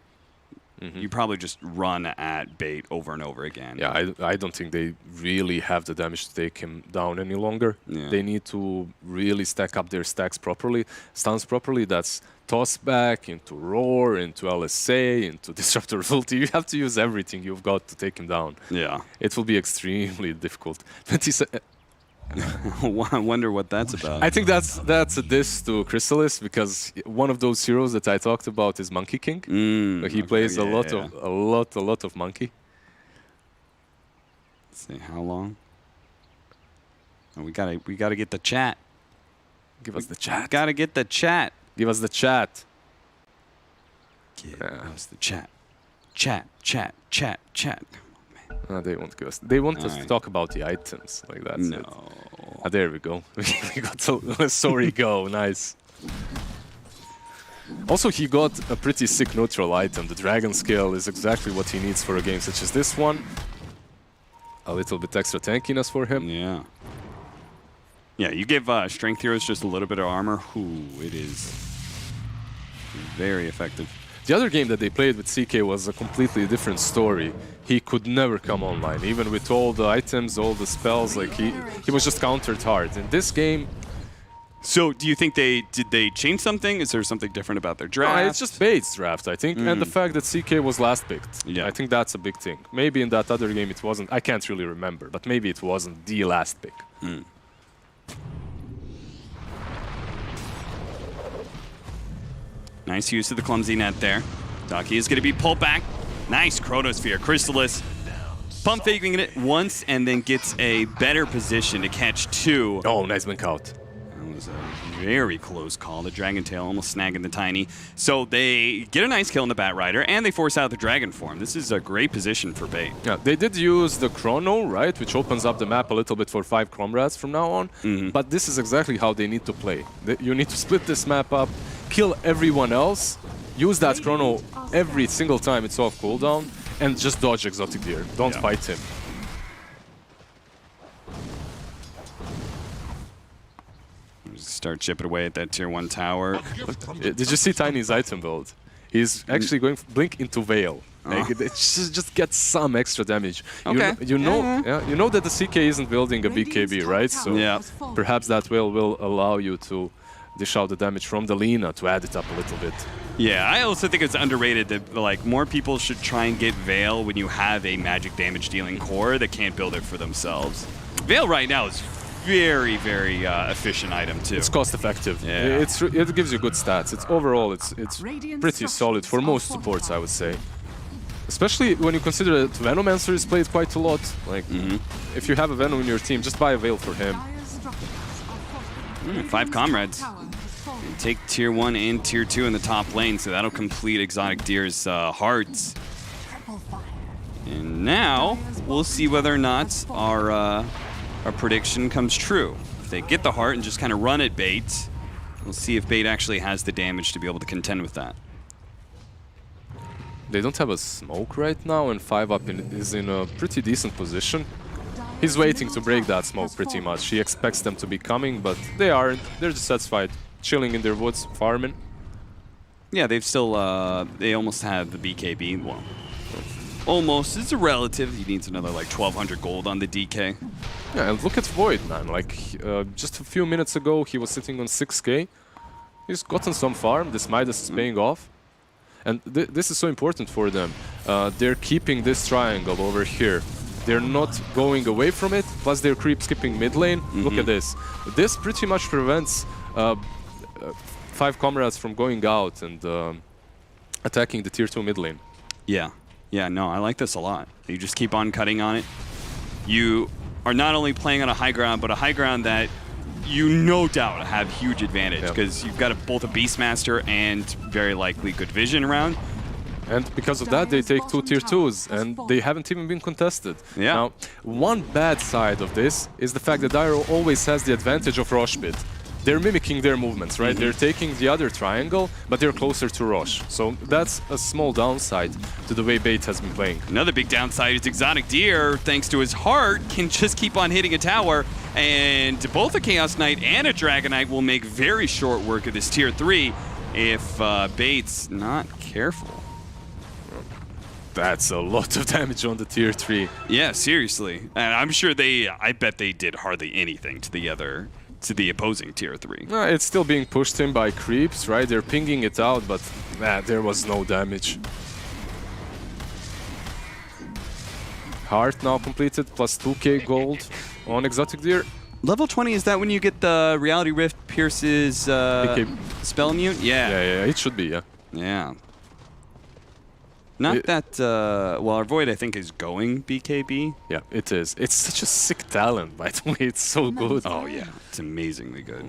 you probably just run at Bait over and over again. Yeah, I don't think they really have the damage to take him down any longer. Yeah. They need to really stack up their stacks properly, stuns properly. That's toss back into Roar, into LSA, into Disruptor ulti. You have to use everything you've got to take him down. Yeah. It will be extremely difficult. I wonder what that's about. I think that's a diss to Chrysalis because one of those heroes that I talked about is Monkey King. He plays a lot of Monkey. Let's see how long. Oh, we gotta get the chat. Give us the chat. Gotta get the chat. Give us the chat. Give us the chat. Chat. They won't give us. They want us to talk about the items. Like that's it. There we go. We got sorry go. Nice. Also, he got a pretty sick neutral item. The Dragon Scale is exactly what he needs for a game such as this one. a little bit extra tankiness for him. Yeah. Yeah, you give Strength Heroes just a little bit of armor. Ooh, it is very effective. The other game that they played with CK was a completely different story. He could never come online, even with all the items, all the spells. Like he was just countered hard. In this game, so do you think did they change something? Is there something different about their draft? no, it's just Bates' draft, I think, and the fact that CK was last picked. Yeah. I think that's a big thing. Maybe in that other game it wasn't. I can't really remember, but maybe it wasn't the last pick. Nice use of the clumsy net there. Ducky is going to be pulled back. Nice Chronosphere. Chrysalis pump faking it once and then gets a better position to catch 2. Oh, nice blink out. That was a very close call. The Dragon Tail almost snagging the Tiny. So they get a nice kill in the Bat Rider and they force out the Dragon form. This is a great position for Bait. Yeah, they did use the Chrono, right, which opens up the map a little bit for 5Comrades from now on. But this is exactly how they need to play. You need to split this map up, kill everyone else, use that Chrono every single time it's off cooldown, and just dodge Exotic Deer. Don't fight him. Start chipping away at that tier 1 tower. Did you see Tiny's item build? He's actually going Blink into Veil. Like, it just gets some extra damage. Okay. You know that the CK isn't building a BKB, right? So perhaps that Veil will allow you to dish out the damage from the Lina to add it up a little bit. Yeah, I also think it's underrated that like more people should try and get Veil when you have a magic damage dealing core that can't build it for themselves. Veil right now is very, very efficient item too. It's cost effective. Yeah. It gives you good stats. Overall it's pretty solid for most supports, I would say. Especially when you consider that Venomancer is played quite a lot. Like if you have a Venom in your team, just buy a Veil for him. 5Comrades. Take tier 1 and tier 2 in the top lane, so that'll complete Exotic Deer's hearts. And now we'll see whether or not our prediction comes true. If they get the heart and just kind of run at Bait, we'll see if Bait actually has the damage to be able to contend with that. They don't have a smoke right now, and 5UP is in a pretty decent position. He's waiting to break that smoke pretty much. He expects them to be coming, but they aren't. They're just satisfied, chilling in their woods, farming. Yeah, they've still, they almost have the BKB. Well, almost. It's a relative. He needs another like 1,200 gold on the DK. Yeah, and look at Void, man. Like, just a few minutes ago, he was sitting on 6k. He's gotten some farm. This Midas is paying off. And this is so important for them. They're keeping this triangle over here. They're not going away from it, plus they're creep skipping mid lane. Look at this. This pretty much prevents 5Comrades from going out and attacking the tier 2 mid lane. Yeah. Yeah, no, I like this a lot. You just keep on cutting on it. You are not only playing on a high ground, but a high ground that you no doubt have huge advantage because you've got both a Beastmaster and very likely good vision around. And because of that, they take 2 tier 2s, and they haven't even been contested. Yeah. Now, one bad side of this is the fact that Dyro always has the advantage of Rosh Pit. They're mimicking their movements, right? They're taking the other triangle, but they're closer to Rosh. So that's a small downside to the way Bait has been playing. Another big downside is Exotic Deer, thanks to his heart, can just keep on hitting a tower, and both a Chaos Knight and a Dragon Knight will make very short work of this tier 3 if Bait's not careful. That's a lot of damage on the tier 3. Yeah, seriously. And I'm sure I bet they did hardly anything to the opposing tier 3. It's still being pushed in by creeps, right? They're pinging it out, but there was no damage. Heart now completed, plus 2k gold on Exotic Deer. Level 20, is that when you get the Reality Rift Pierce's spell immune? Yeah, it should be, yeah. Yeah. Not that, well, our Void, I think, is going BKB. Yeah, it is. It's such a sick talent, by the way. It's so good. Oh, yeah. It's amazingly good.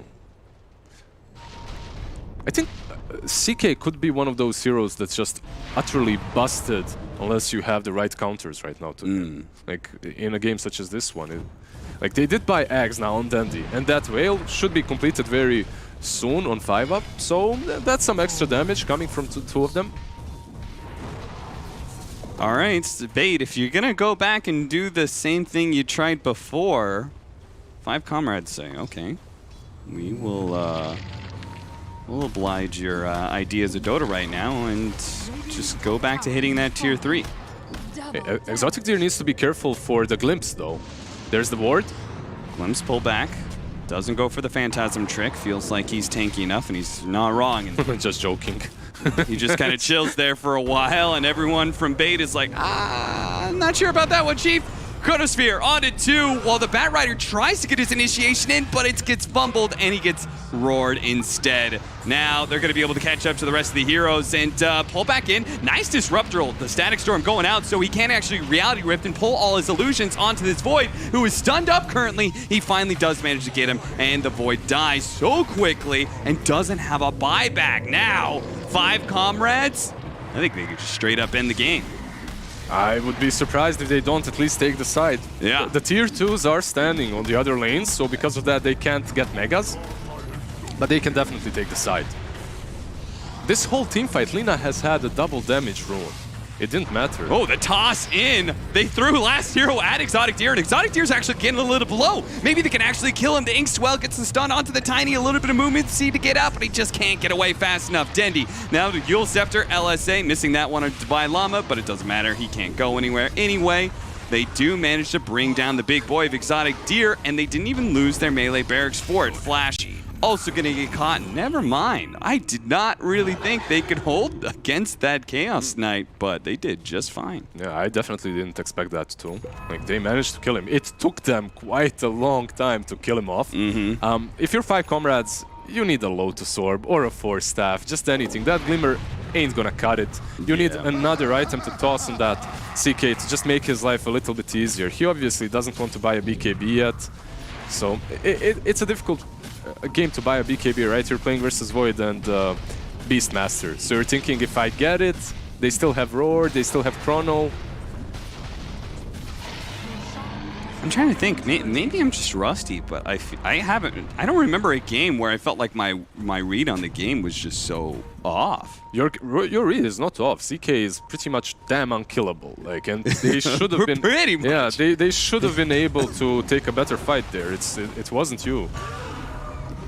I think CK could be one of those heroes that's just utterly busted unless you have the right counters right now to him. Like, in a game such as this one. Like, they did buy Eggs now on Dandy, and that Veil should be completed very soon on 5UP, so that's some extra damage coming from two of them. All right, Bait, if you're going to go back and do the same thing you tried before, 5Comrades say, okay, we'll oblige your ideas of Dota right now and just go back to hitting that tier 3. Exotic Deer needs to be careful for the glimpse, though. There's the ward. Glimpse pull back. Doesn't go for the Phantasm trick. Feels like he's tanky enough, and he's not wrong. And just joking. He just kind of chills there for a while, and everyone from Bait is like, I'm not sure about that one, Chief. Chronosphere on to 2 while the Bat Rider tries to get his initiation in, but it gets fumbled and he gets roared instead. Now they're going to be able to catch up to the rest of the heroes and pull back in. Nice disruptor, the Static Storm going out so he can't actually Reality Rift and pull all his illusions onto this Void, who is stunned up currently. He finally does manage to get him, and the Void dies so quickly and doesn't have a buyback. Now, 5Comrades, I think they could just straight up end the game. I would be surprised if they don't at least take the side. Yeah. The tier 2s are standing on the other lanes, so because of that they can't get megas. But they can definitely take the side. This whole team fight, Lina has had a double damage rune. It didn't matter. Oh, the toss in. They threw last hero at Exotic Deer, and Exotic Deer's actually getting a little low. Maybe they can actually kill him. The Ink Swell gets the stun onto the Tiny, a little bit of movement to get out, but he just can't get away fast enough. Dendy now to Yule Scepter, LSA, missing that one on Divine Llama, but it doesn't matter. He can't go anywhere anyway. They do manage to bring down the big boy of Exotic Deer, and they didn't even lose their melee barracks for it. Flash also gonna get caught. Never mind. I did not really think they could hold against that Chaos Knight, but they did just fine. Yeah, I definitely didn't expect that too. Like, they managed to kill him. It took them quite a long time to kill him off. If you're 5Comrades, you need a Lotus Orb or a Force Staff, just anything. That Glimmer ain't gonna cut it. You need another item to toss on that CK to just make his life a little bit easier. He obviously doesn't want to buy a BKB yet, so it's a difficult game to buy a BKB, right? You're playing versus Void and Beastmaster. So you're thinking, if I get it, they still have Roar, they still have Chrono. I'm trying to think. Maybe I'm just rusty, but I don't remember a game where I felt like my read on the game was just so off. Your read is not off. CK is pretty much damn unkillable. Like, and they should have been pretty much. Yeah, they should have been able to take a better fight there. It wasn't you.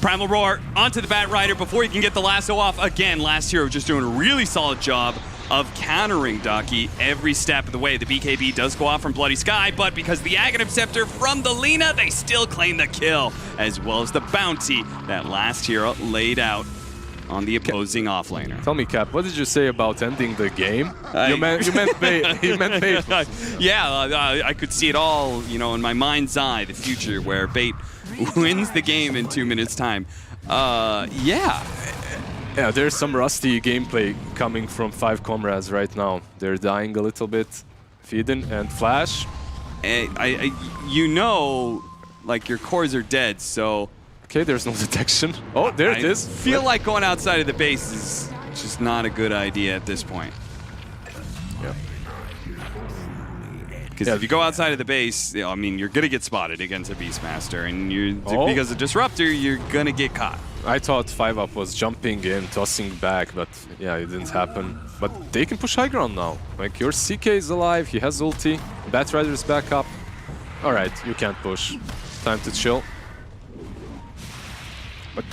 Primal Roar onto the Bat Rider before he can get the lasso off. Again, last hero just doing a really solid job of countering Ducky every step of the way. The BKB does go off from Bloody Sky, but because of the Aghanim Scepter from the Lina, they still claim the kill, as well as the bounty that last hero laid out on the opposing offlaner. Tell me, Cap, what did you say about ending the game? You meant bait. You meant bait. Yeah, I could see it all, in my mind's eye, the future where Bait wins the game in 2 minutes' time. Yeah, there's some rusty gameplay coming from 5Comrades right now. They're dying a little bit. Feeden and Flash. Like your cores are dead, so... Okay, there's no detection. Oh, there it is. I feel like going outside of the base is just not a good idea at this point. Yeah. Because if you go outside of the base, you're going to get spotted against a Beastmaster, and because of Disruptor, you're going to get caught. I thought 5-Up was jumping in, tossing back, but yeah, it didn't happen. But they can push high ground now. Like, your CK is alive, he has ulti, Bat Rider is back up. Alright, you can't push. Time to chill. But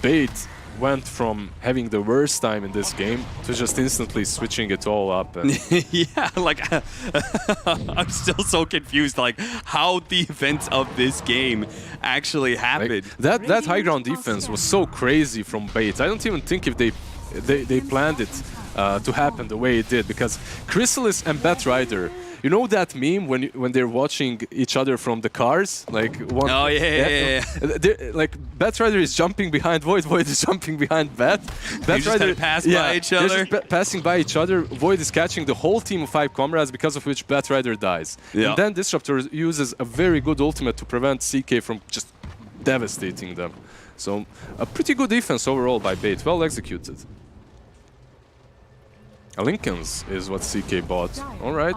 Bait went from having the worst time in this game to just instantly switching it all up. And yeah, like, I'm still so confused, like, how the events of this game actually happened. Like, that high ground defense was so crazy from Bait. I don't even think if they planned it to happen the way it did, because Chrysalis and Bat Rider, you know that meme when they're watching each other from the cars? Like one. Oh yeah. Like Bat Rider is jumping behind Void, Void is jumping behind Bat. Bat Rider pass by each other. They're just passing by each other. Void is catching the whole team of 5Comrades, because of which Bat Rider dies. Yeah. And then Disruptor uses a very good ultimate to prevent CK from just devastating them. So a pretty good defense overall by Bait, well executed. A Lincoln's is what CK bought. All right.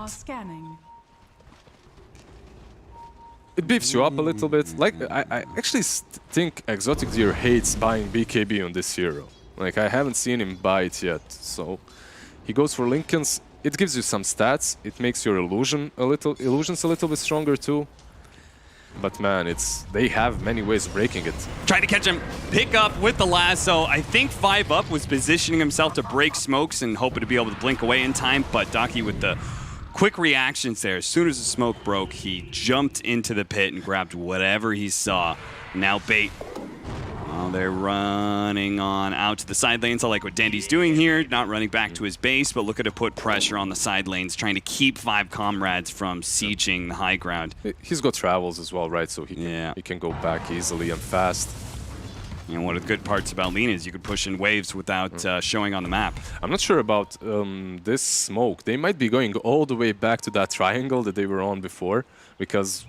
It beefs you up a little bit. Like, I actually think Exotic Deer hates buying BKB on this hero. Like, I haven't seen him buy it yet. So he goes for Lincoln's. it gives you some stats. It makes your illusions a little bit stronger too. But man, they have many ways of breaking it. Trying to catch him, pick up with the lasso. I think 5UP was positioning himself to break smokes and hoping to be able to blink away in time, but Daki with the quick reactions there. As soon as the smoke broke, he jumped into the pit and grabbed whatever he saw. Now bait. Oh, they're running on out to the side lanes. I like what Dendy's doing here, not running back to his base, but looking to put pressure on the side lanes, trying to keep 5Comrades from sieging the high ground. He's got travels as well, right? So he can go back easily and fast. And one of the good parts about Lina is you could push in waves without showing on the map. I'm not sure about this smoke. They might be going all the way back to that triangle that they were on before, because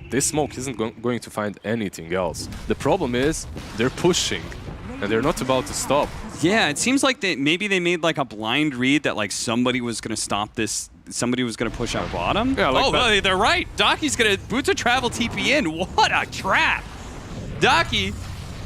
this smoke isn't going to find anything else. The problem is they're pushing, and they're not about to stop. Yeah, it seems like maybe they made like a blind read that like somebody was going to stop this. Somebody was going to push out bottom. Yeah, like well, they're right. Daki's going to boots of travel TP in. What a trap. Daki,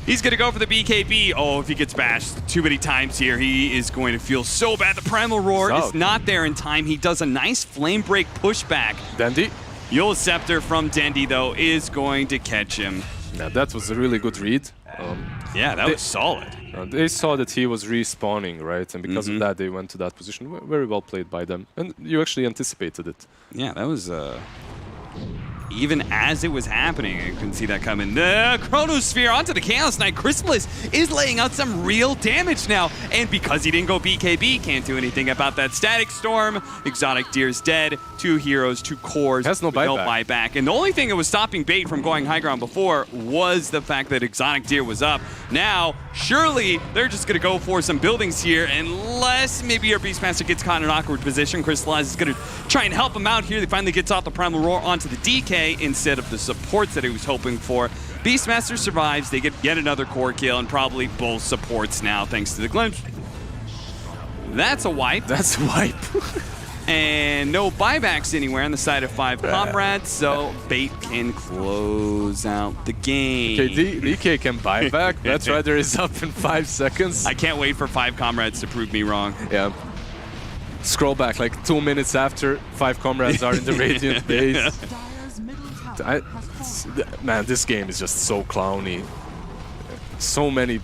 he's going to go for the BKB. Oh, if he gets bashed too many times here, he is going to feel so bad. The Primal Roar is not there in time. He does a nice flame break pushback. Dendy. Eul's Scepter from Dendy, though, is going to catch him. Yeah, that was a really good read. Yeah, that was solid. They saw that he was respawning, right? And because of that, they went to that position. Very well played by them. And you actually anticipated it. Yeah, that was... Even as it was happening, I couldn't see that coming. The Chronosphere onto the Chaos Knight. Chrysalis is laying out some real damage now. And because he didn't go BKB, can't do anything about that Static Storm. Exotic Deer's dead. 2 heroes, 2 cores. Has no buyback. No buyback. And the only thing that was stopping Bait from going high ground before was the fact that Exotic Deer was up. Now, surely they're just going to go for some buildings here, unless maybe your Beastmaster gets caught in an awkward position. Crystallize is going to try and help him out here. They finally gets off the Primal Roar onto the DK instead of the supports that he was hoping for. Beastmaster survives. They get yet another core kill and probably both supports now thanks to the glimpse. That's a wipe. That's a wipe. And no buybacks anywhere on the side of 5Comrades, so Bait can close out the game. Okay, DK can buy back. Batrider is up in 5 seconds. I can't wait for 5Comrades to prove me wrong. Yeah. Scroll back like 2 minutes after 5Comrades are in the Radiant base. Man, this game is just so clowny. So many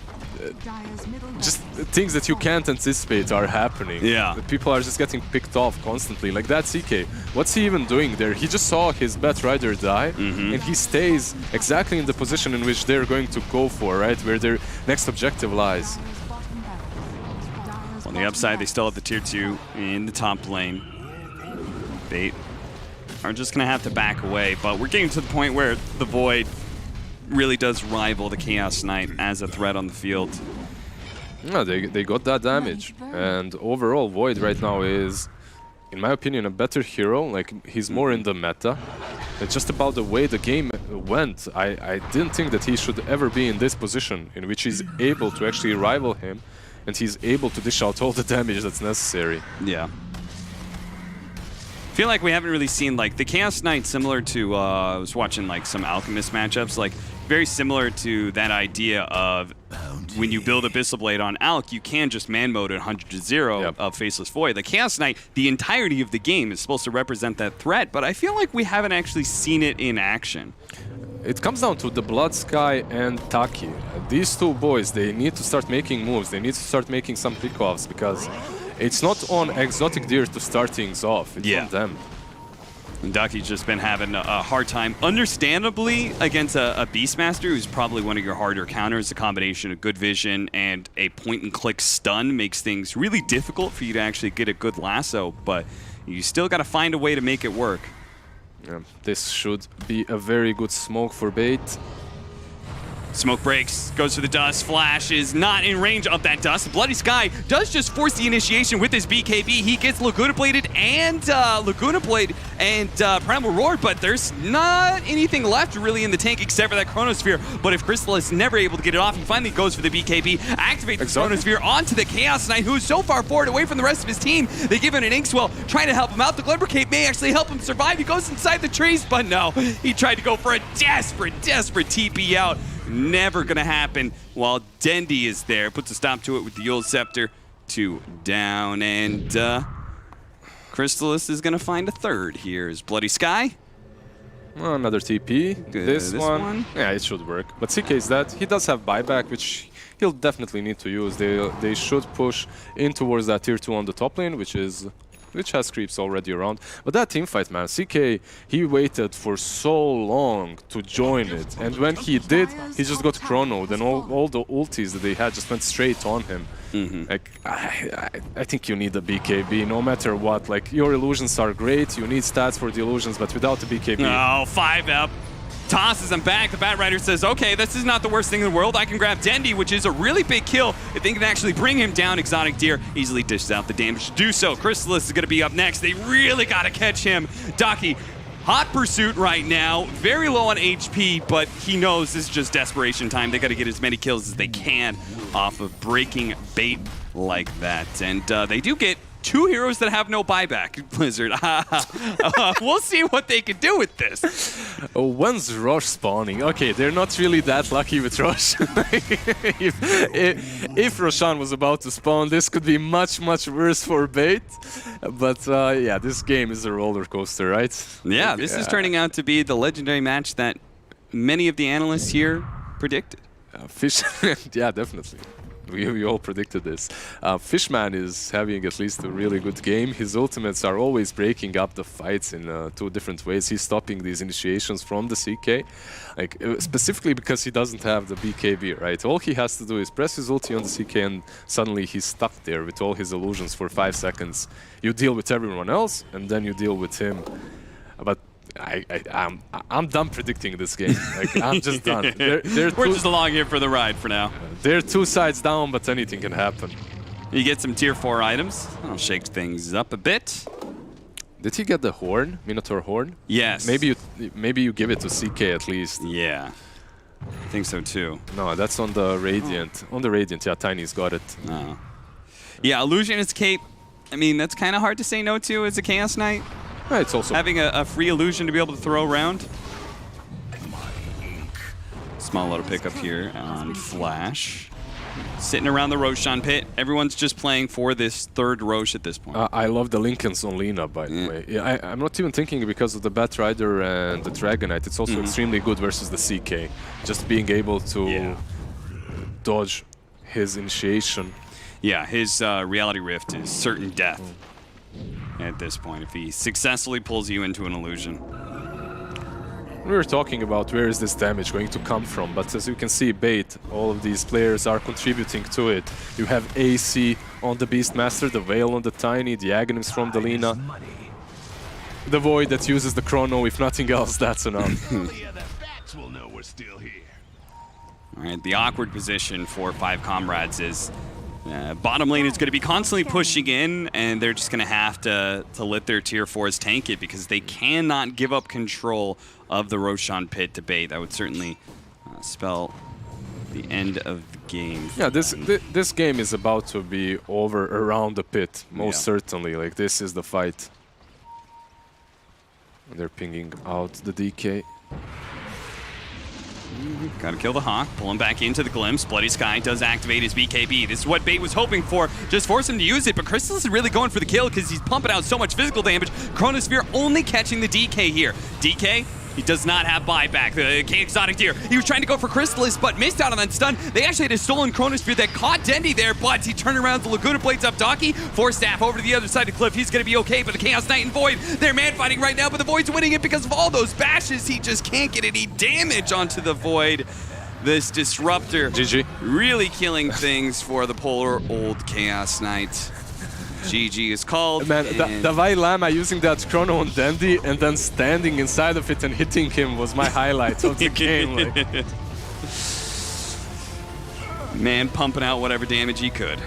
just things that you can't anticipate are happening. Yeah. People are just getting picked off constantly. Like that CK. What's he even doing there? He just saw his Batrider die, and he stays exactly in the position in which they're going to go for, right? Where their next objective lies. On the upside, they still have the tier 2 in the top lane. Bait are just going to have to back away, but we're getting to the point where the Void really does rival the Chaos Knight as a threat on the field. No, they got that damage, and overall Void right now is, in my opinion, a better hero. Like, he's more in the meta. It's just about the way the game went. I didn't think that he should ever be in this position in which he's able to actually rival him, and he's able to dish out all the damage that's necessary. Yeah. I feel like we haven't really seen like the Chaos Knight similar to I was watching like some Alchemist matchups, like very similar to that idea of when you build Abyssal Blade on Alch, you can just man mode at 100 to 0 of Faceless Void. The Chaos Knight, the entirety of the game is supposed to represent that threat, but I feel like we haven't actually seen it in action. It comes down to the Blood Sky and Taki. These two boys, they need to start making moves. They need to start making some pickoffs, because it's not on Exotic Deer to start things off. It's on them. And Daki's just been having a hard time, understandably, against a Beastmaster, who's probably one of your harder counters. A combination of good vision and a point-and-click stun makes things really difficult for you to actually get a good lasso, but you still got to find a way to make it work. Yeah, this should be a very good smoke for Bait. Smoke breaks, goes for the dust, Flash is not in range of that dust. Bloody Sky does just force the initiation with his BKB. He gets Laguna Bladed and Primal Roar, but there's not anything left really in the tank except for that Chronosphere. But if Crystal is never able to get it off, he finally goes for the BKB, activates the Chronosphere onto the Chaos Knight, who's so far forward away from the rest of his team. They give him an Inkswell, trying to help him out. The Glimmercape may actually help him survive. He goes inside the trees, but no, he tried to go for a desperate TP out. Never gonna happen while Dendy is there. Puts a stop to it with the Eul's Scepter. 2 down, and Crystallis is going to find a third. Here's Bloody Sky. Oh, another TP. This one. Yeah, it should work. But CK is that. He does have buyback, which he'll definitely need to use. They should push in towards that tier 2 on the top lane, which has creeps already around. But that teamfight, man, CK, he waited for so long to join it. And when he did, he just got chronoed, and all the ultis that they had just went straight on him. Like, I think you need a BKB no matter what. Like, your illusions are great, you need stats for the illusions, but without the BKB... Oh, 5 up. Tosses him back. The Bat Rider says, okay, this is not the worst thing in the world. I can grab Dendi, which is a really big kill. If they can actually bring him down, Exotic Deer easily dishes out the damage to do so. Crystallis is going to be up next. They really got to catch him. Daki, hot pursuit right now. Very low on HP, but he knows this is just desperation time. They got to get as many kills as they can off of breaking bait like that. And they do get 2 heroes that have no buyback, Blizzard. We'll see what they can do with this. When's Rosh spawning? Okay, they're not really that lucky with Rosh. if Roshan was about to spawn, this could be much, much worse for bait. But yeah, this game is a roller coaster, right? Yeah, this is turning out to be the legendary match that many of the analysts here predicted. Yeah, definitely. We all predicted this. Fishman is having at least a really good game. His ultimates are always breaking up the fights in 2 different ways. He's stopping these initiations from the CK, like specifically because he doesn't have the BKB, right? All he has to do is press his ulti on the CK and suddenly he's stuck there with all his illusions for 5 seconds. You deal with everyone else and then you deal with him. But I'm done predicting this game. Like, I'm just done. We're just along here for the ride for now. They're 2 sides down, but anything can happen. You get some tier 4 items. I'll shake things up a bit. Did he get the horn, Minotaur horn? Yes. Maybe you give it to CK at least. Yeah, I think so too. No, that's on the Radiant. On the Radiant, yeah, Tiny's got it. Oh. Yeah, Illusion is cape. I mean, that's kind of hard to say no to as a Chaos Knight. It's also having a free illusion to be able to throw around. Small little pickup here on Flash. Sitting around the Roshan pit. Everyone's just playing for this 3rd Rosh at this point. I love the Lincolns on Lina, by the way. Yeah, I'm not even thinking because of the Bat Rider and the Dragonite. It's also extremely good versus the CK. Just being able to dodge his initiation. Yeah, his Reality Rift is certain death at this point if he successfully pulls you into an illusion. We were talking about where is this damage going to come from, but as you can see, bait, all of these players are contributing to it. You have AC on the Beastmaster, the Veil on the Tiny, the Aghanims from the Lina, the Void that uses the Chrono. If nothing else, that's enough. Alright, the awkward position for 5Comrades is bottom lane is going to be constantly pushing in, and they're just going to have to let their tier 4s tank it because they cannot give up control of the Roshan pit to bait. That would certainly spell the end of the game. Yeah, this game is about to be over around the pit, most certainly. Like, this is the fight. They're pinging out the DK. Gotta kill the Hawk, pull him back into the Glimpse. Bloody Sky does activate his BKB. This is what Bait was hoping for, just force him to use it, but Crystallis is really going for the kill because he's pumping out so much physical damage. Chronosphere only catching the DK here. DK, he does not have buyback. The Exotic Deer, he was trying to go for Crystallis, but missed out on that stun. They actually had a stolen Chronosphere that caught Dendi there, but he turned around the Laguna Blades up Daki. Force Staff over to the other side of the cliff. He's gonna be okay, but the Chaos Knight and Void, they're man fighting right now, but the Void's winning it because of all those bashes. He just can't get any damage onto the Void. This Disruptor GG. really killing things for the polar old Chaos Knight. GG is called. Man, Davai Lama using that Chrono on Dendi and then standing inside of it and hitting him was my highlight of the game. Like. Man pumping out whatever damage he could.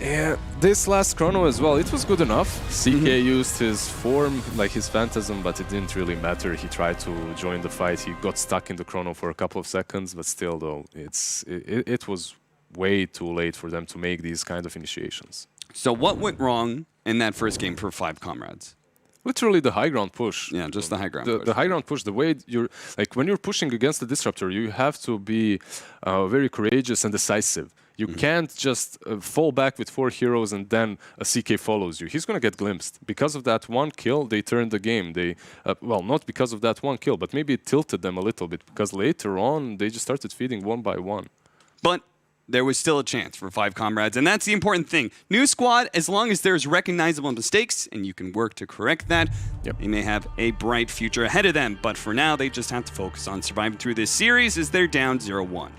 Yeah, this last Chrono as well, it was good enough. CK used his form, like his Phantasm, but it didn't really matter. He tried to join the fight. He got stuck in the Chrono for a couple of seconds, but still though, it was way too late for them to make these kind of initiations. So what went wrong in that first game for 5Comrades? Literally the high ground push. Yeah, just the high ground push. The high ground push, the way you're, like when you're pushing against the Disruptor, you have to be very courageous and decisive. You can't just fall back with 4 heroes and then a CK follows you. He's going to get glimpsed. Because of that one kill, they turned the game. They, well, not because of that one kill, but maybe it tilted them a little bit because later on, they just started feeding one by one. But there was still a chance for 5Comrades, and that's the important thing. New squad, as long as there's recognizable mistakes and you can work to correct that, they may have a bright future ahead of them. But for now, they just have to focus on surviving through this series as they're down 0-1.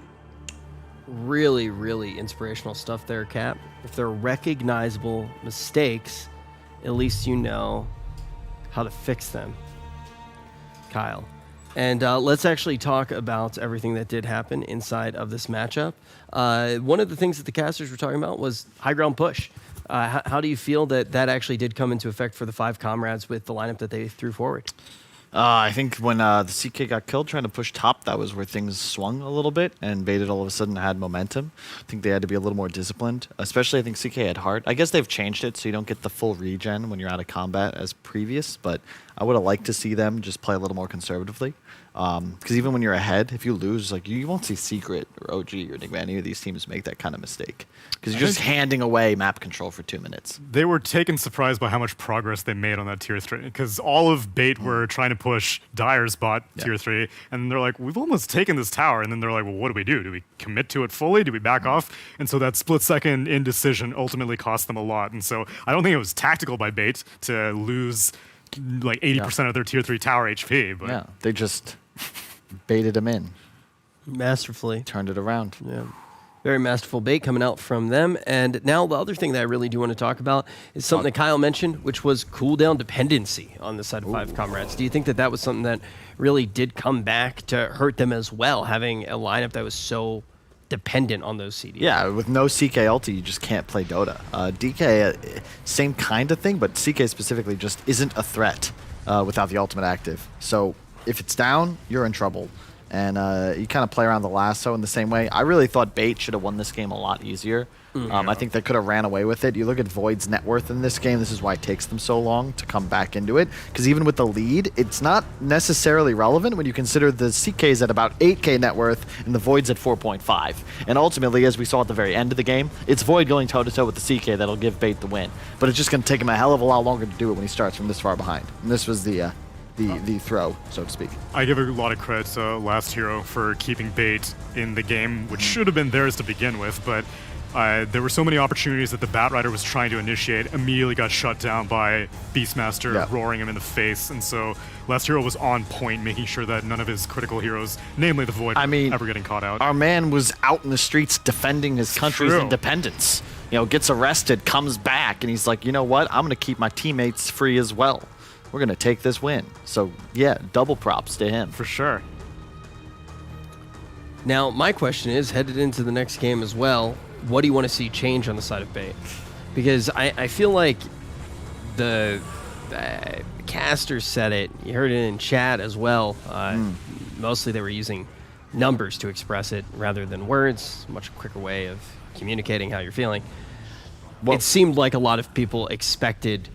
Really, really inspirational stuff there, Cap. If there are recognizable mistakes, at least you know how to fix them. Kyle. And let's actually talk about everything that did happen inside of this matchup. One of the things that the casters were talking about was high ground push. How do you feel that that actually did come into effect for the 5Comrades with the lineup that they threw forward? I think when the CK got killed trying to push top, that was where things swung a little bit, and Baited all of a sudden had momentum. I think they had to be a little more disciplined, especially I think CK had heart. I guess they've changed it so you don't get the full regen when you're out of combat as previous, but I would have liked to see them just play a little more conservatively. Because even when you're ahead, if you lose, like you won't see Secret or OG or Enigma, any of these teams make that kind of mistake. Because you're just handing away map control for 2 minutes. They were taken surprised by how much progress they made on that tier 3. Because all of Bait were trying to push Dire's bot tier 3, and they're like, we've almost taken this tower. And then they're like, well, what do we do? Do we commit to it fully? Do we back off? And so that split-second indecision ultimately cost them a lot. And so I don't think it was tactical by Bait to lose like 80% of their tier 3 tower HP. But they just baited him in. Masterfully. Turned it around. Yeah. Very masterful bait coming out from them. And now the other thing that I really do want to talk about is something that Kyle mentioned, which was cooldown dependency on the side of 5Comrades. Do you think that that was something that really did come back to hurt them as well, having a lineup that was so dependent on those CDs? Yeah, with no CK ulti, you just can't play Dota. DK, same kind of thing, but CK specifically just isn't a threat without the ultimate active. So if it's down, you're in trouble. And you kind of play around the lasso in the same way. I really thought Bait should have won this game a lot easier. I think they could have ran away with it. You look at Void's net worth in this game. This is why it takes them so long to come back into it. Because even with the lead, it's not necessarily relevant when you consider the CK's at about 8k net worth and the Void's at 4.5. And ultimately, as we saw at the very end of the game, it's Void going toe-to-toe with the CK that'll give Bait the win. But it's just going to take him a hell of a lot longer to do it when he starts from this far behind. And this was the throw, so to speak. I give a lot of credit to Last Hero for keeping Bait in the game, which should have been theirs to begin with, but there were so many opportunities that the Batrider was trying to initiate, immediately got shut down by Beastmaster roaring him in the face, and so Last Hero was on point, making sure that none of his critical heroes, namely the Void, ever getting caught out. Our man was out in the streets defending his country's independence. You know, gets arrested, comes back, and he's like, you know what? I'm going to keep my teammates free as well. We're going to take this win. So, yeah, double props to him. For sure. Now, my question is, headed into the next game as well, what do you want to see change on the side of Bait? Because I feel like the casters said it. You heard it in chat as well. Mostly they were using numbers to express it rather than words. Much quicker way of communicating how you're feeling. Well, it seemed like a lot of people expected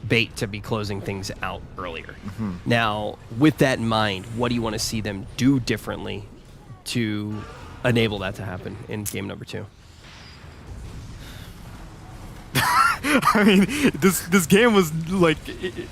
Bait to be closing things out earlier. Now, with that in mind, what do you want to see them do differently to enable that to happen in game number 2? I mean, this game was like,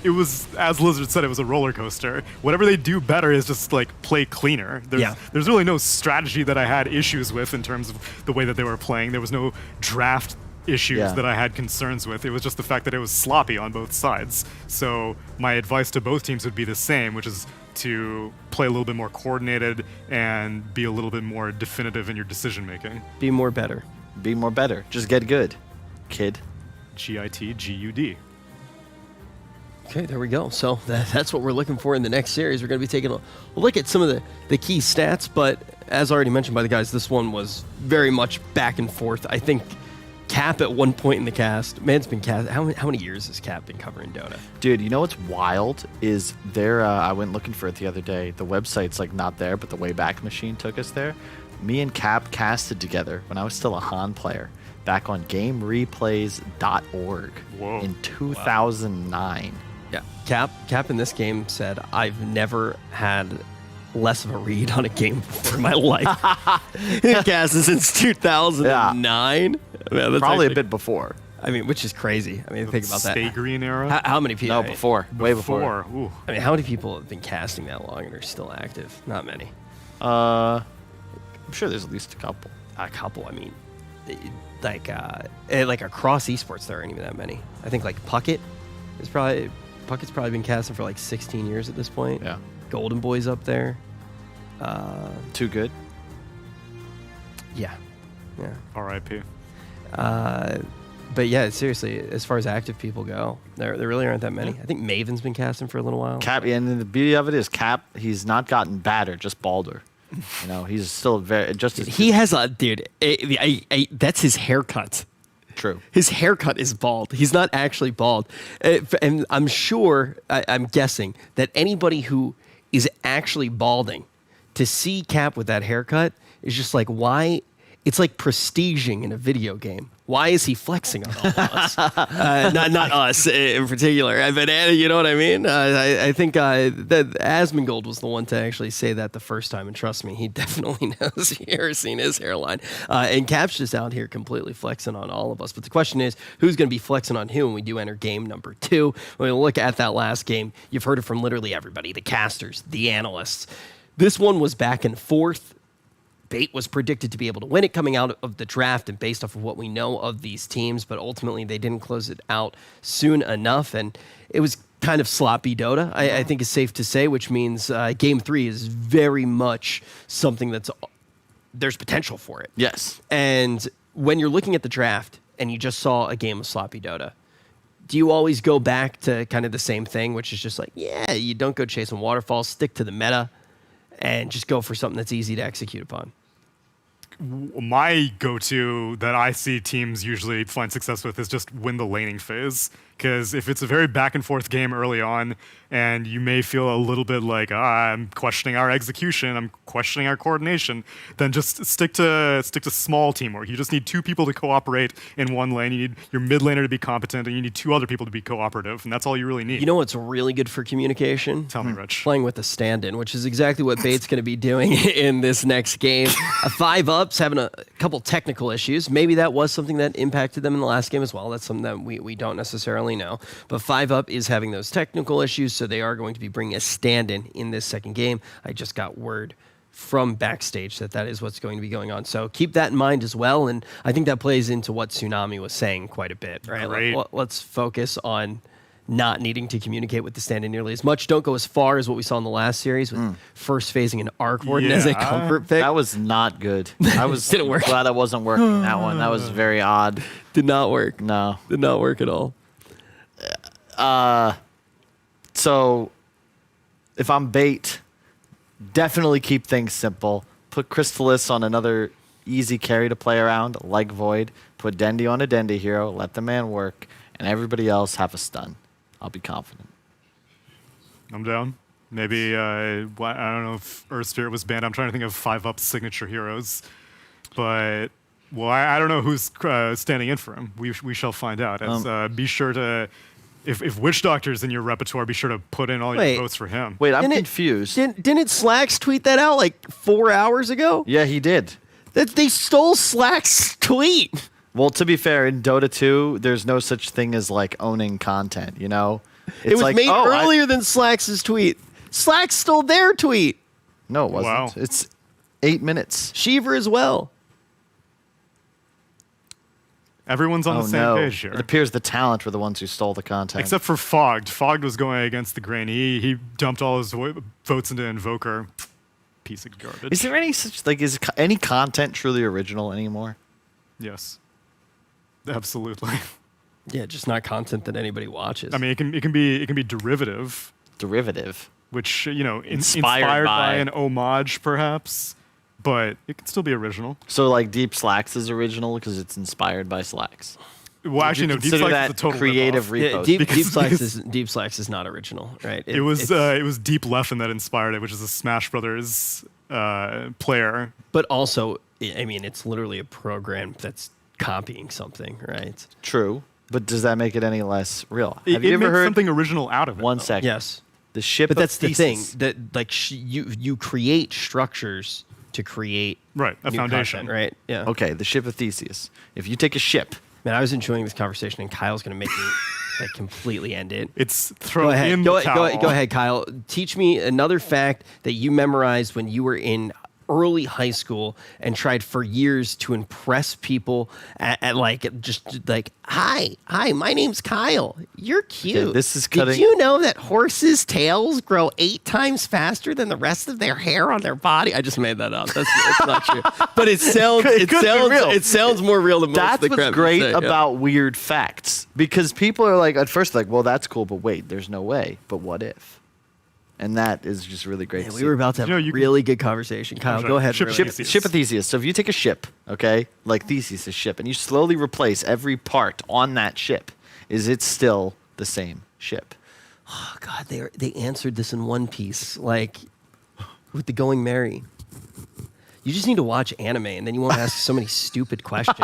it was, as Lizard said, it was a roller coaster. Whatever they do better is just like play cleaner. There's really no strategy that I had issues with in terms of the way that they were playing. There was no draft issues that I had concerns with. It was just the fact that it was sloppy on both sides. So my advice to both teams would be the same, which is to play a little bit more coordinated and be a little bit more definitive in your decision making. Be more better. Be more better. Just get good, kid. GITGUD. Okay, there we go. So that's what we're looking for in the next series. We're going to be taking a look at some of the key stats, but as already mentioned by the guys, this one was very much back and forth. I think Cap at one point in the cast, man's been cast. How many years has Cap been covering Dota? Dude, you know what's wild is there. I went looking for it the other day. The website's like not there, but the Wayback Machine took us there. Me and Cap casted together when I was still a Han player back on GameReplays.org in 2009. Yeah, Cap in this game said, "I've never had less of a read on a game before in my life. Casting since 2009. Man, that's Probably actually, a bit before. I mean, which is crazy. I mean, think about that. Stay green era? How many people? No, before. Way before. Ooh. I mean, how many people have been casting that long and are still active? Not many. I'm sure there's at least a couple. A couple. I mean, like across esports, there aren't even that many. I think like Pucket's probably been casting for like 16 years at this point. Yeah. Golden Boy's up there. Too good. Yeah. R.I.P. But yeah, seriously, as far as active people go, there really aren't that many. I think Maven's been casting for a little while. Cap, and the beauty of it is Cap, he's not gotten badder, just balder. You know, he's still very just as He has a dude. That's his haircut. true. His haircut is bald. He's not actually bald, and I'm sure, I'm guessing that anybody who is actually balding to see Cap with that haircut is just like, why? It's like prestiging in a video game. Why is he flexing on all of us? Not us in particular, but you know what I mean? I think that Asmongold was the one to actually say that the first time, and trust me, he definitely knows. He ever seen his hairline. And Cap's just out here completely flexing on all of us. But the question is, who's going to be flexing on who when we do enter game number 2? When we look at that last game, you've heard it from literally everybody, the casters, the analysts. This one was back and forth. Bait was predicted to be able to win it coming out of the draft and based off of what we know of these teams, but ultimately they didn't close it out soon enough, and it was kind of sloppy Dota, I think is safe to say, which means Game 3 is very much something there's potential for it. Yes. And when you're looking at the draft and you just saw a game of sloppy Dota, do you always go back to kind of the same thing, which is just like, yeah, you don't go chasing waterfalls, stick to the meta, and just go for something that's easy to execute upon? My go-to that I see teams usually find success with is just win the laning phase. Because if it's a very back-and-forth game early on, and you may feel a little bit like, I'm questioning our execution, I'm questioning our coordination, then just stick to small teamwork. You just need 2 people to cooperate in one lane. You need your mid laner to be competent, and you need 2 other people to be cooperative, and that's all you really need. You know what's really good for communication? Tell me, Rich. Playing with a stand-in, which is exactly what Bait's going to be doing in this next game. 5UP's having a couple technical issues. Maybe that was something that impacted them in the last game as well. That's something that we don't necessarily know. But 5UP is having those technical issues, so they are going to be bringing a stand-in in this second game. I just got word from backstage that is what's going to be going on. So keep that in mind as well, and I think that plays into what Tsunami was saying quite a bit, right? Let's focus on not needing to communicate with the stand-in nearly as much. Don't go as far as what we saw in the last series with first phasing an Arc Warden as a comfort pick. That was not good. I was Didn't work. glad I wasn't working that one. That was very odd. Did not work. No. Did not work at all. So if I'm Bait, definitely keep things simple. Put Crystallis on another easy carry to play around, like Void. Put Dendi on a Dendi hero, let the man work, and everybody else have a stun. I'll be confident. I'm down. Maybe, I don't know if Earth Spirit was banned. I'm trying to think of 5UP's signature heroes. But, well, I don't know who's standing in for him. We shall find out. Be sure to, if Witch Doctor's in your repertoire, be sure to put in all your votes for him. Wait, I'm confused. Didn't Slacks tweet that out like 4 hours ago? Yeah, he did. They stole Slacks' tweet. Well, to be fair, in Dota 2, there's no such thing as like owning content, you know? It was like, made earlier than Slacks' tweet. Slacks stole their tweet. No, it wasn't. Wow. It's 8 minutes. Shiver as well. Everyone's on the same page here. It appears the talent were the ones who stole the content. Except for Fogged. Fogged was going against the grain. He dumped all his votes into Invoker. Piece of garbage. Is there any such is any content truly original anymore? Yes. Absolutely. Yeah, just not content that anybody watches. I mean, it can be derivative. Derivative. Which, you know, inspired by an homage, perhaps. But it can still be original. So, like, Deep Slacks is original because it's inspired by Slacks. Well, actually, no. Deep Slacks is a total creative rip-off. repost. Deep Slacks is not original, right? It was Deep Leffen that inspired it, which is a Smash Brothers player. But also, I mean, it's literally a program that's copying something, right? True. But does that make it any less real? Have you ever heard something original out of it? 1 second. Yes. The ship. But of that's the thing thesis. that like you create structures to create Right, a new foundation. content, right? Yeah. Okay, the ship of Theseus. If you take a ship, Man, I was enjoying this conversation, and Kyle's gonna make me like completely end it. It's throw Go ahead. in Go, the towel. go ahead, Kyle. Teach me another fact that you memorized when you were in early high school and tried for years to impress people at like just like, hi, my name's Kyle. You're cute. Okay, this is cutting- Did you know that horses' tails grow 8 times faster than the rest of their hair on their body? I just made that up. It's not true, but it sounds It could be real. it sounds more real than most that's of the what's crap you great say, yeah. about weird facts. Because people are like, at first, like, well, that's cool, but wait, there's no way. But what if? And that is just really great. Yeah, to we see. were about to have You know, a you can- really good conversation. Kyle, Sorry. go ahead. Ship- really. Theseus. Ship of Theseus. So if you take a ship, okay, like Theseus' ship, and you slowly replace every part on that ship, is it still the same ship? Oh God, they answered this in one piece, like with the Going Merry. You just need to watch anime, and then you won't ask so many stupid questions.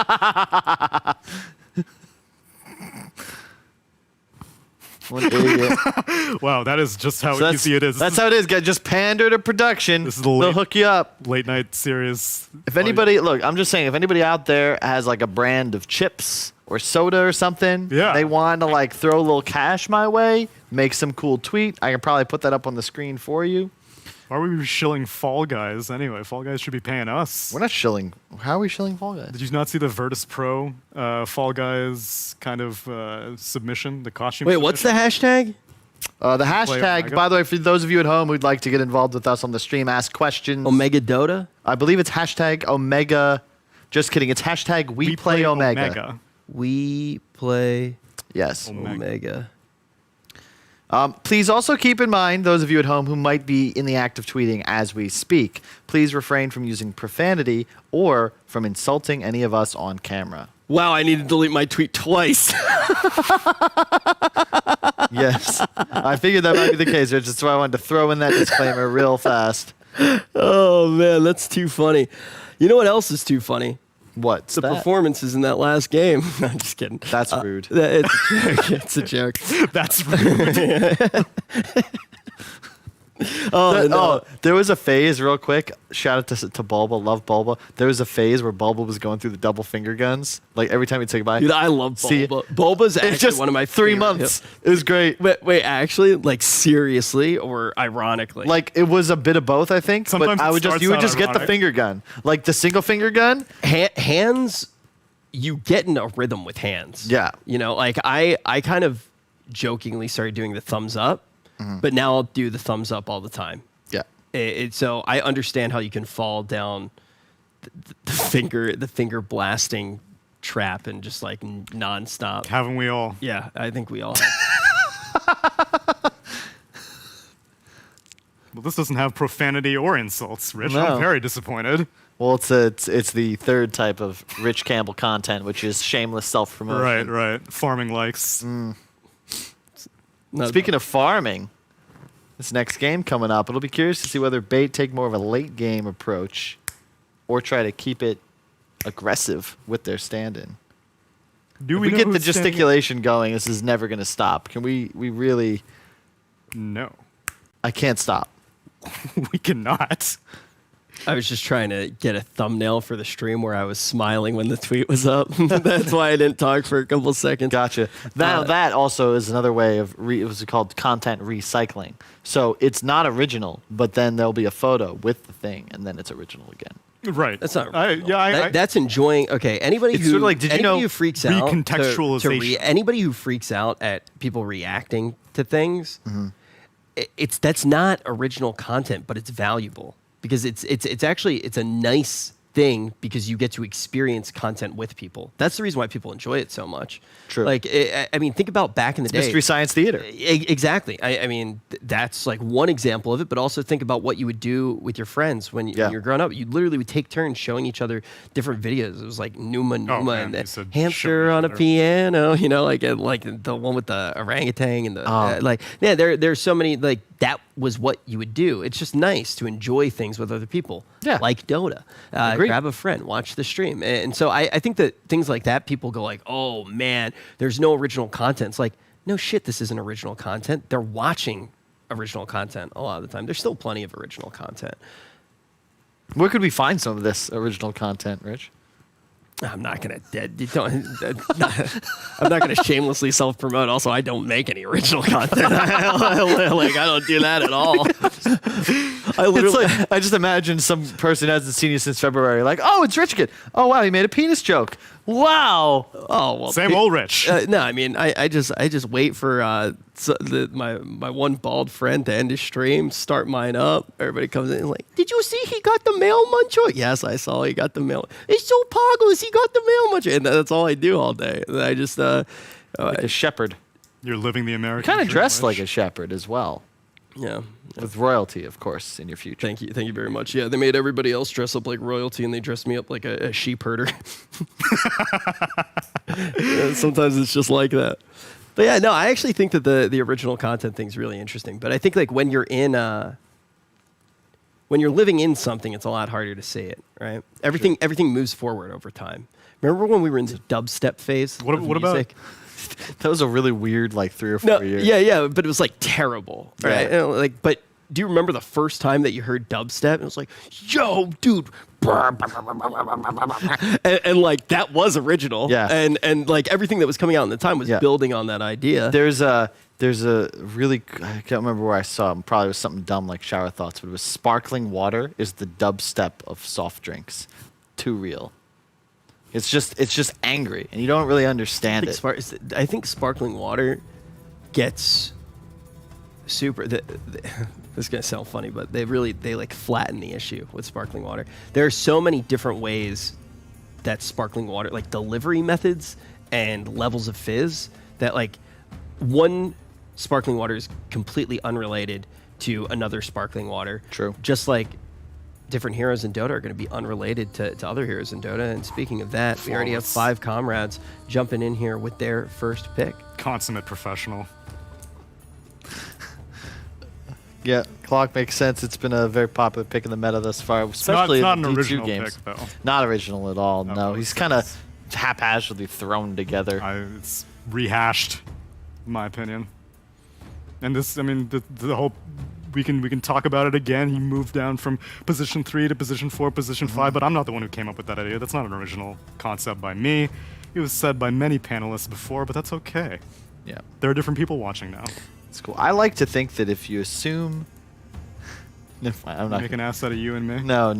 What an idiot. Wow, that is just how So that's, easy it is. that's how it is, guys. Just pander to production. This is the They'll late- hook you up. late night series. If anybody, look, I'm just saying, if anybody out there has like a brand of chips or soda or something, Yeah. they want to like throw a little cash my way, make some cool tweet. I can probably put that up on the screen for you. Why are we shilling Fall Guys anyway? Fall Guys should be paying us. We're not shilling. How are we shilling Fall Guys? Did you not see the Virtus Pro Fall Guys kind of submission? The costume. Wait, what's the hashtag? The hashtag, Omega. by the way, for those of you at home who'd like to get involved with us on the stream, ask questions. Omega Dota? I believe it's hashtag Omega. Just kidding. It's hashtag We Play Omega. We play Yes. Omega. Please also keep in mind, those of you at home who might be in the act of tweeting as we speak, please refrain from using profanity or from insulting any of us on camera. Wow, I need to delete my tweet twice. Yes. I figured that might be the case, Rich. That's why I wanted to throw in that disclaimer real fast. Oh man, that's too funny. You know what else is too funny? What's The that? performances in that last game. I'm just kidding. That's rude. It's a joke. It's a joke. That's rude. There was a phase, real quick. Shout out to Bulba. Love Bulba. There was a phase where Bulba was going through the double finger guns. Like every time he'd say goodbye. Dude, I love See, Bulba. Bulba's actually it's just one of my 3 favorite. months. It was great. Wait, actually, like seriously or ironically? Like it was a bit of both, I think. Sometimes but I it would starts you would out just get the ironic. finger gun, like the single finger gun. hands, you get in a rhythm with hands. Yeah. You know, like I kind of jokingly started doing the thumbs up, but now I'll do the thumbs up all the time. Yeah. So I understand how you can fall down the finger blasting trap and just like nonstop. Haven't we all? Yeah, I think we all have. Well, this doesn't have profanity or insults, Rich. No. I'm very disappointed. Well, it's the third type of Rich Campbell content, which is shameless self promotion. Right. Farming likes. Not Speaking of farming, this next game coming up, it'll be curious to see whether Bait take more of a late game approach or try to keep it aggressive with their stand-in. Do If we we know get the who's standing- gesticulation going, this is never going to stop. Can we really... No. I can't stop. We cannot. I was just trying to get a thumbnail for the stream where I was smiling when the tweet was up. That's why I didn't talk for a couple seconds. Gotcha. Now that also is another way of it was called content recycling. So it's not original, but then there'll be a photo with the thing, and then it's original again. Right. That's not. I, original. yeah, I, That's enjoying. Okay, anybody It's who sort of like, did you anybody know who freaks out to recontextualization. anybody who freaks out at people reacting to things, Mm-hmm. that's not original content, but it's valuable because it's actually it's a nice thing because you get to experience content with people. That's the reason why people enjoy it so much. True. Like I mean, think about back in the day. Mystery Science Theater. Exactly. I mean, that's like one example of it, but also think about what you would do with your friends when you're growing up. You literally would take turns showing each other different videos. It was like Numa man, and you the said hamster showing on a each other. piano, you know, like the one with the orangutan and the there's so many like that was what you would do. It's just nice to enjoy things with other people. Yeah. Like Dota. Agreed. Grab a friend, watch the stream. And so I think that things like that, people go like, oh man, there's no original content. It's like, no shit, this isn't original content. They're watching original content a lot of the time. There's still plenty of original content. Where could we find some of this original content, Rich? I'm not gonna. I'm not gonna shamelessly self-promote. Also, I don't make any original content. I don't do that at all. I just imagine some person who hasn't seen you since February, like, oh, it's Rich again. Oh wow, he made a penis joke. Wow. Oh well. Same old Rich. No, I mean, I just wait for my one bald friend to end his stream, start mine up. Everybody comes in and like, did you see he got the mail muncher? Yes, I saw he got the mail. It's so poggles, he got the mail muncher, and that's all I do all day. And I just like a shepherd. You're living the American Kind of dream, dressed Rich. like a shepherd as well. Yeah. With royalty, of course, in your future. Thank you very much. Yeah, they made everybody else dress up like royalty, and they dressed me up like a sheep herder. Yeah, sometimes it's just like that. But yeah, no, I actually think that the original content thing's really interesting. But I think like when you're living in something, it's a lot harder to see it, right? Everything moves forward over time. Remember when we were in the dubstep phase? What about? That was a really weird, like 3 or 4 years. Yeah, but it was like terrible, right? Yeah. Like, but do you remember the first time that you heard dubstep? It was like, yo, dude, and like that was original. Yeah. And like everything that was coming out in the time was building on that idea. There's a really, I can't remember where I saw it. Probably was something dumb like Shower Thoughts, but it was sparkling water is the dubstep of soft drinks. Too real. It's just angry, and you don't really understand it. I think sparkling water gets super. This is gonna sound funny, but they like flatten the issue with sparkling water. There are so many different ways that sparkling water, like delivery methods and levels of fizz, that like one sparkling water is completely unrelated to another sparkling water. True. Just like different heroes in Dota are going to be unrelated to other heroes in Dota. And speaking of that, we already have 5Comrades jumping in here with their first pick. Consummate professional. Yeah, Clock makes sense. It's been a very popular pick in the meta thus far, especially it's not in an the D2 original games. pick, though. Not original at all. No, No, he's kind of haphazardly thrown together. It's rehashed, in my opinion. And this, I mean, the whole. We can talk about it again. He moved down from position 3 to position 4, position 5, but I'm not the one who came up with that idea. That's not an original concept by me. It was said by many panelists before, but that's okay. Yeah. There are different people watching now. It's cool. I like to think that if you assume... I'm not Make an ass out of you and me? No.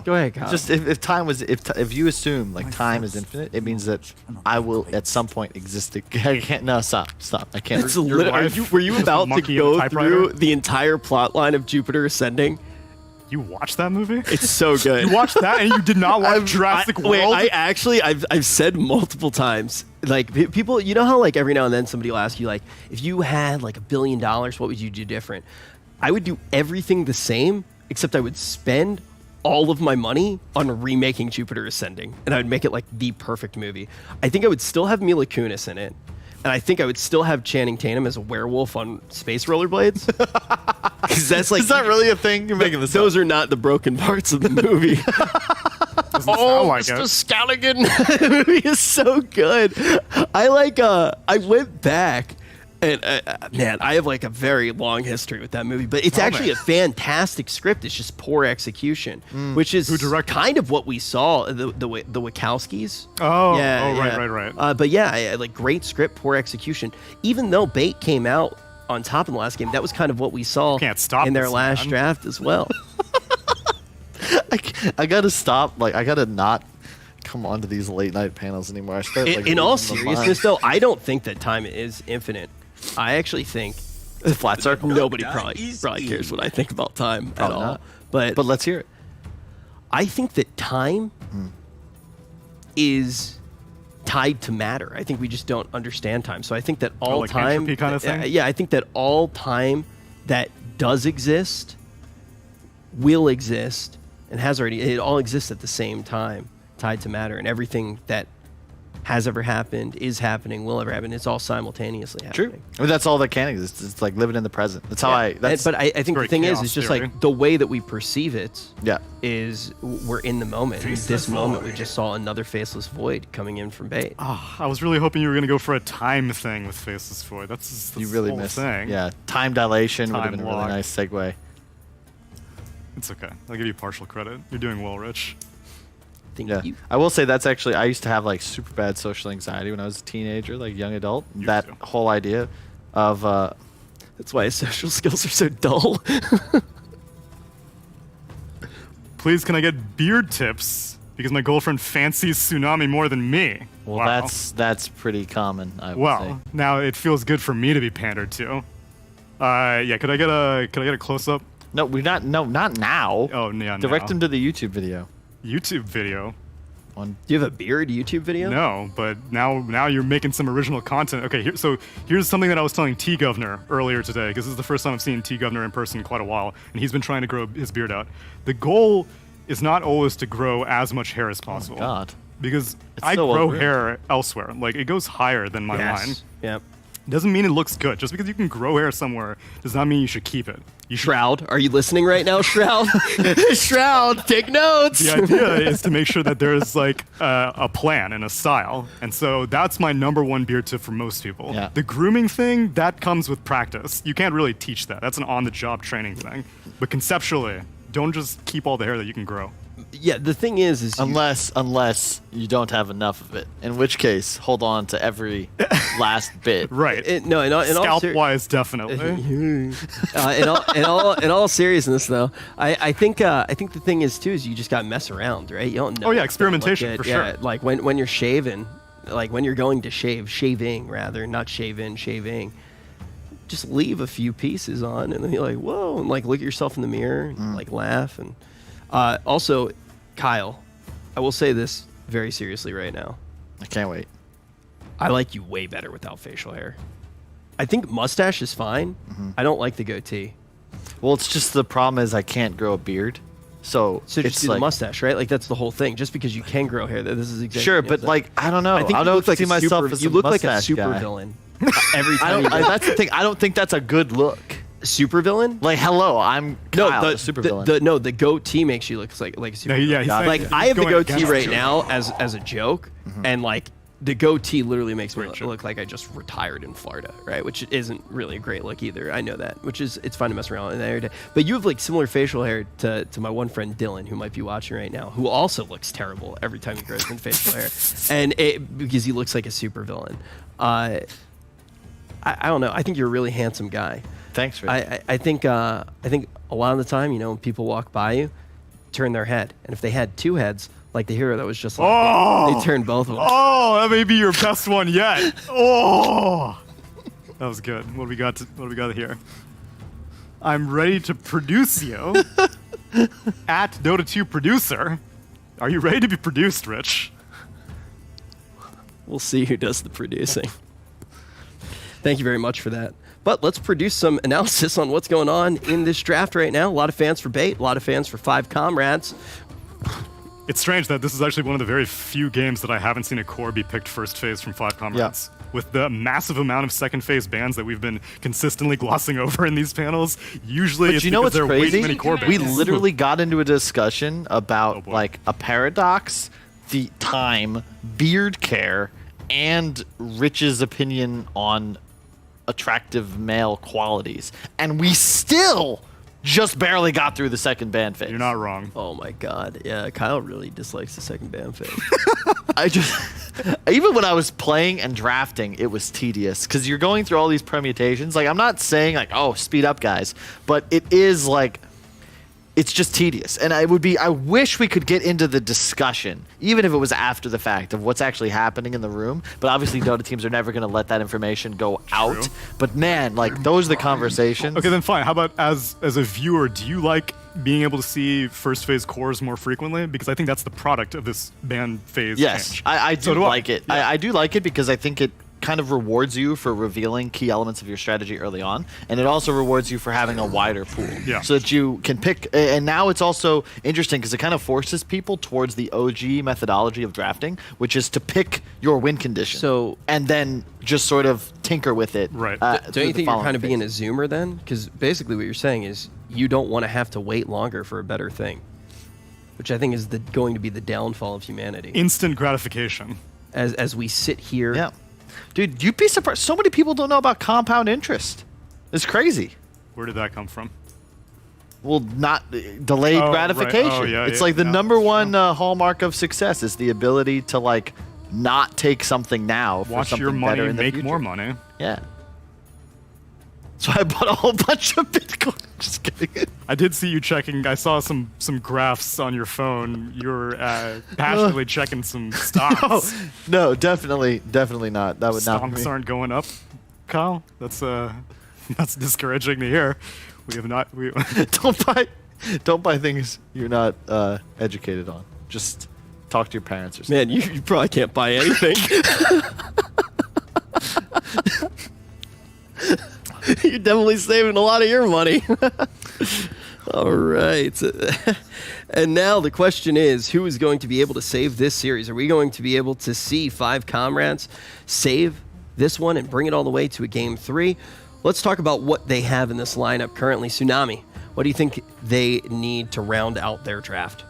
Go ahead, Kyle. Just if time was... If you assume like time is infinite, it means that I will at some point exist. I can't... No, stop. I can't... Were you about to go through the entire plot line of Jupiter Ascending? You watched that movie? It's so good. You watched that and you did not watch Jurassic World? Wait, I've said multiple times, like people, you know how like every now and then somebody will ask you like, if you had like $1 billion, what would you do different? I would do everything the same, except I would spend all of my money on remaking Jupiter Ascending, and I would make it like the perfect movie. I think I would still have Mila Kunis in it, and I think I would still have Channing Tatum as a werewolf on space rollerblades. Because that's like, is that really a thing? You're making this Those are not the broken parts of the movie. Mr. Scalligan. The movie is so good. I went back and man, I have like a very long history with that movie, but it's actually a fantastic script. It's just poor execution, which is kind of what we saw the Wachowskis. Right. But yeah, like great script, poor execution. Even though Bait came out on top in the last game, that was kind of what we saw in their last draft as well. I gotta stop. Like I gotta not come on to these late night panels anymore. I start, like, in all seriousness, though, I don't think that time is infinite. I actually think the flat circle. Nobody probably cares what I think about time at all. Not. But let's hear it. I think that time is tied to matter. I think we just don't understand time. So I think that all like time, entropy kind of thing? Yeah, I think that all time that does exist will exist and has already. It all exists at the same time, tied to matter, and everything that has ever happened, is happening, will ever happen. It's all simultaneously happening. True. I mean, that's all that can exist. It's like living in the present. That's how But I think the thing is, it's just like the way that we perceive it is we're in the moment. In this moment, we just saw another Faceless Void coming in from Bait. Oh, I was really hoping you were going to go for a time thing with Faceless Void. That's you really the whole missed. thing. Yeah, time dilation would have Time been a really lock. nice segue. It's okay. I'll give you partial credit. You're doing well, Rich. Thank Yeah, you. I will say that's actually, I used to have like super bad social anxiety when I was a teenager, like young adult. That whole idea of that's why his social skills are so dull. Please, can I get beard tips? Because my girlfriend fancies Tsunami more than me. well, Wow. that's pretty common. I would Well, say. now it feels good for me to be pandered to. Yeah, could I get a close up? No, not now. Oh, yeah, Direct now. him to the YouTube video. YouTube video. On. Do you have a beard YouTube video? No, but now you're making some original content. Okay, here's something that I was telling T Governor earlier today, because this is the first time I've seen T Governor in person in quite a while, and he's been trying to grow his beard out. The goal is not always to grow as much hair as possible. Oh God. Because It's I so grow well-groomed. hair elsewhere. Like, it goes higher than my line. Yep. Doesn't mean it looks good. Just because you can grow hair somewhere does not mean you should keep it. You should. Shroud, are you listening right now, Shroud? Shroud, take notes. The idea is to make sure that there's like a plan and a style. And so that's my #1 beard tip for most people. Yeah. The grooming thing, that comes with practice. You can't really teach that. That's an on-the-job training thing. But conceptually, don't just keep all the hair that you can grow. Yeah, the thing is unless you don't have enough of it, in which case hold on to every last bit. Right. No, in all Scalp-wise, definitely. in all seriousness, though, I think the thing is too is you just got to mess around, right? You don't know. Oh, yeah, what's gonna look experimentation, good. for Yeah, sure. like when you're shaving, like when you're going to shaving rather, not shaving. Just leave a few pieces on, and then you're like, whoa, and like look at yourself in the mirror, and like laugh, and also, Kyle, I will say this very seriously right now. I can't wait. I like you way better without facial hair. I think mustache is fine. I don't like the goatee. Well, it's just the problem is I can't grow a beard. So just it's do like, the mustache, right? Like that's the whole thing. Just because you can grow hair, this is exactly sure, but like I don't know. I think I you don't look like see a myself super, as you a look like a mustache super guy. villain every I time. don't. That's the thing. I don't think that's a good look. Super villain? Like hello, I'm Kyle, the super villain. The goatee makes you look like a super yeah, villain. he's saying- Like he's I have the going goatee against right you. now as a joke, and like the goatee literally makes me look like I just retired in Florida, right? Which isn't really a great look either. I know that. Which is it's fun to mess around with every day. But you have like similar facial hair to my one friend Dylan, who might be watching right now, who also looks terrible every time he grows in facial hair, and because he looks like a super villain. I don't know. I think you're a really handsome guy. Thanks, Rich. I think a lot of the time, you know, when people walk by you, turn their head, and if they had two heads, like the hero that was just like they turned both of them. Oh, that may be your best one yet. Oh, that was good. What do we got here? I'm ready to produce you at Dota 2 producer. Are you ready to be produced, Rich? We'll see who does the producing. Thank you very much for that. But let's produce some analysis on what's going on in this draft right now. A lot of fans for Bait, a lot of fans for 5Comrades. It's strange that this is actually one of the very few games that I haven't seen a core be picked first phase from 5Comrades. With the massive amount of second phase bans that we've been consistently glossing over in these panels, usually But it's you know because what's there are way crazy? too many core bans. We literally got into a discussion about like a paradox, the time, beard care, and Rich's opinion on attractive male qualities, and we still just barely got through the second ban phase. You're not wrong. Oh my god. Yeah, Kyle really dislikes the second ban phase. I just, even when I was playing and drafting, it was tedious because you're going through all these permutations. Like, I'm not saying like, oh, speed up, guys, but it is like, it's just tedious. And I wish we could get into the discussion, even if it was after the fact, of what's actually happening in the room. But obviously, Dota teams are never going to let that information go out. But man, like, those are the conversations. Okay, then fine. How about as a viewer, do you like being able to see first phase cores more frequently? Because I think that's the product of this ban phase Yes, change. I do So like it. Yeah. I do like it because I think it kind of rewards you for revealing key elements of your strategy early on, and it also rewards you for having a wider pool, so that you can pick. And now it's also interesting because it kind of forces people towards the OG methodology of drafting, which is to pick your win condition, and then just sort of tinker with it. Right. Don't you think you're kind of being a zoomer then? Because basically what you're saying is you don't want to have to wait longer for a better thing, which I think is going to be the downfall of humanity. Instant gratification. As we sit here. Yeah. Dude, you'd be surprised. So many people don't know about compound interest. It's crazy. Where did that come from? Well, not delayed gratification. Right. Oh, yeah, it's like the number one hallmark of success is the ability to like not take something now for Watch something your money better in the make future. more money. Yeah. So I bought a whole bunch of Bitcoin. Just kidding. I did see you checking. I saw some graphs on your phone. You were passionately checking some stocks. No, definitely not. That would not be me. Stocks aren't going up, Kyle. That's discouraging to hear. We have not. We don't buy things you're not educated on. Just talk to your parents or something. Man, you probably can't buy anything. You're definitely saving a lot of your money. All right. And now the question is, who is going to be able to save this series? Are we going to be able to see 5Comrades save this one and bring it all the way to a game 3? Let's talk about what they have in this lineup currently. Tsunami, what do you think they need to round out their draft?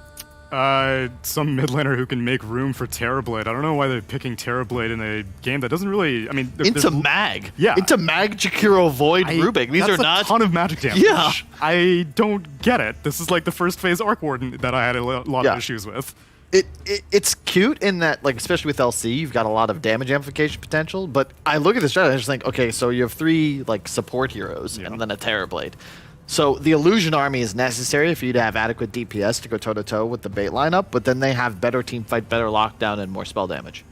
Some mid laner who can make room for Terrorblade. I don't know why they're picking Terrorblade in a game that doesn't really. I mean, into Mag. Yeah. Into Mag, Jakiro, Void, Rubik. These are not a ton of magic damage. Yeah. I don't get it. This is like the first phase Arc Warden that I had a lot of issues with. It's cute in that, like, especially with LC, you've got a lot of damage amplification potential. But I look at the strategy and I just think, okay, so you have 3 like support heroes and then a Terrorblade. So the Illusion Army is necessary for you to have adequate DPS to go toe-to-toe with the bait lineup, but then they have better team fight, better lockdown, and more spell damage.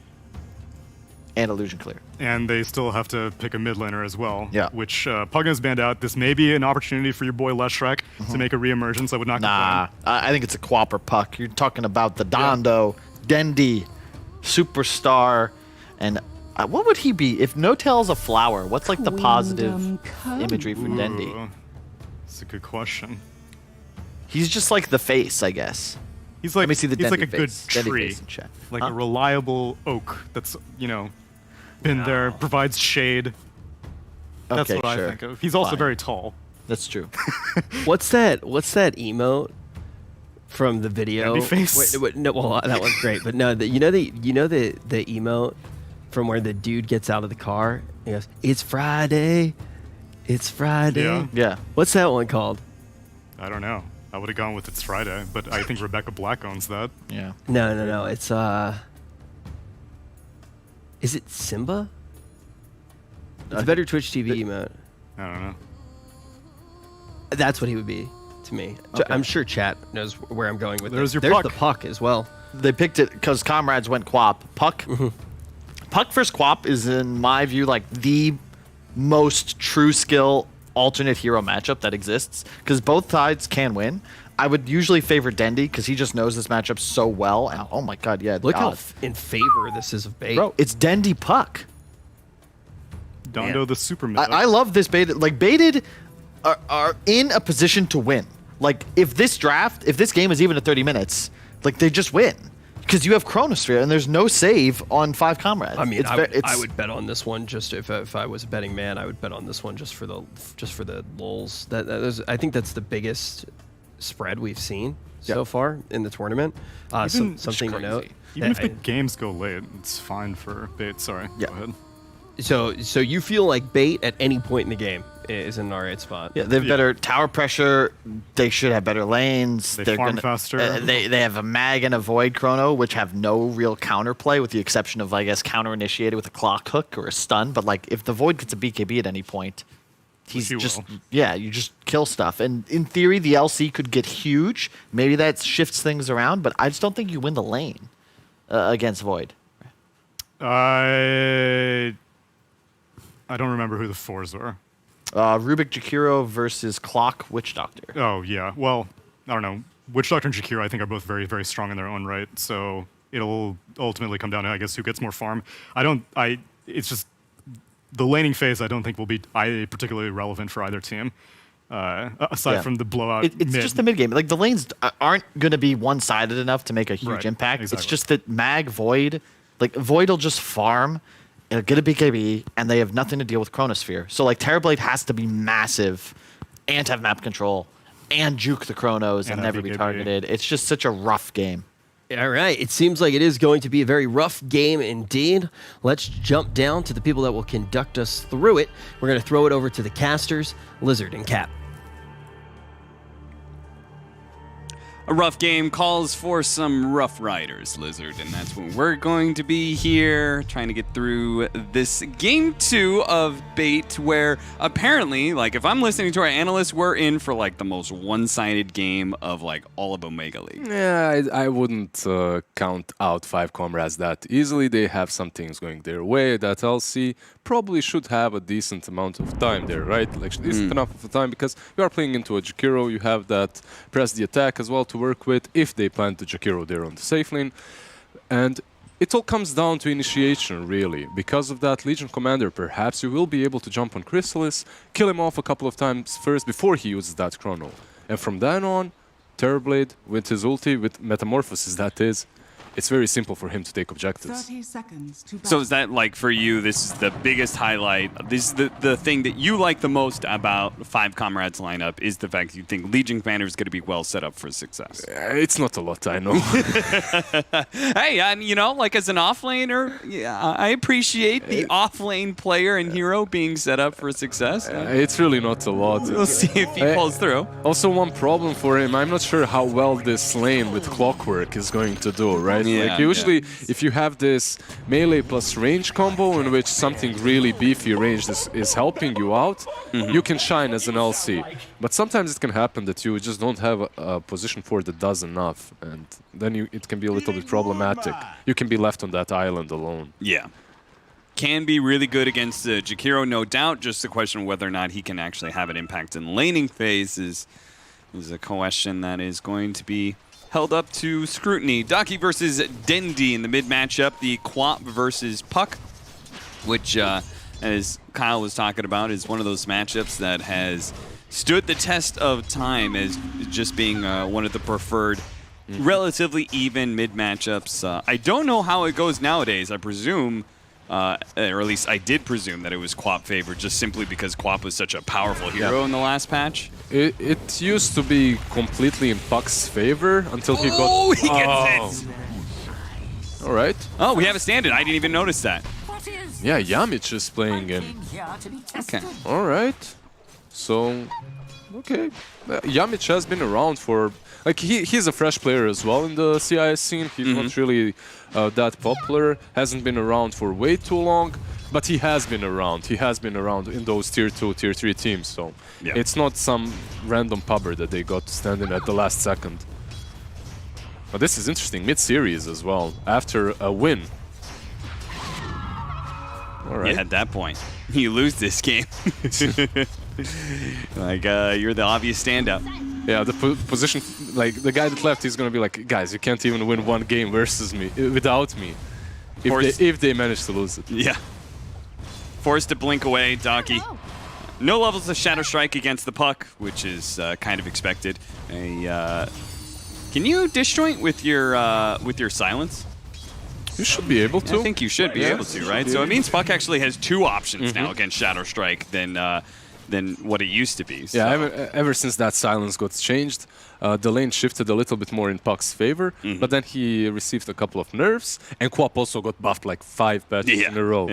And Illusion Clear. And they still have to pick a mid laner as well, Yeah. which Pugna's banned out. This may be an opportunity for your boy Leshrek to make a reemergence. I would not Nah, I think it's a Quapper Puck. You're talking about the Dondo, Dendi, Superstar, and what would he be? If No-Tail's a flower, what's like the positive imagery for Dendi? That's a good question. He's just like the face, I guess. He's like, Let me see the he's like a Dendi good face. Dendi tree, face in chat. like Huh? a reliable oak that's, been there, provides shade. That's Okay, what I sure. think of. He's also Fine. very tall. That's true. What's that emote from the video? Dendi face? Wait, no, well, that one's great, but no, you know the emote from where the dude gets out of the car and he goes, "It's Friday. It's Friday." Yeah. Yeah. What's that one called? I don't know. I would have gone with It's Friday, but I think Rebecca Black owns that. Yeah. No. It's is it Simba? It's a better Twitch TV emote. I don't know. That's what he would be to me. Okay. I'm sure chat knows where I'm going with There's this. your There's puck. the puck as well. They picked it because Comrades went Quap. Puck. Puck versus Quap is, in my view, like the most true skill alternate hero matchup that exists because both sides can win. I would usually favor Dendi because he just knows this matchup so well. And, oh my god, yeah. Look how in favor this is of bait. Bro, it's Dendi Puck. Dondo the super mid. I love this baited. Like, baited are in a position to win. Like, if this game is even at 30 minutes, like, they just win. Because you have Chronosphere and there's no save on 5Comrades. I mean, it's I would bet on this one just if I was a betting man. I would bet on this one just for the lulz. I think that's the biggest spread we've seen so far in the tournament. Something to note. Even if the games go late, it's fine for bait. Sorry. Yeah. Go ahead. So you feel like bait at any point in the game is in an R8 spot. Yeah, they have better tower pressure. They should have better lanes. They farm faster. They have a mag and a void chrono, which have no real counterplay, with the exception of, I guess, counter initiated with a clock hook or a stun. But like, if the void gets a BKB at any point, he's just you just kill stuff. And in theory, the LC could get huge. Maybe that shifts things around, but I just don't think you win the lane against void. I don't remember who the fours are. Rubik Jakiro versus Clock Witch Doctor. Oh, yeah. Well, I don't know. Witch Doctor and Jakiro, I think, are both very, very strong in their own right. So it'll ultimately come down to, I guess, who gets more farm. It's just the laning phase, I don't think will be particularly relevant for either team. Aside from the blowout, it's just the mid game. Like the lanes aren't going to be one-sided enough to make a huge impact. Exactly. It's just that Mag Void, like Void will just farm, it'll get a BKB, and they have nothing to deal with Chronosphere. So like Terrorblade has to be massive, and have map control, and juke the Chronos and never be targeted. It's just such a rough game. All right, it seems like it is going to be a very rough game indeed. Let's jump down to the people that will conduct us through it. We're going to throw it over to the casters, Lizard and Cap. A rough game calls for some rough riders, Lizard, and that's what we're going to be here, trying to get through this game 2 of Bait, where apparently, like, if I'm listening to our analysts, we're in for, like, the most one-sided game of, like, all of Omega League. Yeah, I wouldn't count out 5Comrades that easily. They have some things going their way. That LC probably should have a decent amount of time there, right? Like, decent enough of a time, because you are playing into a Jakiro, you have that press the attack as well to work with if they plant the Jakiro there on the safe lane. And it all comes down to initiation, really. Because of that, Legion Commander, perhaps you will be able to jump on Chrysalis, kill him off a couple of times first before he uses that Chrono. And from then on, Terrorblade with his ulti, with Metamorphosis that is, it's very simple for him to take objectives. 30 seconds to So is that, like, for you, this is the biggest highlight, this is the thing that you like the most about 5Comrades lineup is the fact that you think Legion Commander is going to be well set up for success? It's not a lot, I know. Hey, and you know, like as an offlaner, yeah, I appreciate the offlane player and hero being set up for success. It's really not a lot. We'll see if he pulls through. Also, one problem for him, I'm not sure how well this lane with Clockwork is going to do, right? Yeah, like usually, if you have this melee plus range combo in which something really beefy ranged is helping you out, you can shine as an LC. But sometimes it can happen that you just don't have a position for that does enough, and then it can be a little bit problematic. You can be left on that island alone. Yeah. Can be really good against Jakiro, no doubt. Just the question of whether or not he can actually have an impact in the laning phase is a question that is going to be held up to scrutiny. Daki versus Dendi in the mid matchup. The Quap versus Puck, which, as Kyle was talking about, is one of those matchups that has stood the test of time as just being one of the preferred relatively even mid matchups. I don't know how it goes nowadays. I presume, or at least I did presume, that it was Quap favored just simply because Quap was such a powerful hero in the last patch. It used to be completely in Puck's favor until he got... Oh, he gets it! All right. Oh, we have a stand-in. I didn't even notice that. Yeah, Yamich is playing in. Okay. All right. So, okay. Yamich has been around for... Like, he's a fresh player as well in the CIS scene. He's not really that popular. Hasn't been around for way too long. But he has been around. He has been around in those Tier 2, Tier 3 teams. So, it's not some random pubber that they got to stand in at the last second. But this is interesting. Mid-series as well. After a win. All right. Yeah, at that point, you lose this game. Like, you're the obvious standout. Yeah, the position, like, the guy that left, he's going to be like, guys, you can't even win one game versus me, without me, if they manage to lose it. Yeah. Forced to blink away, Daki. No levels of Shadow Strike against the Puck, which is kind of expected. Can you disjoint with your silence? You should be able to. I think you should be able to, right? So it means Puck actually has two options now against Shadow Strike than what it used to be. So. Yeah, ever since that silence got changed, the lane shifted a little bit more in Puck's favor, but then he received a couple of nerfs, and Quap also got buffed like 5 patches in a row.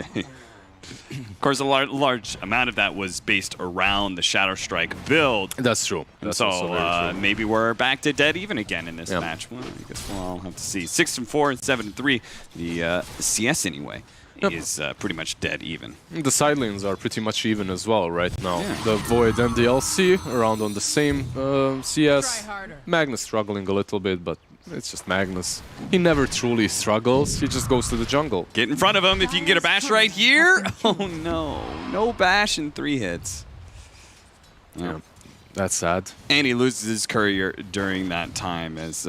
Of course, a large amount of that was based around the Shadow Strike build. That's true. That's so maybe we're back to dead even again in this match. Well, I guess we'll all have to see. 6-4 and 7-3. The CS anyway is pretty much dead even. The side lanes are pretty much even as well right now. The Void and the LC around on the same CS. Magnus struggling a little bit, but it's just Magnus. He never truly struggles. He just goes to the jungle. Get in front of him if you can get a bash right here. Oh no. No bash in 3 hits. Yeah, that's sad. And he loses his courier during that time as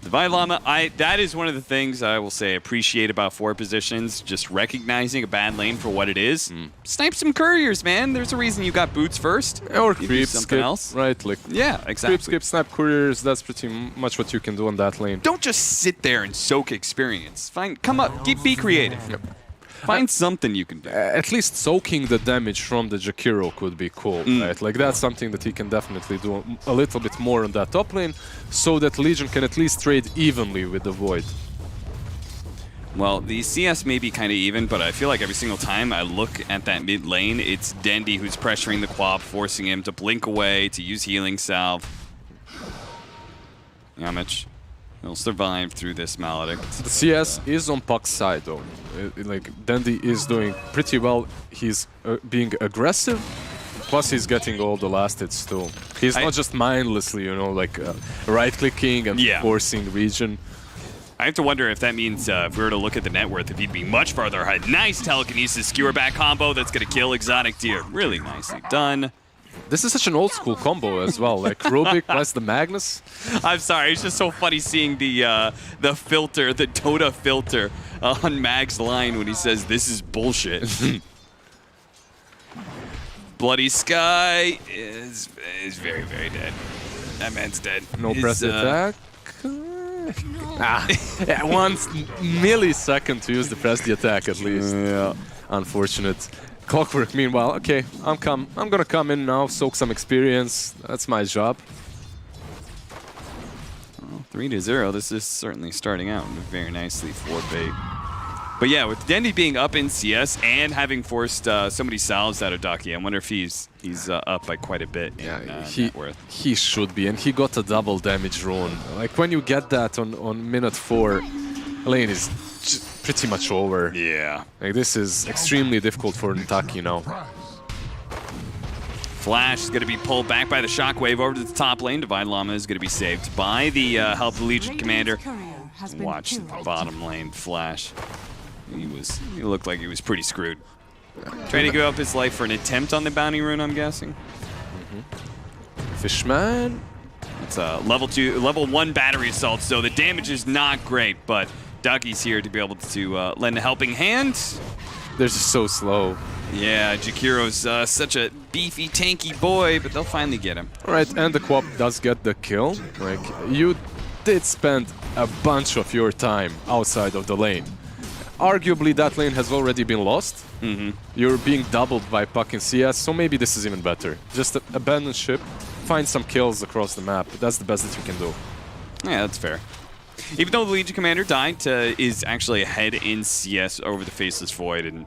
Divine Llama, that is one of the things I will say appreciate about 4 positions, just recognizing a bad lane for what it is. Snipe some couriers, man. There's a reason you got boots first. Or You do creep, something skip, else. right? Like Yeah, exactly. creep, skip, snipe couriers, that's pretty much what you can do on that lane. Don't just sit there and soak experience. Come up, be creative. Find something you can do. At least soaking the damage from the Jakiro could be cool, right? Like that's something that he can definitely do a little bit more on that top lane, so that Legion can at least trade evenly with the Void. Well, the CS may be kind of even, but I feel like every single time I look at that mid lane, it's Dendi who's pressuring the Quap, forcing him to blink away, to use Healing Salve. Yamich, he'll survive through this Maledict. The CS is on Puck's side though. Like Dendi is doing pretty well. He's being aggressive, plus he's getting all the last hits too. He's not just mindlessly, you know, like right-clicking and forcing region. I have to wonder if that means if we were to look at the net worth, if he'd be much farther ahead. Nice telekinesis skewer back combo that's going to kill Exotic Deer. Really nicely done. This is such an old school combo as well, like Rubik plus the Magnus. I'm sorry, it's just so funny seeing the filter, the Dota filter on Mag's line when he says this is bullshit. Bloody Sky is very, very dead. That man's dead. No press attack. Yeah, 1 millisecond to use the press the attack at least. Yeah. Unfortunate. Clockwork, meanwhile, okay, I'm gonna come in now, soak some experience. That's my job. Well, 3-0. This is certainly starting out very nicely for Bait. But yeah, with Dendi being up in CS and having forced so many salves out of Daki, I wonder if he's up by quite a bit. Yeah, in net worth. he should be, and he got a double damage rune. Like when you get that on minute 4, lane is pretty much over. Yeah. Like this is extremely difficult for Ntaki now. Flash is going to be pulled back by the Shockwave over to the top lane. Divine Llama is going to be saved by the help of the Legion Commander. Watch the bottom lane Flash. He looked like he was pretty screwed. Trying to give up his life for an attempt on the bounty rune, I'm guessing. Fishman. It's a level 1 battery assault, so the damage is not great, but Ducky's here to be able to lend a helping hand. They're just so slow. Yeah, Jakiro's such a beefy, tanky boy, but they'll finally get him. All right, and the Quap does get the kill. Like, you did spend a bunch of your time outside of the lane. Arguably, that lane has already been lost. You're being doubled by Puck in CS, so maybe this is even better. Just abandon ship, find some kills across the map. That's the best that you can do. Yeah, that's fair. Even though the Legion Commander died, is actually ahead in CS over the Faceless Void, and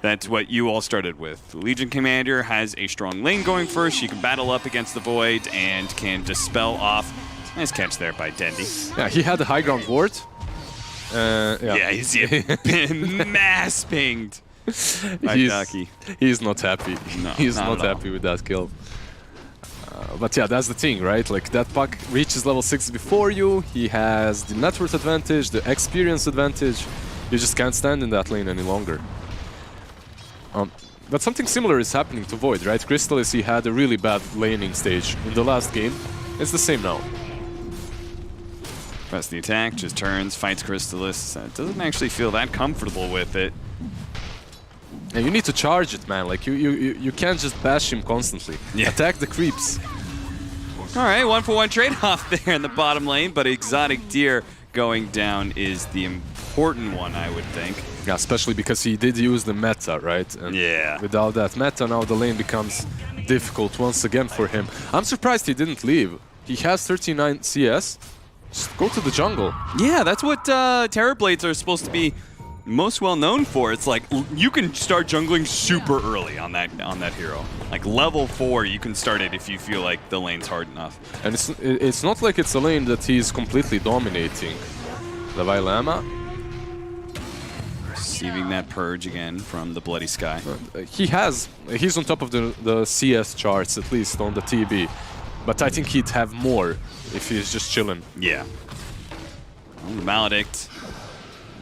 that's what you all started with. The Legion Commander has a strong lane going first. She can battle up against the Void and can dispel off. Nice catch there by Dendi. Yeah, he had the high ground ward. Yeah, he's been mass pinged by Ducky. He's not happy. No, he's not happy with that kill. But yeah, that's the thing, right? Like, that Puck reaches level 6 before you. He has the net worth advantage, the experience advantage. You just can't stand in that lane any longer. But something similar is happening to Void, right? Crystallis, he had a really bad laning stage in the last game. It's the same now. Press the attack, just turns, fights Crystallis. Doesn't actually feel that comfortable with it. And you need to charge it, man. Like, you can't just bash him constantly. Yeah. Attack the creeps. All right, 1-for-1 trade-off there in the bottom lane, but Exotic Deer going down is the important one, I would think. Yeah, especially because he did use the meta, right? And yeah. Without that meta, now the lane becomes difficult once again for him. I'm surprised he didn't leave. He has 39 CS. Just go to the jungle. Yeah, that's what Terrorblades are supposed to be most well known for. It's like you can start jungling super early on that hero. Like level 4, you can start it if you feel like the lane's hard enough. And it's not like it's a lane that he's completely dominating. Levi Lama. Receiving that purge again from the Bloody Sky. He's on top of the CS charts, at least on the TB. But I think he'd have more if he's just chilling. Yeah. Well, the Maledict.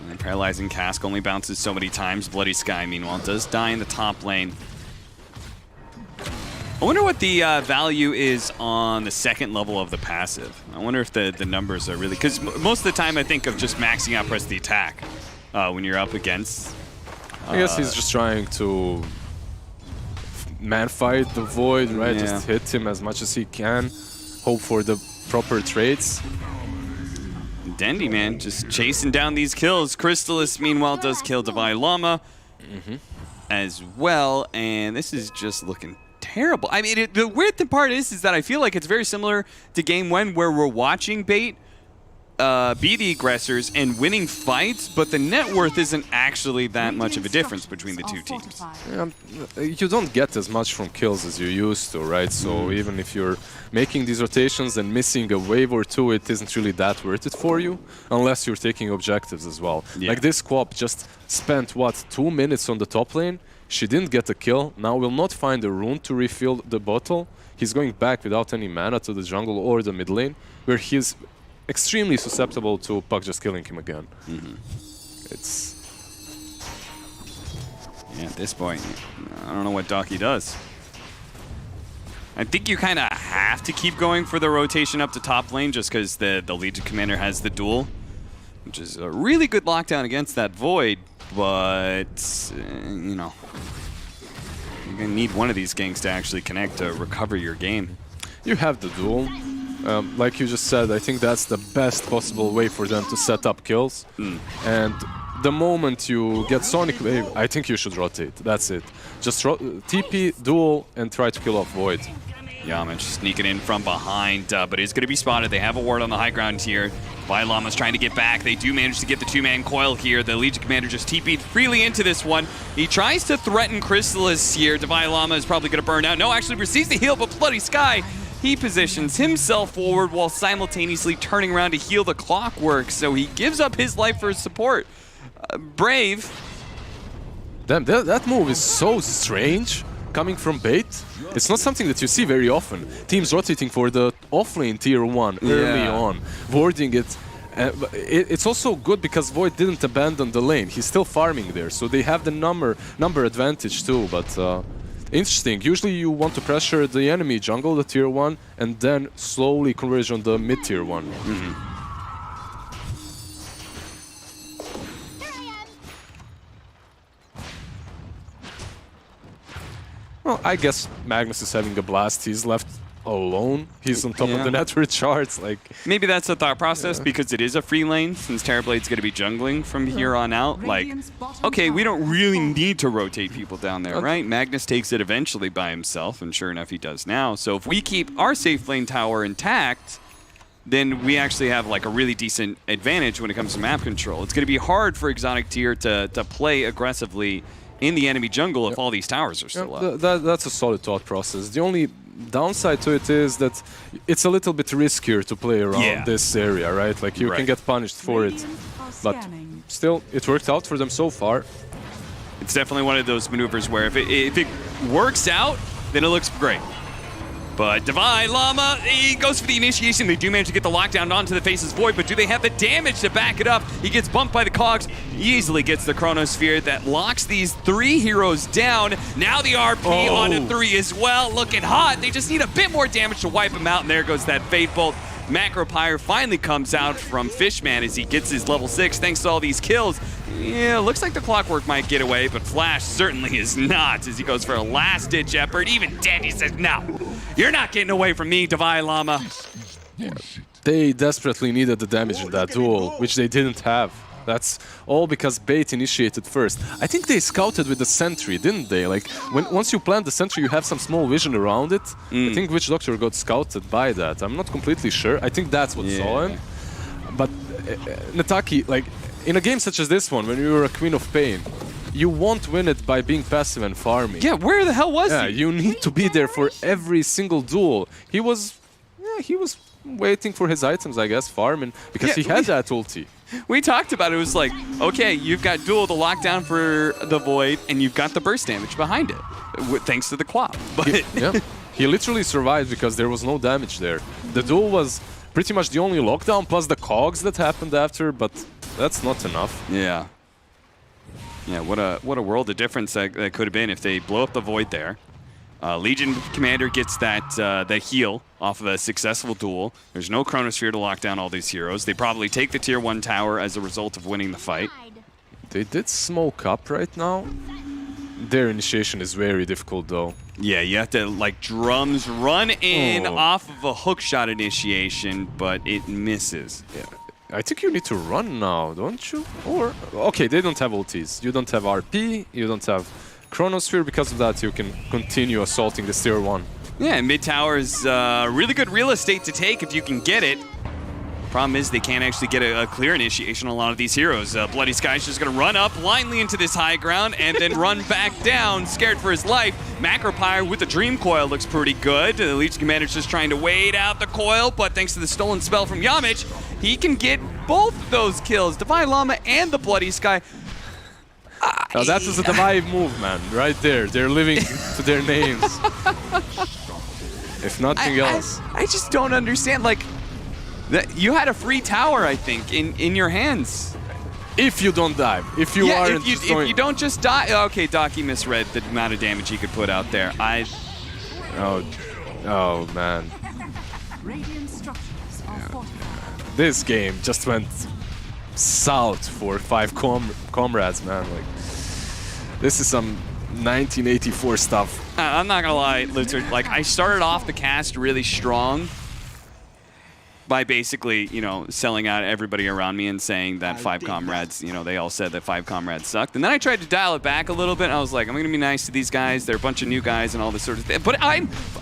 And Paralyzing Cask only bounces so many times. Bloody Sky, meanwhile, does die in the top lane. I wonder what the value is on the second level of the passive. I wonder if the numbers are really... Because most of the time I think of just maxing out press the attack when you're up against... I guess he's just trying to man fight the Void, right? Yeah. Just hit him as much as he can. Hope for the proper trades. Dendy, man, just chasing down these kills. Crystallis, meanwhile, does kill Divine Llama as well. And this is just looking terrible. I mean, the weird part is that I feel like it's very similar to Game 1 where we're watching Bait be the aggressors and winning fights, but the net worth isn't actually that much of a difference between the two teams. You don't get as much from kills as you used to, right? So even if you're making these rotations and missing a wave or two, it isn't really that worth it for you, unless you're taking objectives as well. Yeah. Like this Quap just spent, what, 2 minutes on the top lane? She didn't get a kill, now will not find a rune to refill the bottle. He's going back without any mana to the jungle or the mid lane, where he's extremely susceptible to Puck just killing him again. It's... Yeah, at this point, I don't know what Docky does. I think you kind of have to keep going for the rotation up to top lane just because the Legion Commander has the duel, which is a really good lockdown against that Void, but, you know, you're going to need one of these ganks to actually connect to recover your game. You have the duel. Like you just said, I think that's the best possible way for them to set up kills. And the moment you get Sonic Wave, I think you should rotate. That's it. Just TP, duel, and try to kill off Void. Yamich sneaking in from behind, but is going to be spotted. They have a ward on the high ground here. Llama's trying to get back. They do manage to get the two-man coil here. The Legion Commander just TP'd freely into this one. He tries to threaten Crystallis here. Divine Llama is probably going to burn out. No, actually receives the heal, but Bloody Sky, he positions himself forward while simultaneously turning around to heal the Clockwork, so he gives up his life for his support. Brave. Damn, that move is so strange coming from Bait. It's not something that you see very often. Teams rotating for the offlane tier 1 early on, warding it. It's also good because Void didn't abandon the lane. He's still farming there, so they have the number advantage too, but interesting. Usually you want to pressure the enemy jungle, the tier 1, and then slowly converge on the mid tier 1. Well, I guess Magnus is having a blast. He's left alone. He's on top of the network charts. Like, maybe that's the thought process because it is a free lane since Terrorblade's going to be jungling from here on out. Like, okay, we don't really need to rotate people down there, right? Magnus takes it eventually by himself, and sure enough, he does now. So if we keep our safe lane tower intact, then we actually have like a really decent advantage when it comes to map control. It's going to be hard for Exotic Tier to play aggressively in the enemy jungle if all these towers are still up. That's a solid thought process. The only downside to it is that it's a little bit riskier to play around this area, right? Like you can get punished for it. But still, it worked out for them so far. It's definitely one of those maneuvers where if it works out, then it looks great. But Divine Llama, he goes for the initiation. They do manage to get the lockdown onto the Face's Void, but do they have the damage to back it up? He gets bumped by the Cogs. He easily gets the Chronosphere that locks these 3 heroes down. Now the RP onto 3 as well. Looking hot. They just need a bit more damage to wipe him out, and there goes that Fate Bolt. Macropyre finally comes out from Fishman as he gets his level 6 thanks to all these kills. Yeah, looks like the Clockwork might get away, but Flash certainly is not as he goes for a last-ditch effort. Even Dandy says, no, you're not getting away from me, Divine Llama. They desperately needed the damage in that duel, which they didn't have. That's all because Bait initiated first. I think they scouted with the sentry, didn't they? Like, once you plant the sentry, you have some small vision around it. I think Witch Doctor got scouted by that. I'm not completely sure. I think that's what saw him. But Nataki, like, in a game such as this one, when you're a Queen of Pain, you won't win it by being passive and farming. Yeah, where the hell was he? You need to be there for every single duel. He was waiting for his items, I guess, farming, because he had that ulti. We talked about it. It was like, okay, you've got duel to lock down for the Void, and you've got the burst damage behind it, thanks to the Quap. But he literally survived because there was no damage there. The duel was pretty much the only lockdown, plus the cogs that happened after, but that's not enough. Yeah, what a world of difference that could have been if they blow up the Void there. Legion Commander gets that heal off of a successful duel. There's no Chronosphere to lock down all these heroes. They probably take the tier 1 tower as a result of winning the fight. They did smoke up right now. Their initiation is very difficult though. Yeah, you have to like drums run in off of a hookshot initiation, but it misses. Yeah. I think you need to run now, don't you? Or okay, they don't have ultis. You don't have RP, you don't have Chronosphere. Because of that, you can continue assaulting the tier 1. Yeah, mid tower is really good real estate to take if you can get it. Problem is they can't actually get a clear initiation on a lot of these heroes. Bloody Sky's just going to run up blindly into this high ground and then run back down, scared for his life. Macropyre with the Dream Coil looks pretty good. The Legion Commander's just trying to wait out the coil, but thanks to the stolen spell from Yamich, he can get both of those kills. Divine Llama and the Bloody Sky. Now that is a Divine move, man, right there. They're living to their names. If nothing else. I just don't understand, like, you had a free tower, I think, in your hands. If you don't die, if you aren't if you don't just die. Okay, Doc, he misread the amount of damage he could put out there. Oh man. This game just went south for 5Comrades, man. Like, this is some 1984 stuff. I'm not gonna lie, Lizard. Like, I started off the cast really strong by basically, you know, selling out everybody around me and saying that 5Comrades, you know, they all said that 5Comrades sucked. And then I tried to dial it back a little bit, and I was like, I'm going to be nice to these guys. They're a bunch of new guys and all this sort of thing. But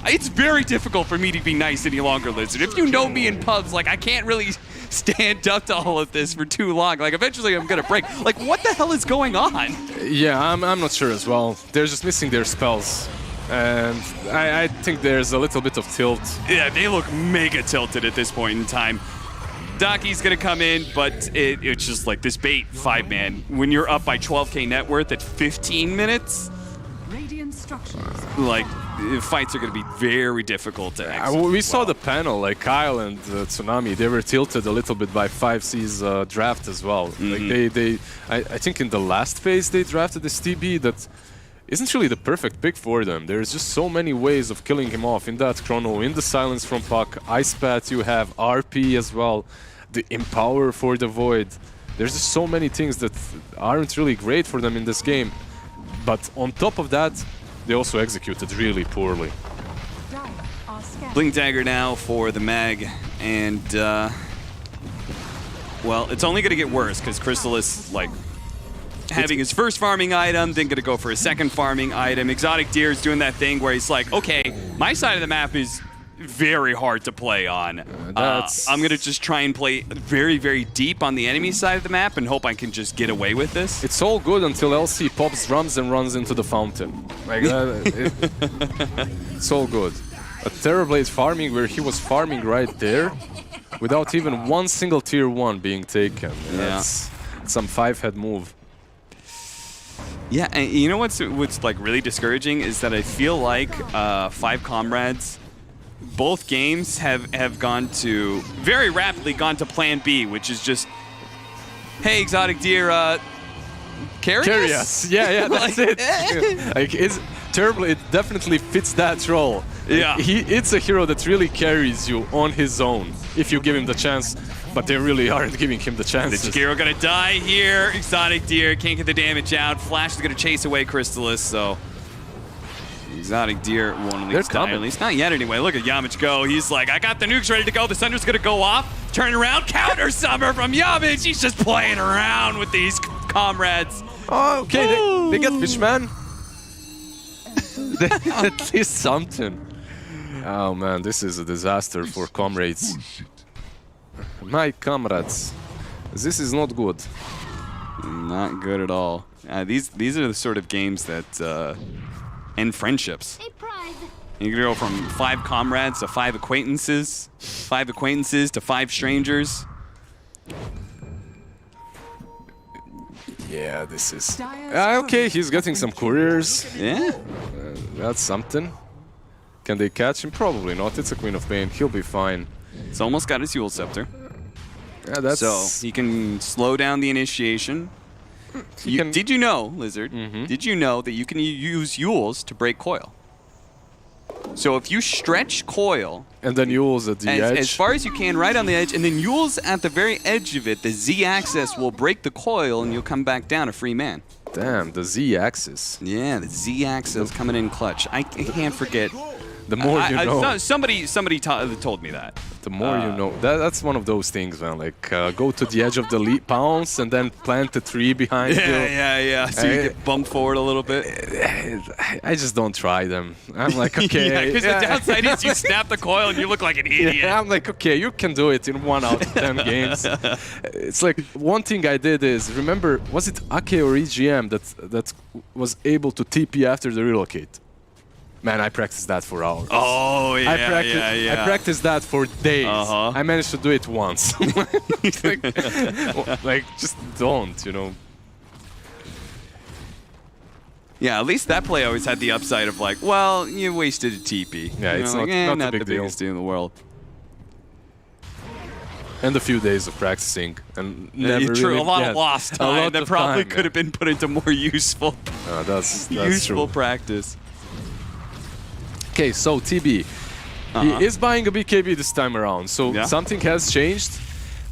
it's very difficult for me to be nice any longer, Lizard. If you know me in pubs, like, I can't really stand up to all of this for too long. Like, eventually I'm going to break. Like, what the hell is going on? Yeah, I'm not sure as well. They're just missing their spells. And I think there's a little bit of tilt. Yeah, they look mega tilted at this point in time. Doki's going to come in, but it's just like this bait 5-man. When you're up by 12k net worth at 15 minutes, like, fights are going to be very difficult to execute. We saw the panel, like Kyle and Tsunami, they were tilted a little bit by 5C's draft as well. Like I think in the last phase they drafted this TB that isn't really the perfect pick for them. There's just so many ways of killing him off in that Chrono, in the Silence from Puck, Ice Path, you have RP as well, the Empower for the Void. There's just so many things that aren't really great for them in this game. But on top of that, they also executed really poorly. Blink Dagger now for the Mag, and well, it's only going to get worse because Crystallis, like, having his first farming item, then gonna go for his second farming item. Exotic Deer is doing that thing where he's like, okay, my side of the map is very hard to play on. I'm gonna just try and play very, very deep on the enemy side of the map and hope I can just get away with this. It's all good until LC pops drums and runs into the fountain. Like, it's all good. A Terrorblade farming where he was farming right there without even one single tier 1 being taken. That's some 5-head move. Yeah, and you know what's like really discouraging is that I feel like 5Comrades, both games have gone to, very rapidly gone to plan B, which is just, hey, Exotic Deer, carry us? Yeah, that's it. Like, it's terrible. It definitely fits that role. Yeah. It's a hero that really carries you on his own if you give him the chance. But they really aren't giving him the chance. The Jakiro gonna die here. Exotic Deer can't get the damage out. Flash is gonna chase away Crystallis, so Exotic Deer won't at least die. At least not yet anyway. Look at Yamich go. He's like, I got the nukes ready to go. The Thunder's gonna go off. Turn around, counter summer from Yamich. He's just playing around with these comrades. Oh, okay, they get Fishman. At least something. Oh man, this is a disaster for Comrades. My comrades, this is not good. Not good at all. These are the sort of games that end friendships. You can go from 5Comrades to 5 acquaintances, 5 acquaintances to 5 strangers. Yeah, this is... okay, he's getting some couriers. Yeah. That's something. Can they catch him? Probably not. It's a Queen of Pain. He'll be fine. It's almost got his Yule Scepter. Yeah, that's... So he can slow down the initiation. Did you know, Lizard, did you know that you can use Yules to break coil? So if you stretch Coil and then Yule's at the edge. As far as you can, right on the edge, and then Yule's at the very edge of it, the Z-axis will break the coil and you'll come back down a free man. Damn, the Z-axis. Yeah, the Z-axis coming in clutch. I can't forget. The more you know. Somebody told me that. The more you know. That's one of those things, man. Like, go to the edge of the lead, pounce, and then plant the tree behind you. Yeah. So you get bumped forward a little bit. I just don't try them. I'm like, okay. Yeah, because the downside is you snap the coil and you look like an idiot. Yeah, I'm like, okay, you can do it in 1 out of 10 games. It's like, one thing I did is, remember, was it Ake or EGM that was able to TP after the relocate? Man, I practiced that for hours. Oh, yeah, I practiced that for days. I managed to do it once. like, just don't, you know. Yeah, at least that play always had the upside of like, well, you wasted a TP. Yeah, it's like, not the a big deal. biggest deal in the world. And a few days of practicing, and never true, really, a lot of lost time that probably could have been put into more useful, that's useful true. practice. Okay, so TB, he is buying a BKB this time around, so something has changed,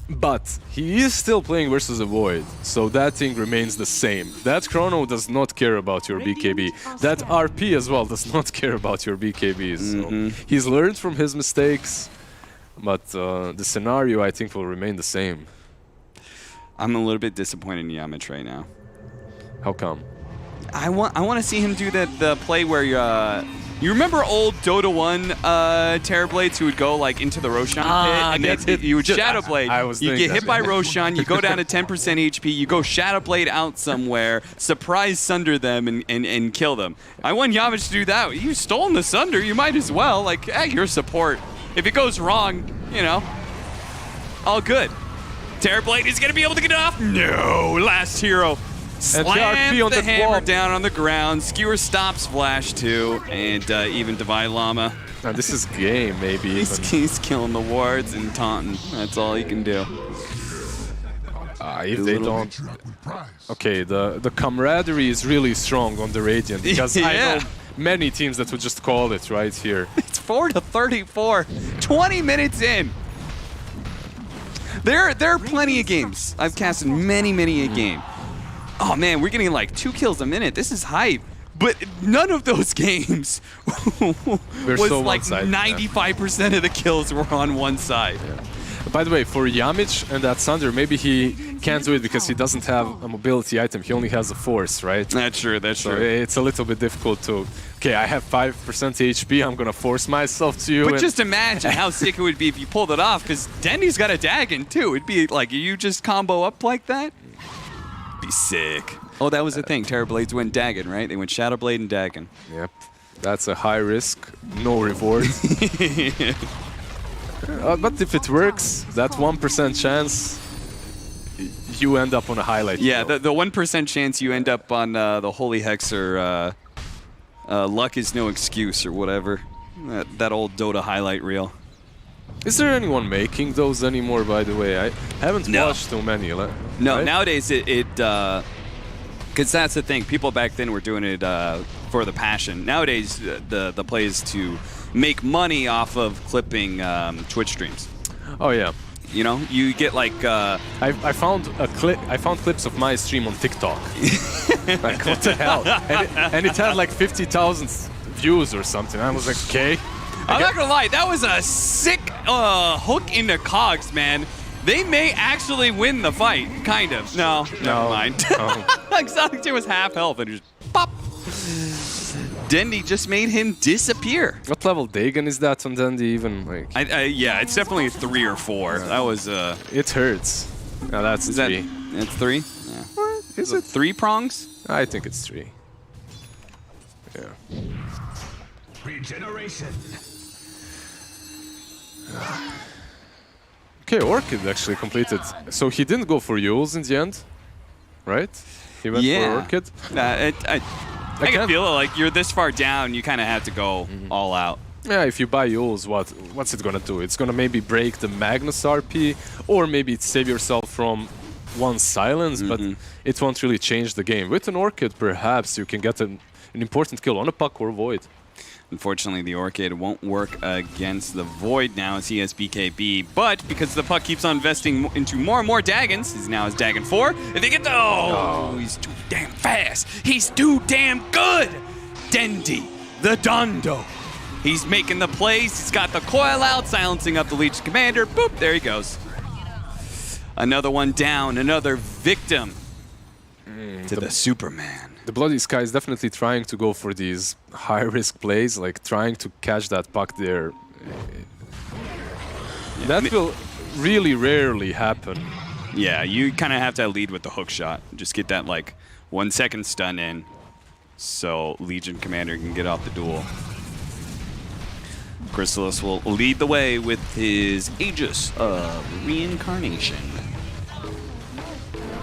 but he is still playing versus a Void, so that thing remains the same. That Chrono does not care about your BKB. That RP as well does not care about your BKBs. So he's learned from his mistakes, but the scenario, I think, will remain the same. I'm a little bit disappointed in Yamich right now. How come? I want to see him do the play where you remember old Dota 1 Terrorblades who would go like into the Roshan pit and you would Shadow Blade. You get hit by Roshan, you go down to 10% HP, you go Shadow Blade out somewhere, surprise Sunder them and kill them. I want Yamich to do that. You've stolen the Sunder, you might as well. Like, your support. If it goes wrong, you know, all good. Terrorblade is going to be able to get it off. No, last hero. Slams the hammer down on the ground. Skewer stops Flash too, and even Divine Llama. Now this is game, maybe. He's killing the wards and taunting. That's all he can do. If they don't... Okay, the camaraderie is really strong on the Radiant, because I know many teams that would just call it right here. It's 4-34, 20 minutes in. There are plenty of games. I've casted many a game. Oh man, we're getting like 2 kills a minute. This is hype. But none of those games was so like 95% of the kills were on one side. Yeah. By the way, for Yamich and that Sunder, maybe he can't do it because he doesn't have a mobility item. He only has a force, right? That's true, that's so true. It's a little bit difficult to... Okay, I have 5% HP, I'm gonna force myself to you. But just imagine how sick it would be if you pulled it off, because Dendy's got a Dagon too. It'd be like, you just combo up like that? Be sick. Oh, that was the thing. Terrorblades went Dagon, right? They went Shadowblade and Dagon. Yep. That's a high risk, no reward. But if it works, that 1% chance, you end up on a highlight. Yeah, the 1% chance you end up on the Holy Hexer, luck is no excuse or whatever. That old Dota highlight reel. Is there anyone making those anymore, by the way? I haven't watched too many. No, right? Nowadays because that's the thing. People back then were doing it for the passion. Nowadays, the play is to make money off of clipping Twitch streams. Oh yeah. You know, you get like I found a clip. I found clips of my stream on TikTok. Like what the hell? And it had like 50,000 views or something. I was like, okay. I'm not gonna lie, that was a sick hook into Cogs, man. They may actually win the fight, kind of. No, never mind. Exotic Tier was half health and just pop. Dendy just made him disappear. What level Dagon is that on Dendy even? Like? Yeah, it's definitely a 3 or 4. That was It hurts. Now that's 3. It's 3? Yeah. What? Is it 3 prongs? I think it's 3. Yeah. Regeneration. Okay, Orchid actually completed. So he didn't go for Yules in the end, right? He went for Orchid. I can feel it. Like you're this far down, you kind of have to go all out. Yeah, if you buy Yules, what's it gonna do? It's gonna maybe break the Magnus RP, or maybe save yourself from one silence, but it won't really change the game. With an Orchid, perhaps you can get an important kill on a Puck or Void. Unfortunately, the Orchid won't work against the Void now as he has BKB, but because the puck keeps on investing into more and more Daggons, he now has Dagon 4. If they get the... Oh, he's too damn fast. He's too damn good. Dendi, the Dondo. He's making the plays. He's got the coil out, silencing up the Legion Commander. Boop, there he goes. Another one down, another victim to the Superman. The Bloody Sky is definitely trying to go for these high-risk plays, like trying to catch that puck there. That will really rarely happen. Yeah, you kind of have to lead with the hook shot. Just get that, like, 1 second stun in so Legion Commander can get off the duel. Chrysalis will lead the way with his Aegis of Reincarnation.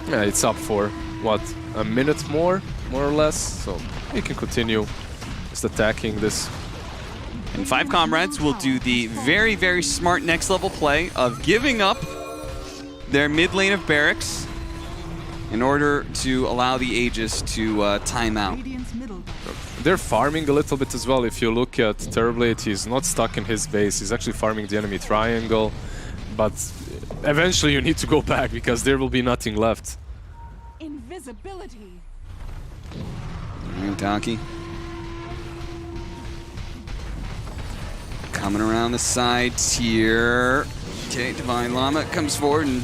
Yeah, it's up for, what, a minute more or less? So he can continue just attacking this. And 5Comrades will do the very, very smart next level play of giving up their mid lane of barracks in order to allow the Aegis to time out. They're farming a little bit as well. If you look at Terrorblade, he's not stuck in his base. He's actually farming the enemy triangle. But eventually you need to go back because there will be nothing left. Invisibility. All right, Donkey. Coming around the sides here. Okay, Divine Llama comes forward and...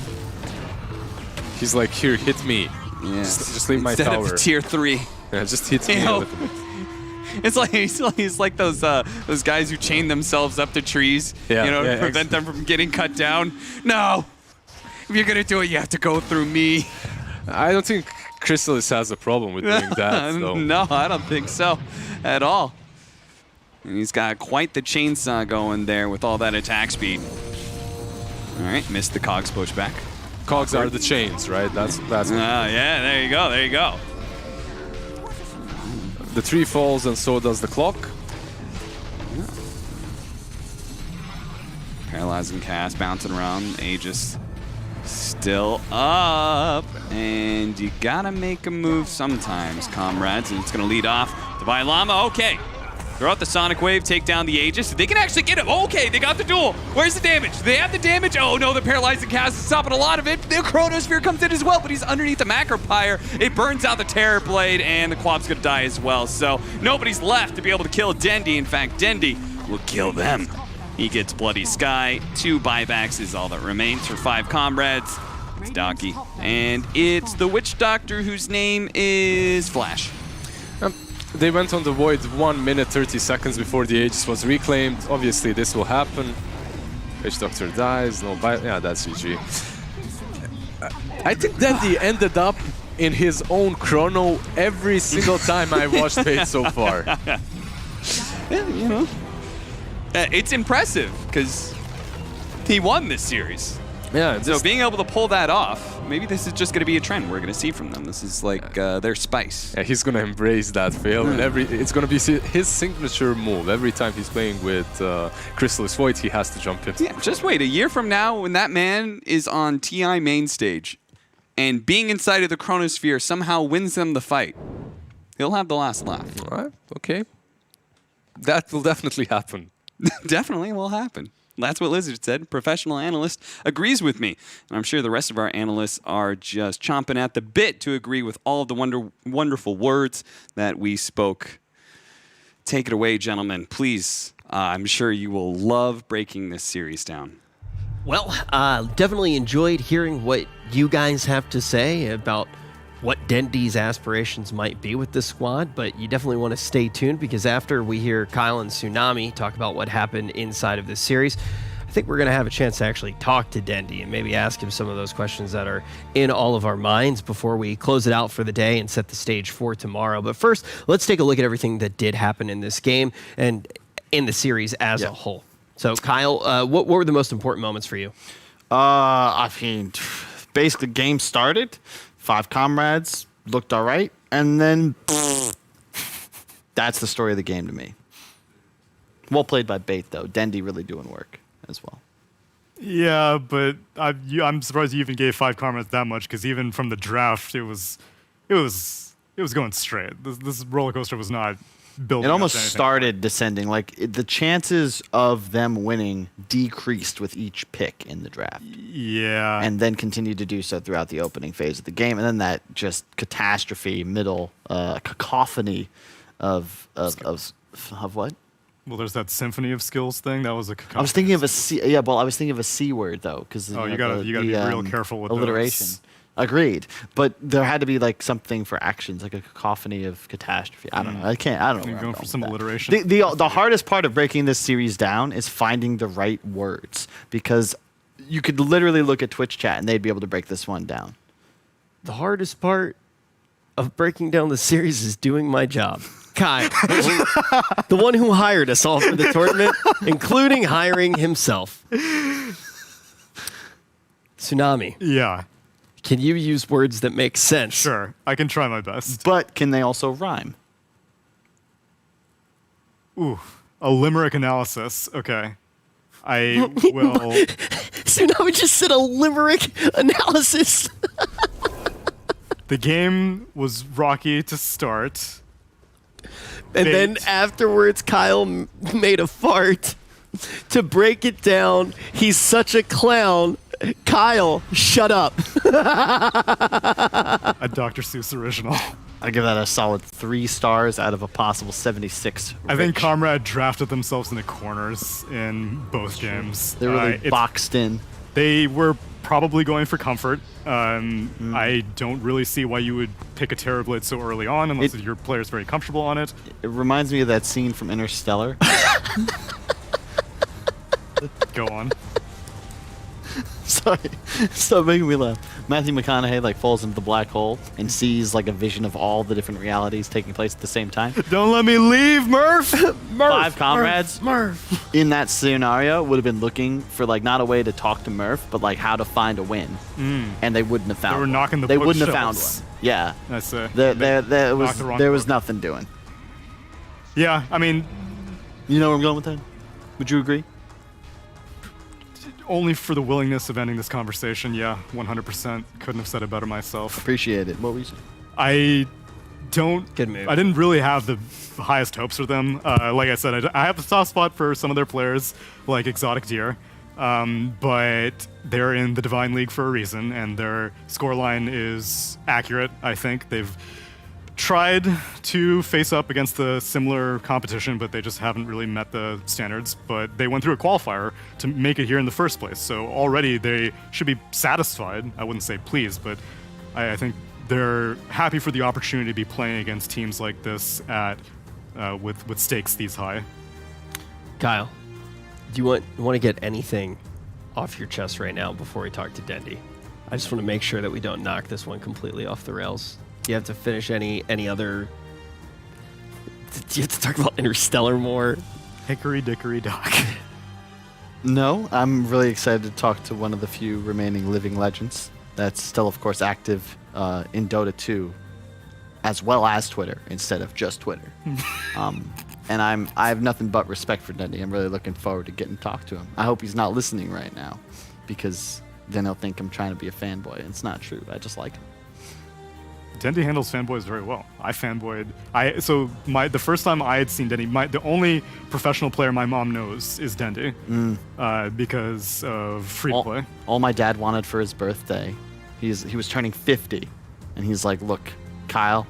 He's like, here, hit me. Yeah. Just leave my Instead tower. of tier 3. Yeah, just hit me a little bit. It's like he's like those guys who chain themselves up to trees, yeah, you know, to prevent them from getting cut down. No, if you're gonna do it, you have to go through me. I don't think Chrysalis has a problem with doing that. So. No, I don't think so at all. And he's got quite the chainsaw going there with all that attack speed. All right, missed the cogs pushback. Cogs are the chains, right? That's. Yeah, there you go. There you go. The tree falls and so does the clock. Yeah. Paralyzing cast, bouncing around. Aegis still up. And you gotta make a move sometimes, comrades. And it's gonna lead off. Divine Llama, okay. Throw out the Sonic Wave, take down the Aegis. They can actually get him. Okay, they got the duel. Where's the damage? Do they have the damage? Oh no, the Paralyzing Cast is stopping a lot of it. The Chronosphere comes in as well, but he's underneath the Macro Pyre. It burns out the Terror Blade, and the Quap's gonna die as well. So nobody's left to be able to kill Dendi. In fact, Dendi will kill them. He gets Bloody Sky. 2 buybacks is all that remains for 5Comrades. It's Donkey. And it's the Witch Doctor whose name is Flash. They went on the Void 1 minute 30 seconds before the Aegis was reclaimed. Obviously, this will happen. Witch Doctor dies. No, yeah, that's GG. I think Dendi ended up in his own chrono every single time I watched Fate so far. Yeah, you know. It's impressive because he won this series. Yeah. So being able to pull that off, maybe this is just going to be a trend we're going to see from them. This is like their spice. Yeah, he's going to embrace that fail, and it's going to be his signature move. Every time he's playing with Chrysalis Void, he has to jump in. Yeah, just wait a year from now when that man is on TI main stage and being inside of the Chronosphere somehow wins them the fight. He'll have the last laugh. All right, okay. That will definitely happen. Definitely will happen. That's what Lizard said. Professional analyst agrees with me. And I'm sure the rest of our analysts are just chomping at the bit to agree with all of the wonderful words that we spoke. Take it away, gentlemen. Please, I'm sure you will love breaking this series down. Well, definitely enjoyed hearing what you guys have to say about what Dendi's aspirations might be with this squad, but you definitely want to stay tuned because after we hear Kyle and Tsunami talk about what happened inside of this series, I think we're going to have a chance to actually talk to Dendi and maybe ask him some of those questions that are in all of our minds before we close it out for the day and set the stage for tomorrow. But first, let's take a look at everything that did happen in this game and in the series as a whole. So, Kyle, what were the most important moments for you? I mean, basically, game started. 5Comrades looked all right, and then that's the story of the game to me. Well played by Bait, though. Dendi really doing work as well. Yeah, but I'm surprised you even gave 5Comrades that much, because even from the draft, it was going straight. This roller coaster was not building. It almost up to anything. started descending. Like the chances of them winning decreased with each pick in the draft, Yeah. and then continued to do so throughout the opening phase of the game, and then that just catastrophe middle cacophony of what? Well, there's that symphony of skills thing. That was a cacophony. I was thinking of a C. Yeah, well, I was thinking of a C word though, because you gotta be real careful with alliteration. those. Agreed, but there had to be like something for actions, like a cacophony of catastrophe. I don't know. I don't know. You're where going I'm for with some that. alliteration. The hardest part of breaking this series down is finding the right words, because you could literally look at Twitch chat and they'd be able to break this one down. The hardest part of breaking down the series is doing my job. Kyle, the one who hired us all for the tournament, including hiring himself. Tsunami. Yeah. Can you use words that make sense? Sure. I can try my best. But can they also rhyme? Ooh. A limerick analysis. Okay. I will. Tsunami just said a limerick analysis. The game was rocky to start. And then afterwards, Kyle made a fart. To break it down, he's such a clown. Kyle, shut up. A Dr. Seuss original. I give that a solid 3 stars out of a possible 76. I think Comrade drafted themselves into corners in both games. They're really boxed in. They were probably going for comfort. I don't really see why you would pick a Terrorblade so early on unless your player's very comfortable on it. It reminds me of that scene from Interstellar. Go on. Sorry, stop making me laugh. Matthew McConaughey like falls into the black hole and sees like a vision of all the different realities taking place at the same time. Don't let me leave, Murph. 5 Comrades Murph. in that scenario would have been looking for like not a way to talk to Murph, but like how to find a win, and they wouldn't have found. They were knocking the They wouldn't have found bookshelves. one. Yeah, That's there was nothing doing. Yeah, I mean, You know where I'm going with that? Would you agree? only for the willingness of ending this conversation. Yeah, 100%. Couldn't have said it better myself. Appreciate it. What were you saying? I don't. Good move. I didn't really have the highest hopes for them. Like I said, I have a soft spot for some of their players, like Exotic Deer. But they're in the Divine League for a reason, and their scoreline is accurate, I think. They've tried to face up against the similar competition, but they just haven't really met the standards. But they went through a qualifier to make it here in the first place, so already they should be satisfied. I wouldn't say pleased, but I think they're happy for the opportunity to be playing against teams like this at with stakes these high. Kyle, do you want to get anything off your chest right now before we talk to Dendy? I just want to make sure that we don't knock this one completely off the rails. Do you have to finish any other? Do you have to talk about Interstellar more? Hickory dickory dock. No, I'm really excited to talk to one of the few remaining living legends that's still, of course, active in Dota 2, as well as Twitter instead of just Twitter. And I have nothing but respect for Dendy. I'm really looking forward to getting to talk to him. I hope he's not listening right now, because then he'll think I'm trying to be a fanboy. And it's not true. I just like him. Dendy handles fanboys very well. I fanboyed. The first time I had seen Dendy, the only professional player my mom knows is Dendy, because of free play. All my dad wanted for his birthday, he was turning 50, and he's like, "Look, Kyle,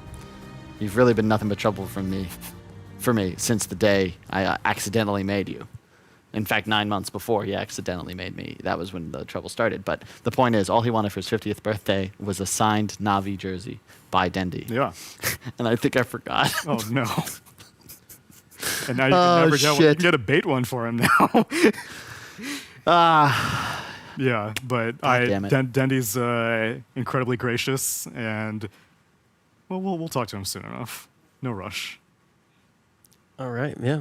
you've really been nothing but trouble for me since the day I accidentally made you." In fact, 9 months before he accidentally made me, that was when the trouble started. But the point is, all he wanted for his 50th birthday was a signed Na'Vi jersey by Dendy. Yeah. And I think I forgot. Oh, no. And now you can never get one. You can get a bait one for him now. Yeah, but Dendy's incredibly gracious, and well, we'll talk to him soon enough. No rush. All right, yeah.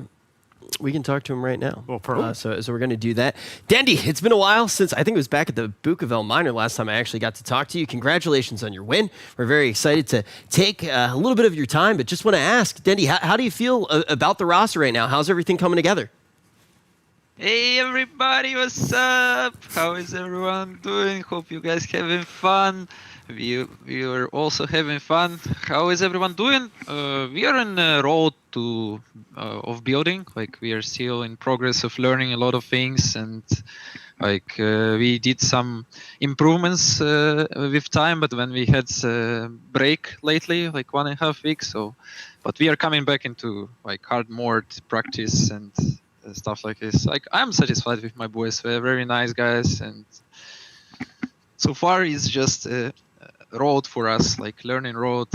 We can talk to him right now. Well, perfect. So we're going to do that. Dendy, it's been a while since, I think it was back at the Bukovel Minor last time I actually got to talk to you. Congratulations on your win. We're very excited to take a little bit of your time, but just want to ask, Dendy, how do you feel about the roster right now? How's everything coming together? Hey everybody, what's up? How is everyone doing? Hope you guys having fun. We are also having fun. How is everyone doing? We are on the road to of building. Like we are still in progress of learning a lot of things, and like we did some improvements with time. But when we had break lately, like 1.5 weeks, so but we are coming back into like hard mode practice and stuff like this. Like I'm satisfied with my boys. They're very nice guys, and so far it's just a road for us, like learning road.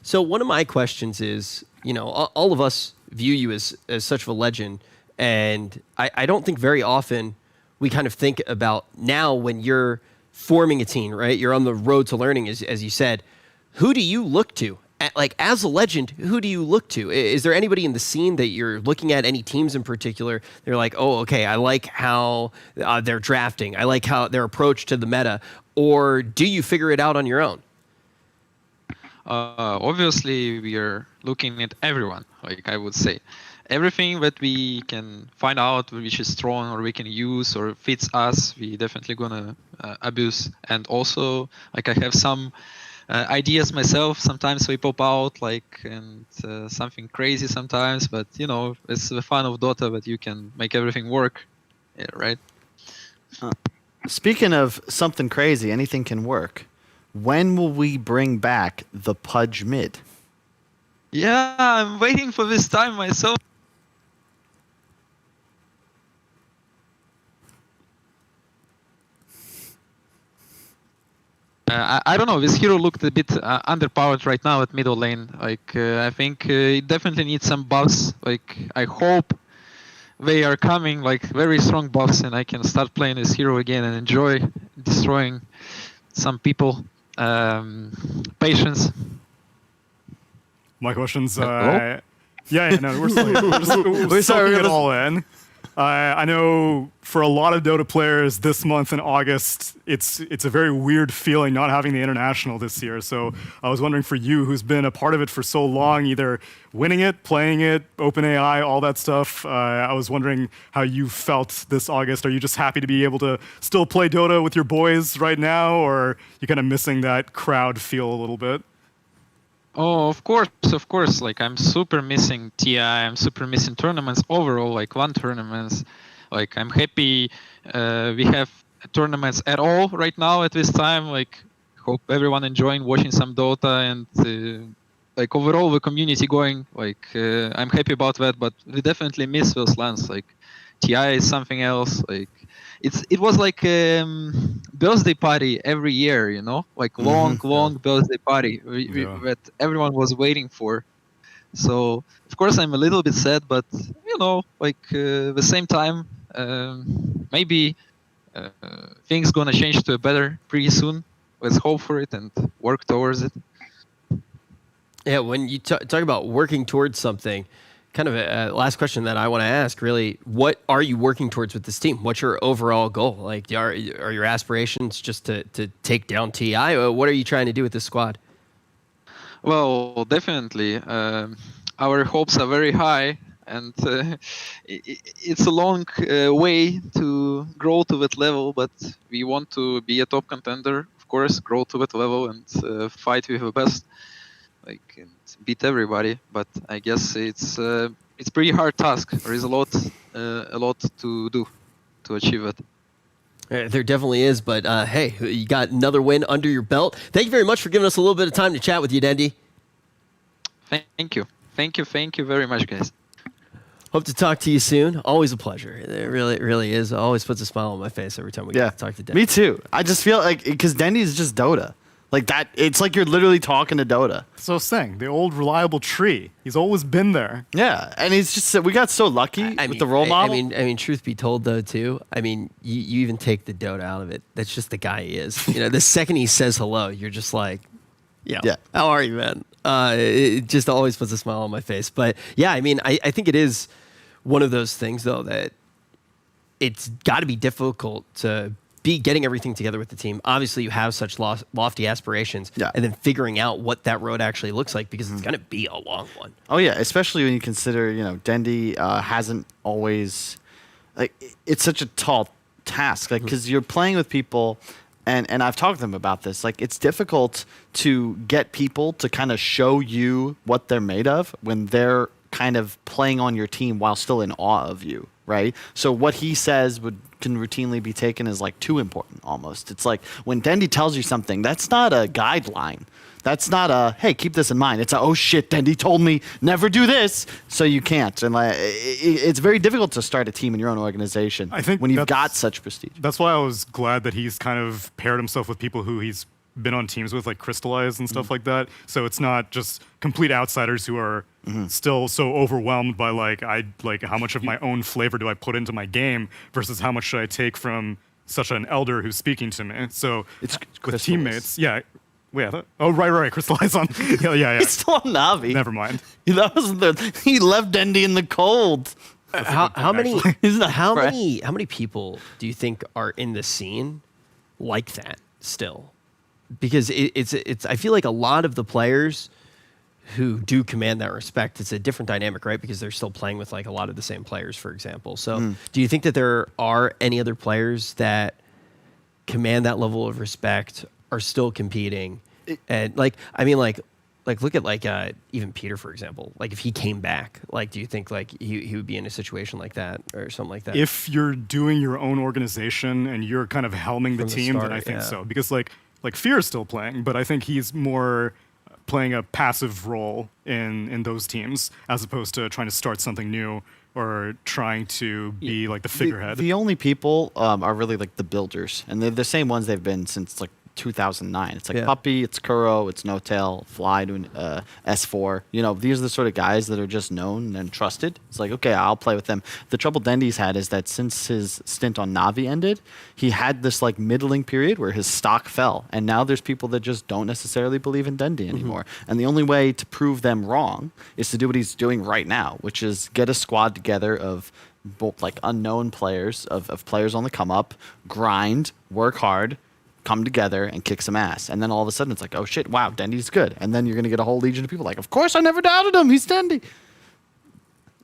So one of my questions is, you know, all of us view you as such of a legend, and I don't think very often we kind of think about now when you're forming a team, right? You're on the road to learning, as you said. Who do you look to? Like, as a legend, who do you look to? Is there anybody in the scene that you're looking at, any teams in particular? They're like, oh, okay, I like how they're drafting. I like how their approach to the meta. Or do you figure it out on your own? Obviously, we are looking at everyone, like I would say. Everything that we can find out which is strong or we can use or fits us, we definitely gonna abuse. And also, like I have some ideas myself. Sometimes they pop out, like and something crazy sometimes. But you know, it's the fun of Dota that you can make everything work, yeah, right? Speaking of something crazy, anything can work. When will we bring back the Pudge mid? Yeah, I'm waiting for this time myself. I don't know, this hero looked a bit underpowered right now at middle lane. Like, I think it definitely needs some buffs. Like, I hope they are coming, like, very strong buffs, and I can start playing this hero again and enjoy destroying some people. Patience. My question's, no, we're soaking it all in. I know for a lot of Dota players this month in August, it's a very weird feeling not having the International this year. So I was wondering for you, who's been a part of it for so long, either winning it, playing it, OpenAI, all that stuff. I was wondering how you felt this August. Are you just happy to be able to still play Dota with your boys right now, or are you kind of missing that crowd feel a little bit? Oh, of course. Like, I'm super missing TI. I'm super missing tournaments overall, like LAN tournaments. Like, I'm happy we have tournaments at all right now at this time. Like, hope everyone enjoying watching some Dota and like overall the community going. Like, I'm happy about that. But we definitely miss those LANs. Like, TI is something else. Like, it was like birthday party every year, you know, like long birthday party that everyone was waiting for. So of course I'm a little bit sad, but you know, like the same time, maybe things gonna change to a better pretty soon. Let's hope for it and work towards it. Yeah, when you talk about working towards something, kind of a last question that I want to ask, really, what are you working towards with this team? What's your overall goal? Like, are your aspirations just to take down TI? Or what are you trying to do with this squad? Well, definitely. Our hopes are very high, and it's a long way to grow to that level, but we want to be a top contender, of course, grow to that level and fight with the best. Like, and beat everybody, but I guess it's pretty hard task. There is a lot to do to achieve it. There definitely is, but hey, you got another win under your belt. Thank you very much for giving us a little bit of time to chat with you, Dendi. Thank you very much, guys. Hope to talk to you soon. Always a pleasure. It really is. It always puts a smile on my face every time we get to talk to Dendi. Me too. I just feel like, because Dendi is just Dota. Like that, it's like you're literally talking to Dota. So I was saying, the old reliable tree. He's always been there. Yeah, and he's just, we got so lucky with the role model. I mean, truth be told, though, too, I mean, you even take the Dota out of it. That's just the guy he is. You know, the second he says hello, you're just like, yeah. How are you, man? It just always puts a smile on my face. But yeah, I mean, I think it is one of those things, though, that it's got to be difficult to be getting everything together with the team. Obviously, you have such lofty aspirations, and then figuring out what that road actually looks like, because it's going to be a long one. Oh yeah, especially when you consider, you know, Dendi hasn't always, like, it's such a tall task, like, because you're playing with people, And I've talked to them about this. Like, it's difficult to get people to kind of show you what they're made of when they're kind of playing on your team while still in awe of you, right? So what he says can routinely be taken as like too important almost. It's like when Dendy tells you something, that's not a guideline. That's not a, hey, keep this in mind. It's a, oh shit, Dendy told me never do this, so you can't. And like, it's very difficult to start a team in your own organization when you've got such prestige. That's why I was glad that he's kind of paired himself with people who he's been on teams with, like Crystallize and stuff like that. So it's not just complete outsiders who are still so overwhelmed by like how much of my own flavor do I put into my game versus how much should I take from such an elder who's speaking to me. So it's with teammates, yeah. Wait, I thought, oh right, Crystallize on. yeah. He's still on Navi. Never mind. He left Dendy in the cold. How many people do you think are in the scene like that still? Because it's I feel like a lot of the players who do command that respect, it's a different dynamic, right? Because they're still playing with like a lot of the same players, for example. So do you think that there are any other players that command that level of respect, are still competing? And look at like even Peter, for example. Like if he came back, like do you think like he would be in a situation like that or something like that? If you're doing your own organization and you're kind of helming the team, then I think so. Because like Fear is still playing, but I think he's more playing a passive role in those teams as opposed to trying to start something new or trying to be like the figurehead. The only people are really like the builders, and they're the same ones they've been since like 2009. It's like Puppy, it's Kuro, it's No-Tail, Fly to S4. You know, these are the sort of guys that are just known and trusted. It's like, okay, I'll play with them. The trouble Dendy's had is that since his stint on Navi ended, he had this like middling period where his stock fell. And now there's people that just don't necessarily believe in Dendy anymore. And the only way to prove them wrong is to do what he's doing right now, which is get a squad together of both like unknown players, of players on the come up, grind, work hard, come together and kick some ass. And then all of a sudden it's like, oh shit, wow, Dendy's good. And then you're going to get a whole legion of people like, of course I never doubted him, he's Dendy.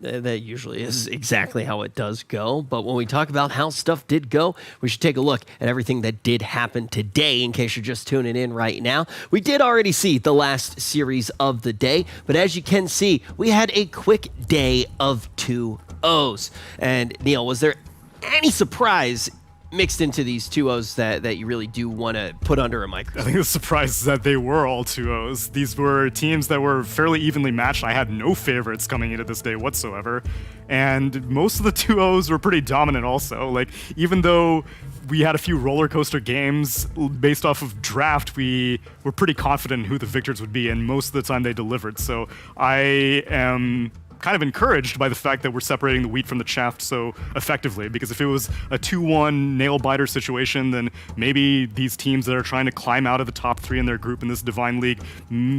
That usually is exactly how it does go. But when we talk about how stuff did go, we should take a look at everything that did happen today in case you're just tuning in right now. We did already see the last series of the day, but as you can see, we had a quick day of 2-0s. And Neil, was there any surprise mixed into these 2-0s that you really do want to put under a microscope? I think the surprise is that they were all 2-0s. These were teams that were fairly evenly matched. I had no favorites coming into this day whatsoever. And most of the 2-0s were pretty dominant also. Like, even though we had a few roller coaster games based off of draft, we were pretty confident in who the victors would be, and most of the time they delivered. So I am kind of encouraged by the fact that we're separating the wheat from the chaff so effectively, because if it was a 2-1 nail-biter situation, then maybe these teams that are trying to climb out of the top 3 in their group in this Divine League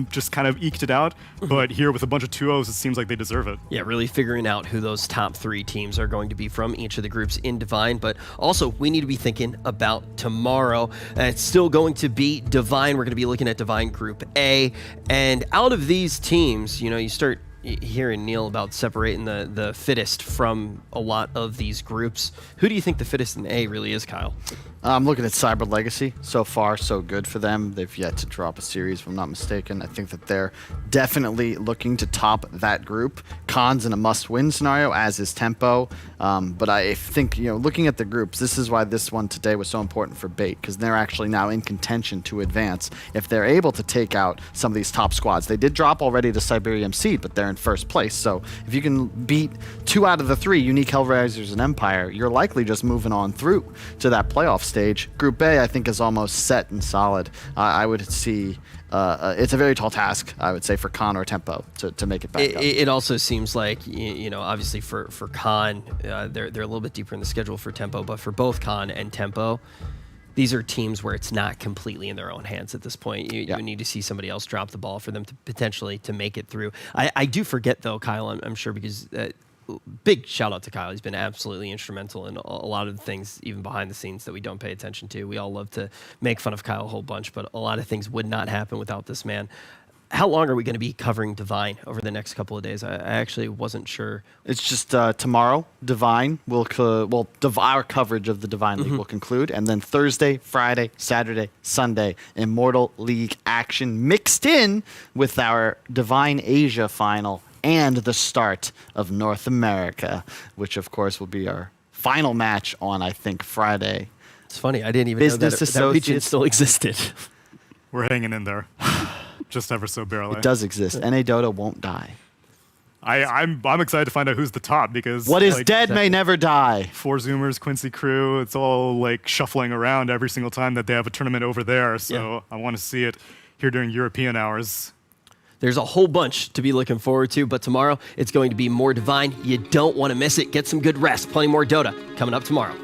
just kind of eked it out. But here with a bunch of 2-0s, it seems like they deserve it. Yeah, really figuring out who those top 3 teams are going to be from each of the groups in Divine. But also, we need to be thinking about tomorrow. It's still going to be Divine. We're going to be looking at Divine Group A. And out of these teams, you know, you start hearing Neil about separating the fittest from a lot of these groups. Who do you think the fittest in A really is, Kyle? I'm looking at Cyber Legacy. So far, so good for them. They've yet to drop a series, if I'm not mistaken. I think that they're definitely looking to top that group. Khan's in a must-win scenario, as is Tempo. But I think, you know, looking at the groups, this is why this one today was so important for Bait, because they're actually now in contention to advance if they're able to take out some of these top squads. They did drop already to Siberium Seed, but they're in first place. So if you can beat 2 out of the 3 Unique Hellraisers and Empire, you're likely just moving on through to that playoff stage. Group A, I think, is almost set and solid. I would see it's a very tall task, I would say, for Khan or Tempo to make it back up. It also seems like, you know, obviously for Khan, they're a little bit deeper in the schedule for Tempo, but for both Khan and Tempo, these are teams where it's not completely in their own hands at this point. You need to see somebody else drop the ball for them to potentially to make it through. I do forget, though, Kyle, I'm sure, because big shout out to Kyle. He's been absolutely instrumental in a lot of the things, even behind the scenes, that we don't pay attention to. We all love to make fun of Kyle a whole bunch, but a lot of things would not happen without this man. How long are we going to be covering Divine over the next couple of days? I actually wasn't sure. It's just tomorrow, Divine will our coverage of the Divine League will conclude, and then Thursday, Friday, Saturday, Sunday, Immortal League action mixed in with our Divine Asia final and the start of North America, which of course will be our final match on, I think, Friday. It's funny, I didn't even know that region still existed. We're hanging in there. Just ever so barely. It does exist. NA Dota won't die. I'm excited to find out who's the top because what is dead may never die. Four Zoomers, Quincy Crew, it's all like shuffling around every single time that they have a tournament over there. So I want to see it here during European hours. There's a whole bunch to be looking forward to, but tomorrow it's going to be more Divine. You don't want to miss it. Get some good rest. Plenty more Dota coming up tomorrow.